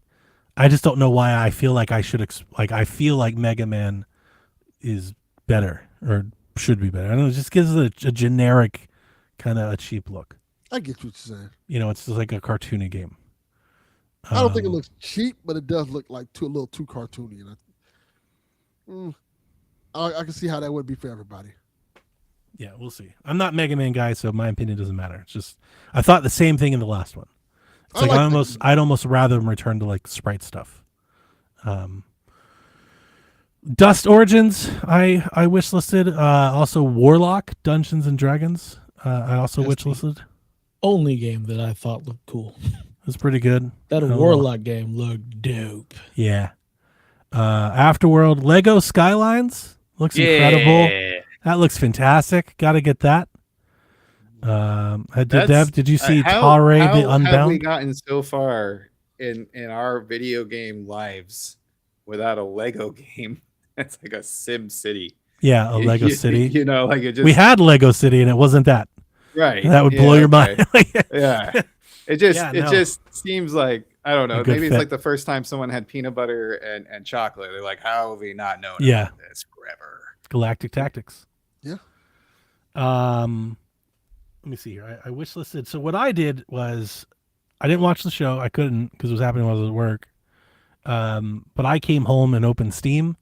B: I just don't know why I feel like I should I feel like Mega Man is better or should be better. I don't know. It just gives it a generic kind of a cheap look.
C: I get what you're saying.
B: It's just like a cartoony game.
C: I don't think it looks cheap, but it does look like a little too cartoony. And I can see how that would be for everybody.
B: Yeah, we'll see. I'm not Mega Man guy, so my opinion doesn't matter. It's just I thought the same thing in the last one. It's like I'd almost rather them return to like sprite stuff. Dust Origins, I wish listed. Also Warlock, Dungeons and Dragons. I also wish listed.
A: Only game that I thought looked cool.
B: It's pretty good.
A: That Warlock game looked dope.
B: Yeah. Afterworld, Lego Skylines looks incredible. That looks fantastic. Got to get that. Did you see
D: how
B: Tare the
D: have we
B: Unbound?
D: gotten so far in our video game lives without a Lego game? It's like a Sim City.
B: Yeah, a Lego City.
D: You know, like it just
B: We had Lego City, and it wasn't that.
D: right.
B: That would blow your mind.
D: Yeah. It just
B: Yeah,
D: it
B: no.
D: just seems like I don't know.
B: A good
D: Maybe it's
B: fit.
D: like the first time someone had peanut butter and chocolate. They're like, how have we not known
B: Yeah.
D: about this forever?
B: Galactic Tactics.
C: Yeah.
B: Let me see here. I wish listed. So what I did was I didn't watch the show. I couldn't because it was happening while I was at work. But I came home and opened Steam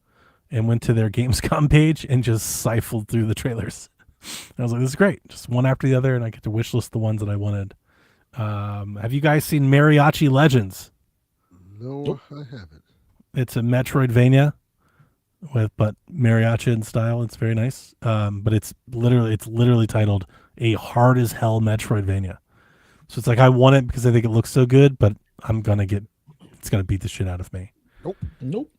B: and went to their Gamescom page and just siphoned through the trailers. I was like, this is great. Just one after the other, and I get to wish list the ones that I wanted. Have you guys seen Mariachi Legends?
C: No,
A: Nope.
C: I haven't.
B: It's a Metroidvania but mariachi in style. It's very nice. But it's literally titled a hard as hell Metroidvania. So it's like I want it because I think it looks so good, but it's gonna beat the shit out of me.
A: Nope.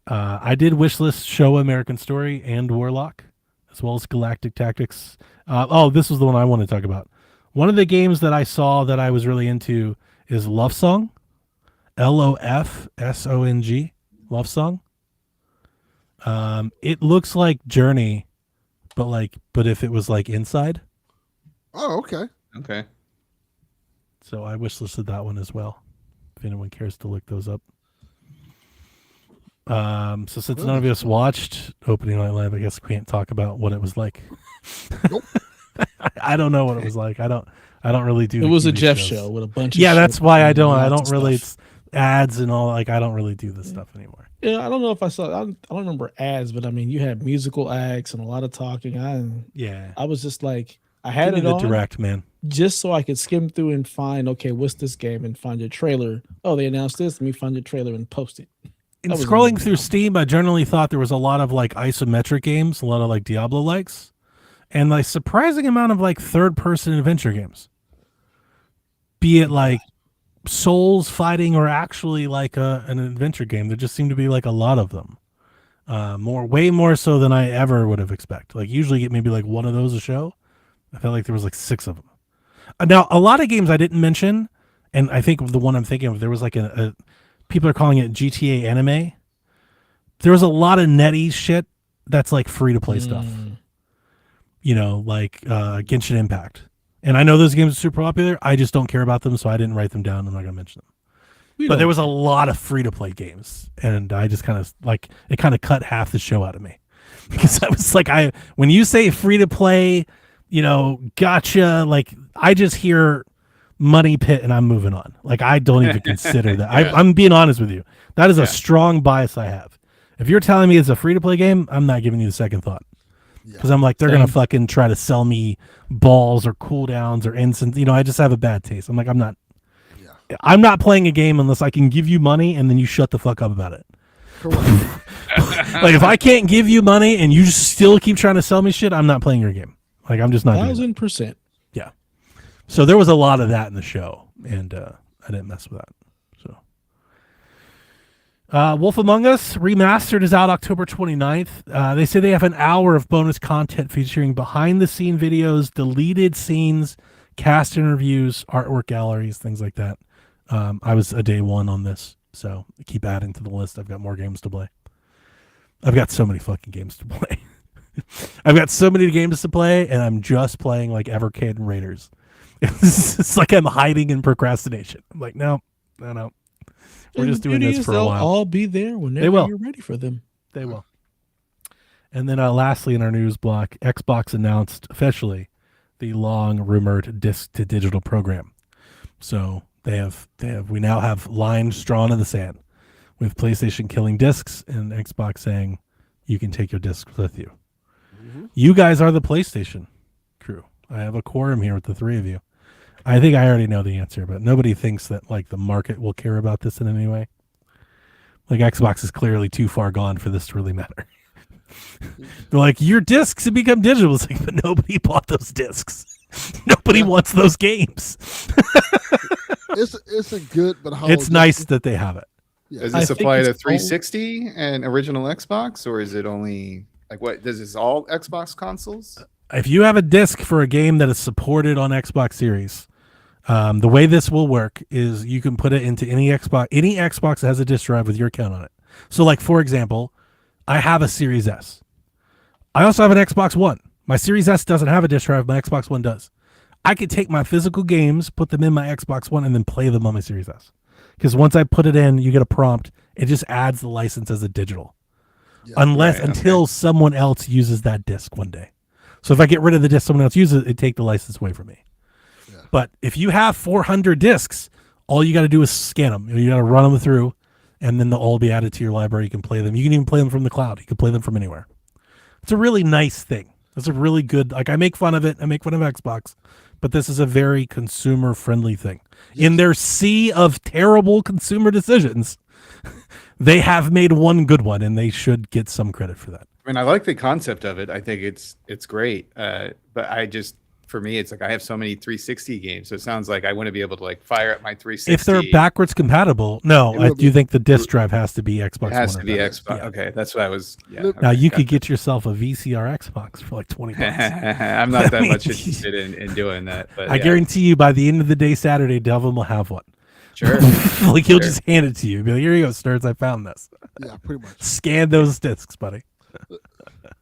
B: I did wishlist Showa American Story and Warlock, as well as Galactic Tactics. This was the one I want to talk about. One of the games that I saw that I was really into is Love Song, LOFSONG, Love Song. It looks like Journey, but if it was like Inside.
C: Oh, okay.
D: Okay.
B: So I wishlisted that one as well, if anyone cares to look those up. So since none of us watched Opening Night Live, I guess we can't talk about what it was like.
C: Nope.
B: I don't know what it was like. I don't really do.
A: It was a
B: TV
A: Jeff
B: shows.
A: show with a bunch of
B: Yeah, that's
A: shit
B: why I
A: and
B: don't
A: lots of
B: really
A: stuff.
B: ads and all. Like I don't really do this stuff anymore.
A: Yeah, I don't know if I saw. I don't remember ads, but I mean, you had musical acts and a lot of talking. I was just like, I had
B: Give
A: it
B: me the
A: on
B: direct, man.
A: just so I could skim through and find, okay, what's this game, and find your trailer. Oh, they announced this. Let me find your trailer and post it.
B: In
A: That was
B: scrolling
A: amazing.
B: through Steam, I generally thought there was a lot of like isometric games, a lot of like Diablo likes, and like surprising amount of like third person adventure games. Be it like Souls fighting or actually like an adventure game. There just seemed to be like a lot of them. Way more so than I ever would have expected. Like usually get maybe like one of those a show. I felt like there was like 6 of them. Now a lot of games I didn't mention, and I think the one I'm thinking of, there was like a people are calling it GTA anime. There was a lot of NetEase shit that's like free to play stuff. You know, like Genshin Impact. And I know those games are super popular. I just don't care about them, so I didn't write them down. I'm not going to mention them. But there was a lot of free to play games, and I just kind of like it kind of cut half the show out of me. Because I was like, when you say free to play, you know, gotcha, like I just hear Money Pit and I'm moving on. Like I don't even consider that.
D: Yeah.
B: I'm being honest with you. That is a strong bias I have. If you're telling me it's a free to play game, I'm not giving you the second thought. Because I'm like, they're going to fucking try to sell me balls or cooldowns or instants. You know, I just have a bad taste. I'm like, I'm not playing a game unless I can give you money and then you shut the fuck up about it. Like if I can't give you money and you still keep trying to sell me shit, I'm not playing your game. Like I'm just not doing it.
A: 1,000%.
B: Yeah. So there was a lot of that in the show, and I didn't mess with that. So Wolf Among Us Remastered is out October 29th. They say they have an hour of bonus content featuring behind-the-scene videos, deleted scenes, cast interviews, artwork galleries, things like that. I was a day one on this, so I keep adding to the list. I've got more games to play. I've got so many fucking games to play. I've got so many games to play, and I'm just playing like Evercade and Raiders. It's like I'm hiding in procrastination. I'm like, no. We're just doing this for a while.
A: They'll all be there whenever you're ready for them.
B: They will. And then lastly in our news block, Xbox announced officially the long rumored disc to digital program. So we now have lines drawn in the sand with PlayStation killing discs and Xbox saying you can take your discs with you. Mm-hmm. You guys are the PlayStation crew. I have a quorum here with the 3 of you. I think I already know the answer, but nobody thinks that like the market will care about this in any way. Like Xbox is clearly too far gone for this to really matter. They're like, your discs have become digital. It's like, but nobody bought those discs. Nobody wants those games.
C: It's a good, but how
B: it's nice that they have it.
C: Yeah.
D: Does
A: I
D: this
A: think
D: apply to
A: it's
D: 360 and original Xbox, or is it only like what? Does this all Xbox consoles?
B: if you have a disc for a game that is supported on Xbox Series, the way this will work is you can put it into any Xbox that has a disc drive with your account on it. So, like, for example, I have a Series S. I also have an Xbox One. My Series S doesn't have a disc drive. My Xbox One does. I could take my physical games, put them in my Xbox One, and then play them on my Series S. Because once I put it in, you get a prompt. It just adds the license as a digital.
C: Yeah.
B: Until someone else uses that disc one day. So if I get rid of the disc, someone else uses it, take the license away from me.
C: Yeah.
B: But if you have 400 discs, all you got to do is scan them. You got to run them through, and then they'll all be added to your library. You can play them. You can even play them from the cloud. You can play them from anywhere. It's a really nice thing. It's a really good, like, I make fun of it. I make fun of Xbox, but this is a very consumer-friendly thing.
C: Yes.
B: In their sea of terrible consumer decisions, they have made one good one, and they should get some credit for that.
D: I mean, I like the concept of it. I think it's great. But for me, it's like I have so many 360 games, so it sounds like I want to be able to like fire up my 360.
B: If they're backwards compatible, no, I do think the disc drive has to be Xbox One.
D: It has to
B: or
D: be
B: better.
D: Xbox.
B: Yeah.
D: Okay, that's what I was. Yeah.
C: Look,
B: Now
D: okay,
B: you
D: gotcha.
B: could get yourself a VCR Xbox for like $20.
D: I'm not that much interested in doing that. But
B: I guarantee you, by the end of the day, Saturday, Delvin will have one.
D: Sure.
B: Like he'll
D: Sure.
B: just hand it to you. Be like, here you go, Sturds. I found this.
C: Yeah, pretty much.
B: Scan those discs, buddy.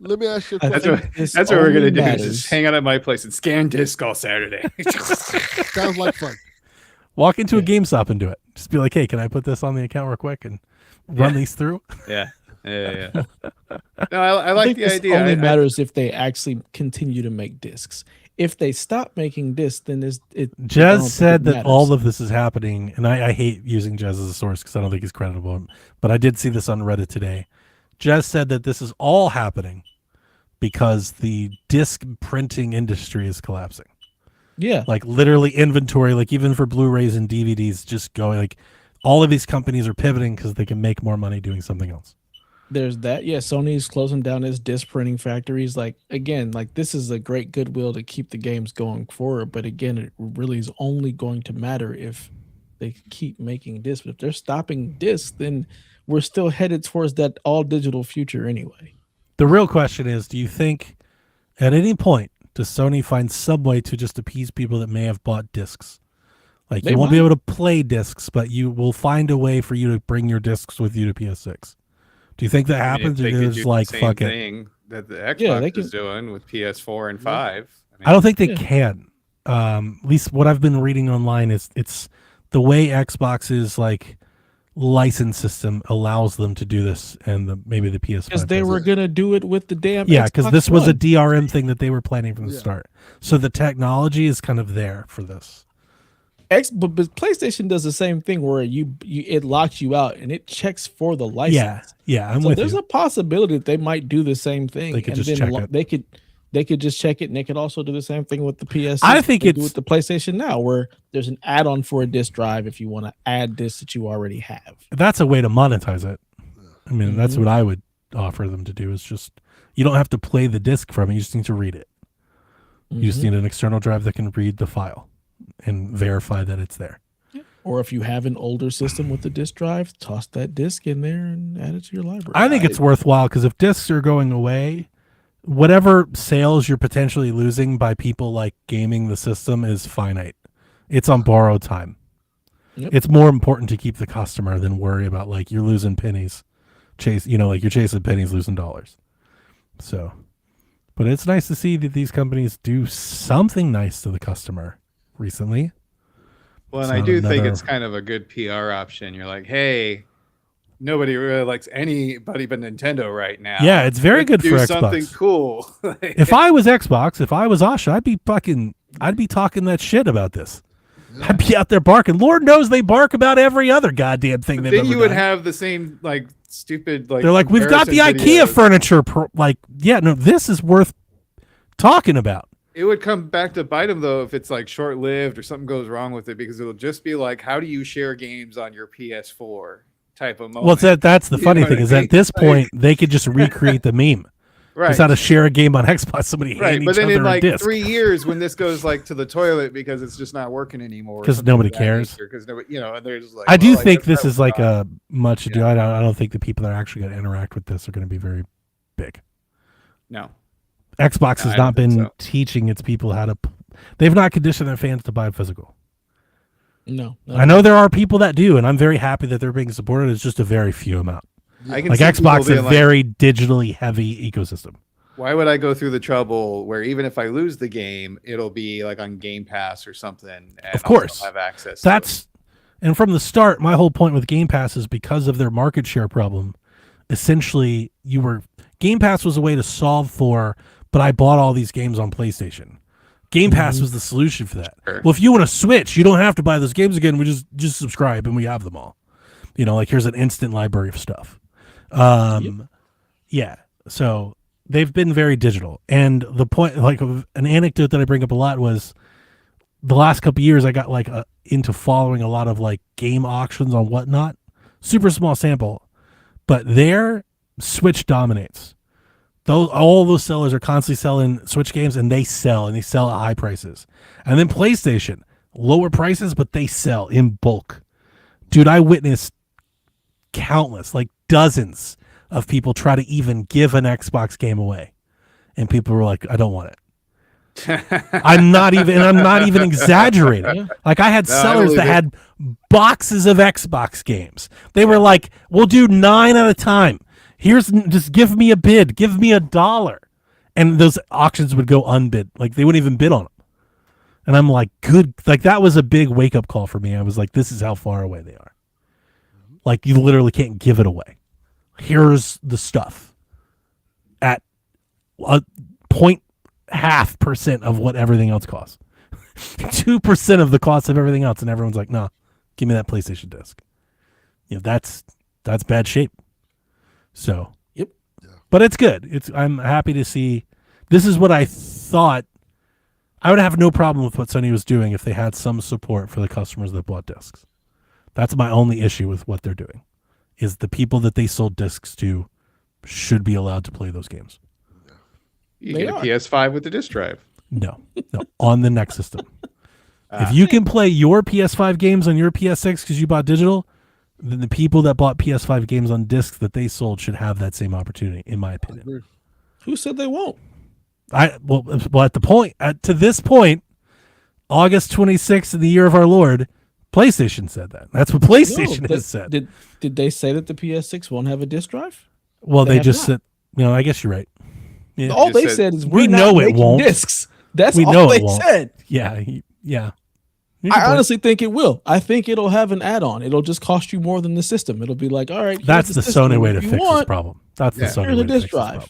C: Let me ask you a
A: I
C: question.
A: think this
D: That's what we're gonna
A: only
D: do. Is
A: matters-
D: just hang out at my place and scan disc all Saturday.
C: Sounds like fun.
B: Walk into a GameStop and do it. Just be like, hey, can I put this on the account real quick and run these through?
D: Yeah. No, I like
A: think
D: the
A: this
D: idea.
A: only
D: I-
A: matters if they actually continue to make discs. If they stop making discs, then it. I don't
B: Jez
A: think
B: said
A: it
B: that
A: matters.
B: all of this is happening, and I hate using Jez as a source because I don't think he's credible. But I did see this on Reddit today. Jez said that this is all happening because the disc printing industry is collapsing.
A: Yeah,
B: Like literally inventory, like even for Blu-rays and DVDs, just going like all of these companies are pivoting because they can make more money doing something else.
A: there's that. Yeah, Sony's closing down its disc printing factories. Like again, like this is a great goodwill to keep the games going forward. But again, it really is only going to matter if they keep making discs. But if they're stopping discs, then we're still headed towards that all digital future anyway.
B: The real question is, do you think at any point does Sony find some way to just appease people that may have bought discs? Like
A: They
B: you won't be
A: might.
B: able to play discs, but you will find a way for you to bring your discs with you to PS6. Do you think that
D: I mean, if
B: happens,
D: they
B: or
D: could
B: there's
D: do the
B: like
D: same
B: fuck it?
D: thing that the Xbox
A: Yeah, they
D: is
A: can-
D: doing with PS4 and 5.
B: I don't think they
A: Yeah.
B: can. At least what I've been reading online is it's the way Xbox's like license system allows them to do this, and maybe the PS5.
A: Because they
B: does
A: were
B: it.
A: gonna do it with the damn.
B: Yeah, because
A: Xbox
B: this was a
A: One.
B: DRM thing that they were planning from the
C: Yeah.
B: start. So the technology is kind of there for this.
A: But PlayStation does the same thing where you it locks you out and it checks for the license.
B: Yeah, I'm
A: So
B: with
A: there's
B: you.
A: a possibility that they might do the same thing.
B: They could
A: and
B: just
A: then
B: check it.
A: They could just check it, and they could also do the same thing with the PS.
B: I think
A: they do
B: it's-
A: with the PlayStation Now, where there's an add-on for a disc drive if you want to add discs that you already have.
B: That's a way to monetize it. I mean, that's
A: Mhm.
B: what I would offer them to do. Is just you don't have to play the disc from it. You just need to read it. You just
A: Mhm.
B: need an external drive that can read the file and verify that it's there.
A: Or if you have an older system with the disc drive, toss that disc in there and add it to your library.
B: I think it's worthwhile because if discs are going away, whatever sales you're potentially losing by people like gaming the system is finite. It's on borrowed time.
A: Yep.
B: It's more important to keep the customer than worry about like you're losing pennies. Like you're chasing pennies, losing dollars. So, but it's nice to see that these companies do something nice to the customer recently.
D: Well, and
B: It's
D: I
B: not
D: do think
B: another-
D: it's kind of a good PR option. You're like, hey, nobody really likes anybody but Nintendo right now.
B: Yeah, it's very
D: Let's
B: good
D: do
B: for
D: something
B: Xbox.
D: cool.
B: If I was Xbox, if I was Asha, I'd be talking that shit about this. I'd be out there barking. Lord knows they bark about every other goddamn thing they've
D: then
B: ever
D: you would
B: done.
D: have the same like stupid like.
B: They're like, we've got the
D: comparison
B: IKEA
D: videos."
B: furniture. Yeah, no, this is worth talking about.
D: It would come back to bite them though if it's like short lived or something goes wrong with it because it'll just be like, how do you share games on your PS4 type of moment?
B: Well, that's the
D: You
B: funny
D: know
B: thing
D: what
B: is
D: I
B: at
D: mean?
B: this
D: Like-
B: point they could just recreate the meme.
D: right?
B: Just how to share a game on Xbox. Somebody
D: Right,
B: hand
D: but
B: each
D: then
B: other
D: in
B: a
D: like
B: disc.
D: 3 years when this goes like to the toilet because it's just not working anymore,
B: 'Cause nobody cares.
D: Because nobody, and they're just like,
B: I do
D: well,
B: think
D: guess
B: this
D: that
B: is
D: was
B: like
D: wrong.
B: a much ado. I don't think the people that are actually going to interact with this are going to be very big.
D: no.
B: Xbox has
D: I
B: not
D: don't think
B: been
D: so.
B: teaching its people how to. They've not conditioned their fans to buy physical.
A: No,
B: I know there are people that do, and I'm very happy that they're being supported. It's just a very few amount.
D: I can
B: Like
D: see people
B: Xbox is a
D: being like,
B: very digitally heavy ecosystem.
D: why would I go through the trouble where even if I lose the game, it'll be like on Game Pass or something, and
B: Of course.
D: I'll have access.
B: That's and from the start, my whole point with Game Pass is because of their market share problem. Essentially, Game Pass was a way to solve for, but I bought all these games on PlayStation. Game Pass was the solution for that.
D: Sure.
B: Well, if you want to switch, you don't have to buy those games again. We just subscribe and we have them all. Like here's an instant library of stuff. Yeah. So they've been very digital. And the point, like an anecdote that I bring up a lot was the last couple of years, I got like into following a lot of like game auctions on Whatnot. Super small sample, but their Switch dominates. All those sellers are constantly selling Switch games, and they sell at high prices. And then PlayStation, lower prices, but they sell in bulk. Dude, I witnessed countless, like dozens of people try to even give an Xbox game away. And people were like, I don't want it. I'm not even exaggerating.
A: Yeah.
B: Like I had
D: No, I
B: sellers
D: believe
B: that
D: it.
B: had boxes of Xbox games. They were like, we'll do 9 at a time. Just give me a bid. Give me $1. And those auctions would go unbid. Like they wouldn't even bid on them. And I'm like, good. Like that was a big wake up call for me. I was like, this is how far away they are. Like you literally can't give it away. Here's the stuff at 0.5% of what everything else costs. 2% of the cost of everything else. And everyone's like, nah, give me that PlayStation disc. That's bad shape. So,
A: Yep.
B: But it's good. I'm happy to see. This is what I thought. I would have no problem with what Sony was doing if they had some support for the customers that bought discs. That's my only issue with what they're doing. Is the people that they sold discs to should be allowed to play those games.
D: You
A: They
D: get a
A: are.
D: PS5 with the disc drive.
B: No, on the next system. If you can play your PS5 games on your PS6 because you bought digital, then the people that bought PS5 games on discs that they sold should have that same opportunity, in my opinion.
A: Who said they won't?
B: To this point, August 26th in the year of our Lord, PlayStation said that. That's what PlayStation has said.
A: Did they say that the PS6 won't have a disc drive?
B: Well,
A: they
B: they
A: have
B: just
A: not.
B: said, I guess you're right. Yeah.
A: All they
D: just said-
A: said is
B: We
A: we're not
B: know it
A: making
B: won't.
A: discs. That's
B: We
A: all
B: know it
A: they
B: won't.
A: said.
B: Yeah. You
A: I
B: can play-
A: honestly think it will. I think it'll have an add-on. It'll just cost you more than the system. It'll be like, all right, here's
B: that's the
A: system.
B: Sony way
A: If
B: to
A: you
B: fix this
A: want,
B: problem. That's the
D: Yeah.
B: Sony
A: here's
B: way
A: a
B: to
A: disc
B: fix this
A: drive.
B: problem.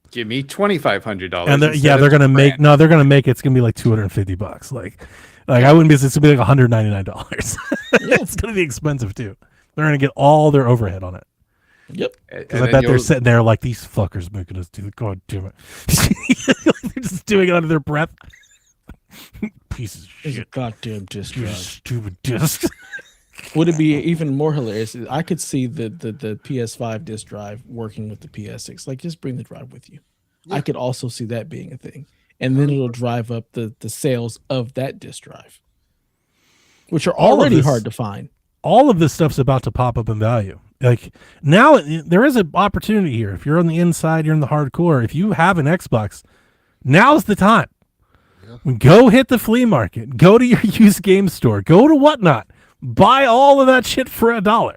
D: Give me $2,500.
B: And they're
D: instead
B: gonna
D: of
B: make
D: $1,000.
B: they're gonna make it's gonna be like $250. Like I wouldn't be. It's gonna be like $199. It's gonna be expensive too. They're gonna get all their overhead on it.
A: Yep.
B: Because I bet they're sitting there like, these fuckers making us do the God damn it. They're just doing it under their breath. Pieces of
A: It's a
B: shit.
A: goddamn disc
B: You
A: drive.
B: stupid discs.
A: Would it be even more hilarious? I could see the PS5 disc drive working with the PS6. Like, just bring the drive with you. I could also see that being a thing, and then it'll drive up the sales of that disc drive, which are
B: All of
A: already
B: this-
A: hard to find.
B: All of this stuff's about to pop up in value. Like now, there is an opportunity here. If you're on the inside, you're in the hardcore. If you have an Xbox, now's the time. Go hit the flea market. Go to your used game store. Go to Whatnot. Buy all of that shit for $1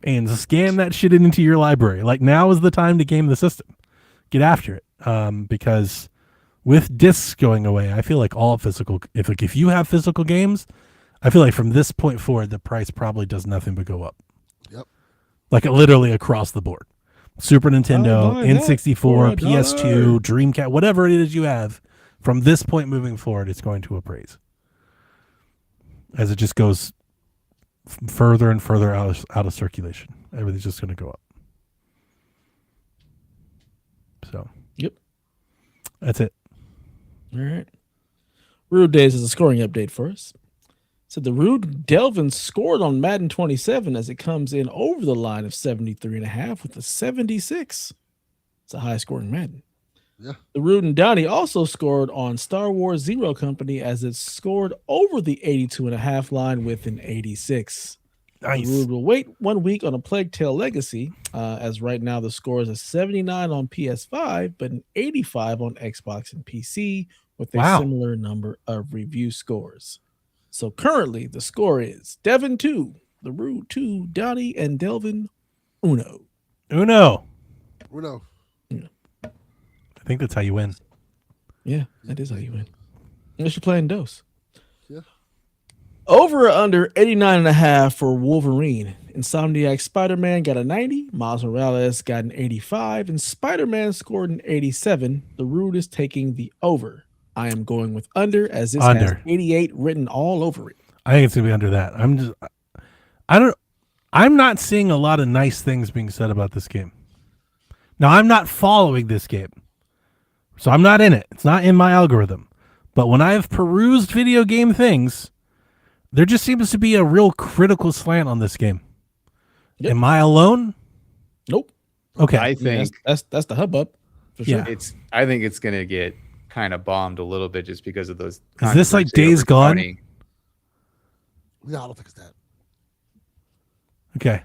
B: and scan that shit into your library. Like now is the time to game the system. Get after it. Because with discs going away, I feel like all physical. If you have physical games, I feel like from this point forward, the price probably does nothing but go up.
C: Yep.
B: Like literally across the board. Super Nintendo,
A: buy that
B: N64,
A: for
B: PS2, Dreamcast, whatever it is you have. From this point moving forward, it's going to appraise as it just goes further and further out of circulation. Everything's just going to go up. So,
A: Yep.
B: that's it.
A: All right. Rude Days is a scoring update for us. So the Rude Delvin scored on Madden 27 as it comes in over the line of 73.5 with a 76. It's a high scoring Madden.
C: Yeah.
A: The Rude and Downey also scored on Star Wars Zero Company as it scored over the 82.5 line with an 86.
B: Nice.
A: The Rood will wait 1 week on A Plague Tale Legacy, as right now the score is a 79 on PS5, but an 85 on Xbox and PC, with a
B: Wow.
A: similar number of review scores. So currently the score is Devin 2, The Rood 2, Donnie, and Delvin Uno.
B: Uno.
C: Uno.
B: I think that's how you win.
A: Yeah, that is how you win. Unless you're playing DOS.
C: Yeah.
A: Over or under 89.5 for Wolverine. Insomniac Spider-Man got a 90. Miles Morales got an 85. And Spider-Man scored an 87. The Rood is taking the over. I am going with under, as this has
B: Under.
A: 88 written all over it.
B: I think it's gonna be under that. I'm not seeing a lot of nice things being said about this game. Now, I'm not following this game, so I'm not in it. It's not in my algorithm. But when I have perused video game things, there just seems to be a real critical slant on this game.
A: Yep.
B: Am I alone?
A: Nope.
B: Okay.
D: I think
A: That's the hubbub. For sure.
B: Yeah.
D: I think it's gonna get kind of bombed a little bit just because of those.
B: Is this like
D: controversy
B: Days
D: over
B: Gone?
D: Tony.
C: No, I don't think it's that.
B: Okay.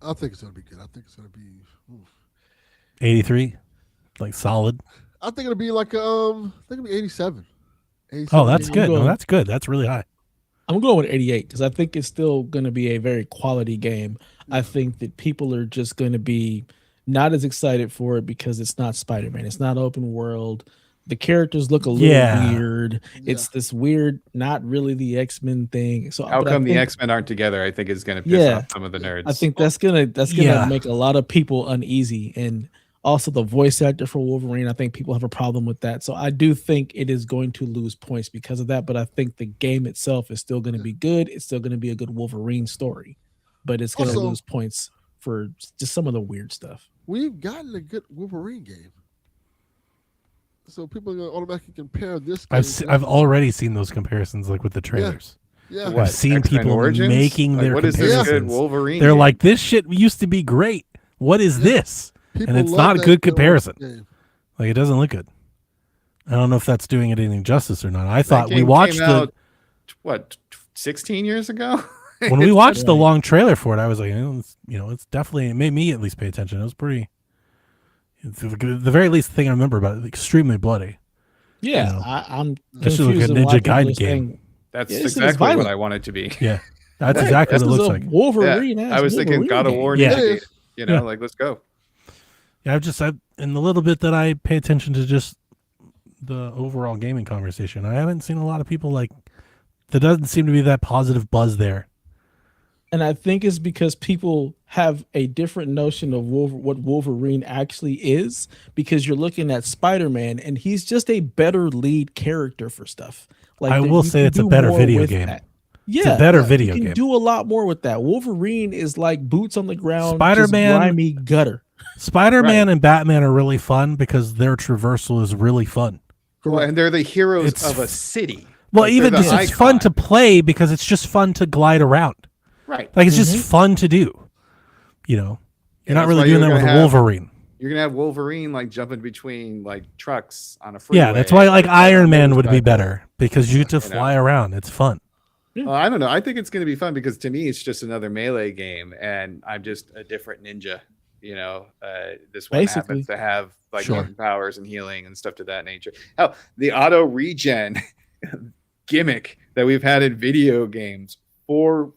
C: I think it's gonna be good. I think it's gonna be.
B: 83, like solid.
C: I think it'll be like I think it'll be 87. 87.
B: Oh, that's
A: I'm
B: good. No,
A: going-
B: that's good. That's really high.
A: I'm going with 88 because I think it's still going to be a very quality game. I think that people are just going to be not as excited for it because it's not Spider-Man. It's not open world. The characters look a little weird. It's this weird, not really the X-Men thing. So
D: How
A: but I
D: come the
A: think-
D: X-Men aren't together? I think is gonna piss
A: Yeah.
D: off some of the nerds.
A: I think that's gonna
B: Yeah.
A: make a lot of people uneasy, and also the voice actor for Wolverine. I think people have a problem with that. So I do think it is going to lose points because of that. But I think the game itself is still going to be good. It's still going to be a good Wolverine story, but it's going to
C: Also-
A: lose points for just some of the weird stuff.
C: We've gotten a good Wolverine game, so people are gonna automatically compare this. Game
B: I've already seen those comparisons, like with the trailers.
C: Yeah.
D: What,
B: I've seen
D: X-Men
B: people
D: Origins?
B: making
D: Like,
B: their
D: what is this
B: comparisons.
D: good Wolverine?
B: They're
D: game?
B: like, this shit used to be great. What is this?
C: People
B: it's
C: love
B: not a
C: that
B: good
C: Wolverine
B: comparison.
C: game.
B: Like, it doesn't look good. I don't know if that's doing it any justice or not. I
D: That
B: thought we
D: game
B: watched
D: came out, what 16 years ago.
B: when we watched the
A: Right.
B: long trailer for it, I was like, it's definitely, it made me at least pay attention. It was pretty, it's the very least thing I remember about it, extremely bloody.
A: Yeah,
B: know,
A: I'm
B: that should look
A: confused
B: a
A: in why
B: Ninja
A: people are
B: Gaiden game.
A: saying,
D: That's
A: Yeah, this is
D: exactly what
A: violent.
D: I want it to be.
B: Yeah, that's
A: "Hey,
B: exactly
A: this
B: what it
A: is
B: looks
A: a
B: like.
A: Wolverine.
D: I was thinking God of War.
B: Yeah.
D: Ninja
C: It
D: Gaiden, you know,
B: Yeah.
D: like let's go.
B: Yeah, in the little bit that I pay attention to just the overall gaming conversation, I haven't seen a lot of people like, there doesn't seem to be that positive buzz there.
A: And I think it's because people have a different notion of what Wolverine actually is, because you're looking at Spider-Man and he's just a better lead character for stuff. Like
B: I will
A: you
B: say
A: can
B: it's a
A: do
B: video
A: more
B: video
A: with
B: game.
A: that.
B: It's
A: Yeah,
B: a better
C: yeah,
B: video
A: you can
B: game.
A: do a lot more with that. Wolverine is like boots on the ground,
B: Spider-Man-
A: just grimy gutter.
B: Spider-Man and Batman are really fun because their traversal is really fun.
D: Well, and they're the heroes
B: It's
D: of a city.
B: Well,
D: Like,
B: even
D: they're the
B: it's fun
D: icon.
B: to play because it's just fun to glide around.
D: Right.
B: Like, it's just fun to do. You know, you're not
D: that's
B: really
D: why
B: doing
D: you're
B: that with a
D: gonna have-
B: Wolverine.
D: You're gonna have Wolverine like jumping between like trucks on a freeway.
B: Yeah, that's why like
D: or
B: Iron Man would be
D: motorcycle.
B: better because you get to
D: You
B: fly
D: know.
B: around. It's fun.
D: I don't know. I think it's going to be fun because to me, it's just another melee game, and I'm just a different ninja. You know, this one
A: Basically.
D: happens to have like
B: Sure.
D: mutant powers and healing and stuff to that nature. Hell, the auto regen gimmick that we've had in video games for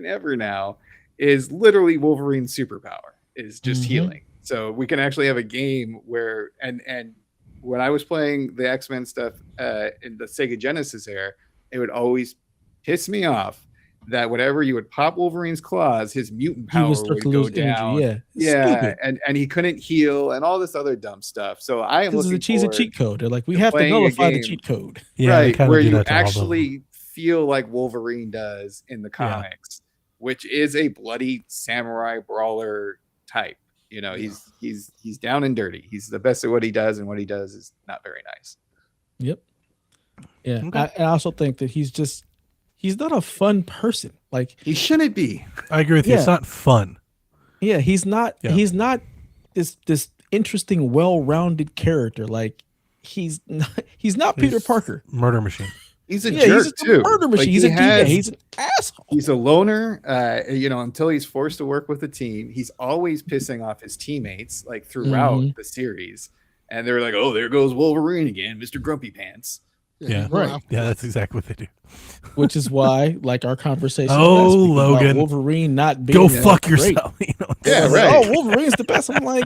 D: ever now is literally Wolverine's superpower is just
A: Mhm.
D: healing. So we can actually have a game where and when I was playing the X-Men stuff in the Sega Genesis era, it would always piss me off that whenever you would pop Wolverine's claws, his mutant
A: He
D: power
A: would start
D: would
A: to
D: go
A: lose
D: down.
A: energy.
D: Yeah,
A: Stupid.
D: and he couldn't heal and all this other dumb stuff. So I am
A: This is
D: looking
A: a cheese and
D: forward,
A: cheat code. They're like, we
D: to
A: have to
D: playing a
A: nullify the
D: game.
A: cheat code.
B: Yeah, they
D: right,
B: kinda
D: where
B: do
D: you
B: that to all of them.
D: actually feel like Wolverine does in the
B: Yeah.
D: comics, which is a bloody samurai brawler type. You know, he's down and dirty. He's the best at what he does, and what he does is not very nice.
A: Yep. Yeah.
B: Okay.
A: I also think that he's not a fun person. Like,
D: He shouldn't be.
B: I agree with you. It's
A: Yeah.
B: not fun.
A: yeah, he's not this interesting, well-rounded character. Like he's not Peter
B: He's
A: Parker.
B: Murder machine.
D: He's a
A: Yeah,
D: jerk
A: he's a
D: too.
A: murder machine.
D: Like,
A: He's he's an asshole.
D: He's a loner, until he's forced to work with a team. He's always pissing off his teammates, like throughout the series. And they're like, "Oh, there goes Wolverine again, Mr. Grumpy Pants."
B: Yeah.
C: he's going
A: Right.
C: after
B: Yeah,
C: us.
B: that's exactly what they do.
A: Which is why, like our conversation,
B: Oh,
A: last week about
B: Logan.
A: Wolverine not being
B: Go
A: that
B: fuck
A: great.
B: yourself. You know?
D: Yeah,
A: Like,
D: right.
A: oh, Wolverine's the best. I'm like,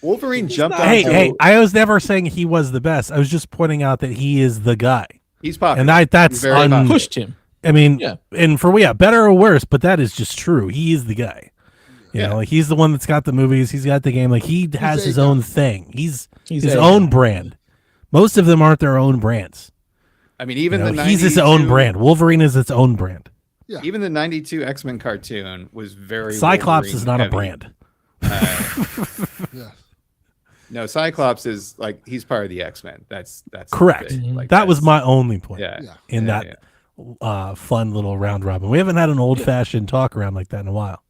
D: Wolverine jumped
A: not.
D: on.
B: Hey, I was never saying he was the best. I was just pointing out that he is the guy.
D: He's popular.
B: And that's
D: He's very popular.
A: pushed him.
B: I mean,
A: Yeah.
B: and for better or worse, but that is just true. He is the guy. You
D: Yeah.
B: know, like he's the one that's got the movies. He's got the game. Like he has
C: a
B: his
C: guy.
B: own thing. He's his
A: a
B: own
A: guy.
B: brand. Most of them aren't their own brands.
D: I mean,
B: You
D: even
B: know,
D: the
B: he's his
D: 92
B: own brand. Wolverine is its own brand.
D: Even the '92 X-Men cartoon was very.
B: Cyclops
D: Wolverine
B: is not
D: heavy.
B: a brand.
C: Yeah.
D: No, Cyclops is like he's part of the X-Men. That's
B: Correct.
D: the thing. Like,
B: That was
D: that's-
B: my only point
D: Yeah.
C: Yeah.
B: in
D: Yeah,
B: that
D: yeah.
B: fun little round robin. We haven't had an old fashioned talk around like that in a while.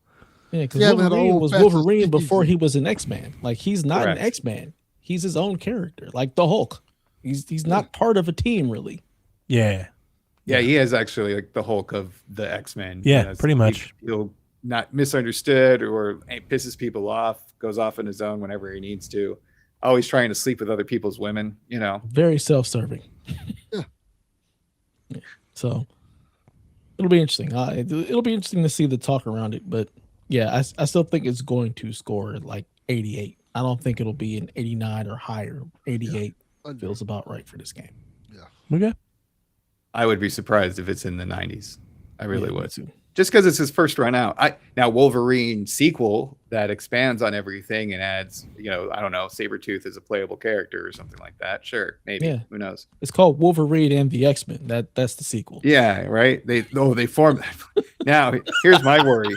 A: Yeah, because
C: Yeah, but
A: Wolverine
C: old
A: was
C: fashioned
A: Wolverine
C: speakeasy.
A: before he was an X-Man. Like he's not
D: Correct.
A: an X-Man. He's his own character, like the Hulk. He's not part of a team really.
B: Yeah.
D: Yeah, he is actually like the Hulk of the X-Men.
B: Yeah,
D: You know,
B: pretty much.
D: He'll not misunderstood or pisses people off, goes off on his own whenever he needs to. Always trying to sleep with other people's women, you know.
A: Very self-serving.
C: Yeah.
A: Yeah. So it'll be interesting. It'll be interesting to see the talk around it. But yeah, I still think it's going to score like 88. I don't think it'll be an 89 or higher. 88
C: Under.
A: feels about right for this game.
B: Okay.
D: I would be surprised if it's in the 90s. I really
A: Yeah, me
D: would.
A: too.
D: Just because it's his first run out. Now Wolverine sequel that expands on everything and adds, I don't know, Sabretooth as a playable character or something like that. Sure, maybe.
A: Yeah.
D: Who knows?
A: It's called Wolverine and the X-Men. That's the sequel.
D: Yeah, right. They formed. Now here's my worry.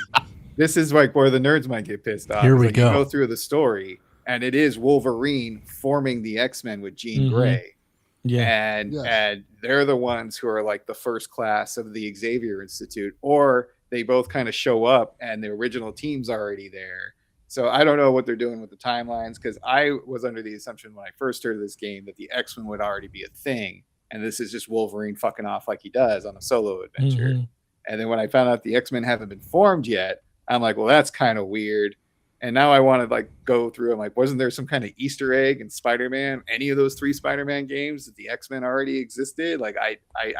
D: This is like where the nerds might get pissed off.
B: Here
D: It's
B: we
D: like
B: go.
D: You go through the story, and it is Wolverine forming the X-Men with Jean
A: Mhm.
D: Grey,
A: Yeah.
D: and they're the ones who are like the first class of the Xavier Institute, or they both kind of show up and the original team's already there. So I don't know what they're doing with the timelines, because I was under the assumption when I first heard of this game that the X-Men would already be a thing, and this is just Wolverine fucking off like he does on a solo adventure.
A: Mhm.
D: And then when I found out the X-Men haven't been formed yet, I'm like, well, that's kind of weird. And now I want to like go through. I'm like, wasn't there some kind of Easter egg in Spider-Man? Any of those 3 Spider-Man games that the X-Men already existed? Like I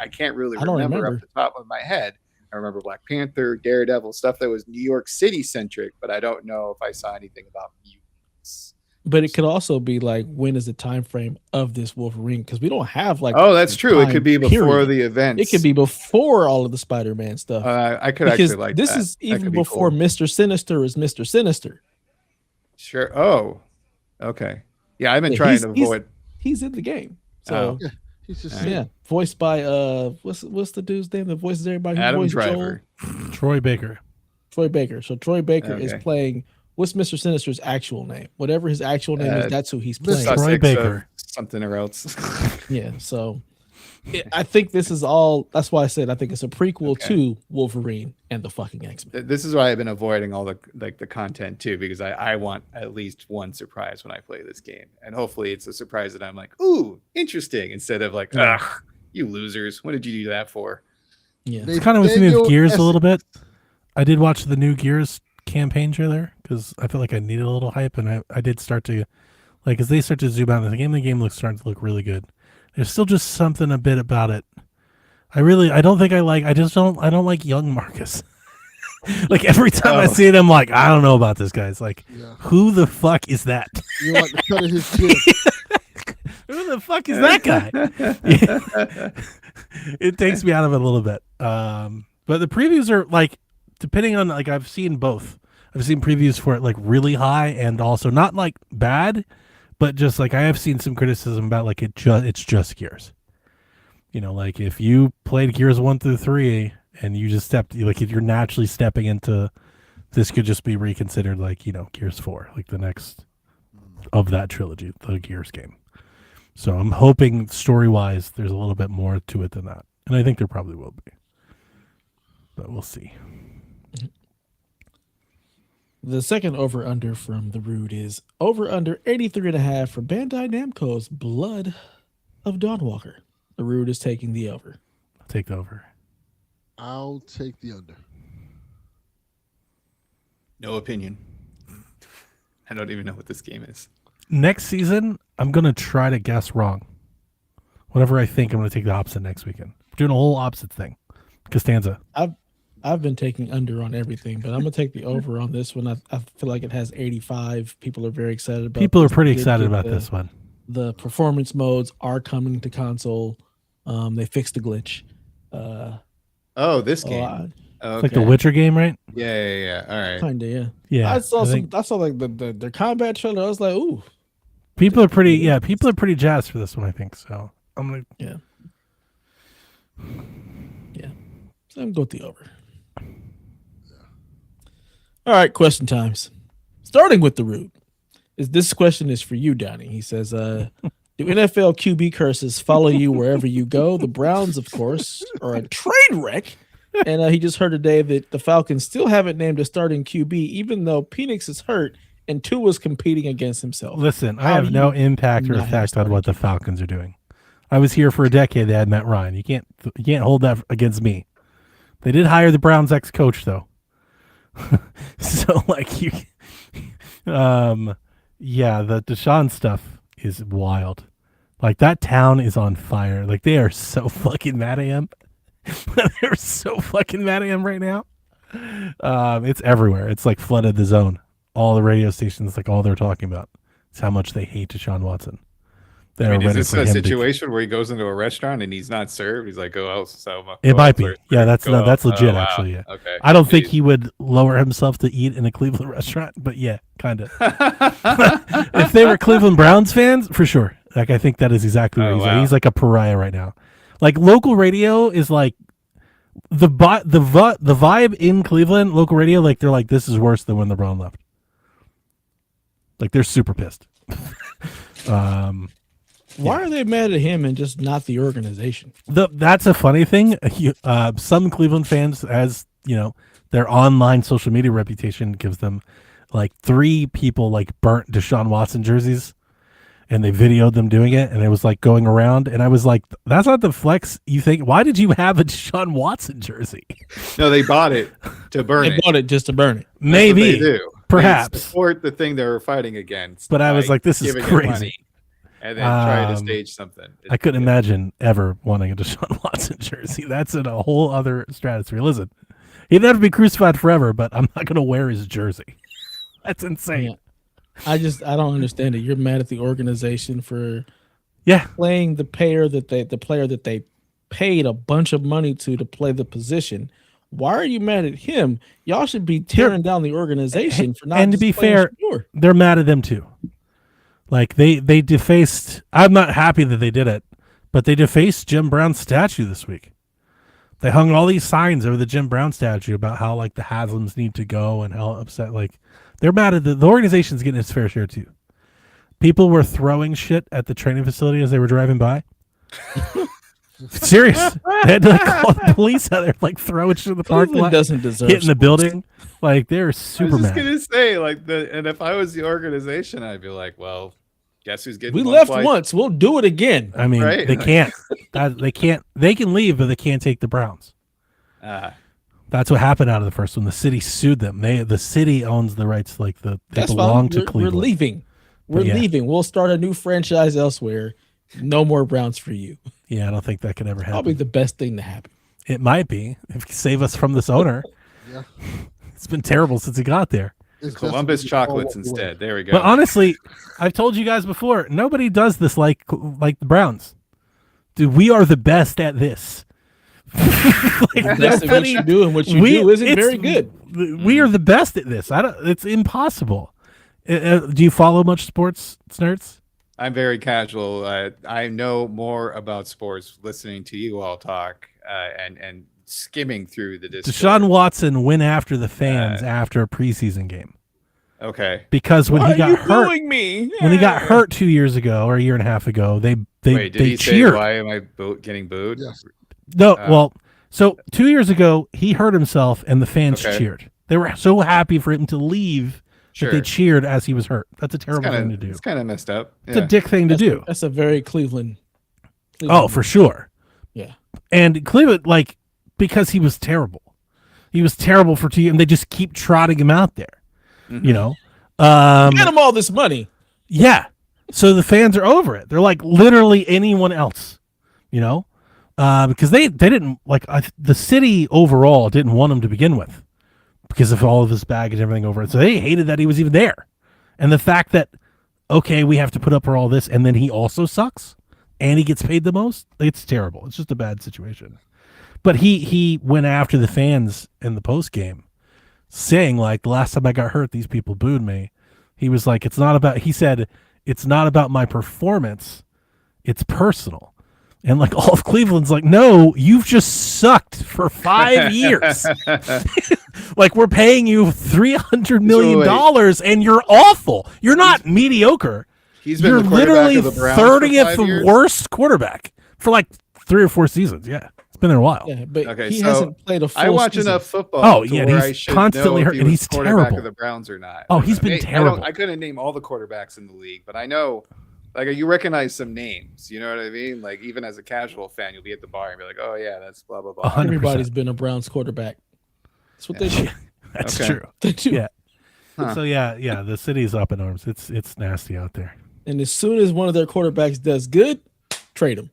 D: can't really
A: I don't
D: remember
A: remember.
D: off the top of my head. I remember Black Panther, Daredevil, stuff that was New York City centric, but I don't know if I saw anything about mutants.
A: But it could also be like, when is the time frame of this Wolverine? Because we don't have like.
D: Oh, that's
A: a
D: true. It
A: time
D: could be before
A: period.
D: the events.
A: It could be before all of the Spider-Man stuff.
D: I could
A: because
D: actually like
A: this
D: that.
A: is
D: That
A: even
D: could be
A: before
D: cool.
A: Mr. Sinister is Mr. Sinister.
D: Sure. Oh, okay. Yeah, I've been
A: Yeah,
D: trying to
A: he's-
D: avoid.
A: He's in the game. So
C: He's just
D: Yeah.
A: yeah, voiced by what's the dude's name that voices everybody? Who
D: Adam
A: voiced
D: Driver.
B: Troy Baker.
A: Troy Baker. So Troy Baker is
D: Okay.
A: playing. What's Mr. Sinister's actual name? Whatever his actual name is, that's who he's playing.
B: Troy
D: Sussex
B: Baker.
D: of something or else.
A: Yeah. So I think this is all. That's why I said I think it's a prequel
D: Okay.
A: to Wolverine and the fucking X-Men.
D: This is why I've been avoiding all the content too, because I want at least one surprise when I play this game, and hopefully it's a surprise that I'm like, ooh, interesting, instead of like,
A: Yeah.
D: ugh, you losers, what did you do that for?
A: Yeah.
B: It's kind of with me with Gears a little bit. I did watch the new Gears campaign trailer because I felt like I needed a little hype, and I did start to like as they start to zoom out in the game starting to look really good. There's still just something a bit about it. I don't like young Marcus. Like every time I
D: Oh.
B: see it, I'm like, I don't know about this guy. It's like,
C: Yeah.
B: who the fuck is that?
C: You like the cut of his chin.
B: Who the fuck is that guy? Yeah. It takes me out of it a little bit. But the previews are like, depending on like, I've seen both. I've seen previews for it like really high and also not like bad, but just like I have seen some criticism about like it's just Gears. You know, like if you played Gears 1 through 3 and you just if you're naturally stepping into this, could just be reconsidered like, Gears 4, like the next of that trilogy, the Gears game. So I'm hoping story-wise there's a little bit more to it than that. And I think there probably will be. But we'll see.
A: The second over-under from the Rude is over-under 83.5 for Bandai Namco's Blood of Dawnwalker. The Rude is taking the over.
B: Take over.
C: I'll take the under.
D: No opinion. I don't even know what this game is.
B: Next season, I'm going to try to guess wrong. Whatever I think, I'm going to take the opposite next weekend. We're doing a whole opposite thing. Costanza.
A: I've been taking under on everything, but I'm gonna take the over on this one. I feel like it has 85. People are very excited about.
B: People are
A: this.
B: pretty
A: They did
B: excited
A: get
B: about this one.
A: The performance modes are coming to console. They fixed the glitch.
D: Oh, this game.
B: It's like the Witcher game, right?
D: Yeah. All right.
A: Kinda, yeah.
B: Yeah.
A: I saw like the combat trailer. I was like, ooh.
B: People are pretty jazzed for this one, I think. So I'm gonna
A: Yeah. So I'm going to go with the over. All right, question times. Starting with the Root. This question is for you, Donnie. He says, do NFL QB curses follow you wherever you go? The Browns, of course, are a train wreck. And he just heard today that the Falcons still haven't named a starting QB, even though Penix is hurt and Tua's competing against himself.
B: Listen, I have no impact or effect on what the Falcons are doing. I was here for a decade. They had Matt Ryan. You can't hold that against me. They did hire the Browns ex-coach though. So like you, yeah, the Deshaun stuff is wild. Like that town is on fire. Like they are so fucking mad at him. They're so fucking mad at him right now. It's everywhere. It's like flooded the zone. All the radio stations, like all they're talking about is how much they hate Deshaun Watson.
D: Is this a situation where he goes into a restaurant and he's not served? He's like,
B: it might be. Yeah, that's legit. Actually, yeah.
D: Okay.
B: I don't think he would lower himself to eat in a Cleveland restaurant, but yeah, kind of. If they were Cleveland Browns fans, for sure. Like I think that is exactly what he's like. He's like a pariah right now. Like local radio is like the vibe in Cleveland. Local radio, like they're like, this is worse than when LeBron left. Like they're super pissed.
A: Why are they mad at him and just not the organization?
B: That's a funny thing. Some Cleveland fans, as you know, their online social media reputation gives them like 3 people like burnt Deshaun Watson jerseys, and they videoed them doing it, and it was like going around. And I was like, that's not the flex you think. Why did you have a Deshaun Watson jersey?
D: No, they bought it to burn it.
A: They bought it just to burn it.
B: Maybe
D: they do.
B: Perhaps
D: they support the thing they were fighting against.
B: But I was like, this is crazy.
D: And then try to stage something.
B: I couldn't imagine ever wanting a Deshaun Watson jersey. That's in a whole other stratosphere. Listen, he'd have to be crucified forever, but I'm not going to wear his jersey. That's insane.
A: Yeah. I don't understand it. You're mad at the organization for playing the player that they paid a bunch of money to play the position. Why are you mad at him? Y'all should be tearing down the organization for not.
B: And to be fair,
A: sure.
B: They're mad at them too. Like they defaced. I'm not happy that they did it, but they defaced Jim Brown's statue this week. They hung all these signs over the Jim Brown statue about how like the Haslams need to go and how upset. Like they're mad at the organization's getting its fair share too. People were throwing shit at the training facility as they were driving by. Serious. They had to like, call the police out there, like throwing shit in the parking lot.
A: Doesn't deserve
B: hitting the building. Like they're super mad.
D: I was just gonna say, and if I was the organization, I'd be like, well, guess who's getting?
A: We left once. We'll do it again.
B: I mean,
D: right?
B: They can't. They can't. They can leave, but they can't take the Browns. That's what happened out of the first one. The city sued them. The city owns the rights. Like they belong to Cleveland.
A: We're leaving. We're leaving. We'll start a new franchise elsewhere. No more Browns for you.
B: Yeah, I don't think that could ever happen.
A: Probably the best thing to happen.
B: It might be if you save us from this owner.
C: Yeah.
B: It's been terrible since he got there.
C: It's
D: Columbus chocolates instead. There we go.
B: But honestly, I've told you guys before, nobody does this like the Browns. Dude, we are the best at this.
A: Like, what you do and what you do isn't very good.
B: We are the best at this. It's impossible. Do you follow much sports, Snurts?
D: I'm very casual. I know more about sports listening to you all talk and skimming through the Discord.
B: Deshaun Watson went after the fans after a preseason game.
D: Okay.
B: Because when he got hurt,
A: when
B: he got hurt 2 years ago or a year and a half ago, they
D: Wait, did he
B: cheered.
D: say, why am I getting booed?
C: Yes.
B: No, well, so 2 years ago he hurt himself and the fans cheered. They were so happy for him to leave. That they cheered as he was hurt. That's a terrible thing to do.
D: It's kind of messed up.
B: It's a dick thing to do.
A: That's a very Cleveland
B: Oh, for sure.
A: Yeah.
B: And Cleveland, like, because he was terrible. He was terrible for 2 years, and they just keep trotting him out there.
D: Mm-hmm.
B: You know?
A: Get him all this money.
B: Yeah. So the fans are over it. They're like literally anyone else, you know? Because they didn't, like, the city overall didn't want him to begin with because of all of his baggage and everything over it. So they hated that he was even there. And the fact that, okay, we have to put up for all this, and then he also sucks, and he gets paid the most, it's terrible. It's just a bad situation. But he went after the fans in the post game, saying, like, the last time I got hurt, these people booed me. He was like, he said, it's not about my performance, it's personal. And like all of Cleveland's like, no, you've just sucked for 5 years. Like, we're paying you $300 million and you're awful. You're not mediocre.
D: He's been
B: You're
D: the quarterback
B: literally
D: of the Browns for 5
B: 30th
D: years?
B: worst quarterback for like 3 or 4 seasons. Yeah. It's been there a while.
A: Yeah, but
D: Okay,
A: he
D: so
A: hasn't played a full
D: I watch
A: season.
D: enough football.
B: Oh,
D: to
B: yeah,
D: where
B: he's
D: I should
B: constantly
D: know
B: hurt,
D: if he
B: and
D: was
B: he's
D: quarterback
B: terrible.
D: of the Browns or not.
B: Oh, he's been
D: I
B: terrible.
D: I couldn't name all the quarterbacks in the league, but I know, like, you recognize some names. You know what I mean? Like, even as a casual fan, you'll be at the bar and be like, "Oh yeah, that's blah blah blah."
B: 100%.
A: Everybody's been a Browns quarterback. That's what they do.
B: That's
D: Okay.
B: true.
A: They do.
B: Yeah.
D: Huh.
B: So yeah, the city's up in arms. It's nasty out there.
A: And as soon as one of their quarterbacks does good, trade him.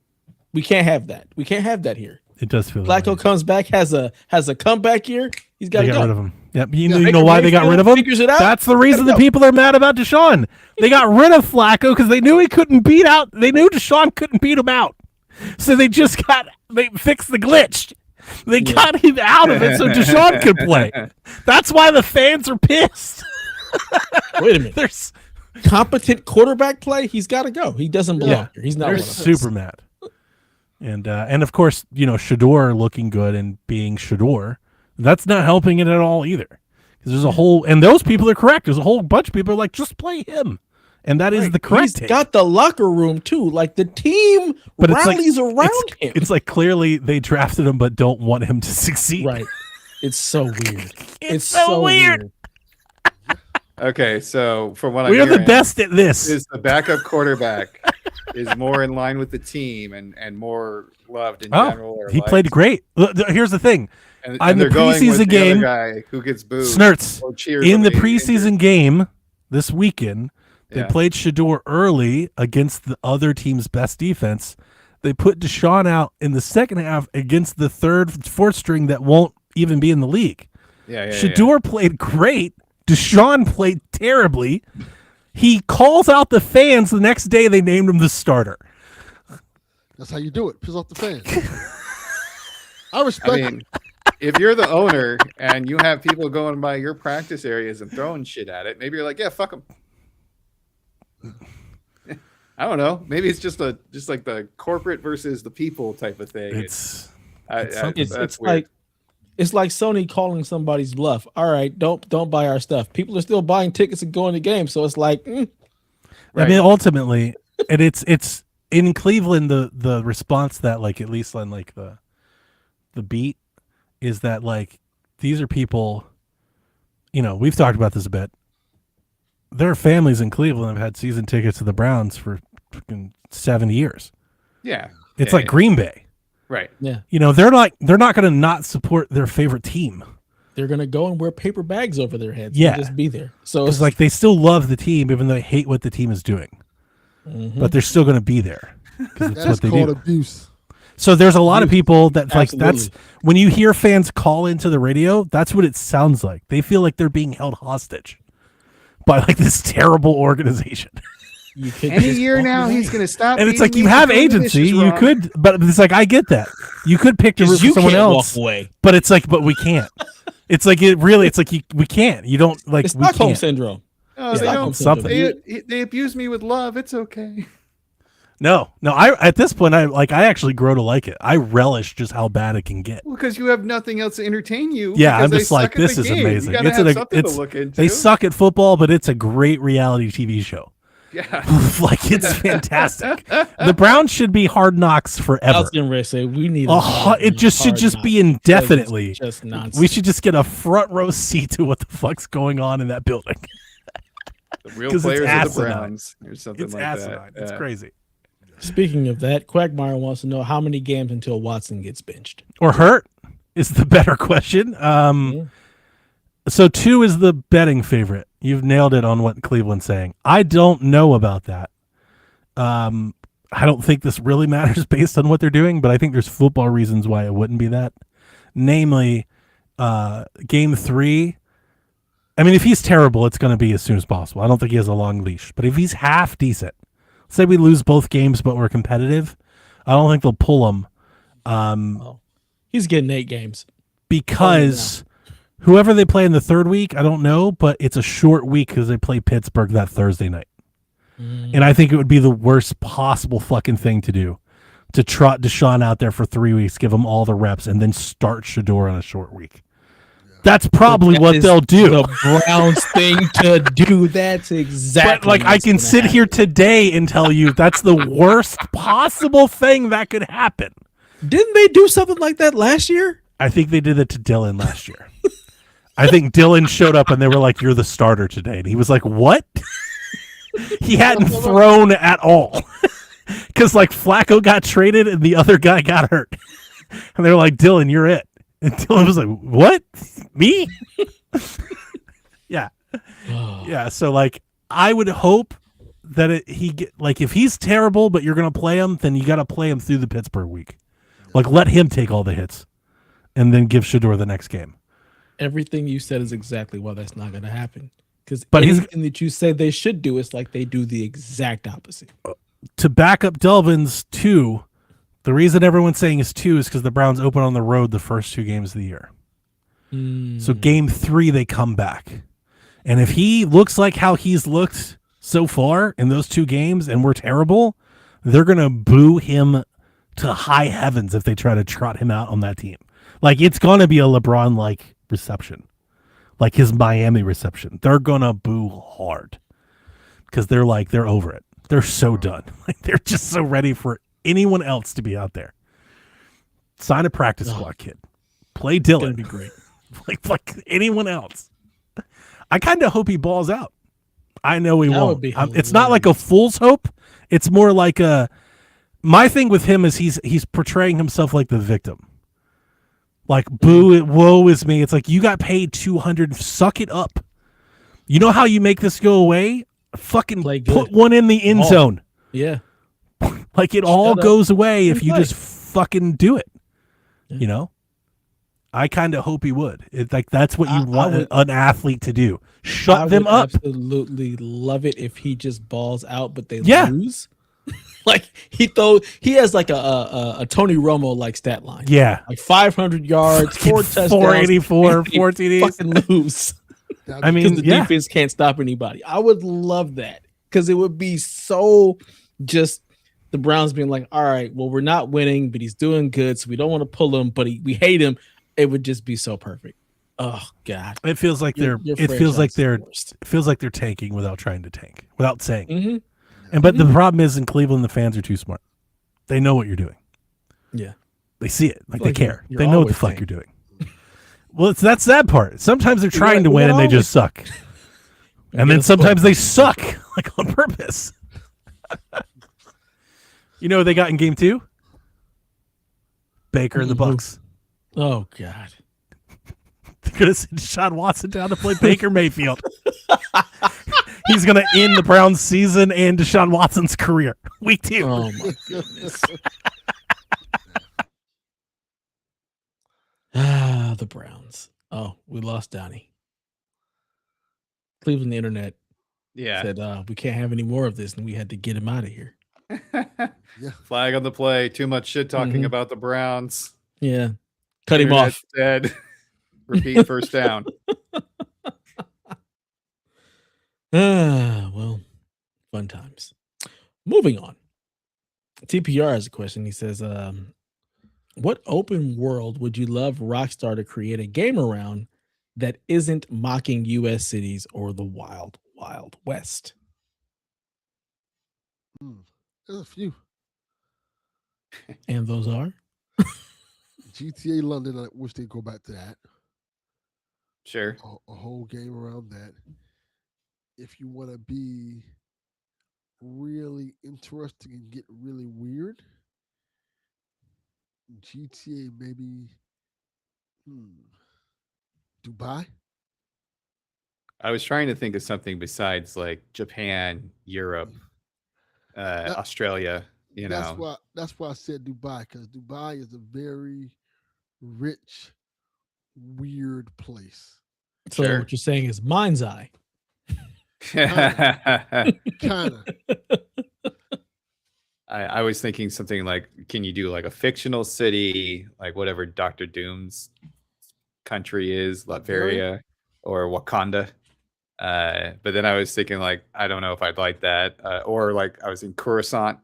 A: We can't have that. We can't have that here.
B: It does feel that
A: Flacco
B: way.
A: comes back, has a comeback year. He's got
B: They
A: to
B: got
A: go.
B: rid of him. Yep. You
A: Yeah,
B: know
A: Baker
B: why they got
A: Mayfield
B: rid of him?
A: figures it out.
B: That's the reason the
A: go.
B: people are mad about Deshaun. They got rid of Flacco because they knew he couldn't beat out. They knew Deshaun couldn't beat him out. So they fixed the glitch. They got him out of it so Deshaun could play. That's why the fans are pissed.
A: Wait a minute.
B: There's
A: Competent quarterback play. He's got to go. He doesn't belong here. He's not
B: they're
A: one of us.
B: super mad. And of course, you know, Shador looking good and being Shador, that's not helping it at all either. Because there's a whole, and those people are correct. There's a whole bunch of people are like, just play him. And that is the correct
A: He's
B: take.
A: got the locker room too. Like the team
B: But it's like-
A: rallies around him.
B: It's like clearly they drafted him but don't want him to succeed.
A: Right. It's so weird.
B: It's so weird.
D: Okay, so from what I'm
B: We're the
D: hearing,
B: best at this.
D: is the backup quarterback is more in line with the team and more loved in general. Or
B: He
D: liked.
B: played great. Here's the thing.
D: And,
B: on
D: and
B: the
D: they're going with
B: preseason
D: the
B: game,
D: other guy who gets booed
B: Snurts,
D: or cheered
B: in
D: when
B: the
D: they
B: preseason
D: injured.
B: game this weekend, they
D: Yeah.
B: played Shador early against the other team's best defense. They put Deshaun out in the second half against the fourth string that won't even be in the league.
D: Yeah.
B: Shador played great. Deshaun played terribly. He calls out the fans the next day. They named him the starter.
C: That's how you do it. Piss off the fans. I respect
D: I
C: it.
D: mean, if you're the owner and you have people going by your practice areas and throwing shit at it, maybe you're like, yeah, fuck them. I don't know. Maybe it's just like the corporate versus the people type of thing.
B: It's
A: It's like it's like Sony calling somebody's bluff. All right, don't buy our stuff. People are still buying tickets and going to games, so it's like
B: I mean, ultimately, and it's in Cleveland. The response that, like, at least on like the beat is that, like, these are people. You know, we've talked about this a bit. There are families in Cleveland that have had season tickets to the Browns for fucking 7 years.
D: yeah.
B: It's
D: Yeah,
B: like Green Bay.
D: right.
A: yeah,
B: You know, they're not going to not support their favorite team.
A: they're gonna go and wear paper bags over their heads.
B: Yeah.
A: And just be there. So
B: It's like they still love the team, even though they hate what the team is doing. But they're still going to be there because it's
C: That's
B: what they
C: called
B: do.
C: abuse.
B: So there's a lot of people that, like, that's
A: Absolutely.
B: when you hear fans call into the radio, that's what it sounds like. They feel like they're being held hostage by, like, this terrible organization.
A: you could
E: Any
A: just
E: year
A: walk
E: now,
A: away.
E: he's going to stop.
B: And it's
E: beating
B: like, you
E: me for
B: have
E: doing the
B: agency,
E: dishes
B: you
E: wrong.
B: could, but it's like, I get that. You could pick to root
A: 'Cause
B: for
A: you
B: someone
A: can't
B: else,
A: walk away.
B: but it's like, but we can't. It's like, we can't. You don't, like,
A: It's
B: we
A: Stockholm
B: can't.
A: syndrome.
D: No,
A: It's
D: they
A: Stockholm
D: don't.
A: syndrome.
D: They abuse me with love. It's okay.
B: No, I at this point, I actually grow to like it. I relish just how bad it can get.
D: Well, because you have nothing else to entertain you.
B: Yeah,
D: because
B: I'm
D: they
B: just like,
D: suck at
B: this
D: the
B: is
D: game.
B: amazing.
D: You gotta
B: It's
D: have
B: an-
D: something
B: it's-
D: to look into.
B: They suck at football, but it's a great reality TV show.
D: Yeah.
B: Like, it's fantastic. The Browns should be Hard Knocks
A: I
B: forever.
A: was gonna say we need.
B: It just should just be indefinitely.
A: Just nonsense.
B: We should just get a front row seat to what the fuck's going on in that building.
D: The real
B: 'Cause it's
D: players of the
B: asinine.
D: Browns or something
B: It's
D: like
B: asinine.
D: that.
B: It's
D: Yeah.
B: crazy.
A: Speaking of that, Quagmire wants to know how many games until Watson gets benched.
B: Or hurt is the better question.
A: Yeah.
B: So 2 is the betting favorite. You've nailed it on what Cleveland's saying. I don't know about that. I don't think this really matters based on what they're doing, but I think there's football reasons why it wouldn't be that. Namely, game 3. I mean, if he's terrible, it's going to be as soon as possible. I don't think he has a long leash. But if he's half decent, say we lose both games, but we're competitive, I don't think they'll pull him.
A: He's getting 8 games.
B: Because whoever they play in the third week, I don't know, but it's a short week because they play Pittsburgh that Thursday night. And I think it would be the worst possible fucking thing to do, to trot Deshaun out there for 3 weeks, give him all the reps, and then start Shador on a short week. That's probably what they'll do.
A: The Browns thing to do. That's exactly.
B: But like, I can sit here today and tell you that's the worst possible thing that could happen.
A: Didn't they do something like that last year?
B: I think they did it to Dylan last year. I think Dylan showed up and they were like, "You're the starter today," and he was like, "What?" He hadn't thrown at all because like Flacco got traded and the other guy got hurt, and they were like, "Dylan, you're it." And Dylan was like, "What? Me?" Yeah. Yeah. So like, I would hope that if he's terrible, but you're gonna play him, then you got to play him through the Pittsburgh week. Like, let him take all the hits, and then give Shador the next game.
A: Everything you said is exactly why that's not going to happen. Because
B: But
A: anything that you say they should do is like they do the exact opposite.
B: To back up Delvin's 2, the reason everyone's saying is 2 is because the Browns open on the road the first 2 games of the year. So game 3, they come back. And if he looks like how he's looked so far in those 2 games and we're terrible, they're going to boo him to high heavens if they try to trot him out on that team. Like, it's going to be a LeBron-like reception. Like his Miami reception. They're going to boo hard. Because they're over it. They're so done. Like, they're just so ready for anyone else to be out there. Sign a practice squad kid. Play Dylan.
A: It's going to be great.
B: like anyone else. I kind of hope he balls out. I know he won't. It's not like a fool's hope. It's more like a... My thing with him is he's portraying himself like the victim. Like, boo, woe is me. It's like, you got paid $200. Suck it up. You know how you make this go away? Fucking put one in the end zone.
A: Yeah.
B: Like, it all goes away if you just fucking do it. Yeah. You know? I kind of hope he would. It's like, that's what you want an athlete to do. Shut them up.
A: I would absolutely love it if he just balls out, but they lose. Like, he has like a Tony Romo like stat line.
B: Yeah.
A: Like 500 yards, 4 touchdowns,
B: 484, 4 TDs.
A: Fucking lose.
B: I mean,
A: the defense can't stop anybody. I would love that because it would be so just the Browns being like, all right, well, we're not winning, but he's doing good, so we don't want to pull him, but we hate him. It would just be so perfect. Oh God.
B: It feels like they're tanking without trying to tank, without saying.
A: Mm-hmm.
B: But the problem is in Cleveland, the fans are too smart. They know what you're doing.
A: Yeah.
B: They see it. Like they care. They know what the fuck you're doing. Well, that's that part. Sometimes they're trying to win and they just suck. And then sometimes they suck, like on purpose. You know what they got in game 2? Baker and the Bucks.
A: Oh, God.
B: They're going to send Deshaun Watson down to play Baker Mayfield. He's going to end the Browns season and Deshaun Watson's career. Week 2.
A: Oh, my goodness. The Browns. Oh, we lost Donnie. Cleveland Internet said we can't have any more of this, and we had to get him out of here.
D: Flag on the play. Too much shit talking about the Browns.
A: Yeah. Cut him off.
D: Dead. Repeat first down.
A: Well, fun times. Moving on. TPR has a question. He says, what open world would you love Rockstar to create a game around that isn't mocking U.S. cities or the wild, wild west?
C: There's a few.
A: And those are?
C: GTA London, I wish they'd go back to that.
D: Sure.
C: A whole game around that. If you want to be really interesting and get really weird. GTA maybe. Dubai.
D: I was trying to think of something besides like Japan, Europe,
C: That-
D: Australia.
C: That's why I said Dubai, because Dubai is a very rich, weird place.
A: So
D: Sure.
A: what you're saying is mind's eye.
C: Kinda.
D: I was thinking something like, can you do like a fictional city, like whatever Doctor Doom's country is, Latveria or Wakanda? But then I was thinking like, I don't know if I'd like that. Or like I was in Coruscant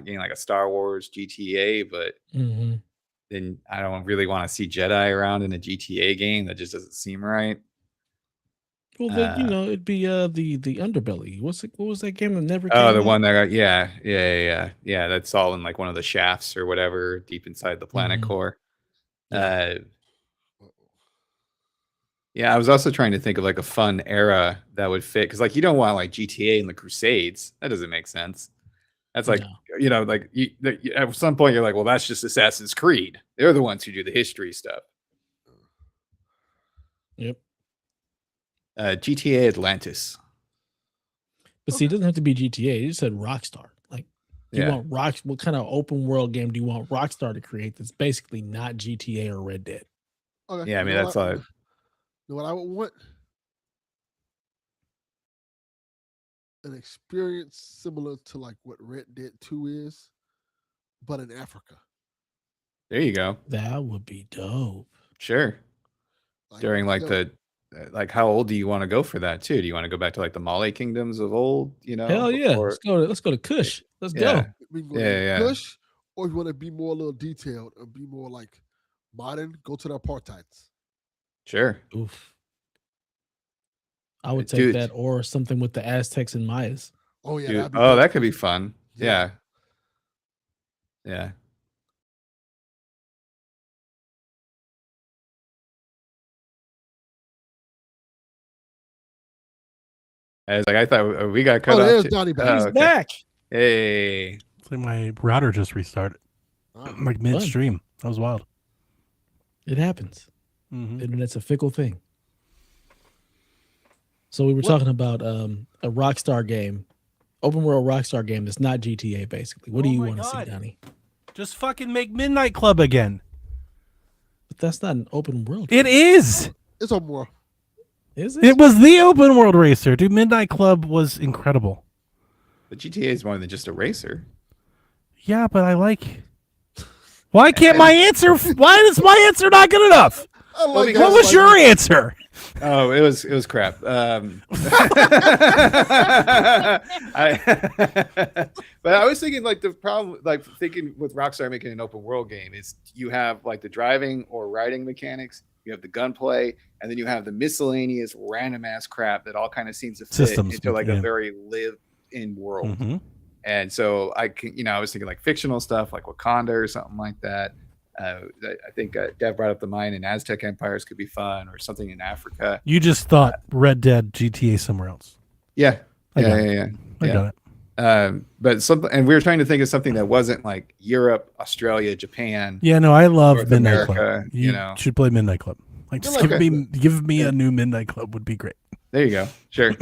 D: getting like a Star Wars GTA, but
A: Mm-hmm.
D: then I don't really want to see Jedi around in a GTA game. That just doesn't seem right.
A: Well, then it'd be the underbelly. What was that game that never came
D: Oh, the
A: out?
D: one that got, yeah. That's all in like one of the shafts or whatever, deep inside the planet
A: Mhm.
D: core.
A: Yeah.
D: Yeah, I was also trying to think of like a fun era that would fit, because like you don't want like GTA and the Crusades. That doesn't make sense. That's like
A: No.
D: like at some point you're like, well, that's just Assassin's Creed. They're the ones who do the history stuff.
A: Yep.
D: GTA Atlantis.
A: But see, it doesn't have to be GTA. You just said Rockstar. Like, do you
D: Yeah.
A: want what kind of open world game do you want Rockstar to create that's basically not GTA or Red Dead?
C: Okay.
D: Yeah, I mean that's all.
C: You know what I would want? An experience similar to like what Red Dead 2 is, but in Africa.
D: There you go.
A: That would be dope.
D: Sure. During like
C: yo,
D: like how old do you want to go for that too? Do you want to go back to like the Mali kingdoms of old?
A: Hell yeah.
D: before-
A: Let's go to Kush. Let's
D: Yeah.
A: go.
C: we can go
D: Yeah,
C: to
D: yeah.
C: Kush, or if you want to be more a little detailed and be more like modern, go to the apartheids.
D: Sure.
A: Oof. I would take
D: Dude.
A: that or something with the Aztecs and Mayas.
C: Oh yeah,
D: Dude,
C: that'd be
D: oh,
C: dope.
D: that could be fun.
C: Yeah.
D: Yeah. I was like, I thought we got cut
C: Oh,
D: off.
C: there's
D: too.
C: Johnny back.
D: Oh,
A: He's
D: okay.
A: back.
D: Hey.
B: It's like my router just restarted, like midstream. That was wild.
A: It happens.
B: Mm-hmm.
A: Internet's a fickle thing. So we were talking about a Rockstar game, open world Rockstar game that's not GTA. Basically, what do
B: Oh
A: you
B: my
A: want to see,
B: God.
A: Donnie?
B: Just fucking make Midnight Club again.
A: But that's not an open world.
B: It is.
C: It's on more.
A: Is it?
B: It was the open world racer, dude. Midnight Club was incredible.
D: But GTA is more than just a racer.
B: Yeah, but I like. Why can't my answer? Why is my answer not good enough?
C: I like
B: What was your answer?
D: Oh, it was crap. But I was thinking like the problem, like thinking with Rockstar making an open world game is you have like the driving or riding mechanics, you have the gunplay, and then you have the miscellaneous random ass crap that all kind of seems to fit
B: Systems,
D: into like
B: yeah.
D: a very live-in world.
B: Mm-hmm.
D: And so I was thinking like fictional stuff like Wakanda or something like that. I think Dev brought up the mine and Aztec empires could be fun, or something in Africa.
B: You just thought Red Dead GTA somewhere else.
D: Yeah,
B: I got
D: yeah.
B: I got it.
D: But something, and we were trying to think of something that wasn't like Europe, Australia, Japan.
B: Yeah, no, I love
D: North
B: Midnight Club.
D: America,
B: You should play Midnight Club. Like, just
D: Okay.
B: give me a new Midnight Club would be great.
D: There you go. Sure.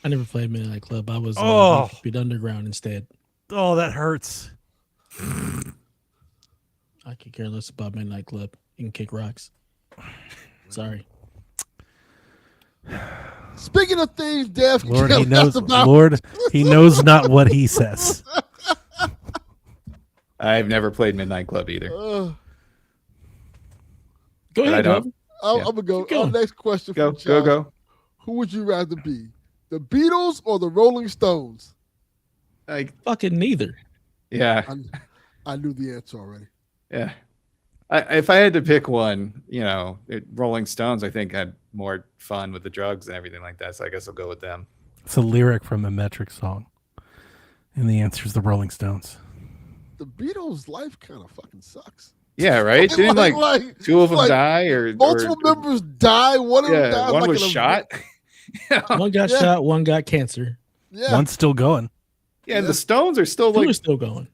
A: I never played Midnight Club. I was beat Underground instead.
B: Oh, that hurts.
A: I could care less about Midnight Club. You can kick rocks. Sorry.
C: Speaking of things, Dev,
B: Lord,
C: tell
B: he knows.
C: us about.
B: Lord, he knows not what he says.
D: I've never played Midnight Club either.
C: Uh,
A: Go
D: But I
A: ahead,
D: don't.
A: Doug.
C: I'm gonna go.
A: Keep going.
C: Our next question.
D: Go,
C: from Charles.
D: go.
C: Who would you rather be, the Beatles or the Rolling Stones?
D: Like,
A: Fucking neither.
D: yeah,
C: I knew the answer already.
D: yeah. If I had to pick one, Rolling Stones, I think had more fun with the drugs and everything like that. So I guess I'll go with them.
B: It's a lyric from a Metric song, and the answer is the Rolling Stones.
C: The Beatles' life kind of fucking sucks.
D: Yeah, right. Didn't like two of them
C: like,
D: die, or
C: multiple members die. One of them died.
D: one
C: like
D: was
C: in a-
D: shot.
A: One got shot, one got cancer.
C: Yeah.
B: One's still going.
D: Yeah, and the Stones are still
A: We're
D: like
A: still going.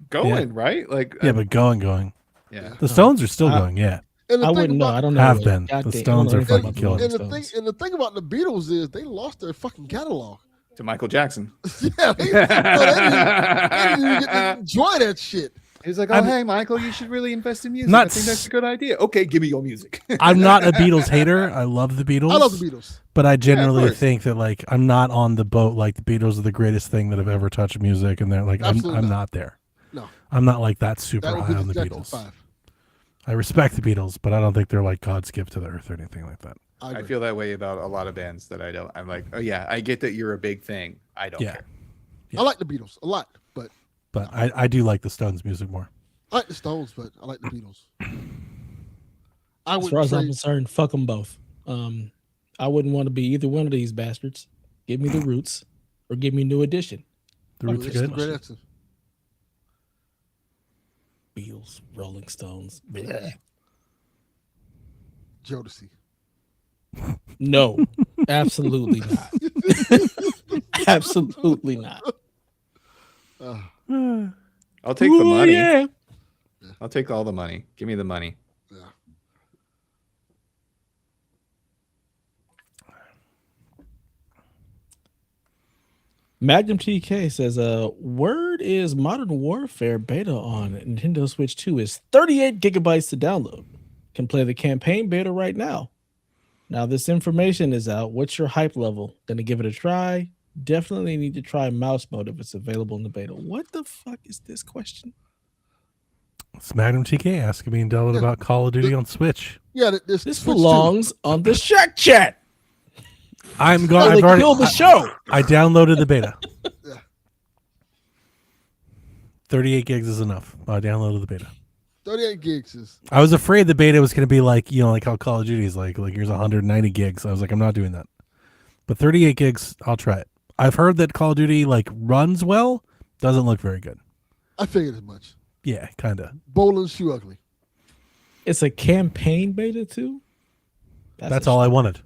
D: going, right? Like
B: Yeah, but going.
D: yeah.
B: The Stones are still
A: I-
B: going. Yeah,
C: And the
A: I
C: thing
A: wouldn't know.
C: about
A: I don't know.
B: Have
A: like,
B: been.
A: goddamn,
B: The
A: I don't
B: Stones
A: know
B: are
A: anything
B: fucking
A: about the
B: killing
A: Rolling
C: and the
A: Stones.
C: thing about the Beatles is they lost their fucking catalog.
D: To Michael Jackson.
C: Yeah, they didn't even get to enjoy that shit.
D: He's like, oh, hey, Michael, you should really invest in music.
B: Not
D: I think that's a good idea. Okay, give me your music.
B: I'm not a Beatles hater. I love the Beatles.
C: I love the Beatles.
B: But I generally
D: course.
B: think that like I'm not on the boat like the Beatles are the greatest thing that have ever touched music, and they're like
C: Absolutely
B: I'm
C: not.
B: not there.
C: No,
B: I'm not like that super
C: that would
B: high
C: be
B: on the
C: the Jackson
B: Beatles.
C: 5.
B: I respect the Beatles, but I don't think they're like God's gift to the earth or anything like that.
C: I
D: I
C: agree.
D: feel that way about a lot of bands that I don't. I'm like, oh yeah, I get that you're a big thing. I don't
B: Yeah.
D: care.
C: I like the Beatles a lot, but
B: But I do like the Stones music more.
C: I like the Stones, but I like the Beatles. I
A: As
C: would
A: far as I'm
C: trade.
A: concerned, fuck them both. I wouldn't want to be either one of these bastards. Give me the Roots or give me New Edition.
B: The
A: Oh,
B: Roots are
C: It's the
B: good.
C: great answer.
A: Beatles, Rolling Stones. Bleh.
C: Jodeci.
A: No, absolutely not. Absolutely not.
D: I'll take the
A: Ooh,
D: money.
A: Yeah.
D: I'll take all the money. Give me the money.
C: Yeah.
A: Magnum TK says, word is Modern Warfare beta on Nintendo Switch 2 is 38 gigabytes to download. Can play the campaign beta right now. Now this information is out. What's your hype level? Gonna give it a try? Definitely need to try mouse mode if it's available in the beta. What the fuck is this question?
B: It's Magnum TK asking me and Dylan about Call of Duty on Switch.
C: Yeah, this
A: This
C: Switch
A: belongs on the Shack Chat.
B: I'm
A: Oh,
B: going.
A: they
B: I've already.
A: killed the show.
B: I downloaded the beta.
C: Yeah.
B: 38 gigs is enough. I downloaded the beta.
C: 38 gigs is.
B: I was afraid the beta was going to be like, like how Call of Duty is like here's 190 gigs. I was like, I'm not doing that. But 38 gigs, I'll try it. I've heard that Call of Duty like runs well, doesn't look very good.
C: I figured as much.
B: Yeah, kind of.
C: Bowling shoe ugly.
A: It's a campaign beta too.
B: That's all I wanted.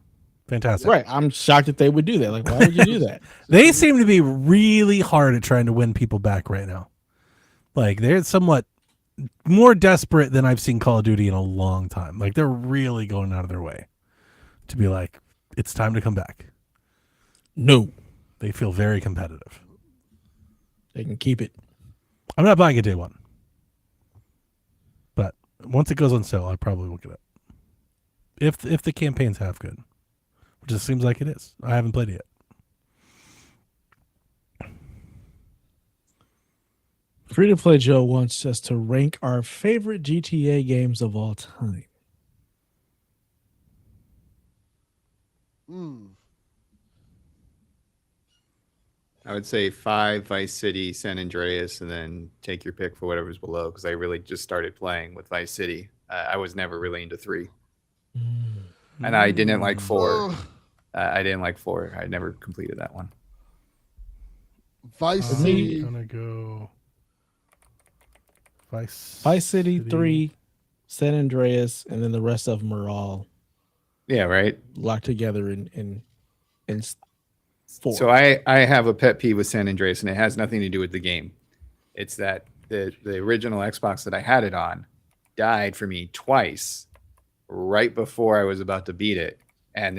B: Fantastic.
A: Right. I'm shocked that they would do that. Like, why would you do that?
B: They seem to be really hard at trying to win people back right now. Like they're somewhat more desperate than I've seen Call of Duty in a long time. Like they're really going out of their way to be like, it's time to come back.
A: No,
B: They feel very competitive.
A: they can keep it.
B: I'm not buying it day one. But once it goes on sale, I probably will get it. If the campaign's half good. Which it seems like it is. I haven't played it yet.
A: Free to Play Joe wants us to rank our favorite GTA games of all time.
D: I would say 5 Vice City, San Andreas, and then take your pick for whatever's below because I really just started playing with Vice City. I was never really into 3. And I didn't like 4. I didn't like 4. I never completed that one.
C: Vice
A: For
B: I'm
A: me-
C: City.
B: gonna go
A: Vice City 3, San Andreas, and then the rest of them are all
D: Yeah, right.
A: locked together in 4.
D: So I have a pet peeve with San Andreas, and it has nothing to do with the game. It's that the original Xbox that I had it on died for me twice right before I was about to beat it, and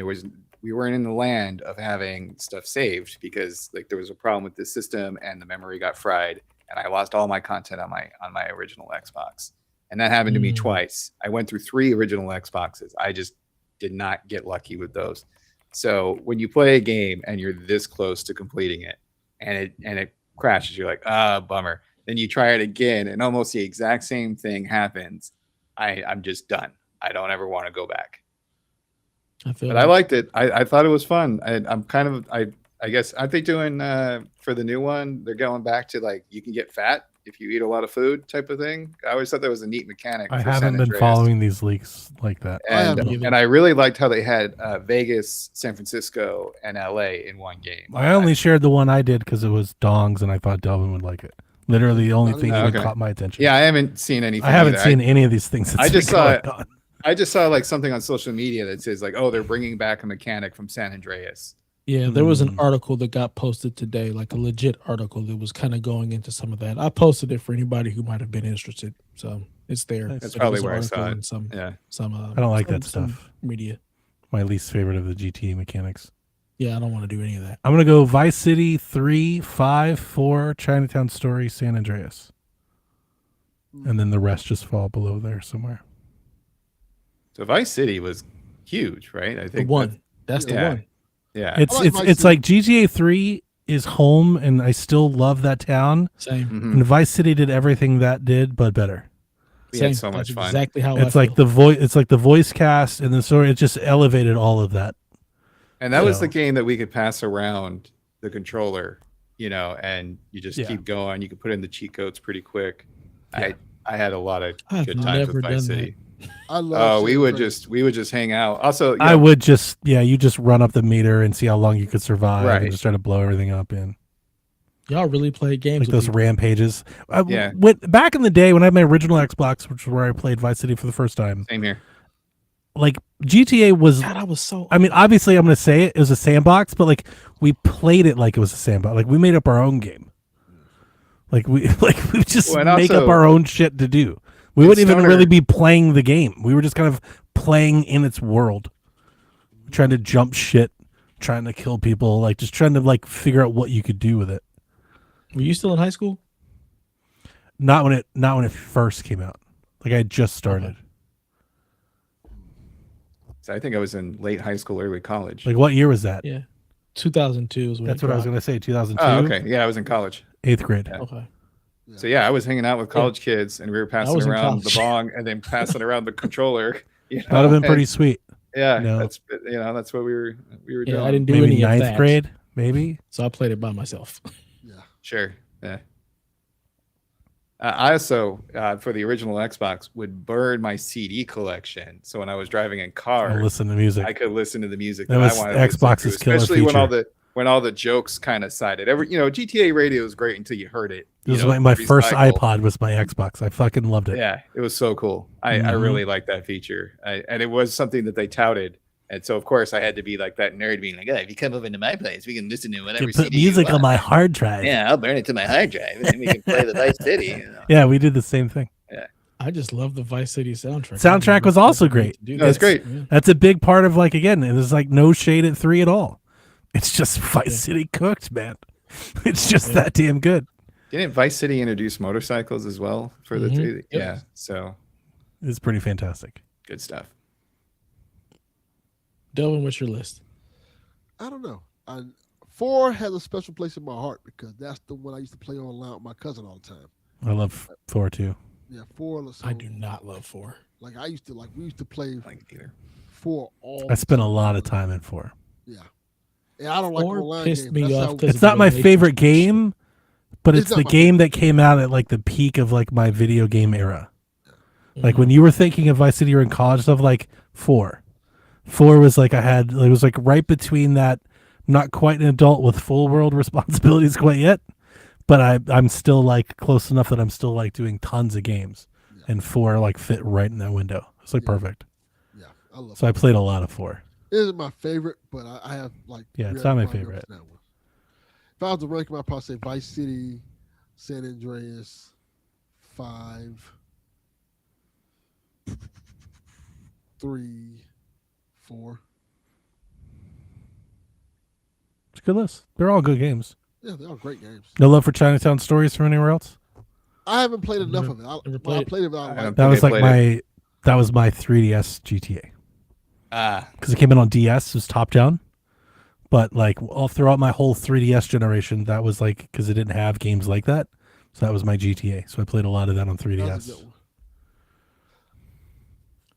D: we weren't in the land of having stuff saved because like there was a problem with the system and the memory got fried, and I lost all my content on my original Xbox, and that happened to me twice. I went through 3 original Xboxes. I just did not get lucky with those. So when you play a game and you're this close to completing it and it crashes, you're like, bummer. Then you try it again and almost the exact same thing happens. I'm just done. I don't ever want to go back.
A: I
D: I liked it. I thought it was fun. I guess aren't they doing for the new one? They're going back to like you can get fat if you eat a lot of food type of thing. I always thought that was a neat mechanic.
B: I
D: for San
B: haven't been
D: Andreas.
B: following these leaks like that.
C: I haven't
A: either.
D: And I really liked how they had Vegas, San Francisco, and LA in one game.
B: I only shared the one I did because it was dongs, and I thought Delvin would like it. Literally, the only thing that
D: Okay.
B: caught my attention.
D: Yeah, I haven't seen anything.
B: I haven't
D: either.
B: seen any of these things.
D: I
B: That's
D: just
B: been
D: saw
B: going
D: it.
B: on.
D: I just saw like something on social media that says like, oh, they're bringing back a mechanic from San Andreas.
A: Yeah, there was an
B: Hmm.
A: article that got posted today, like a legit article that was kind of going into some of that. I posted it for anybody who might have been interested, so it's there.
B: Nice.
D: That's
A: But it
D: probably
A: was an
D: where I
A: article
D: saw it.
A: in some
D: Yeah.
A: some.
B: I don't like that
A: some
B: stuff.
A: media.
B: My least favorite of the GTA mechanics.
A: Yeah, I don't want to do any of that.
B: I'm gonna go Vice City 3, 5, 4, Chinatown Story, San Andreas, and then the rest just fall below there somewhere.
D: So Vice City was huge, right? I
A: The
D: think
A: one. That's the
D: yeah.
A: one.
D: Yeah.
B: It's
C: I like
B: it's
C: Vice
B: it's
C: City.
B: like GTA 3 is home, and I still love that town.
A: Same.
D: Mhm.
B: And Vice City did everything that did, but better.
D: We
A: Same.
D: had so much
A: That's
D: fun.
A: exactly how
B: It's
A: I
B: like
A: feel.
B: the voice. It's like the voice cast and the story. It just elevated all of that.
D: And that was
B: So-
D: the game that we could pass around the controller, and you just
B: Yeah.
D: keep going. You could put in the cheat codes pretty quick.
B: Yeah.
D: I had a lot of
A: I've
D: good times
A: never
D: with Vice
A: done
D: City.
C: I love.
D: Oh, we would just hang out. Also,
B: I would just you just run up the meter and see how long you could survive,
D: Right.
B: and just try to blow everything up in
A: Y'all really play games
B: like
A: with
B: those
A: people.
B: rampages.
D: Yeah.
B: Back in the day when I had my original Xbox, which is where I played Vice City for the first time,
D: same here.
B: like GTA was.
A: God, I was so.
B: I mean, obviously, I'm going to say it was a sandbox, but like we played it like it was a sandbox. Like we made up our own game. Like we just
D: Well, and
B: make up
D: also-
B: our own shit to do. We wouldn't even
D: Stoner-
B: really be playing the game. We were just kind of playing in its world, trying to jump shit, trying to kill people, like just trying to like figure out what you could do with it.
A: Were you still in high school?
B: Not when it first came out. Like I had just started.
D: So I think I was in late high school, early college.
B: Like what year was that?
A: Yeah, 2002 is when.
B: That's
A: it
B: what I was
A: dropped.
B: going to say. 2002.
D: Oh, okay. Yeah, I was in college.
B: 8th grade.
D: Yeah.
A: Okay.
D: So yeah, I was hanging out with college kids, and we were passing
A: was in
D: around the
A: college.
D: bong and then passing around the controller.
B: That would have been pretty
D: and-
B: sweet.
D: Yeah,
B: No.
D: that's what we were
A: Yeah,
D: doing.
A: I didn't do
B: Maybe
A: any of
B: 9th
A: that.
B: grade, maybe.
A: So I played it by myself.
C: Yeah.
D: Sure. Yeah. I also, for the original Xbox, would burn my CD collection. So when I was driving in
B: I
D: cars,
B: listen to music.
D: I could listen to the music
B: That
D: that,
B: was
D: I wanted. to listen
B: Xbox's
D: to,
B: killer
D: especially
B: feature.
D: when all the jokes kind of sided. GTA radio is great until you heard it.
B: This was
D: you know,
B: my first
D: recycle.
B: iPod was my Xbox. I fucking loved it.
D: Yeah, it was so cool. I
B: Mhm.
D: really liked that feature, and it was something that they touted. And so, of course, I had to be like that nerd, being like, "Oh, if you come over to my place, we can listen to whatever
B: You put
D: CD you
B: music on
D: want.
B: my hard drive.
D: Yeah, I'll burn it to my hard drive, and then we can play the Vice City."
B: Yeah, we did the same thing.
A: I just love the Vice City soundtrack.
B: Soundtrack was also great.
A: Dude,
D: No, it's great.
A: Yeah.
B: That's a big part of like again, there's like no shade at 3 at all. It's just Vice
A: Yeah.
B: City cooked, man. It's just
A: Yeah.
B: that damn good.
D: Didn't Vice City introduce motorcycles as well for the
A: Mhm.
D: 3?
A: Yep.
D: Yeah, so
B: It's pretty fantastic.
D: good stuff.
A: Delvin, what's your list?
C: I don't know. 4 has a special place in my heart because that's the one I used to play online with my cousin all the time.
B: I love 4 too.
C: Yeah, 4. So,
A: I do not love 4.
C: Like we used to play
D: I like it either.
C: 4 all.
B: I spent a lot of time in 4.
C: Yeah. And I don't like
A: 4
C: online
A: pissed
C: games.
A: me
C: That's
A: off
C: how-
A: 'cause
B: It's
A: of the
B: not my
A: donations
B: favorite
A: and shit.
B: game, but
C: It's
B: it's
C: not
B: the
C: my
B: game that came out at like the peak of like my video game era. Like
A: Mhm.
B: when you were thinking of Vice City or in college stuff, like 4. 4 was like it was like right between that. I'm not quite an adult with full world responsibilities quite yet, but I'm still like close enough that I'm still like doing tons of games,
C: Yeah.
B: and 4 like fit right in that window. It's like
C: Yeah.
B: perfect.
C: Yeah, I love
B: So I
C: it.
B: played a lot of 4.
C: It isn't my favorite, but I have like.
B: Yeah, it's
C: real
B: not my
C: fond
B: favorite.
C: memories of that one. If I was to rank them, I'd probably say Vice City, San Andreas, 5, 3, 4.
B: It's a good list. They're all good games.
C: Yeah, they're all great games.
B: No love for Chinatown Stories from anywhere else.
C: I haven't played enough
A: Never-
C: of it. I
A: never played it.
C: played it, but I
D: I
C: don't
D: don't
C: like
B: That
D: think
B: was
D: I
B: like
D: played
B: that was my 3DS GTA
D: Ah,
B: because it came in on DS. It was top down, but like all throughout my whole 3DS generation, that was like because it didn't have games like that. So that was my GTA. So I played a lot of that on
C: that was a
B: 3DS.
C: good one.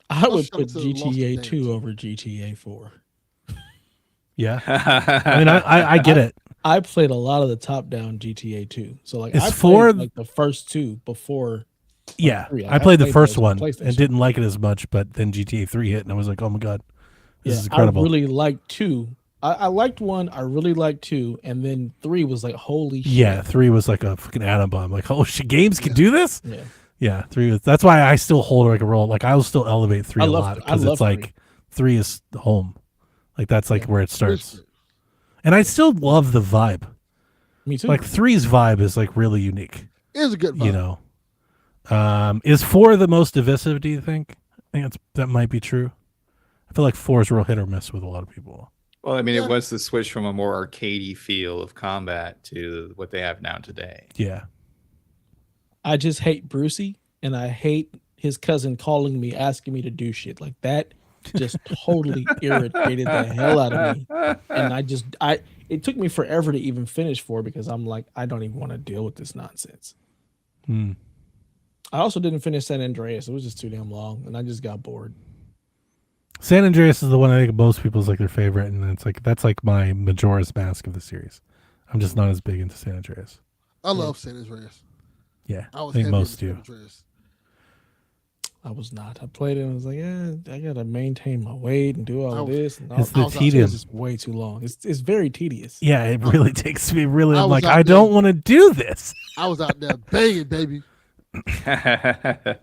A: I would
C: shout out
A: put
C: to Lost
A: GTA
C: Dance.
A: 2 over GTA 4.
B: Yeah, I mean, I get it.
A: I played a lot of the top-down GTA 2. So like,
B: Is
A: I
B: 4
A: played like the first 2 before.
B: Yeah,
A: 3.
B: I played the
A: played
B: first
A: those on
B: one
A: PlayStation.
B: and didn't like it as much, but then GTA 3 hit, and I was like, oh my god, this
A: Yeah,
B: is incredible.
A: I really liked 2. I liked 1. I really liked 2, and then 3 was like, holy shit.
B: Yeah, 3 was like a fucking atom bomb. Like, oh shit, games can do this.
A: Yeah.
B: Yeah, 3 was. That's why I still hold like a role. Like I will still elevate 3
A: I
B: a
A: love-
B: lot
A: I
B: because
A: love
B: it's like 3 is home. Like that's like
A: Yeah.
B: where it starts. And I still love the vibe.
A: Me too.
B: Like 3's vibe is like really unique.
C: It is a good vibe.
B: You know, is 4 the most divisive? Do you think? I think that might be true. I feel like 4 is real hit or miss with a lot of people.
D: Well, I mean,
C: Yeah.
D: it was the switch from a more arcadey feel of combat to what they have now today.
B: Yeah.
A: I just hate Brucey, and I hate his cousin calling me, asking me to do shit like that. Just totally irritated the hell out of me. And it took me forever to even finish 4 because I'm like, I don't even want to deal with this nonsense.
B: Hmm.
A: I also didn't finish San Andreas. It was just too damn long, and I just got bored.
B: San Andreas is the one I think most people's like their favorite, and it's like that's like my Majora's Mask of the series. I'm just not as big into San Andreas.
C: I love San Andreas.
B: Yeah,
C: I was
B: think
C: heavy
B: most
C: into
B: do.
C: San Andreas.
A: I was not. I played it and I was like, I gotta maintain my weight and do all this. And all
B: It's the
A: all that.
B: tedium.
A: It's just way too long. It's very tedious.
B: Yeah, it really takes me. Really,
C: I
B: I'm
C: was
B: like,
C: out
B: I
C: there.
B: don't want to do this.
C: I was out there banging, baby. Had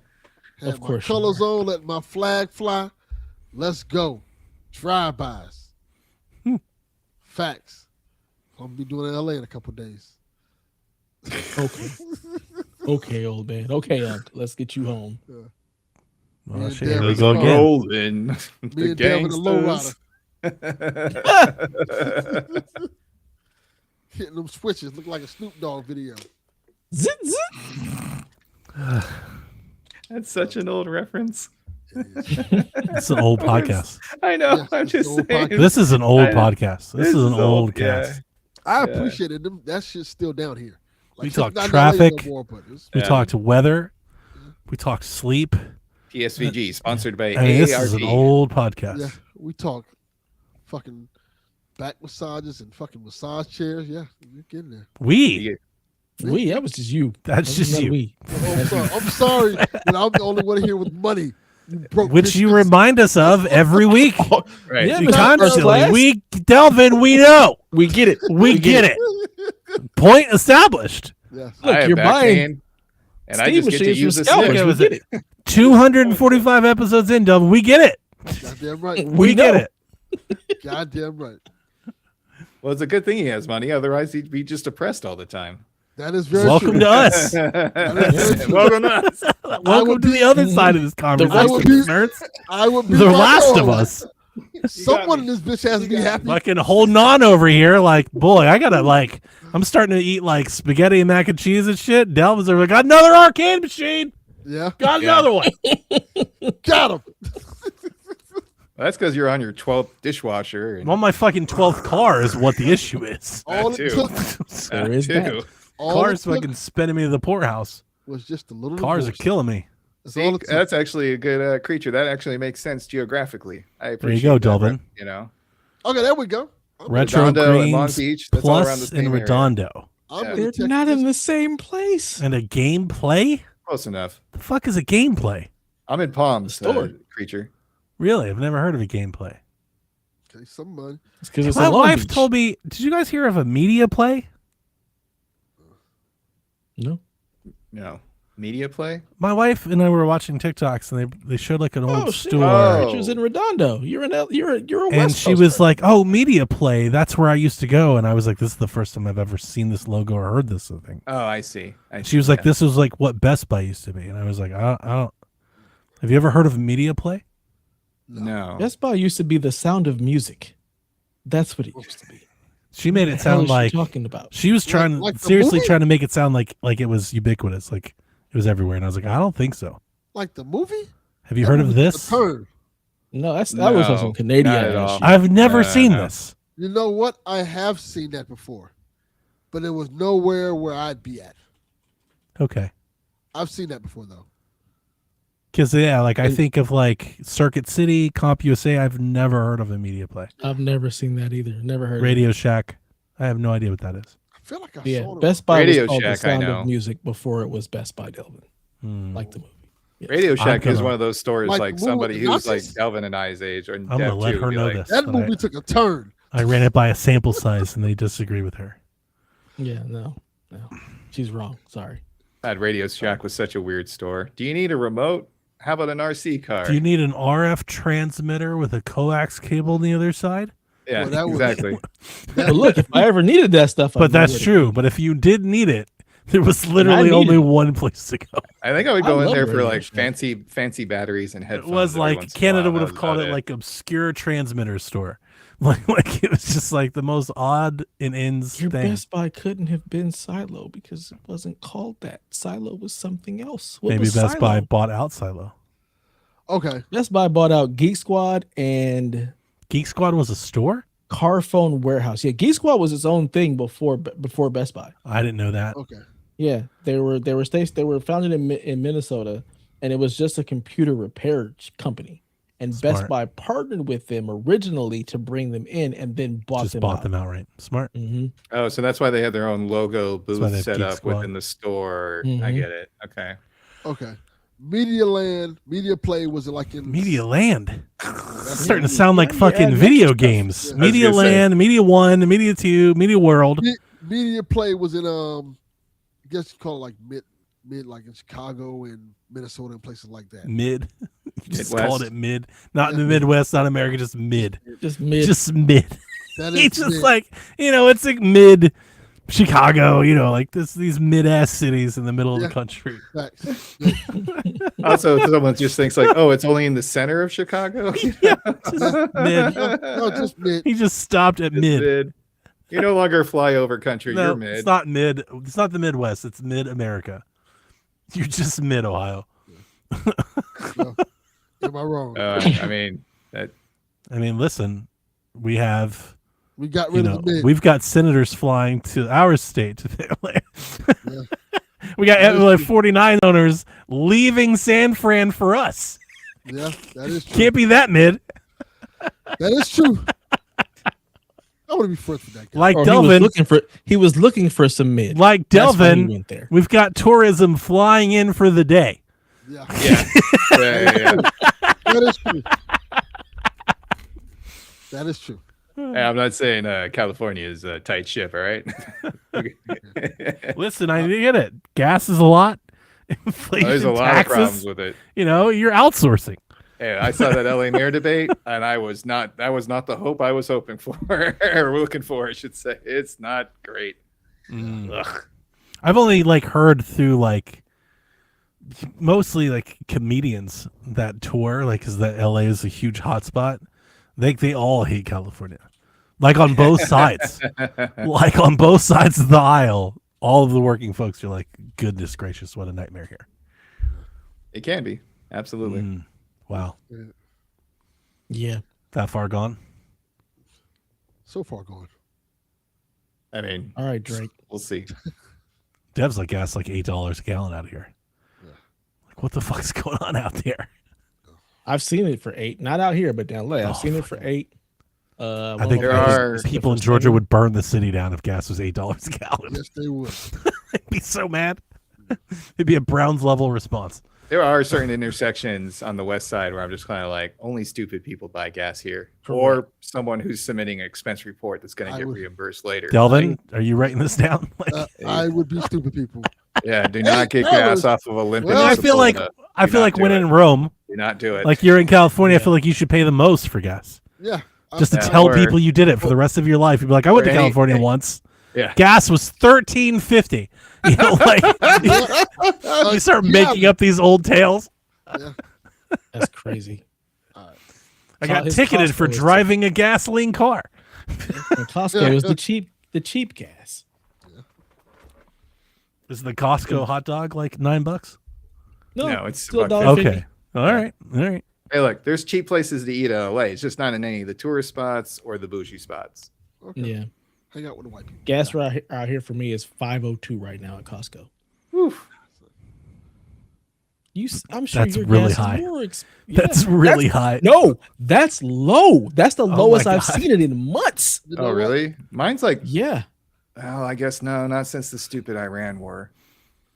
A: Of
C: my
A: course you
C: colors on, let my flag fly. Let's go. Drive-bys. Facts. I'm gonna be doing it in LA in a couple days.
A: Okay. Okay, old man. Okay, Unc, let's get you home.
B: Oh
C: Yeah,
B: shit,
C: damn
B: here we
C: it.
B: go again.
D: Rolling.
C: Me
D: The
C: and Devin the
D: gangsters.
C: Hitting them switches look like a Snoop Dogg video.
A: Zit, zit.
D: That's such an old reference.
B: It's an old podcast.
D: I know.
C: Yes,
D: I'm
C: it's an
D: just
C: old
D: saying.
C: podcast.
B: This is an old
D: I know.
B: podcast. This is an old cast.
C: I
D: Yeah.
C: appreciate it. That shit's still down here.
B: We
C: it's
B: talk
C: not in LA
B: traffic.
C: no more, but it's-
B: We
D: Yeah.
B: talked weather. We talked sleep.
D: PSVG, sponsored by
B: I mean, this
D: AARP.
B: is an old podcast.
C: yeah, we talk fucking back massages and fucking massage chairs. Yeah, you're getting there.
B: We.
A: That was just you.
B: That's just
A: not
B: you.
A: We.
C: I'm sorry, but I'm the only one here with money. You broke
B: Which you
C: bitches.
B: remind us of every week.
D: Right.
A: Yeah,
B: You
A: but that's first
B: constantly.
A: class.
B: We, Delvin, we know.
A: We get it.
B: We get it. Point established.
C: Yes.
A: Look,
D: I have
A: you're
D: back
A: buying
D: pain, and I
A: Steam
D: just get to
A: machines
D: use
A: from
D: a
A: scalpers.
D: stick.
B: Yeah,
A: We
B: was
A: get
B: it?
A: it.
B: 245 episodes in, Delvin. We get it.
C: Goddamn right.
B: We get
A: know.
B: it.
C: Goddamn right.
D: Well, it's a good thing he has money. Otherwise, he'd be just depressed all the time.
C: That is very
B: Welcome
C: true.
B: to us.
D: Welcome to us.
B: Welcome to the other side of this
C: I would
B: conversation,
C: be-
B: nerds.
C: I would be
B: The
C: my
B: last of
C: own.
B: us.
C: Someone in this bitch has to be happy.
B: Fucking holding on over here. Like, boy, I gotta, like, I'm starting to eat, like, spaghetti and mac and cheese and shit. Delvin's over, got another arcade machine.
C: Yeah,
B: Got
D: Yeah.
B: another one.
C: got him.
D: Well, that's because you're on your 12th dishwasher. And
B: I'm on my fucking 12th car is what the issue is.
C: All
D: That
C: it
D: too.
C: took,
A: There is
D: too.
A: that.
C: all
B: Cars
C: it took
B: fucking spinning me to the poorhouse.
C: was just a little.
B: Cars are
C: divorce.
B: killing me.
C: That's
D: See,
C: all it took.
D: that's actually a good creature. That actually makes sense geographically. I
B: There you
D: appreciate
B: go,
D: that,
B: Delvin.
D: You know,
C: Okay, there we go. I'm
B: Retro
D: Redondo and Long
B: Greens
D: Beach, that's all around
B: Plus
D: the
B: in
D: same area.
B: Redondo.
C: I'm
D: Yeah.
C: in
A: They're
C: Texas.
A: not in the same place.
B: And a gameplay?
D: Close enough.
B: The fuck is a gameplay?
D: I'm in Palms,
A: Store.
D: creature.
B: Really? I've never heard of a gameplay.
C: Okay, some money.
A: It's because it's
B: My
A: a Long
B: wife
A: Beach.
B: told me, did you guys hear of a media play?
A: No.
D: No. Media play?
B: My wife and I were watching TikToks and they showed like an old
A: Oh, shit.
B: store.
D: Oh.
A: She was in Redondo. You're a
B: And
A: West
B: she
A: Coaster.
B: was like, "Oh, media play. That's where I used to go." And I was like, "This is the first time I've ever seen this logo or heard this thing."
D: Oh, I see.
B: She was like,
D: Yeah.
B: "This was like what Best Buy used to be." And I was like, "I don't." Have you ever heard of media play?
D: No.
A: Best Buy used to be the Sound of Music. That's what it used to be.
B: She made
A: What
B: it
A: the hell
B: sound
A: is she
B: like
A: talking about.
B: she was trying,
C: like the
B: seriously
C: movie?
B: trying to make it sound like it was ubiquitous, like it was everywhere. And I was like, I don't think so.
C: Like the movie?
B: Have you heard of this?
C: The Turn.
A: No, that was
D: No,
A: some Canadian
D: not at
A: ass
D: all.
A: shit.
B: I've never
D: No,
B: seen
D: no.
B: this.
C: You know what? I have seen that before, but it was nowhere where I'd be at.
B: Okay.
C: I've seen that before though.
B: Because yeah, like I
A: And-
B: think of like Circuit City, Comp USA. I've never heard of a media play.
A: I've never seen that either. Never heard
B: Radio Shack. I have no idea what that is.
C: I feel like I
A: of it. Yeah,
C: saw it.
A: Best Buy
D: Radio
A: was called
D: Shack,
A: the
D: I
A: Sound
D: know.
A: of Music before it was Best Buy Delvin,
B: Hmm.
A: like the movie. Yes.
D: Radio Shack is
B: gonna-
D: one of those stores
C: Like
D: like
C: the movie
D: somebody
C: with the
D: who's like
C: Nazis?
D: Delvin and I's age or
B: I'm gonna
D: Dev
B: let
D: too,
B: her
D: would be
B: know
D: like,
B: this.
C: That
B: but
C: movie took a turn.
B: I ran it by a sample size and they disagree with her.
A: Yeah, no, she's wrong. Sorry.
D: God, Radio Shack was such a weird store. Do you need a remote? How about an RC car?
B: Do you need an RF transmitter with a coax cable on the other side?
D: Yeah,
C: Well, that was-
D: exactly.
A: But look, if I ever needed that stuff, I
B: But
A: know
B: that's
A: where to
B: true.
A: go.
B: But if you did need it, there was
A: I
B: literally
A: needed
B: only
A: it.
B: one place to go.
D: I think I would
A: I
D: go in
A: love
D: there for
A: Radio
D: like
A: Shack.
D: fancy batteries and
B: It
D: headphones.
B: was
D: every
B: like
D: once in a
B: Canada
D: while.
B: would
D: That
B: have
D: was
B: called
D: about
B: it like obscure transmitter store. Like it was just like the most odd and ends
A: Your
B: thing.
A: Best Buy couldn't have been Silo because it wasn't called that. Silo was something else. What
B: Maybe
A: was
B: Best Buy
A: Silo?
B: bought out Silo.
C: Okay.
A: Best Buy bought out Geek Squad and
B: Geek Squad was a store?
A: Carphone Warehouse. Yeah, Geek Squad was its own thing before Best Buy.
B: I didn't know that.
C: Okay.
A: Yeah, they were founded in Minnesota, and it was just a computer repair company. And Best
B: Smart.
A: Buy partnered with them originally to bring them in, and then
B: Just bought them outright. Smart.
A: Mm-hmm.
D: Oh, so that's why they had their own logo
B: why
D: booth
B: they have
D: set
B: Geek
D: up
B: Squad.
D: within the store. I
A: Mhm.
D: get it. Okay.
C: Okay. Media Land, Media Play was it like in
B: Media Land.
C: That's
B: Starting to
C: it.
B: sound like
A: Yeah,
B: fucking
A: yeah,
B: video
A: extra stuff.
B: games.
C: Yeah.
B: Media
D: I was gonna say.
B: Land, Media 1, Media 2, Media World.
C: Media Play was in I guess you call it like mid like in Chicago and Minnesota and places like that.
B: Mid. You just
D: Midwest.
B: called it mid. Not in the Midwest, not America, just mid.
A: Just mid.
B: Just mid.
C: That
B: It's just
C: mid.
B: like, it's like mid Chicago, like these mid ass cities in the middle of
C: Yeah.
B: the country.
C: Facts.
D: Also, someone just thinks like, oh, it's only in the center of Chicago.
B: Yeah, just mid.
C: No, just mid.
B: He just stopped at
D: It's
B: mid.
D: mid. You no longer fly over country.
B: No,
D: You're mid.
B: it's not mid. It's not the Midwest. It's mid America. You're just mid Ohio.
C: No. Am I wrong?
D: I mean, that,
B: I mean, listen, we have,
C: We got rid of the mid.
B: we've got senators flying to our state to
C: Yeah.
B: We got
C: That is
B: like
C: true.
B: 49 owners leaving San Fran for us.
C: Yeah, that is true.
B: Can't be that mid.
C: That is true. I want to be first for that guy.
B: Like
A: Or
B: Delvin,
A: he was looking for some mid.
B: like
A: That's why he
B: Delvin,
A: went there.
B: we've got tourism flying in for the day.
C: Yeah,
D: yeah.
C: that is true. That is true.
D: Hey, I'm not saying California is a tight ship, all right?
B: Listen, I get it. Gas is a lot. Inflation,
D: There's a lot
B: taxes.
D: of problems with it.
B: You're outsourcing.
D: Hey, I saw that LA mayor debate, and that was not the hope I was hoping for, or looking for, I should say. It's not great. Ugh.
B: I've only heard through mostly comedians that tour, because that LA is a huge hotspot. They all hate California, on both sides. On both sides of the aisle, all of the working folks are like, goodness gracious, what a nightmare here.
D: It can be. Absolutely.
B: Wow,
A: Yeah.
B: that far gone.
C: So far gone.
D: I mean,
A: All right, Drake.
D: we'll see.
B: Dev's gas $8 a gallon out of here.
C: Yeah.
B: What the fuck's going on out there?
A: I've seen it for $8. Not out here, but down LA. I've
B: Oh,
A: seen it for $8.
B: I think
D: There are
B: people in Georgia would burn the city down if gas was $8 a gallon.
C: Yes, they would.
B: They'd be so mad. It'd be a Browns level response.
D: There are certain intersections on the west side where I'm just kind of like, only stupid people buy gas here, or someone who's submitting an expense report that's going
C: I
D: to get
C: would-
D: reimbursed later.
B: Delvin, are you writing this down?
C: I would be stupid people.
D: Yeah, do not get
C: that
D: gas
C: was-
D: off of Olympus.
C: Well,
B: I feel like
D: Do not do
B: when
D: it.
B: in Rome,
D: not do it.
B: you're in California, I feel like you should pay the most for gas.
C: Yeah.
B: Just to
D: Yeah,
B: tell
D: or-
B: people you did it for the rest of your life. You'd be like, I went to
D: or any-
B: California once.
D: Yeah.
B: Gas was $13.50. You start making up these old tales.
C: Yeah.
A: That's crazy.
B: I got
A: His
B: ticketed for
A: Costco is-
B: driving a gasoline car.
A: And Costco is the cheap gas.
B: Is the Costco hot dog $9?
D: No, it's
A: still
D: $1.50.
A: $1.50.
B: Okay. All right.
D: Hey, look, there's cheap places to eat in LA. It's just not in any of the tourist spots or the bougie spots.
C: Okay.
A: Yeah.
C: Hang out with the white people.
A: Gas out here for me is $5.02 right now at Costco. I'm sure
B: That's
A: your
B: really
A: gas
B: high.
A: Is more
B: That's really high.
A: No, that's low. That's the
B: my
A: lowest I've
B: God.
A: seen it in months.
C: You know
D: Oh,
C: what?
D: really? Mine's like,
A: Yeah.
D: oh, I guess no, not since the stupid Iran war.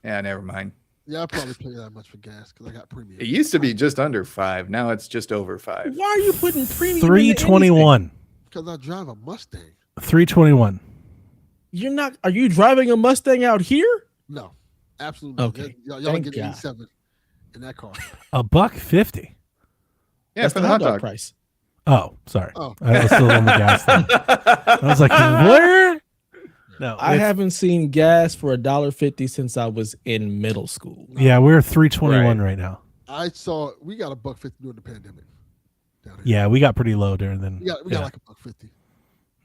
D: Yeah, never mind.
C: Yeah, I probably pay that much for gas because I got premium.
D: It used to be just under 5. Now it's just over 5.
A: Why are you putting premium? into
B: 321.
C: Because I drive a Mustang.
B: 321.
A: anything? You're not. Are you driving a Mustang out here?
C: No, absolutely. not.
A: Okay.
C: Y'all
A: Thank
C: get
A: God.
C: 87 in that car.
B: $1.50.
D: Yeah,
A: That's
D: for the hot dog.
A: price.
B: Oh, sorry.
C: Oh.
B: I was still on the gas thing. I was like, where? No,
A: I haven't seen gas for $1.50 since I was in middle school.
B: Yeah, we're 321 right now.
C: I saw we got $1.50 during the pandemic. Down here.
B: Yeah, we got pretty low during then.
C: We got like $1.50.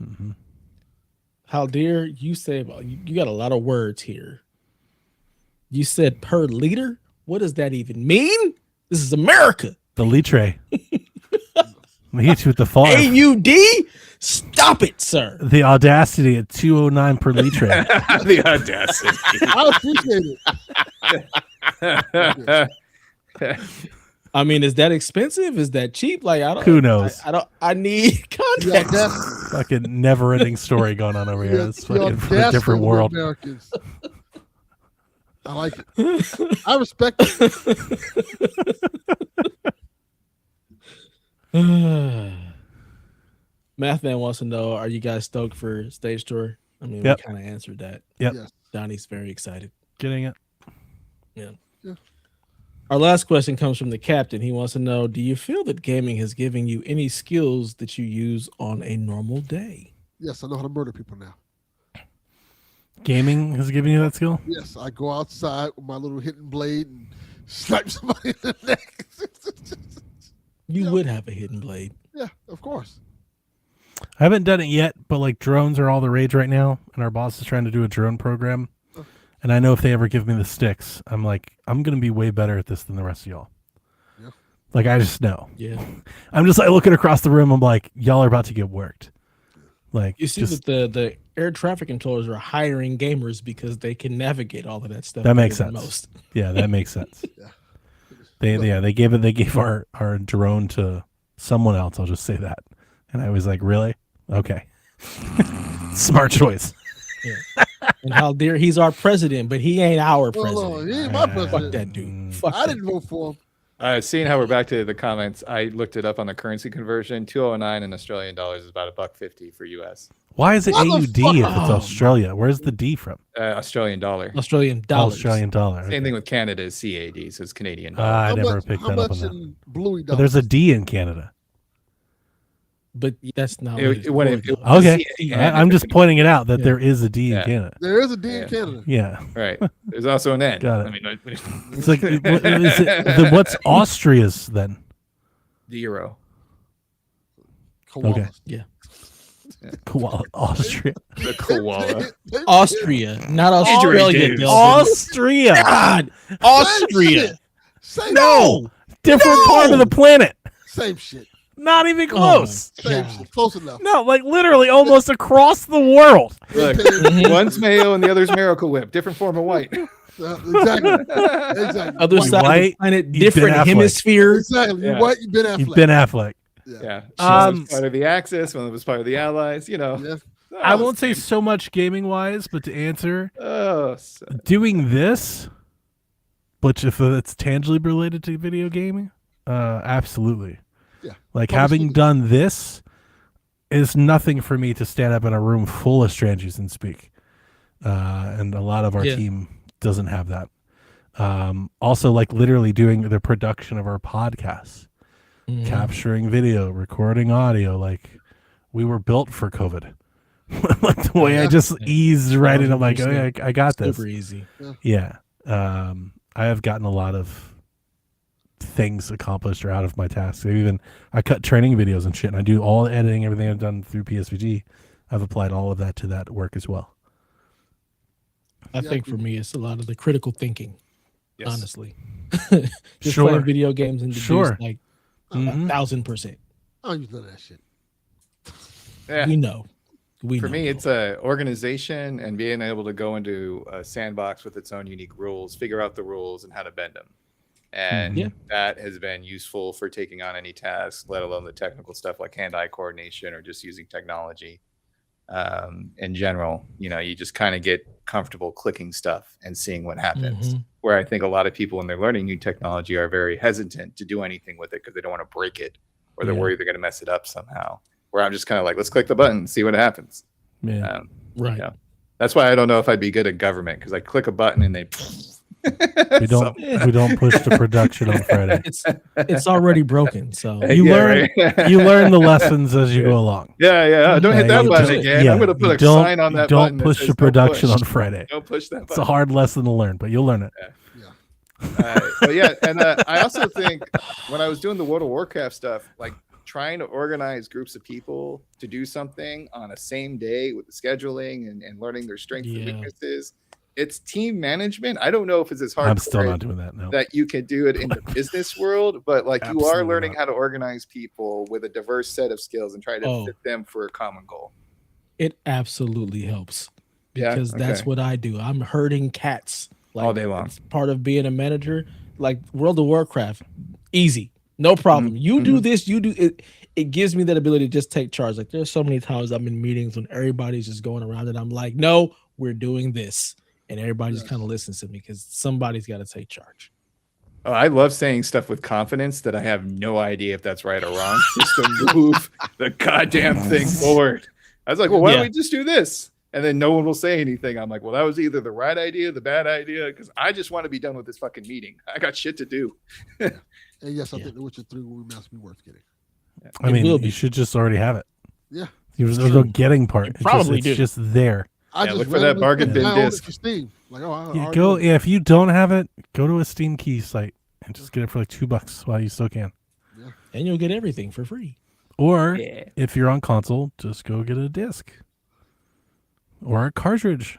B: Mm-hmm.
A: How dear you say about you got a lot of words here. You said per liter? What does that even mean? This is America.
B: The litre. We hit you with the fall.
A: AUD? Stop it, sir.
B: The audacity at 209 per litre.
D: The audacity.
C: I appreciate it.
A: I mean, is that expensive? Is that cheap? Like, I don't.
B: Who knows?
A: I need context.
B: Fucking never-ending story going on over here. It's fucking from a different world.
C: Americans. I like it. I respect it.
A: Mathman wants to know: are you guys stoked for stage tour? I mean,
B: Yep.
A: we kind of answered that.
B: Yep.
C: Yes.
A: Donnie's very excited.
B: Getting it.
A: Yeah.
C: Yeah.
A: Our last question comes from the captain. He wants to know: do you feel that gaming has given you any skills that you use on a normal day?
C: Yes, I know how to murder people now.
B: Gaming has given you that skill?
C: Yes, I go outside with my little hidden blade and snipe somebody in the neck.
A: You would have a hidden blade.
C: Yeah, of course.
B: I haven't done it yet, but like drones are all the rage right now, and our boss is trying to do a drone program. And I know if they ever give me the sticks, I'm like, I'm gonna be way better at this than the rest of y'all.
C: Yeah.
B: Like I just know.
A: Yeah.
B: I'm just like looking across the room. I'm like, y'all are about to get worked. Like
A: You see
B: just,
A: that the air traffic controllers are hiring gamers because they can navigate all of that stuff.
B: That makes
A: better than
B: sense.
A: Most.
B: Yeah, that makes sense.
C: Yeah.
B: They gave our drone to someone else. I'll just say that. And I was like, really? Okay. Smart choice.
A: Yeah. And how dare he's our president, but he ain't our
C: Well,
A: president.
C: no, he ain't my
A: Fuck
C: president.
A: that dude. Fuck
C: I
A: that
C: didn't vote for him.
D: Seeing how we're back to the comments, I looked it up on the currency conversion. 209 in Australian dollars is about $1.50 for US.
B: Why is it AUD if it's
A: Oh.
B: Australia? Where's the D from?
D: Australian dollar.
A: Australian dollars.
B: Australian dollar.
D: Same thing with Canada is CAD, so it's Canadian dollar.
B: I
C: How
B: never
C: much-
B: picked
C: how
B: that up
C: much
B: on that.
C: in Bluey
B: But there's a D in Canada.
A: But that's not
D: When it-
B: Okay.
D: Yeah.
B: I'm just pointing it out that
A: Yeah.
B: there is a D in
D: Yeah.
B: Canada.
C: There is a D
D: Yeah.
C: in Canada.
B: Yeah.
D: Right. There's also an N.
B: Got it.
D: I mean,
B: It's like, what's Austria's then?
D: the euro.
C: Koalas.
B: Okay.
A: Yeah.
B: Koala, Austria.
D: The koala.
A: Austria, not Australia.
D: Dude.
A: Dylan.
B: Austria.
A: God, Austria.
C: Same
A: No.
B: Different part of the planet.
C: Same shit.
B: Not even
A: Oh
B: close.
A: my
C: Same
A: God.
C: shit. Close enough.
B: No, like literally almost across the world.
D: Look,
A: Mhm.
D: one's mayo and the other's Miracle Whip. Different form of white.
C: Exactly. Exactly.
A: Other
C: White.
A: side of the
B: white,
A: planet,
B: you've been
A: different
B: Affleck.
A: hemispheres.
C: Exactly.
D: Yeah.
C: You what? You been Affleck.
B: You've been Affleck.
D: Yeah.
B: Um,
D: One was part of the Axis, one was part of the Allies, you know.
C: Yeah.
B: I won't say so much gaming wise, but to answer,
D: Oh, so-
B: doing this, which if it's tangibly related to video gaming, absolutely.
C: Yeah.
B: Like
C: Troubleshooting.
B: having done this is nothing for me to stand up in a room full of strangers and speak. And a lot of our
A: Yeah.
B: team doesn't have that. Also, like literally doing the production of our podcasts,
A: Mhm.
B: capturing video, recording audio. Like we were built for COVID. Like the way I
C: Yeah.
B: just eased right in. I'm like,
A: 100%.
B: okay, I got this.
A: Super easy.
B: Yeah. I have gotten a lot of things accomplished or out of my tasks. I cut training videos and shit, and I do all the editing, everything I've done through PSVG. I've applied all of that to that work as well.
A: I think for me, it's a lot of the critical thinking.
D: yes.
A: Honestly, just
B: Sure.
A: playing video games and
B: Sure.
A: like
B: Mhm.
A: 1,000%.
C: I don't use none of that shit.
D: Yeah.
A: We know. We
D: For
A: know,
D: me,
A: though.
D: it's a organization and being able to go into a sandbox with its own unique rules, figure out the rules and how to bend them. And
A: Yeah.
D: that has been useful for taking on any task, let alone the technical stuff like hand-eye coordination or just using technology. In general, you just kind of get comfortable clicking stuff and seeing what happens.
A: Mhm.
D: Where I think a lot of people when they're learning new technology are very hesitant to do anything with it because they don't want to break it or they're
B: Yeah.
D: worried they're going to mess it up somehow. Where I'm just kind of like, let's click the button, see what happens.
B: Yeah.
A: Right.
D: Yeah. That's why I don't know if I'd be good at government because I click a button and they
B: We don't push to production on Friday.
A: It's already broken. So
B: You learn
D: right.
B: you learn the lessons as you go along.
D: Yeah. Don't hit that
B: you
D: button
B: don't-
D: again.
B: yeah,
D: I'm gonna put
B: you
D: a sign on that button.
B: Don't
D: that
B: push
D: says,
B: to
D: "Don't
B: production
D: push."
B: on Friday.
D: Don't push that
B: It's a
D: button.
B: hard lesson to learn, but you'll learn it.
D: But yeah, and I also think when I was doing the World of Warcraft stuff, like trying to organize groups of people to do something on a same day with the scheduling and learning their strengths and
A: Yeah.
D: weaknesses, it's team management. I don't know if it's as hard
B: I'm still not doing that now.
D: that you can do it in the business world, but like you are
B: Absolutely
D: learning
B: not.
D: how to organize people with a diverse set of skills and try to
A: Oh.
D: fit them for a common goal.
A: it absolutely helps
D: Yeah,
A: because that's
D: okay.
A: what I do. I'm herding cats
D: All day long.
A: It's part of being a manager. Like World of Warcraft, easy, no problem.
D: Mhm,
A: You do this, you do it. It gives me that ability to just take charge. Like there's so many times I'm in meetings when everybody's just going around and I'm like, no, we're doing this, and everybody just
C: Yes.
A: kind of listens to me because somebody's got to take charge.
D: Oh, I love saying stuff with confidence that I have no idea if that's right or wrong, just to move the goddamn thing forward. I was like, well, why don't
A: Yeah.
D: we just do this? And then no one will say anything. I'm like, well, that was either the right idea, the bad idea, because I just want to be done with this fucking meeting. I got shit to do.
C: And yes, I
A: Yeah.
C: think The Witcher 3 will must be worth getting.
B: I
A: It
B: mean,
A: will
B: you
A: be.
B: should just already have it.
C: Yeah.
B: There's no getting part.
A: You
B: It's
A: probably
B: it's
A: do.
B: just there.
C: I
D: Yeah,
C: just
D: look for that
C: randomly
D: bargain
C: picked
D: bin
C: my own
D: disc.
C: for Steam. Like, oh, I
B: You
C: already
B: go
C: own it.
B: if you don't have it, go to a Steam Key site and just get it for like $2 while you still can.
A: And you'll get everything for free.
B: Or
D: Yeah.
B: if you're on console, just go get a disc or a cartridge.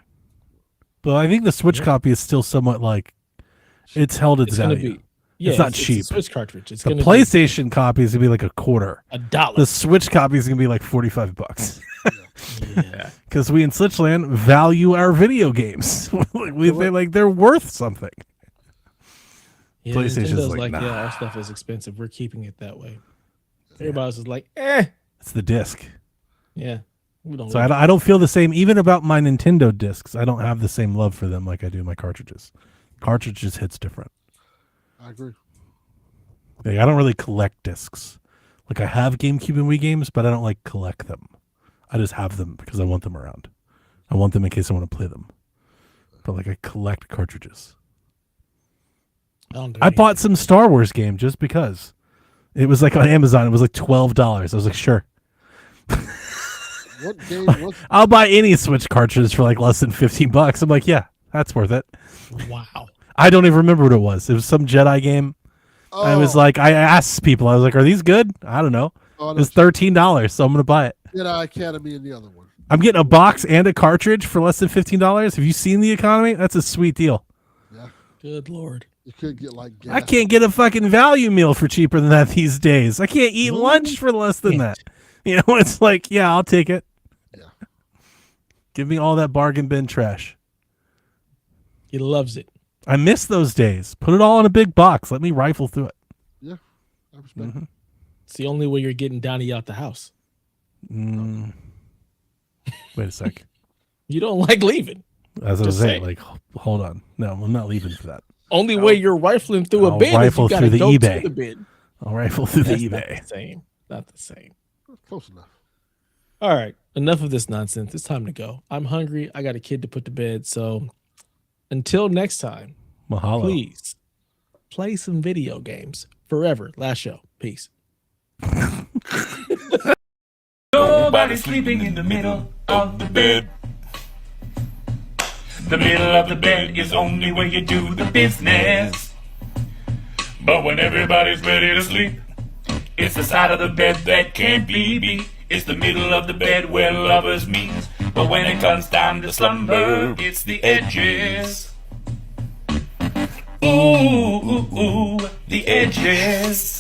B: But I think the Switch
A: Yeah.
B: copy is still somewhat like it's held its
A: It's gonna
B: value.
A: be yeah,
B: not
A: a
B: cheap.
A: Switch cartridge. It's
B: The
A: gonna
B: PlayStation copy is gonna be like a quarter.
A: be $1.
B: The Switch copy is gonna be like $45
A: Yeah.
B: because we in Switchland value our video games. They're worth something.
A: Yeah,
B: PlayStation's
A: Nintendo's
B: like,
A: like,
B: nah.
A: yeah, our stuff is expensive. We're keeping it that way. Everybody's is like, eh,
B: It's the disc.
A: yeah. We don't.
B: So
A: really-
B: I don't feel the same even about my Nintendo discs. I don't have the same love for them like I do my cartridges. Cartridges hits different.
C: I agree.
B: Like, I don't really collect discs. Like I have GameCube and Wii games, but I don't like collect them. I just have them because I want them around. I want them in case I want to play them. But like I collect cartridges.
A: don't do
B: I bought
A: anything.
B: some Star Wars game just because. It was like on Amazon. It was like $12. I was like, sure.
C: What game? What,
B: I'll buy any Switch cartridge for like less than $15. I'm like, yeah, that's worth it.
A: Wow.
B: I don't even remember what it was. It was some Jedi game. I was like, I asked people, I was like, are these good? I don't know.
C: oh,
B: It was $13, so I'm gonna buy it.
C: Jedi Academy and the other one.
B: I'm getting a box and a cartridge for less than $15. Have you seen the economy? That's a sweet deal.
C: Yeah,
A: Good Lord.
C: you could get like.
B: I
C: gas.
B: can't get a fucking value meal for cheaper than that these days. I can't eat
A: No,
B: lunch for less than
A: can't.
B: that. You know, it's like, yeah, I'll take it.
C: Yeah.
B: Give me all that bargain bin trash.
A: He loves it.
B: I miss those days. Put it all in a big box. Let me rifle through it.
C: I respect.
B: Mhm.
A: It's the only way you're getting Donnie out the house.
B: Mm. Wait a sec.
A: You don't like leaving.
B: As I was
A: Just
B: saying,
A: saying.
B: like, hold on. No, I'm not leaving for that.
A: Only way you're rifling through a
B: I'll
A: bin is
B: rifle
A: you gotta
B: through the
A: go
B: eBay.
A: to the bin.
B: I'll rifle through the
A: That's not
B: eBay.
A: the same. Not the same.
C: Close enough.
A: All right. Enough of this nonsense. It's time to go. I'm hungry. I got a kid to put to bed. So until next time,
B: Mahalo.
A: please play some video games forever. Last show. Peace.
F: Nobody's sleeping in the middle of the bed. The middle of the bed is only where you do the business. But when everybody's ready to sleep, it's the side of the bed that can't be beat. It's the middle of the bed where lovers meet. But when it comes time to slumber, it's the edges. Ooh, ooh, ooh, the edges.